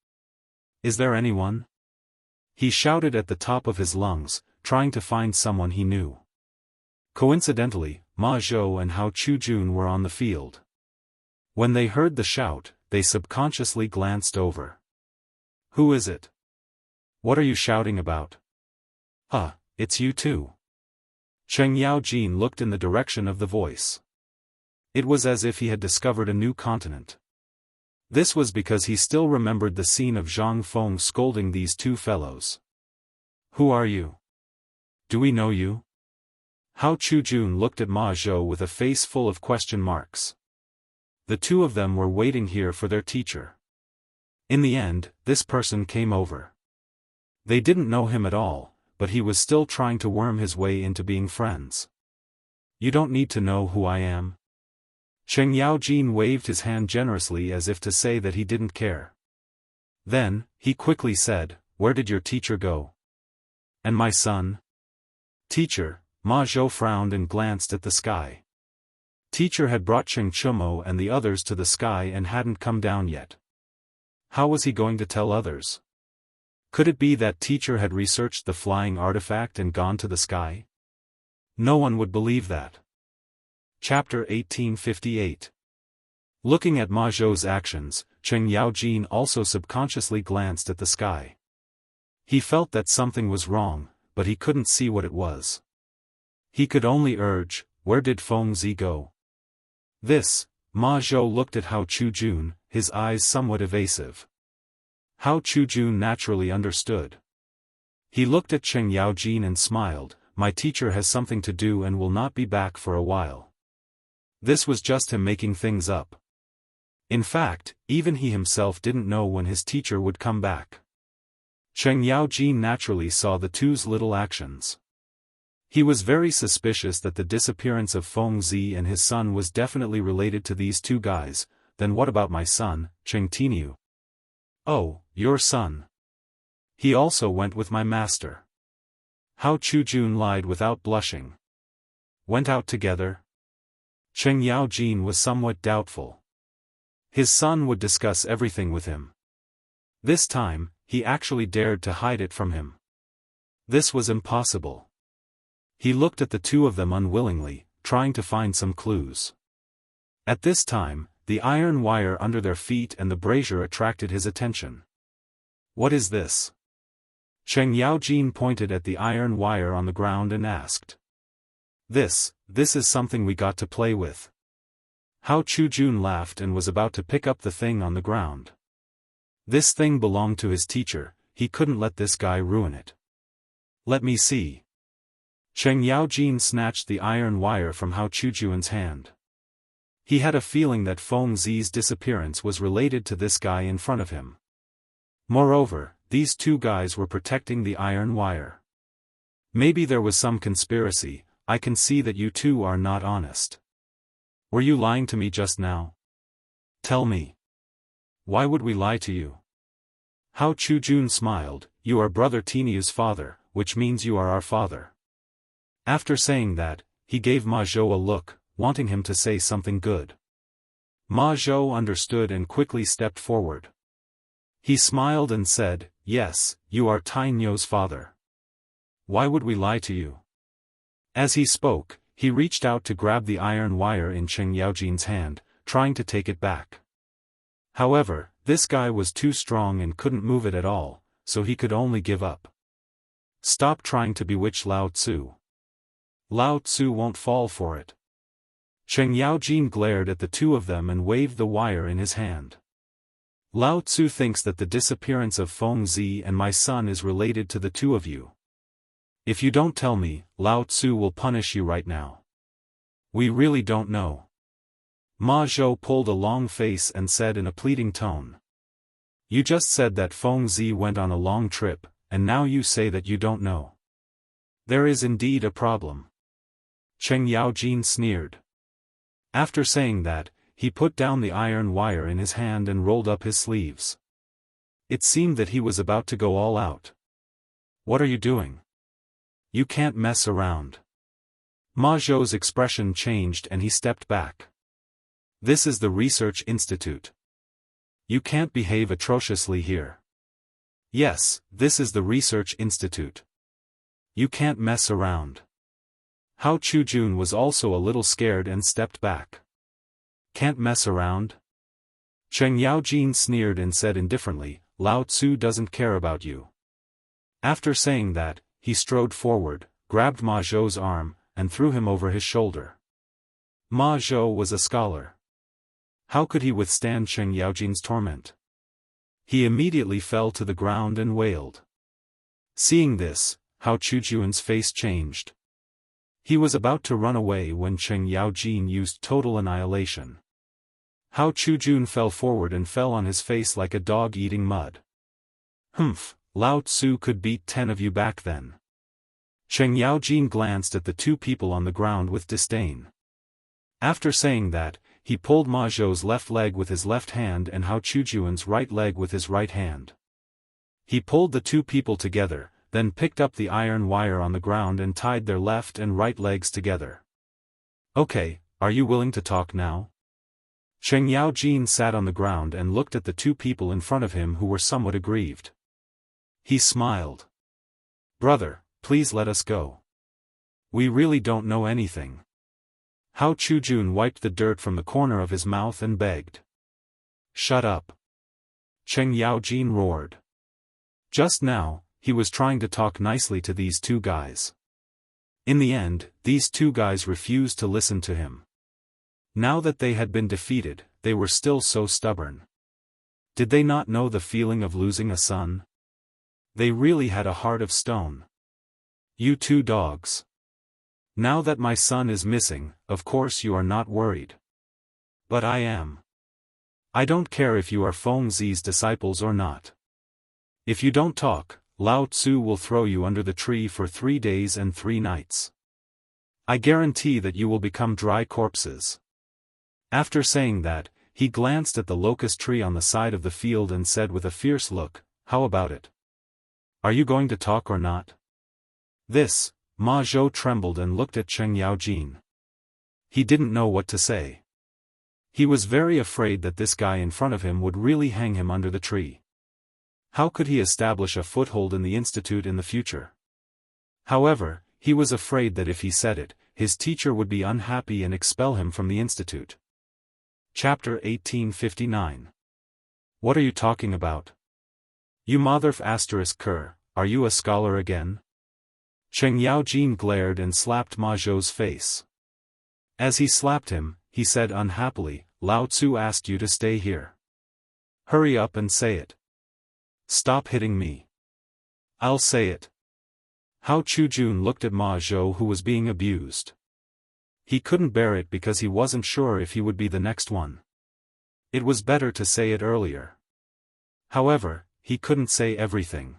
Speaker 1: Is there anyone? He shouted at the top of his lungs, trying to find someone he knew. Coincidentally, Ma Zhou and Hao Chujun were on the field. When they heard the shout, they subconsciously glanced over. Who is it? What are you shouting about? It's you too. Cheng Yaojin looked in the direction of the voice. It was as if he had discovered a new continent. This was because he still remembered the scene of Zhang Feng scolding these two fellows. Who are you? Do we know you? Hao Chujun looked at Ma Zhou with a face full of question marks. The two of them were waiting here for their teacher. In the end, this person came over. They didn't know him at all, but he was still trying to worm his way into being friends. You don't need to know who I am. Cheng Yaojin waved his hand generously as if to say that he didn't care. Then, he quickly said, Where did your teacher go? And my son? Teacher, Ma Zhou frowned and glanced at the sky. Teacher had brought Cheng Chumo and the others to the sky and hadn't come down yet. How was he going to tell others? Could it be that teacher had researched the flying artifact and gone to the sky? No one would believe that. Chapter 1858. Looking at Ma Zhou's actions, Cheng Yaojin also subconsciously glanced at the sky. He felt that something was wrong, but he couldn't see what it was. He could only urge, where did Feng Zi go? This, Ma Zhou looked at Hao Chujun, his eyes somewhat evasive. Hao Chujun naturally understood. He looked at Cheng Yaojin and smiled, my teacher has something to do and will not be back for a while. This was just him making things up. In fact, even he himself didn't know when his teacher would come back. Cheng Yaojin naturally saw the two's little actions. He was very suspicious that the disappearance of Feng Zi and his son was definitely related to these two guys. Then what about my son, Cheng Tiniu? Oh, your son. He also went with my master. Hao Chujun lied without blushing. Went out together? Cheng Yaojin was somewhat doubtful. His son would discuss everything with him. This time, he actually dared to hide it from him. This was impossible. He looked at the two of them unwillingly, trying to find some clues. At this time, the iron wire under their feet and the brazier attracted his attention. What is this? Cheng Yaojin pointed at the iron wire on the ground and asked. This is something we got to play with. Hao Chujun laughed and was about to pick up the thing on the ground. This thing belonged to his teacher, he couldn't let this guy ruin it. Let me see. Cheng Yaojin snatched the iron wire from Hao Chujun's hand. He had a feeling that Feng Zi's disappearance was related to this guy in front of him. Moreover, these two guys were protecting the iron wire. Maybe there was some conspiracy. I can see that you two are not honest. Were you lying to me just now? Tell me. Why would we lie to you? Hao Chujun smiled, you are brother Tiniu's father, which means you are our father. After saying that, he gave Ma Zhou a look, wanting him to say something good. Ma Zhou understood and quickly stepped forward. He smiled and said, yes, you are Tinio's father. Why would we lie to you? As he spoke, he reached out to grab the iron wire in Cheng Yaojin's hand, trying to take it back. However, this guy was too strong and couldn't move it at all, so he could only give up. Stop trying to bewitch Lao Tzu. Lao Tzu won't fall for it. Cheng Yaojin glared at the two of them and waved the wire in his hand. Lao Tzu thinks that the disappearance of Feng Zi and my son is related to the two of you. If you don't tell me, Lao Tzu will punish you right now. We really don't know. Ma Zhou pulled a long face and said in a pleading tone. You just said that Feng Zi went on a long trip, and now you say that you don't know. There is indeed a problem. Cheng Yaojin sneered. After saying that, he put down the iron wire in his hand and rolled up his sleeves. It seemed that he was about to go all out. What are you doing? You can't mess around. Ma Zhou's expression changed and he stepped back. This is the research institute. You can't behave atrociously here. Yes, this is the research institute. You can't mess around. Hao Chujun was also a little scared and stepped back. Can't mess around? Cheng Yaojin sneered and said indifferently, Lao Tzu doesn't care about you. After saying that, he strode forward, grabbed Ma Zhou's arm, and threw him over his shoulder. Ma Zhou was a scholar. How could he withstand Cheng Yaojin's torment? He immediately fell to the ground and wailed. Seeing this, Hao Chujun's face changed. He was about to run away when Cheng Yaojin used total annihilation. Hao Chujun fell forward and fell on his face like a dog eating mud. Humph, Lao Tzu could beat 10 of you back then. Cheng Yaojin glanced at the two people on the ground with disdain. After saying that, he pulled Ma Zhou's left leg with his left hand and Hao Chujun's right leg with his right hand. He pulled the two people together, then picked up the iron wire on the ground and tied their left and right legs together. Okay, are you willing to talk now? Cheng Yaojin sat on the ground and looked at the two people in front of him who were somewhat aggrieved. He smiled. Brother, please let us go. We really don't know anything. Hao Chujun wiped the dirt from the corner of his mouth and begged. Shut up. Cheng Yaojin roared. Just now, he was trying to talk nicely to these two guys. In the end, these two guys refused to listen to him. Now that they had been defeated, they were still so stubborn. Did they not know the feeling of losing a son? They really had a heart of stone. You two dogs. Now that my son is missing, of course you are not worried. But I am. I don't care if you are Feng Zi's disciples or not. If you don't talk, Lao Tzu will throw you under the tree for 3 days and 3 nights. I guarantee that you will become dry corpses. After saying that, he glanced at the locust tree on the side of the field and said with a fierce look, how about it? Are you going to talk or not? This, Ma Zhou trembled and looked at Cheng Yaojin. He didn't know what to say. He was very afraid that this guy in front of him would really hang him under the tree. How could he establish a foothold in the institute in the future? However, he was afraid that if he said it, his teacher would be unhappy and expel him from the institute. Chapter 1859. What are you talking about? You motherf asterisk cur, are you a scholar again? Cheng Yaojin glared and slapped Ma Zhou's face. As he slapped him, he said unhappily, Lao Tzu asked you to stay here. Hurry up and say it. Stop hitting me. I'll say it. Hao Chujun looked at Ma Zhou who was being abused. He couldn't bear it because he wasn't sure if he would be the next one. It was better to say it earlier. However, he couldn't say everything.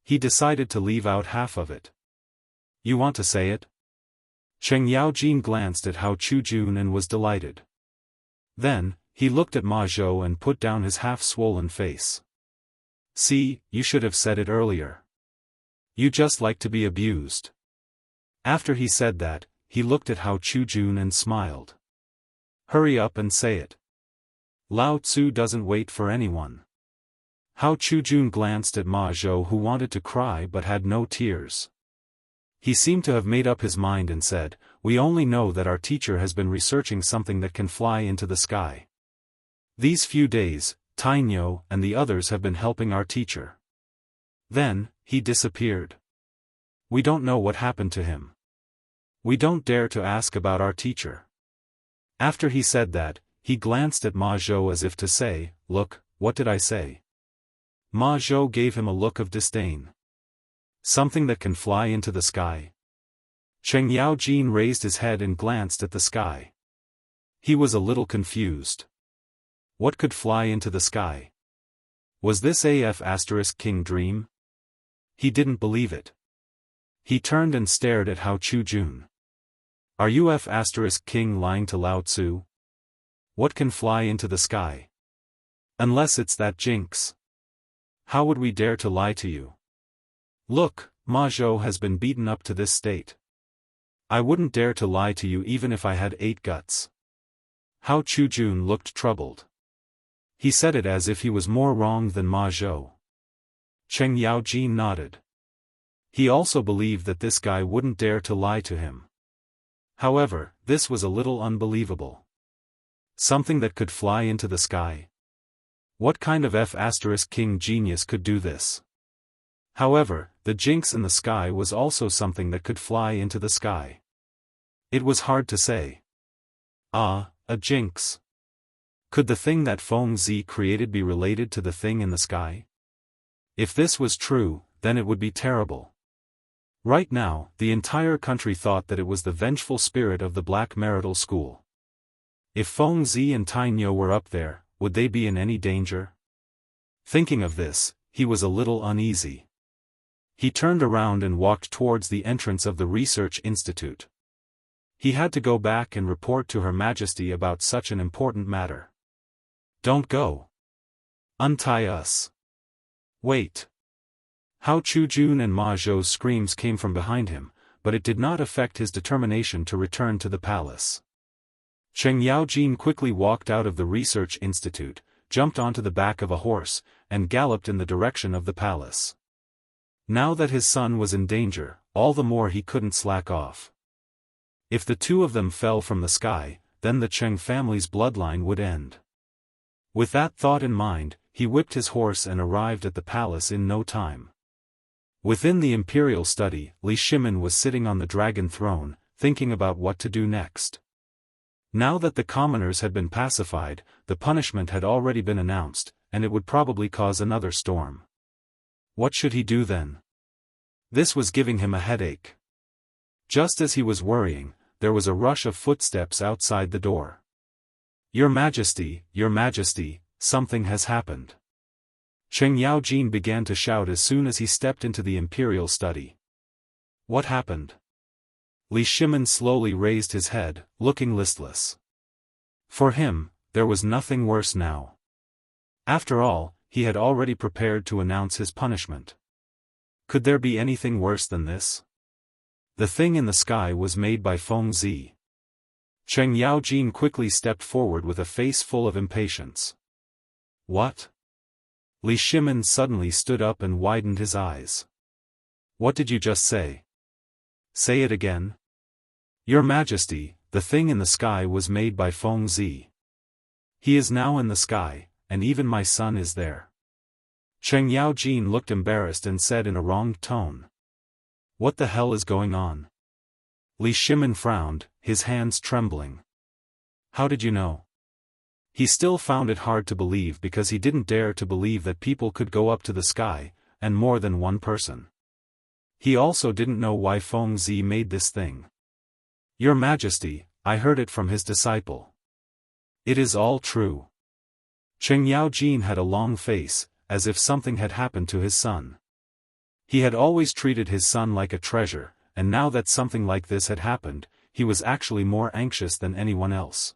Speaker 1: He decided to leave out half of it. You want to say it? Cheng Yaojin glanced at Hao Chujun and was delighted. Then, he looked at Ma Zhou and put down his half-swollen face. See, you should have said it earlier. You just like to be abused. After he said that, he looked at Hao Chujun and smiled. Hurry up and say it. Lao Tzu doesn't wait for anyone. Hao Chujun glanced at Ma Zhou who wanted to cry but had no tears. He seemed to have made up his mind and said, we only know that our teacher has been researching something that can fly into the sky. These few days, Tainyo and the others have been helping our teacher. Then, he disappeared. We don't know what happened to him. We don't dare to ask about our teacher. After he said that, he glanced at Ma Zhou as if to say, look, what did I say? Ma Zhou gave him a look of disdain. Something that can fly into the sky? Cheng Yaojin raised his head and glanced at the sky. He was a little confused. What could fly into the sky? Was this AF asterisk king dream? He didn't believe it. He turned and stared at Hao Chujun. Are you F asterisk king lying to Lao Tzu? What can fly into the sky? Unless it's that jinx. How would we dare to lie to you? Look, Ma Zhou has been beaten up to this state. I wouldn't dare to lie to you even if I had 8 guts. Hao Chujun looked troubled. He said it as if he was more wrong than Ma Zhou. Cheng Yaojin nodded. He also believed that this guy wouldn't dare to lie to him. However, this was a little unbelievable. Something that could fly into the sky. What kind of F asterisk king genius could do this? However, the jinx in the sky was also something that could fly into the sky. It was hard to say. Ah, a jinx. Could the thing that Feng Zi created be related to the thing in the sky? If this was true, then it would be terrible. Right now, the entire country thought that it was the vengeful spirit of the Black Marital School. If Feng Zi and Tainyo were up there, would they be in any danger? Thinking of this, he was a little uneasy. He turned around and walked towards the entrance of the research institute. He had to go back and report to Her Majesty about such an important matter. Don't go. Untie us. Wait. Hao Chujun and Ma Zhou's screams came from behind him, but it did not affect his determination to return to the palace. Cheng Yaojin quickly walked out of the research institute, jumped onto the back of a horse, and galloped in the direction of the palace. Now that his son was in danger, all the more he couldn't slack off. If the two of them fell from the sky, then the Cheng family's bloodline would end. With that thought in mind, he whipped his horse and arrived at the palace in no time. Within the imperial study, Li Shimin was sitting on the dragon throne, thinking about what to do next. Now that the commoners had been pacified, the punishment had already been announced, and it would probably cause another storm. What should he do then? This was giving him a headache. Just as he was worrying, there was a rush of footsteps outside the door. Your Majesty, something has happened. Cheng Yaojin began to shout as soon as he stepped into the imperial study. What happened? Li Shimin slowly raised his head, looking listless. For him, there was nothing worse now. After all, he had already prepared to announce his punishment. Could there be anything worse than this? The thing in the sky was made by Feng Zi. Cheng Yaojin quickly stepped forward with a face full of impatience. What? Li Shimin suddenly stood up and widened his eyes. What did you just say? Say it again. Your Majesty, the thing in the sky was made by Feng Zi. He is now in the sky, and even my son is there. Cheng Yaojin looked embarrassed and said in a wrong tone. What the hell is going on? Li Shimin frowned, his hands trembling. How did you know? He still found it hard to believe because he didn't dare to believe that people could go up to the sky, and more than one person. He also didn't know why Feng Zi made this thing. Your Majesty, I heard it from his disciple. It is all true. Cheng Yaojin had a long face, as if something had happened to his son. He had always treated his son like a treasure, and now that something like this had happened, he was actually more anxious than anyone else.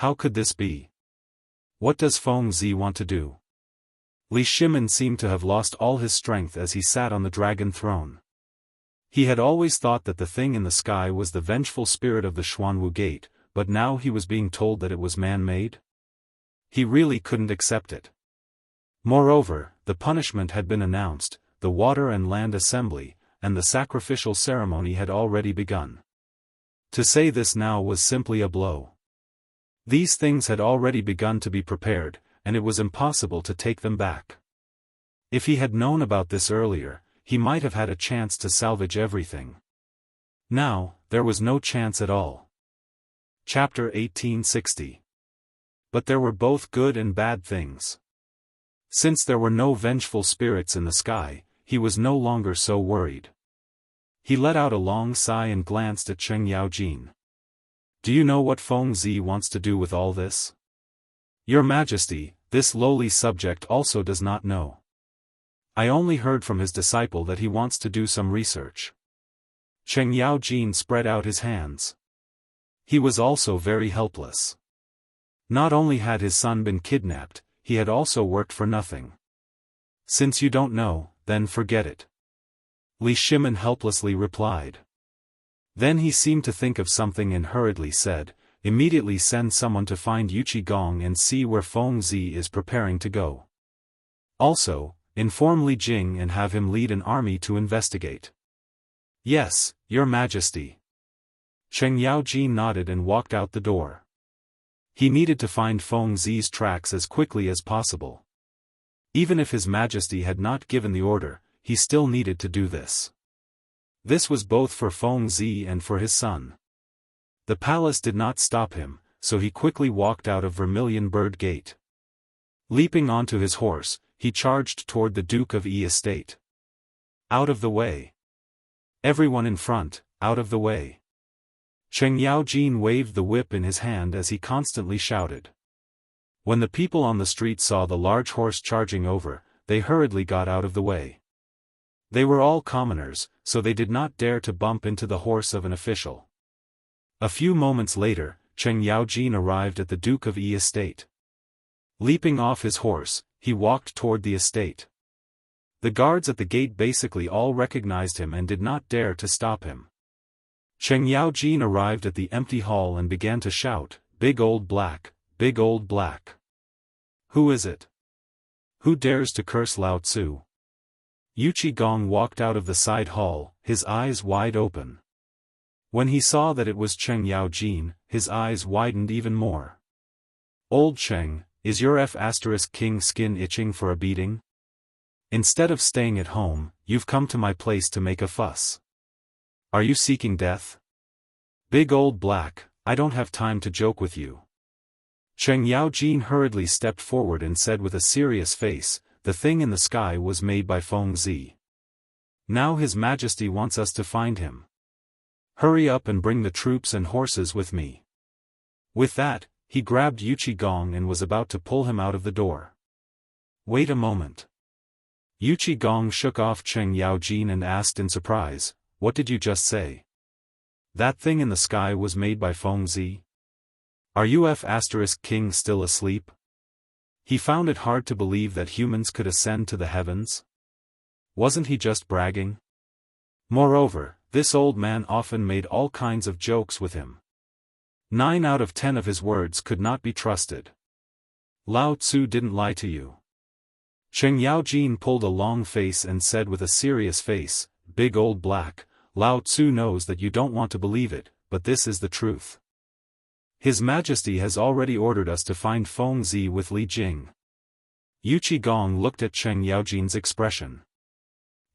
Speaker 1: How could this be? What does Feng Zi want to do? Li Shimin seemed to have lost all his strength as he sat on the dragon throne. He had always thought that the thing in the sky was the vengeful spirit of the Xuanwu Gate, but now he was being told that it was man-made? He really couldn't accept it. Moreover, the punishment had been announced, the water and land assembly, and the sacrificial ceremony had already begun. To say this now was simply a blow. These things had already begun to be prepared, and it was impossible to take them back. If he had known about this earlier, he might have had a chance to salvage everything. Now, there was no chance at all. Chapter 1860. But there were both good and bad things. Since there were no vengeful spirits in the sky, he was no longer so worried. He let out a long sigh and glanced at Cheng Yaojin. Do you know what Feng Zi wants to do with all this? Your Majesty, this lowly subject also does not know. I only heard from his disciple that he wants to do some research. Cheng Yaojin spread out his hands. He was also very helpless. Not only had his son been kidnapped, he had also worked for nothing. Since you don't know, then forget it. Li Shimin helplessly replied. Then he seemed to think of something and hurriedly said, immediately send someone to find Yuqi Gong and see where Feng Zi is preparing to go. Also, inform Li Jing and have him lead an army to investigate. Yes, Your Majesty. Cheng Yaojin nodded and walked out the door. He needed to find Feng Zi's tracks as quickly as possible. Even if His Majesty had not given the order, he still needed to do this. This was both for Feng Zi and for his son. The palace did not stop him, so he quickly walked out of Vermilion Bird Gate. Leaping onto his horse, he charged toward the Duke of Yi estate. Out of the way. Everyone in front, out of the way. Cheng Yaojin waved the whip in his hand as he constantly shouted. When the people on the street saw the large horse charging over, they hurriedly got out of the way. They were all commoners, so they did not dare to bump into the horse of an official. A few moments later, Cheng Yaojin arrived at the Duke of Yi estate. Leaping off his horse, he walked toward the estate. The guards at the gate basically all recognized him and did not dare to stop him. Cheng Yaojin arrived at the empty hall and began to shout, "Big old black, big old black. Who is it? Who dares to curse Lao Tzu? Yuchi Gong walked out of the side hall, his eyes wide open. When he saw that it was Cheng Yaojin, his eyes widened even more. Old Cheng, is your King skin itching for a beating? Instead of staying at home, you've come to my place to make a fuss. Are you seeking death? Big old black, I don't have time to joke with you. Cheng Yaojin hurriedly stepped forward and said with a serious face, the thing in the sky was made by Feng Zi. Now His Majesty wants us to find him. Hurry up and bring the troops and horses with me. With that, he grabbed Yuchi Gong and was about to pull him out of the door. Wait a moment. Yuchi Gong shook off Cheng Yaojin and asked in surprise, what did you just say? That thing in the sky was made by Feng Zi? Are you King still asleep? He found it hard to believe that humans could ascend to the heavens. Wasn't he just bragging? Moreover, this old man often made all kinds of jokes with him. 9 out of 10 of his words could not be trusted. Lao Tzu didn't lie to you. Cheng Yaojin pulled a long face and said with a serious face, Big old black, Lao Tzu knows that you don't want to believe it, but this is the truth. His Majesty has already ordered us to find Feng Zi with Li Jing. Yuchi Gong looked at Cheng Yaojin's expression.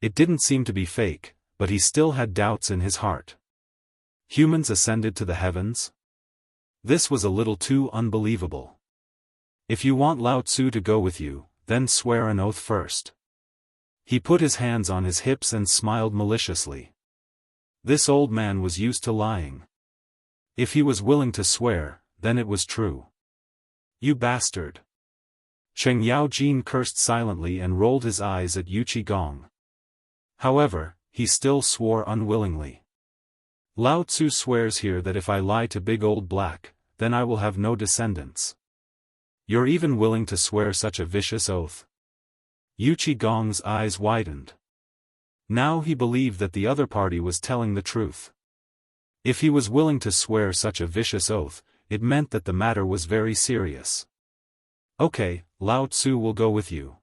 Speaker 1: It didn't seem to be fake, but he still had doubts in his heart. Humans ascended to the heavens? This was a little too unbelievable. If you want Lao Tzu to go with you, then swear an oath first. He put his hands on his hips and smiled maliciously. This old man was used to lying. If he was willing to swear, then it was true. You bastard. Cheng Yaojin cursed silently and rolled his eyes at Yuchi Gong. However, he still swore unwillingly. Lao Tzu swears here that if I lie to Big Old Black, then I will have no descendants. You're even willing to swear such a vicious oath? Yuchi Gong's eyes widened. Now he believed that the other party was telling the truth. If he was willing to swear such a vicious oath, it meant that the matter was very serious. Okay, Lao Tzu will go with you.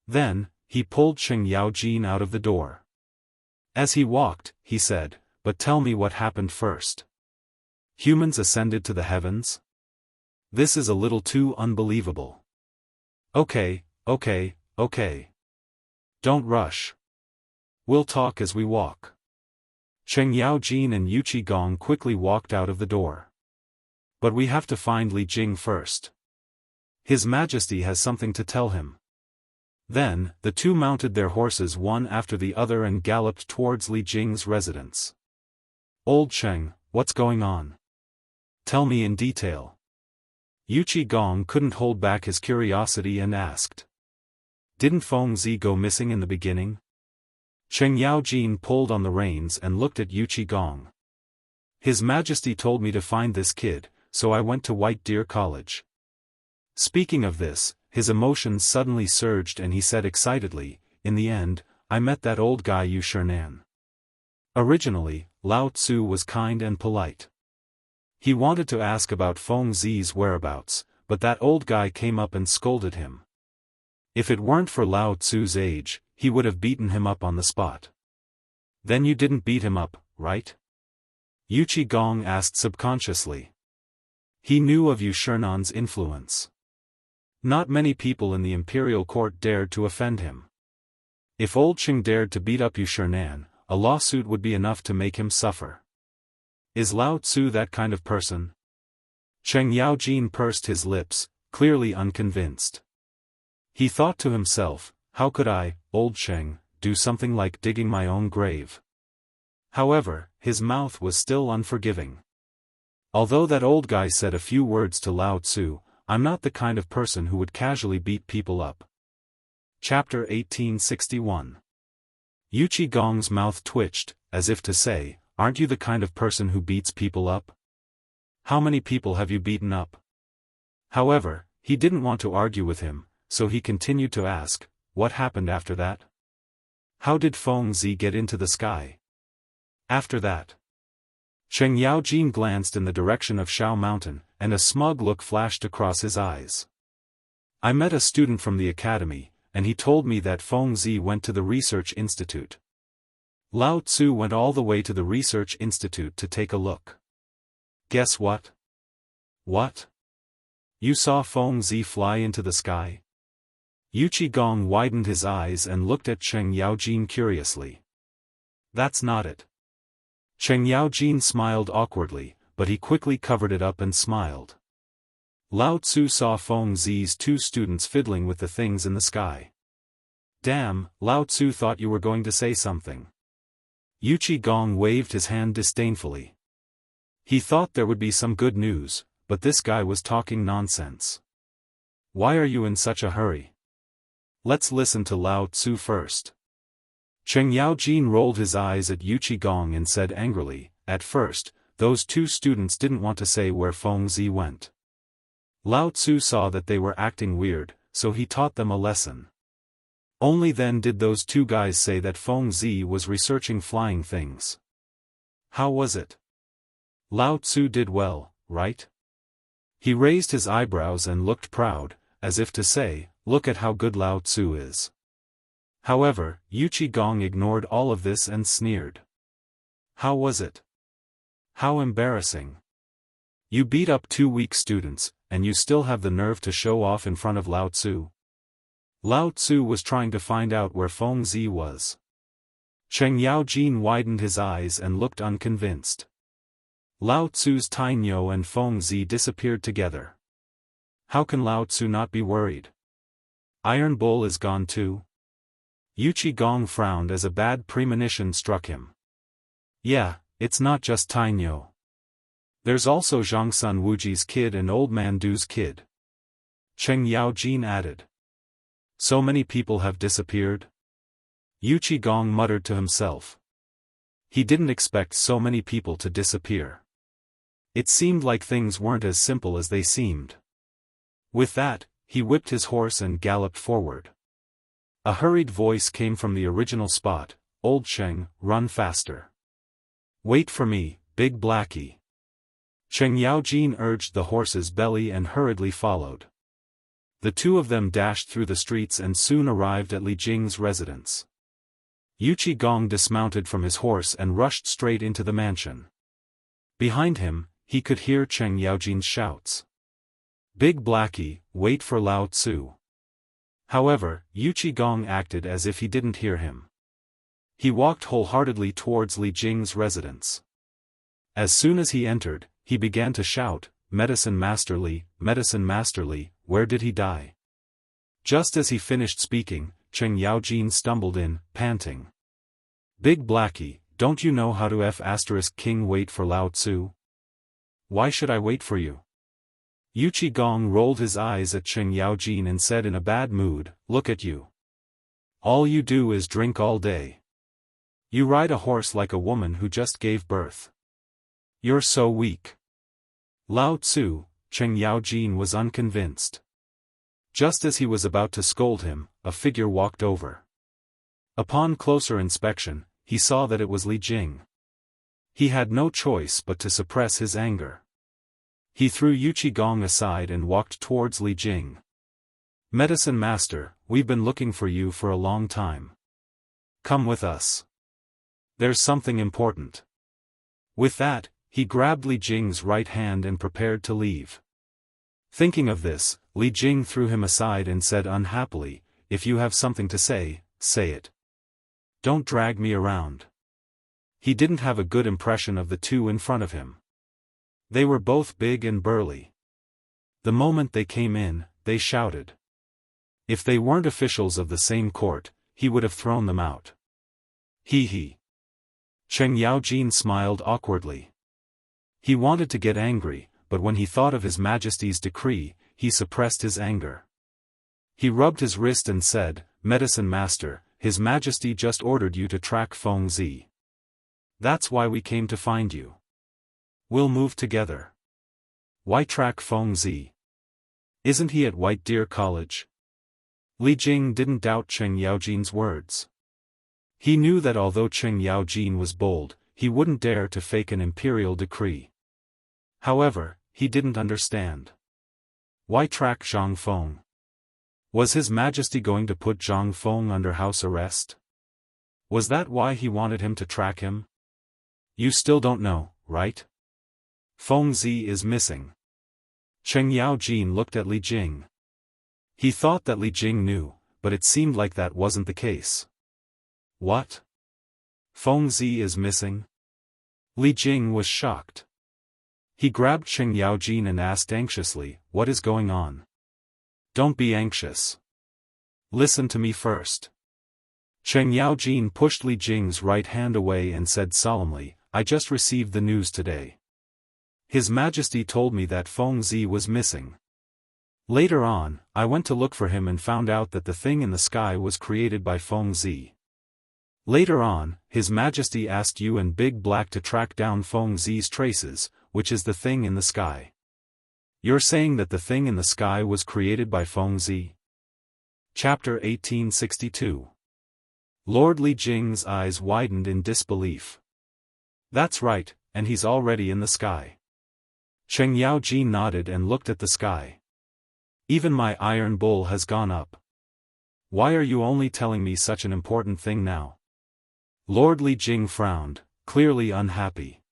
Speaker 1: Then, he pulled Cheng Yaojin out of the door. As he walked, he said, but tell me what happened first. Humans ascended to the heavens? This is a little too unbelievable. Okay. Don't rush. We'll talk as we walk. Cheng Yaojin and Yuchi Gong quickly walked out of the door. But we have to find Li Jing first. His Majesty has something to tell him. Then, the two mounted their horses one after the other and galloped towards Li Jing's residence. Old Cheng, what's going on? Tell me in detail. Yuchi Gong couldn't hold back his curiosity and asked. Didn't Feng Zi go missing in the beginning? Cheng Yaojin pulled on the reins and looked at Yuchi Gong. His Majesty told me to find this kid, so I went to White Deer College. Speaking of this, his emotions suddenly surged and he said excitedly, in the end, I met that old guy Yu Shernan. Originally, Lao Tzu was kind and polite. He wanted to ask about Feng Zi's whereabouts, but that old guy came up and scolded him. If it weren't for Lao Tzu's age, he would have beaten him up on the spot. Then you didn't beat him up, right? Yuchi Gong asked subconsciously. He knew of Yu Shernan's influence. Not many people in the imperial court dared to offend him. If old Cheng dared to beat up Yu Shernan, a lawsuit would be enough to make him suffer. Is Lao Tzu that kind of person? Cheng Yaojin pursed his lips, clearly unconvinced. He thought to himself, how could I, old Cheng, do something like digging my own grave? However, his mouth was still unforgiving. Although that old guy said a few words to Lao Tzu, I'm not the kind of person who would casually beat people up. Chapter 1861. Yuchi Gong's mouth twitched, as if to say, aren't you the kind of person who beats people up? How many people have you beaten up? However, he didn't want to argue with him, so he continued to ask, what happened after that? How did Feng Zi get into the sky? After that, Cheng Yaojin glanced in the direction of Shao Mountain, and a smug look flashed across his eyes. I met a student from the academy, and he told me that Feng Zi went to the research institute. Lao Tzu went all the way to the research institute to take a look. Guess what? What? You saw Feng Zi fly into the sky? Yu Qigong widened his eyes and looked at Cheng Yaojin curiously. That's not it. Cheng Yaojin smiled awkwardly, but he quickly covered it up and smiled. Lao Tzu saw Feng Zi's 2 students fiddling with the things in the sky. Damn, Lao Tzu thought you were going to say something. Yu Qigong waved his hand disdainfully. He thought there would be some good news, but this guy was talking nonsense. Why are you in such a hurry? Let's listen to Lao Tzu first. Cheng Yaojin rolled his eyes at Yu Qigong and said angrily, at first, those 2 students didn't want to say where Feng Zi went. Lao Tzu saw that they were acting weird, so he taught them a lesson. Only then did those 2 guys say that Feng Zi was researching flying things. How was it? Lao Tzu did well, right? He raised his eyebrows and looked proud, as if to say, look at how good Lao Tzu is. However, Yu Qigong ignored all of this and sneered. How was it? How embarrassing. You beat up 2 weak students, and you still have the nerve to show off in front of Lao Tzu. Lao Tzu was trying to find out where Feng Zi was. Cheng Yaojin widened his eyes and looked unconvinced. Lao Tzu's Tainyo and Feng Zi disappeared together. How can Lao Tzu not be worried? Iron Bull is gone too? Yu Qigong frowned as a bad premonition struck him. Yeah, it's not just Tainyo. There's also Zhongsun Wuji's kid and Old Man Du's kid. Cheng Yaojin added. So many people have disappeared? Yu Qigong muttered to himself. He didn't expect so many people to disappear. It seemed like things weren't as simple as they seemed. With that, he whipped his horse and galloped forward. A hurried voice came from the original spot, Old Cheng, run faster. Wait for me, Big Blackie. Cheng Yaojin urged the horse's belly and hurriedly followed. The 2 of them dashed through the streets and soon arrived at Li Jing's residence. Yu Qigong dismounted from his horse and rushed straight into the mansion. Behind him, he could hear Cheng Yaojin's shouts. Big Blackie, wait for Lao Tzu. However, Yu Qigong acted as if he didn't hear him. He walked wholeheartedly towards Li Jing's residence. As soon as he entered, he began to shout, Medicine Master Li, where did he die? Just as he finished speaking, Cheng Yaojin stumbled in, panting. Big Blackie, don't you know how to F***king wait for Lao Tzu? Why should I wait for you? Yu Qigong rolled his eyes at Cheng Yaojin and said in a bad mood, look at you. All you do is drink all day. You ride a horse like a woman who just gave birth. You're so weak. Lao Tzu, Cheng Yaojin was unconvinced. Just as he was about to scold him, a figure walked over. Upon closer inspection, he saw that it was Li Jing. He had no choice but to suppress his anger. He threw Yu Qigong aside and walked towards Li Jing. Medicine Master, we've been looking for you for a long time. Come with us. There's something important. With that, he grabbed Li Jing's right hand and prepared to leave. Thinking of this, Li Jing threw him aside and said unhappily, if you have something to say, say it. Don't drag me around. He didn't have a good impression of the 2 in front of him. They were both big and burly. The moment they came in, they shouted. If they weren't officials of the same court, he would have thrown them out. He. Cheng Yaojin smiled awkwardly. He wanted to get angry, but when he thought of His Majesty's decree, he suppressed his anger. He rubbed his wrist and said, Medicine Master, His Majesty just ordered you to track Feng Zi. That's why we came to find you. We'll move together. Why track Feng Zi? Isn't he at White Deer College? Li Jing didn't doubt Cheng Yaojin's words. He knew that although Cheng Yaojin was bold, he wouldn't dare to fake an imperial decree. However, he didn't understand. Why track Zhang Feng? Was His Majesty going to put Zhang Feng under house arrest? Was that why he wanted him to track him? You still don't know, right? Feng Zi is missing. Cheng Yaojin looked at Li Jing. He thought that Li Jing knew, but it seemed like that wasn't the case. What? Feng Zi is missing? Li Jing was shocked. He grabbed Cheng Yaojin and asked anxiously, "What is going on?" "Don't be anxious. Listen to me first." Cheng Yaojin pushed Li Jing's right hand away and said solemnly, "I just received the news today. His Majesty told me that Feng Zi was missing. Later on, I went to look for him and found out that the thing in the sky was created by Feng Zi. Later on, His Majesty asked you and Big Black to track down Feng Zi's traces, which is the thing in the sky. You're saying that the thing in the sky was created by Feng Zi?" Chapter 1862. Lord Li Jing's eyes widened in disbelief. "That's right, and he's already in the sky." Cheng Yaojin nodded and looked at the sky. "Even my iron bull has gone up. Why are you only telling me such an important thing now?" Lord Li Jing frowned, clearly unhappy.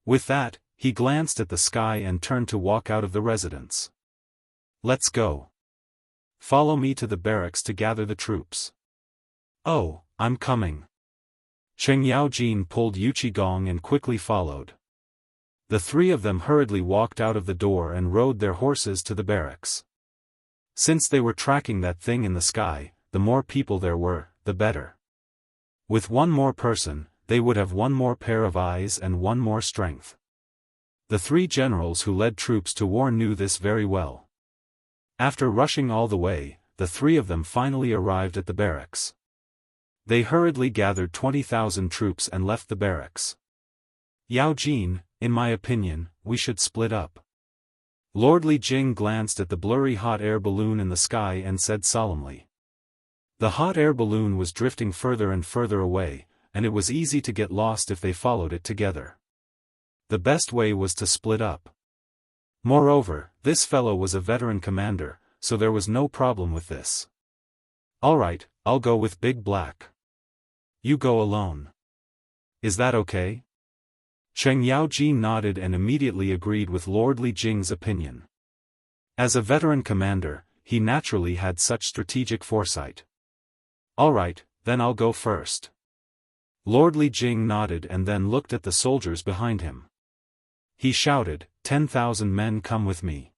Speaker 1: With that, he glanced at the sky and turned to walk out of the residence. "Let's go. Follow me to the barracks to gather the troops." "Oh, I'm coming." Cheng Yaojin pulled Yu Qigong and quickly followed. The three of them hurriedly walked out of the door and rode their horses to the barracks. Since they were tracking that thing in the sky, the more people there were, the better. With one more person, they would have one more pair of eyes and one more strength. The three generals who led troops to war knew this very well. After rushing all the way, the three of them finally arrived at the barracks. They hurriedly gathered 20,000 troops and left the barracks. "Yao Jin, in my opinion, we should split up." Lord Li Jing glanced at the blurry hot air balloon in the sky and said solemnly. The hot air balloon was drifting further and further away, and it was easy to get lost if they followed it together. The best way was to split up. Moreover, this fellow was a veteran commander, so there was no problem with this. "All right, I'll go with Big Black. You go alone. Is that okay?" Cheng Yaojin nodded and immediately agreed with Lord Li Jing's opinion. As a veteran commander, he naturally had such strategic foresight. "All right, then I'll go first." Lord Li Jing nodded and then looked at the soldiers behind him. He shouted, 10,000 men come with me."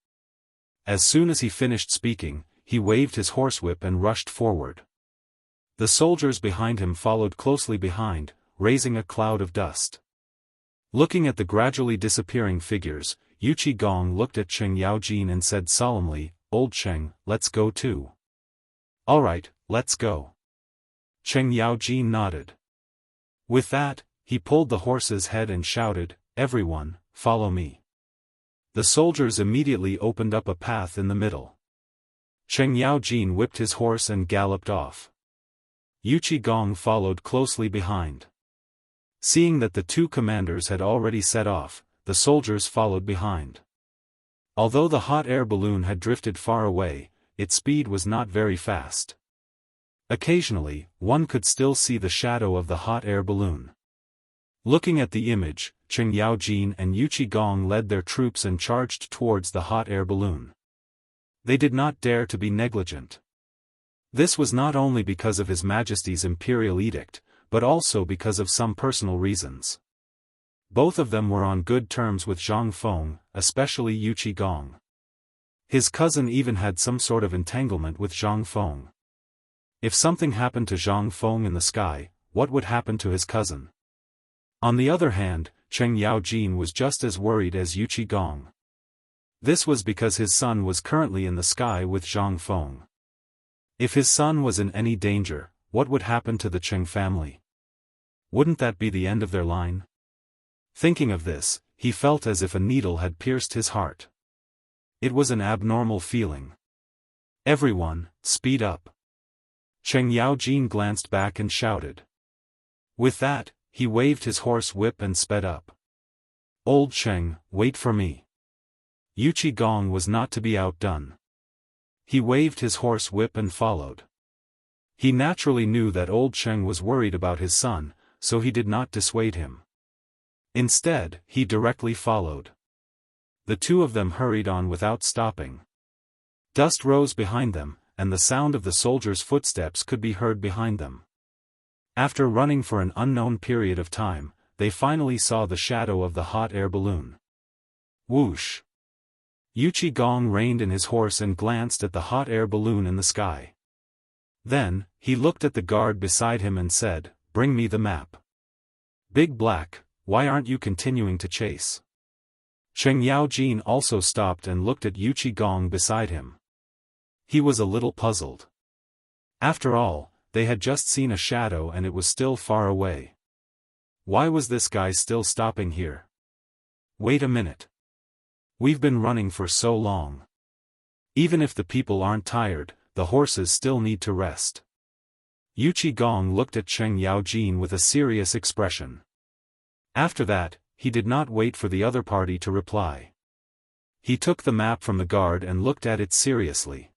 Speaker 1: As soon as he finished speaking, he waved his horsewhip and rushed forward. The soldiers behind him followed closely behind, raising a cloud of dust. Looking at the gradually disappearing figures, Yu Qigong looked at Cheng Yaojin and said solemnly, "Old Cheng, let's go too." "All right, let's go." Cheng Yaojin nodded. With that, he pulled the horse's head and shouted, "Everyone, follow me." The soldiers immediately opened up a path in the middle. Cheng Yaojin whipped his horse and galloped off. Yu Qigong followed closely behind. Seeing that the two commanders had already set off, the soldiers followed behind. Although the hot air balloon had drifted far away, its speed was not very fast. Occasionally, one could still see the shadow of the hot air balloon. Looking at the image, Cheng Yaojin and Yu Qigong led their troops and charged towards the hot air balloon. They did not dare to be negligent. This was not only because of His Majesty's imperial edict, but also because of some personal reasons. Both of them were on good terms with Zhang Feng, especially Yu Qigong. His cousin even had some sort of entanglement with Zhang Feng. If something happened to Zhang Feng in the sky, what would happen to his cousin? On the other hand, Cheng Yaojin was just as worried as Yu Qigong. This was because his son was currently in the sky with Zhang Feng. If his son was in any danger, what would happen to the Cheng family? Wouldn't that be the end of their line? Thinking of this, he felt as if a needle had pierced his heart. It was an abnormal feeling. "Everyone, speed up." Cheng Yaojin glanced back and shouted. With that, he waved his horse whip and sped up. "Old Cheng, wait for me." Yu Qigong was not to be outdone. He waved his horse whip and followed. He naturally knew that old Sheng was worried about his son, so he did not dissuade him. Instead, he directly followed. The two of them hurried on without stopping. Dust rose behind them, and the sound of the soldiers' footsteps could be heard behind them. After running for an unknown period of time, they finally saw the shadow of the hot air balloon. Whoosh! Yuchi Gong reined in his horse and glanced at the hot air balloon in the sky. Then, he looked at the guard beside him and said, "Bring me the map." "Big Black, why aren't you continuing to chase?" Cheng Yaojin also stopped and looked at Yuchi Gong beside him. He was a little puzzled. After all, they had just seen a shadow and it was still far away. Why was this guy still stopping here? Wait a minute. We've been running for so long. Even if the people aren't tired, the horses still need to rest. Yuchi Gong looked at Cheng Yaojin with a serious expression. After that, he did not wait for the other party to reply. He took the map from the guard and looked at it seriously.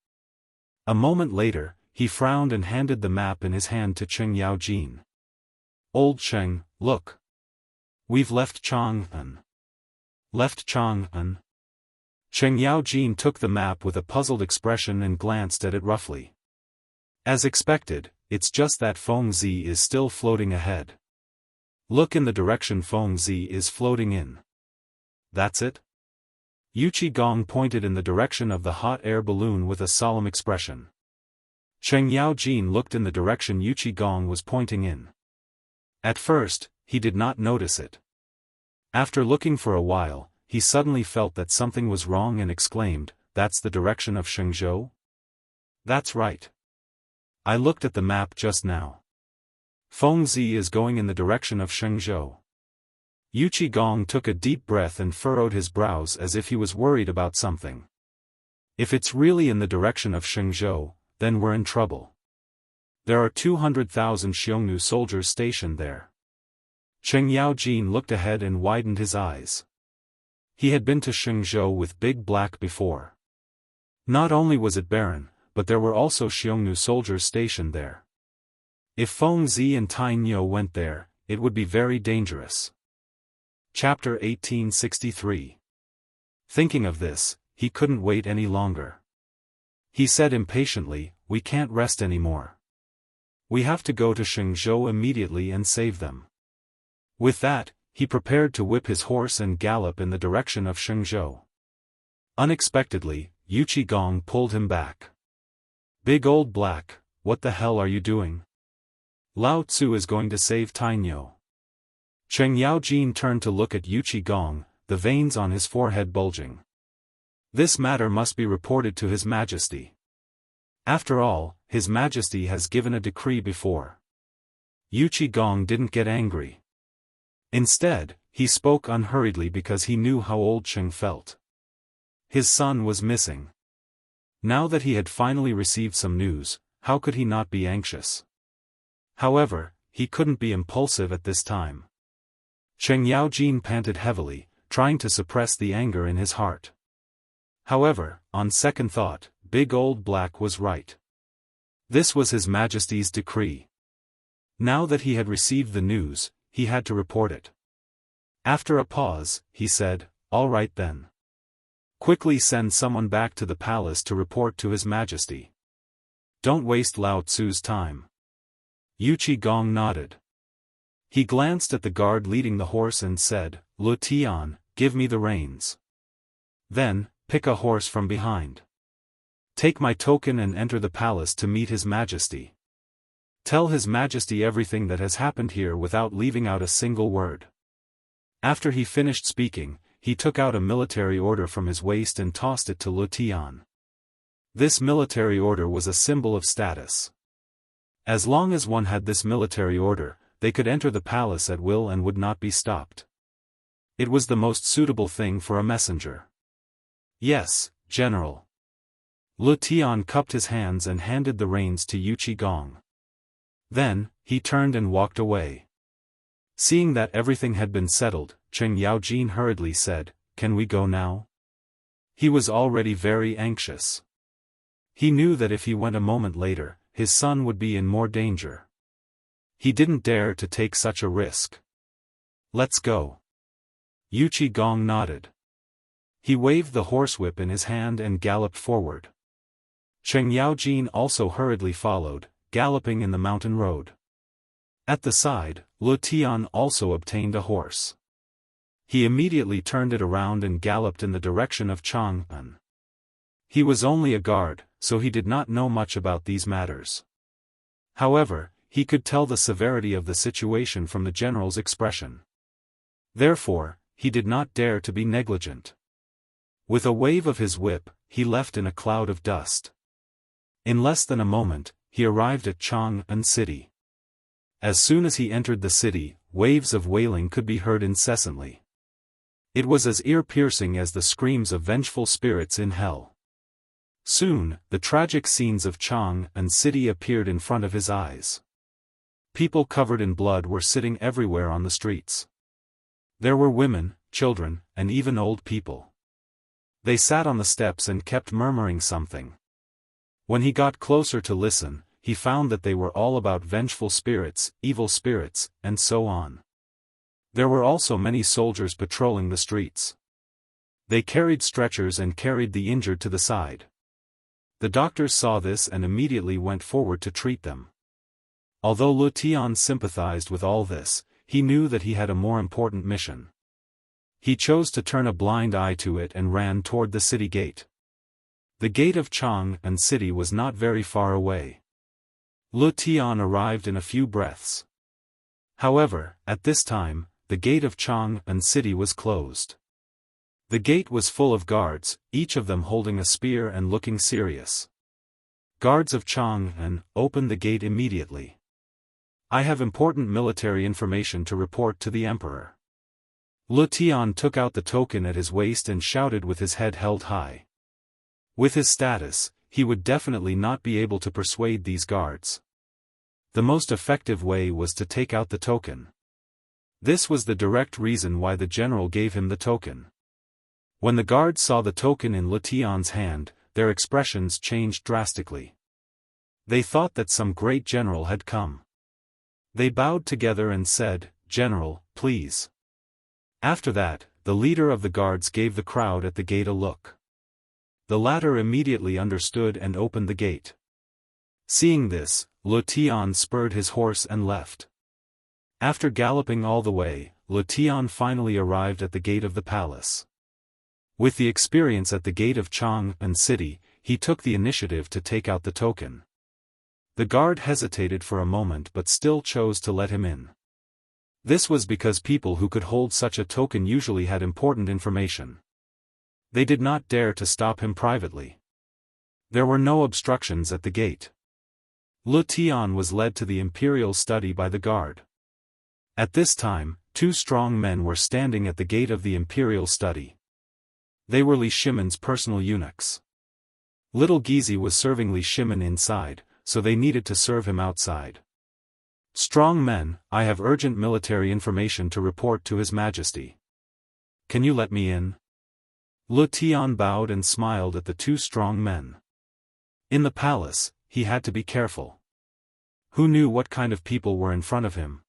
Speaker 1: A moment later, he frowned and handed the map in his hand to Cheng Yaojin. "Old Cheng, look. We've left Chang'an." "Left Chang'an?" Cheng Yaojin took the map with a puzzled expression and glanced at it roughly. As expected, it's just that Fengzi is still floating ahead. Look in the direction Fengzi is floating in. That's it? Yuchi Gong pointed in the direction of the hot air balloon with a solemn expression. Cheng Yaojin looked in the direction Yuchi Gong was pointing in. At first, he did not notice it. After looking for a while, he suddenly felt that something was wrong and exclaimed, "That's the direction of Shenzhou?" "That's right. I looked at the map just now. Fengzi is going in the direction of Shenzhou." Yuchi Gong took a deep breath and furrowed his brows as if he was worried about something. If it's really in the direction of Shenzhou, then we're in trouble. There are 200,000 Xiongnu soldiers stationed there. Cheng Yaojin looked ahead and widened his eyes. He had been to Shenzhou with Big Black before. Not only was it barren, but there were also Xiongnu soldiers stationed there. If Fengzi and Tainyo went there, it would be very dangerous. Chapter 1863. Thinking of this, he couldn't wait any longer. He said impatiently, "We can't rest anymore. We have to go to Shenzhou immediately and save them." With that, he prepared to whip his horse and gallop in the direction of Shenzhou. Unexpectedly, Yuchi Gong pulled him back. "Big Old Black, what the hell are you doing? Lao Tzu is going to save Tainyo." Cheng Yaojin turned to look at Yuchi Gong, the veins on his forehead bulging. "This matter must be reported to His Majesty. After all, His Majesty has given a decree before." Yuchi Gong didn't get angry. Instead, he spoke unhurriedly because he knew how old Cheng felt. His son was missing. Now that he had finally received some news, how could he not be anxious? However, he couldn't be impulsive at this time. Cheng Yaojin panted heavily, trying to suppress the anger in his heart. However, on second thought, Big Old Black was right. This was His Majesty's decree. Now that he had received the news, he had to report it. After a pause, he said, "All right then. Quickly send someone back to the palace to report to His Majesty. Don't waste Lao Tzu's time." Yuchi Gong nodded. He glanced at the guard leading the horse and said, "Lu Tian, give me the reins. Then, pick a horse from behind. Take my token and enter the palace to meet His Majesty. Tell His Majesty everything that has happened here without leaving out a single word." After he finished speaking, he took out a military order from his waist and tossed it to Lu Tian. This military order was a symbol of status. As long as one had this military order, they could enter the palace at will and would not be stopped. It was the most suitable thing for a messenger. "Yes, General." Lu Tian cupped his hands and handed the reins to Yuchi Gong. Then, he turned and walked away. Seeing that everything had been settled, Cheng Yaojin hurriedly said, "Can we go now?" He was already very anxious. He knew that if he went a moment later, his son would be in more danger. He didn't dare to take such a risk. "Let's go." Yuchi Gong nodded. He waved the horsewhip in his hand and galloped forward. Cheng Yaojin also hurriedly followed, galloping in the mountain road. At the side, Lu Tian also obtained a horse. He immediately turned it around and galloped in the direction of Chang'an. He was only a guard, so he did not know much about these matters. However, he could tell the severity of the situation from the general's expression. Therefore, he did not dare to be negligent. With a wave of his whip, he left in a cloud of dust. In less than a moment, he arrived at Chang'an City. As soon as he entered the city, waves of wailing could be heard incessantly. It was as ear-piercing as the screams of vengeful spirits in hell. Soon, the tragic scenes of Chang'an City appeared in front of his eyes. People covered in blood were sitting everywhere on the streets. There were women, children, and even old people. They sat on the steps and kept murmuring something. When he got closer to listen, he found that they were all about vengeful spirits, evil spirits, and so on. There were also many soldiers patrolling the streets. They carried stretchers and carried the injured to the side. The doctors saw this and immediately went forward to treat them. Although Lu Tian sympathized with all this, he knew that he had a more important mission. He chose to turn a blind eye to it and ran toward the city gate. The gate of Chang'an City was not very far away. Lu Tian arrived in a few breaths. However, at this time, the gate of Chang'an City was closed. The gate was full of guards, each of them holding a spear and looking serious. Guards of Chang'an, opened the gate immediately. "I have important military information to report to the emperor." Lu Tian took out the token at his waist and shouted with his head held high. With his status, he would definitely not be able to persuade these guards. The most effective way was to take out the token. This was the direct reason why the general gave him the token. When the guards saw the token in Lu Tian's hand, their expressions changed drastically. They thought that some great general had come. They bowed together and said, "General, please." After that, the leader of the guards gave the crowd at the gate a look. The latter immediately understood and opened the gate. Seeing this, Lu Tian spurred his horse and left. After galloping all the way, Lu Tian finally arrived at the gate of the palace. With the experience at the gate of Chang'an City, he took the initiative to take out the token. The guard hesitated for a moment but still chose to let him in. This was because people who could hold such a token usually had important information. They did not dare to stop him privately. There were no obstructions at the gate. Lu Tian was led to the imperial study by the guard. At this time, two strong men were standing at the gate of the imperial study. They were Li Shimon's personal eunuchs. Little Gizi was serving Li Shimon inside, so they needed to serve him outside. "Strong men, I have urgent military information to report to His Majesty. Can you let me in?" Lu Tian bowed and smiled at the two strong men. In the palace, he had to be careful. Who knew what kind of people were in front of him?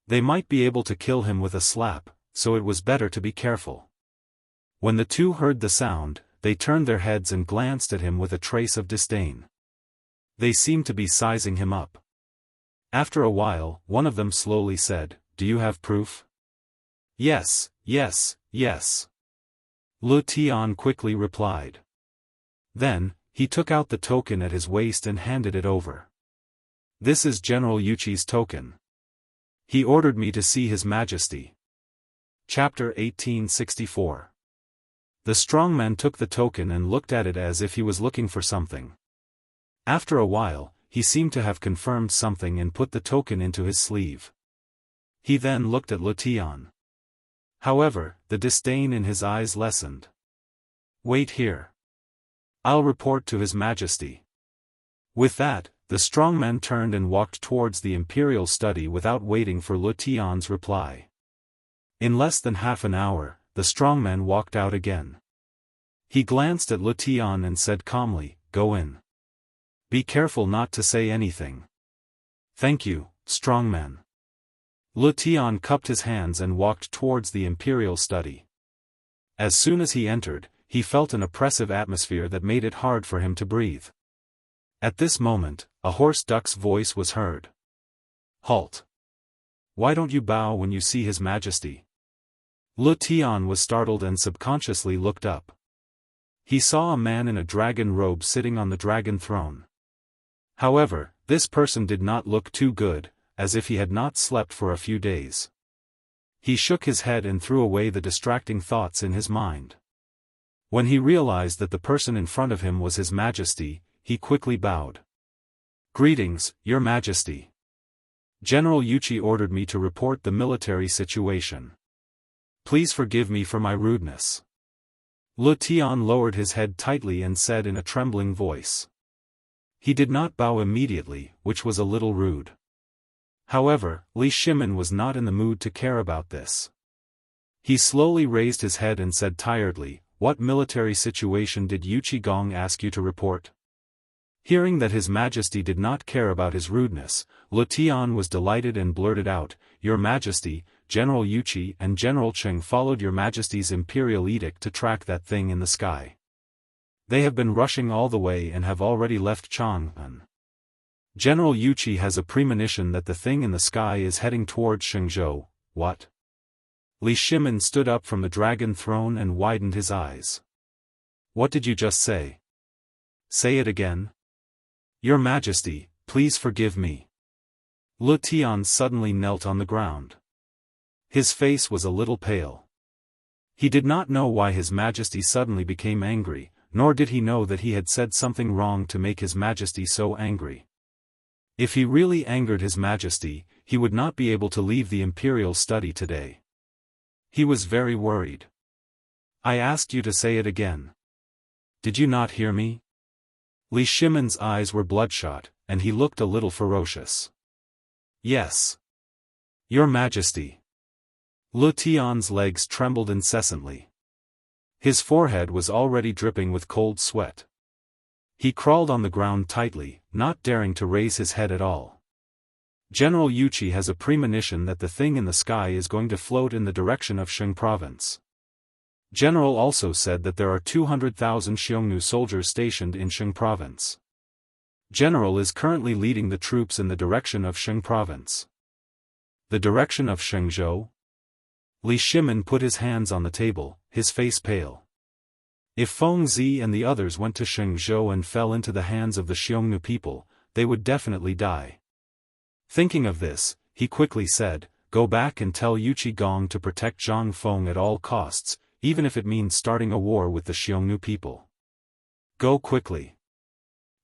Speaker 1: They might be able to kill him with a slap, so it was better to be careful. When the two heard the sound, they turned their heads and glanced at him with a trace of disdain. They seemed to be sizing him up. After a while, one of them slowly said, "Do you have proof?" "Yes, yes, yes." Lu Tian quickly replied. Then, he took out the token at his waist and handed it over. "This is General Yuchi's token. He ordered me to see His Majesty." Chapter 1864. The strong man took the token and looked at it as if he was looking for something. After a while, he seemed to have confirmed something and put the token into his sleeve. He then looked at Lu Tian. However, the disdain in his eyes lessened. "Wait here. I'll report to His Majesty." With that, the strong man turned and walked towards the imperial study without waiting for Lu Tian's reply. In less than half an hour, the strong man walked out again. He glanced at Lu Tian and said calmly, go in. Be careful not to say anything. Thank you, strongman. Lu Tian cupped his hands and walked towards the imperial study. As soon as he entered, he felt an oppressive atmosphere that made it hard for him to breathe. At this moment, a hoarse duck's voice was heard. Halt! Why don't you bow when you see His Majesty? Lu Tian was startled and subconsciously looked up. He saw a man in a dragon robe sitting on the dragon throne. However, this person did not look too good, as if he had not slept for a few days. He shook his head and threw away the distracting thoughts in his mind. When he realized that the person in front of him was His Majesty, he quickly bowed. Greetings, Your Majesty. General Yuchi ordered me to report the military situation. Please forgive me for my rudeness. Lu Tian lowered his head tightly and said in a trembling voice. He did not bow immediately, which was a little rude. However, Li Shimin was not in the mood to care about this. He slowly raised his head and said tiredly, "What military situation did Yuchi Gong ask you to report?" Hearing that His Majesty did not care about his rudeness, Lu Tian was delighted and blurted out, "Your Majesty, General Yuchi and General Cheng followed Your Majesty's imperial edict to track that thing in the sky. They have been rushing all the way and have already left Chang'an. General Yuchi has a premonition that the thing in the sky is heading towards Shenzhou." What? Li Shimin stood up from the dragon throne and widened his eyes. What did you just say? Say it again. Your Majesty, please forgive me. Lu Tian suddenly knelt on the ground. His face was a little pale. He did not know why His Majesty suddenly became angry, nor did he know that he had said something wrong to make His Majesty so angry. If he really angered His Majesty, he would not be able to leave the imperial study today. He was very worried. I asked you to say it again. Did you not hear me? Li Shimin's eyes were bloodshot, and he looked a little ferocious. Yes. Your Majesty. Lu Tian's legs trembled incessantly. His forehead was already dripping with cold sweat. He crawled on the ground tightly, not daring to raise his head at all. General Yuchi has a premonition that the thing in the sky is going to float in the direction of Sheng province. General also said that there are 200,000 Xiongnu soldiers stationed in Sheng province. General is currently leading the troops in the direction of Sheng province. The direction of Shenzhou? Li Shimin put his hands on the table, his face pale. If Feng Zi and the others went to Shenzhou and fell into the hands of the Xiongnu people, they would definitely die. Thinking of this, he quickly said, "Go back and tell Yuchi Gong to protect Zhang Feng at all costs, even if it means starting a war with the Xiongnu people. Go quickly."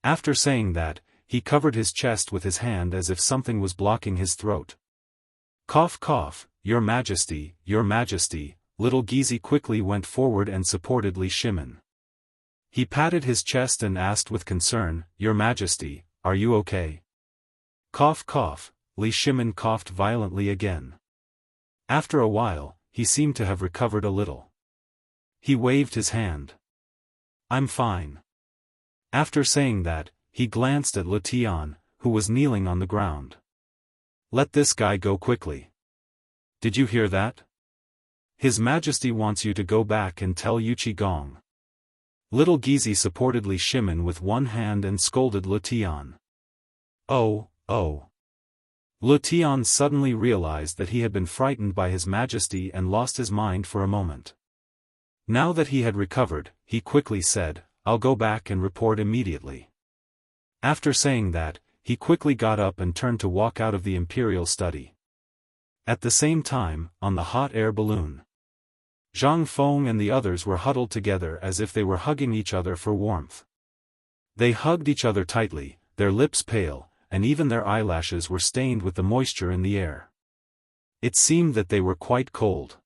Speaker 1: After saying that, he covered his chest with his hand as if something was blocking his throat. Cough cough, Your Majesty, Your Majesty. Little Gizi quickly went forward and supported Li Shimin. He patted his chest and asked with concern, "Your Majesty, are you okay?" Cough cough, Li Shimin coughed violently again. After a while, he seemed to have recovered a little. He waved his hand. "I'm fine." After saying that, he glanced at Lu Tian, who was kneeling on the ground. "Let this guy go quickly. Did you hear that? His Majesty wants you to go back and tell Yuchi Gong." Little Gizi supported Li Shimin with one hand and scolded Lu Tian. Oh. Lu Tian suddenly realized that he had been frightened by His Majesty and lost his mind for a moment. Now that he had recovered, he quickly said, "I'll go back and report immediately." After saying that, he quickly got up and turned to walk out of the imperial study. At the same time, on the hot air balloon, Zhang Feng and the others were huddled together as if they were hugging each other for warmth. They hugged each other tightly, their lips pale, and even their eyelashes were stained with the moisture in the air. It seemed that they were quite cold.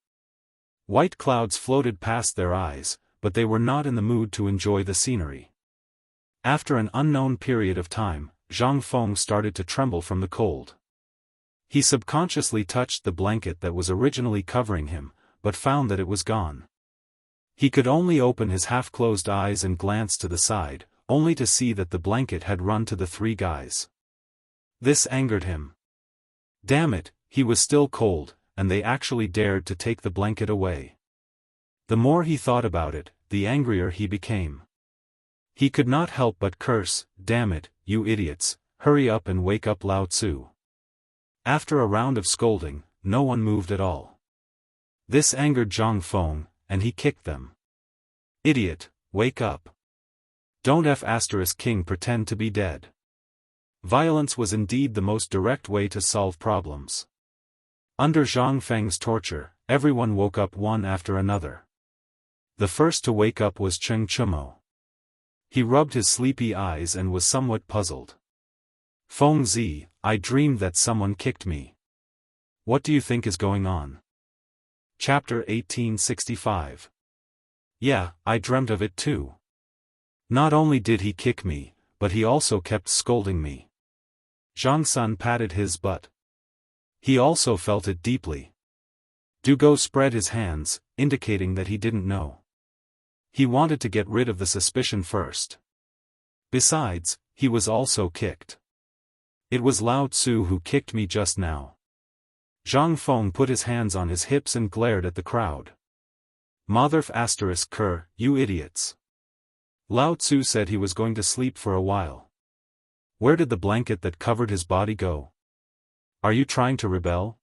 Speaker 1: White clouds floated past their eyes, but they were not in the mood to enjoy the scenery. After an unknown period of time, Zhang Feng started to tremble from the cold. He subconsciously touched the blanket that was originally covering him, but found that it was gone. He could only open his half-closed eyes and glance to the side, only to see that the blanket had run to the three guys. This angered him. Damn it, he was still cold, and they actually dared to take the blanket away. The more he thought about it, the angrier he became. He could not help but curse, "Damn it, you idiots, hurry up and wake up Lao Tzu." After a round of scolding, no one moved at all. This angered Zhang Feng, and he kicked them. "Idiot, wake up. Don't King pretend to be dead." Violence was indeed the most direct way to solve problems. Under Zhang Feng's torture, everyone woke up one after another. The first to wake up was Cheng Chumo. He rubbed his sleepy eyes and was somewhat puzzled. "Feng Zi, I dreamed that someone kicked me. What do you think is going on?" Chapter 1865. "Yeah, I dreamt of it too. Not only did he kick me, but he also kept scolding me." Zhang Sun patted his butt. He also felt it deeply. Dugo spread his hands, indicating that he didn't know. He wanted to get rid of the suspicion first. Besides, he was also kicked. "It was Lao Tzu who kicked me just now." Zhang Feng put his hands on his hips and glared at the crowd. "Motherf **, you idiots. Lao Tzu said he was going to sleep for a while. Where did the blanket that covered his body go? Are you trying to rebel?"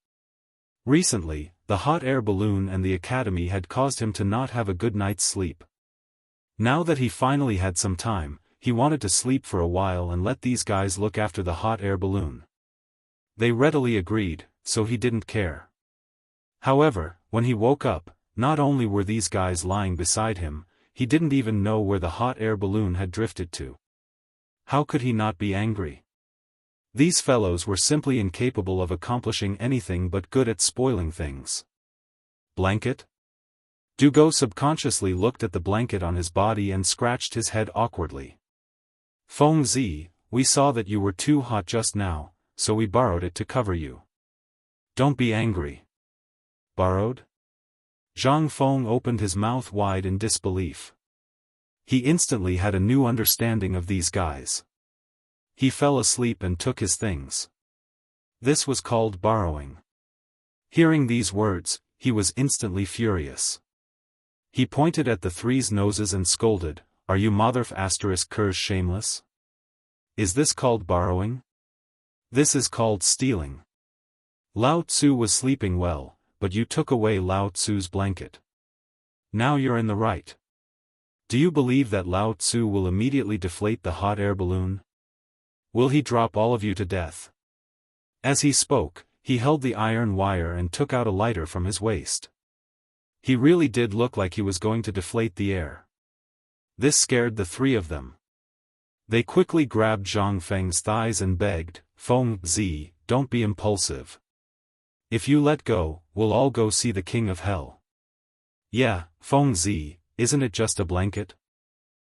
Speaker 1: Recently, the hot air balloon and the academy had caused him to not have a good night's sleep. Now that he finally had some time, he wanted to sleep for a while and let these guys look after the hot air balloon. They readily agreed, so he didn't care. However, when he woke up, not only were these guys lying beside him, he didn't even know where the hot air balloon had drifted to. How could he not be angry? These fellows were simply incapable of accomplishing anything but good at spoiling things. Blanket? Dugo subconsciously looked at the blanket on his body and scratched his head awkwardly. "Feng Zi, we saw that you were too hot just now, so we borrowed it to cover you. Don't be angry." "Borrowed?" Zhang Feng opened his mouth wide in disbelief. He instantly had a new understanding of these guys. He fell asleep and took his things. This was called borrowing. Hearing these words, he was instantly furious. He pointed at the three's noses and scolded, "Are you motherf **, shameless? Is this called borrowing? This is called stealing. Lao Tzu was sleeping well, but you took away Lao Tzu's blanket. Now you're in the right. Do you believe that Lao Tzu will immediately deflate the hot air balloon? Will he drop all of you to death?" As he spoke, he held the iron wire and took out a lighter from his waist. He really did look like he was going to deflate the air. This scared the three of them. They quickly grabbed Zhang Feng's thighs and begged, "Feng Zi, don't be impulsive. If you let go, we'll all go see the King of Hell." "Yeah, Feng Zi, isn't it just a blanket?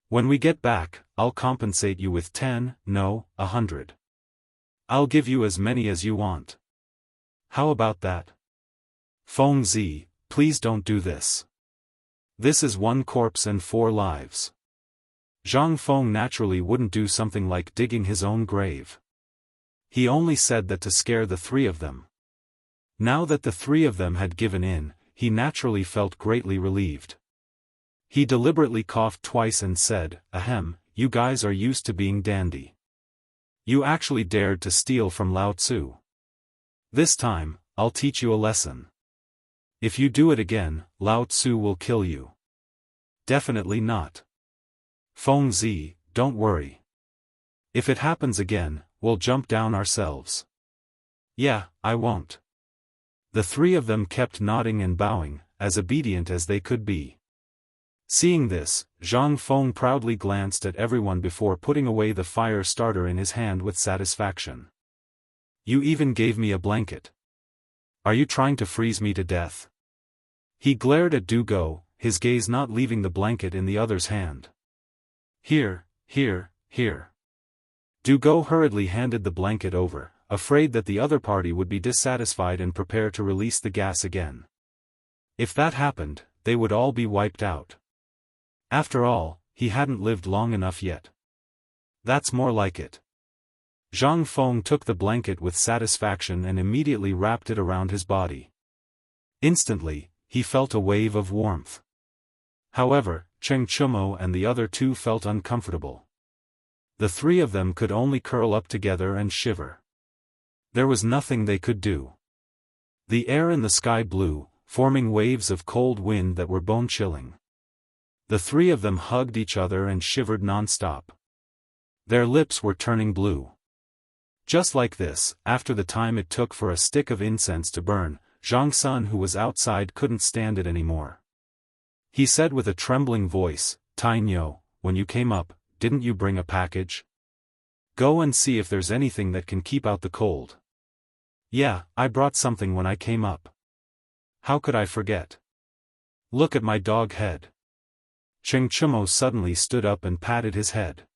Speaker 1: When we get back, I'll compensate you with 10, no, 100. I'll give you as many as you want. How about that? Feng Zi, please don't do this. This is one corpse and 4 lives." Zhang Feng naturally wouldn't do something like digging his own grave. He only said that to scare the three of them. Now that the three of them had given in, he naturally felt greatly relieved. He deliberately coughed twice and said, "Ahem, you guys are used to being dandy. You actually dared to steal from Lao Tzu. This time, I'll teach you a lesson. If you do it again, Lao Tzu will kill you." "Definitely not. Feng Zi, don't worry. If it happens again, we'll jump down ourselves." "Yeah, I won't." The three of them kept nodding and bowing, as obedient as they could be. Seeing this, Zhang Feng proudly glanced at everyone before putting away the fire starter in his hand with satisfaction. "You even gave me a blanket. Are you trying to freeze me to death?" He glared at Dugo, his gaze not leaving the blanket in the other's hand. Here. Dugo hurriedly handed the blanket over, afraid that the other party would be dissatisfied and prepare to release the gas again. If that happened, they would all be wiped out. After all, he hadn't lived long enough yet. That's more like it. Zhang Feng took the blanket with satisfaction and immediately wrapped it around his body. Instantly, he felt a wave of warmth. However, Cheng Chumo and the other two felt uncomfortable. The three of them could only curl up together and shiver. There was nothing they could do. The air in the sky blew, forming waves of cold wind that were bone-chilling. The three of them hugged each other and shivered non-stop. Their lips were turning blue. Just like this, after the time it took for a stick of incense to burn, Zhang Sun, who was outside, couldn't stand it anymore. He said with a trembling voice, "Tainyo, when you came up, didn't you bring a package? Go and see if there's anything that can keep out the cold." "Yeah, I brought something when I came up. How could I forget? Look at my dog head." Cheng Chumo suddenly stood up and patted his head.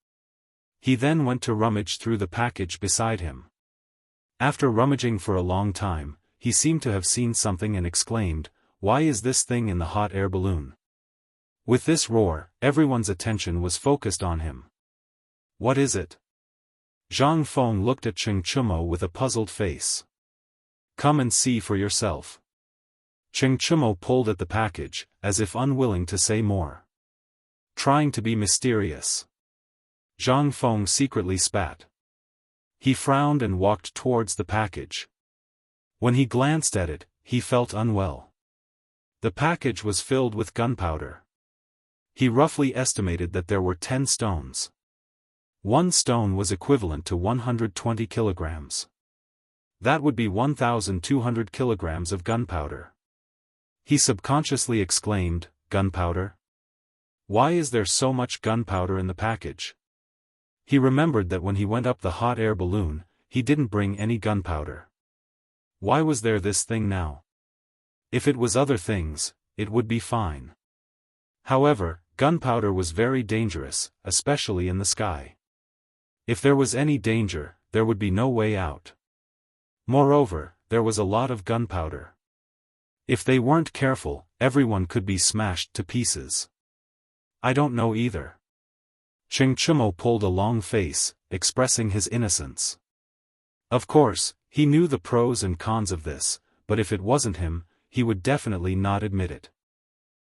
Speaker 1: He then went to rummage through the package beside him. After rummaging for a long time, he seemed to have seen something and exclaimed, "Why is this thing in the hot air balloon?" With this roar, everyone's attention was focused on him. "What is it?" Zhang Feng looked at Cheng Chumo with a puzzled face. "Come and see for yourself." Cheng Chumo pulled at the package, as if unwilling to say more. Trying to be mysterious. Zhang Feng secretly spat. He frowned and walked towards the package. When he glanced at it, he felt unwell. The package was filled with gunpowder. He roughly estimated that there were 10 stones. One stone was equivalent to 120 kilograms. That would be 1,200 kilograms of gunpowder. He subconsciously exclaimed, "Gunpowder? Why is there so much gunpowder in the package?" He remembered that when he went up the hot air balloon, he didn't bring any gunpowder. Why was there this thing now? If it was other things, it would be fine. However, gunpowder was very dangerous, especially in the sky. If there was any danger, there would be no way out. Moreover, there was a lot of gunpowder. If they weren't careful, everyone could be smashed to pieces. "I don't know either." Cheng Chumo pulled a long face, expressing his innocence. Of course, he knew the pros and cons of this, but if it wasn't him, he would definitely not admit it.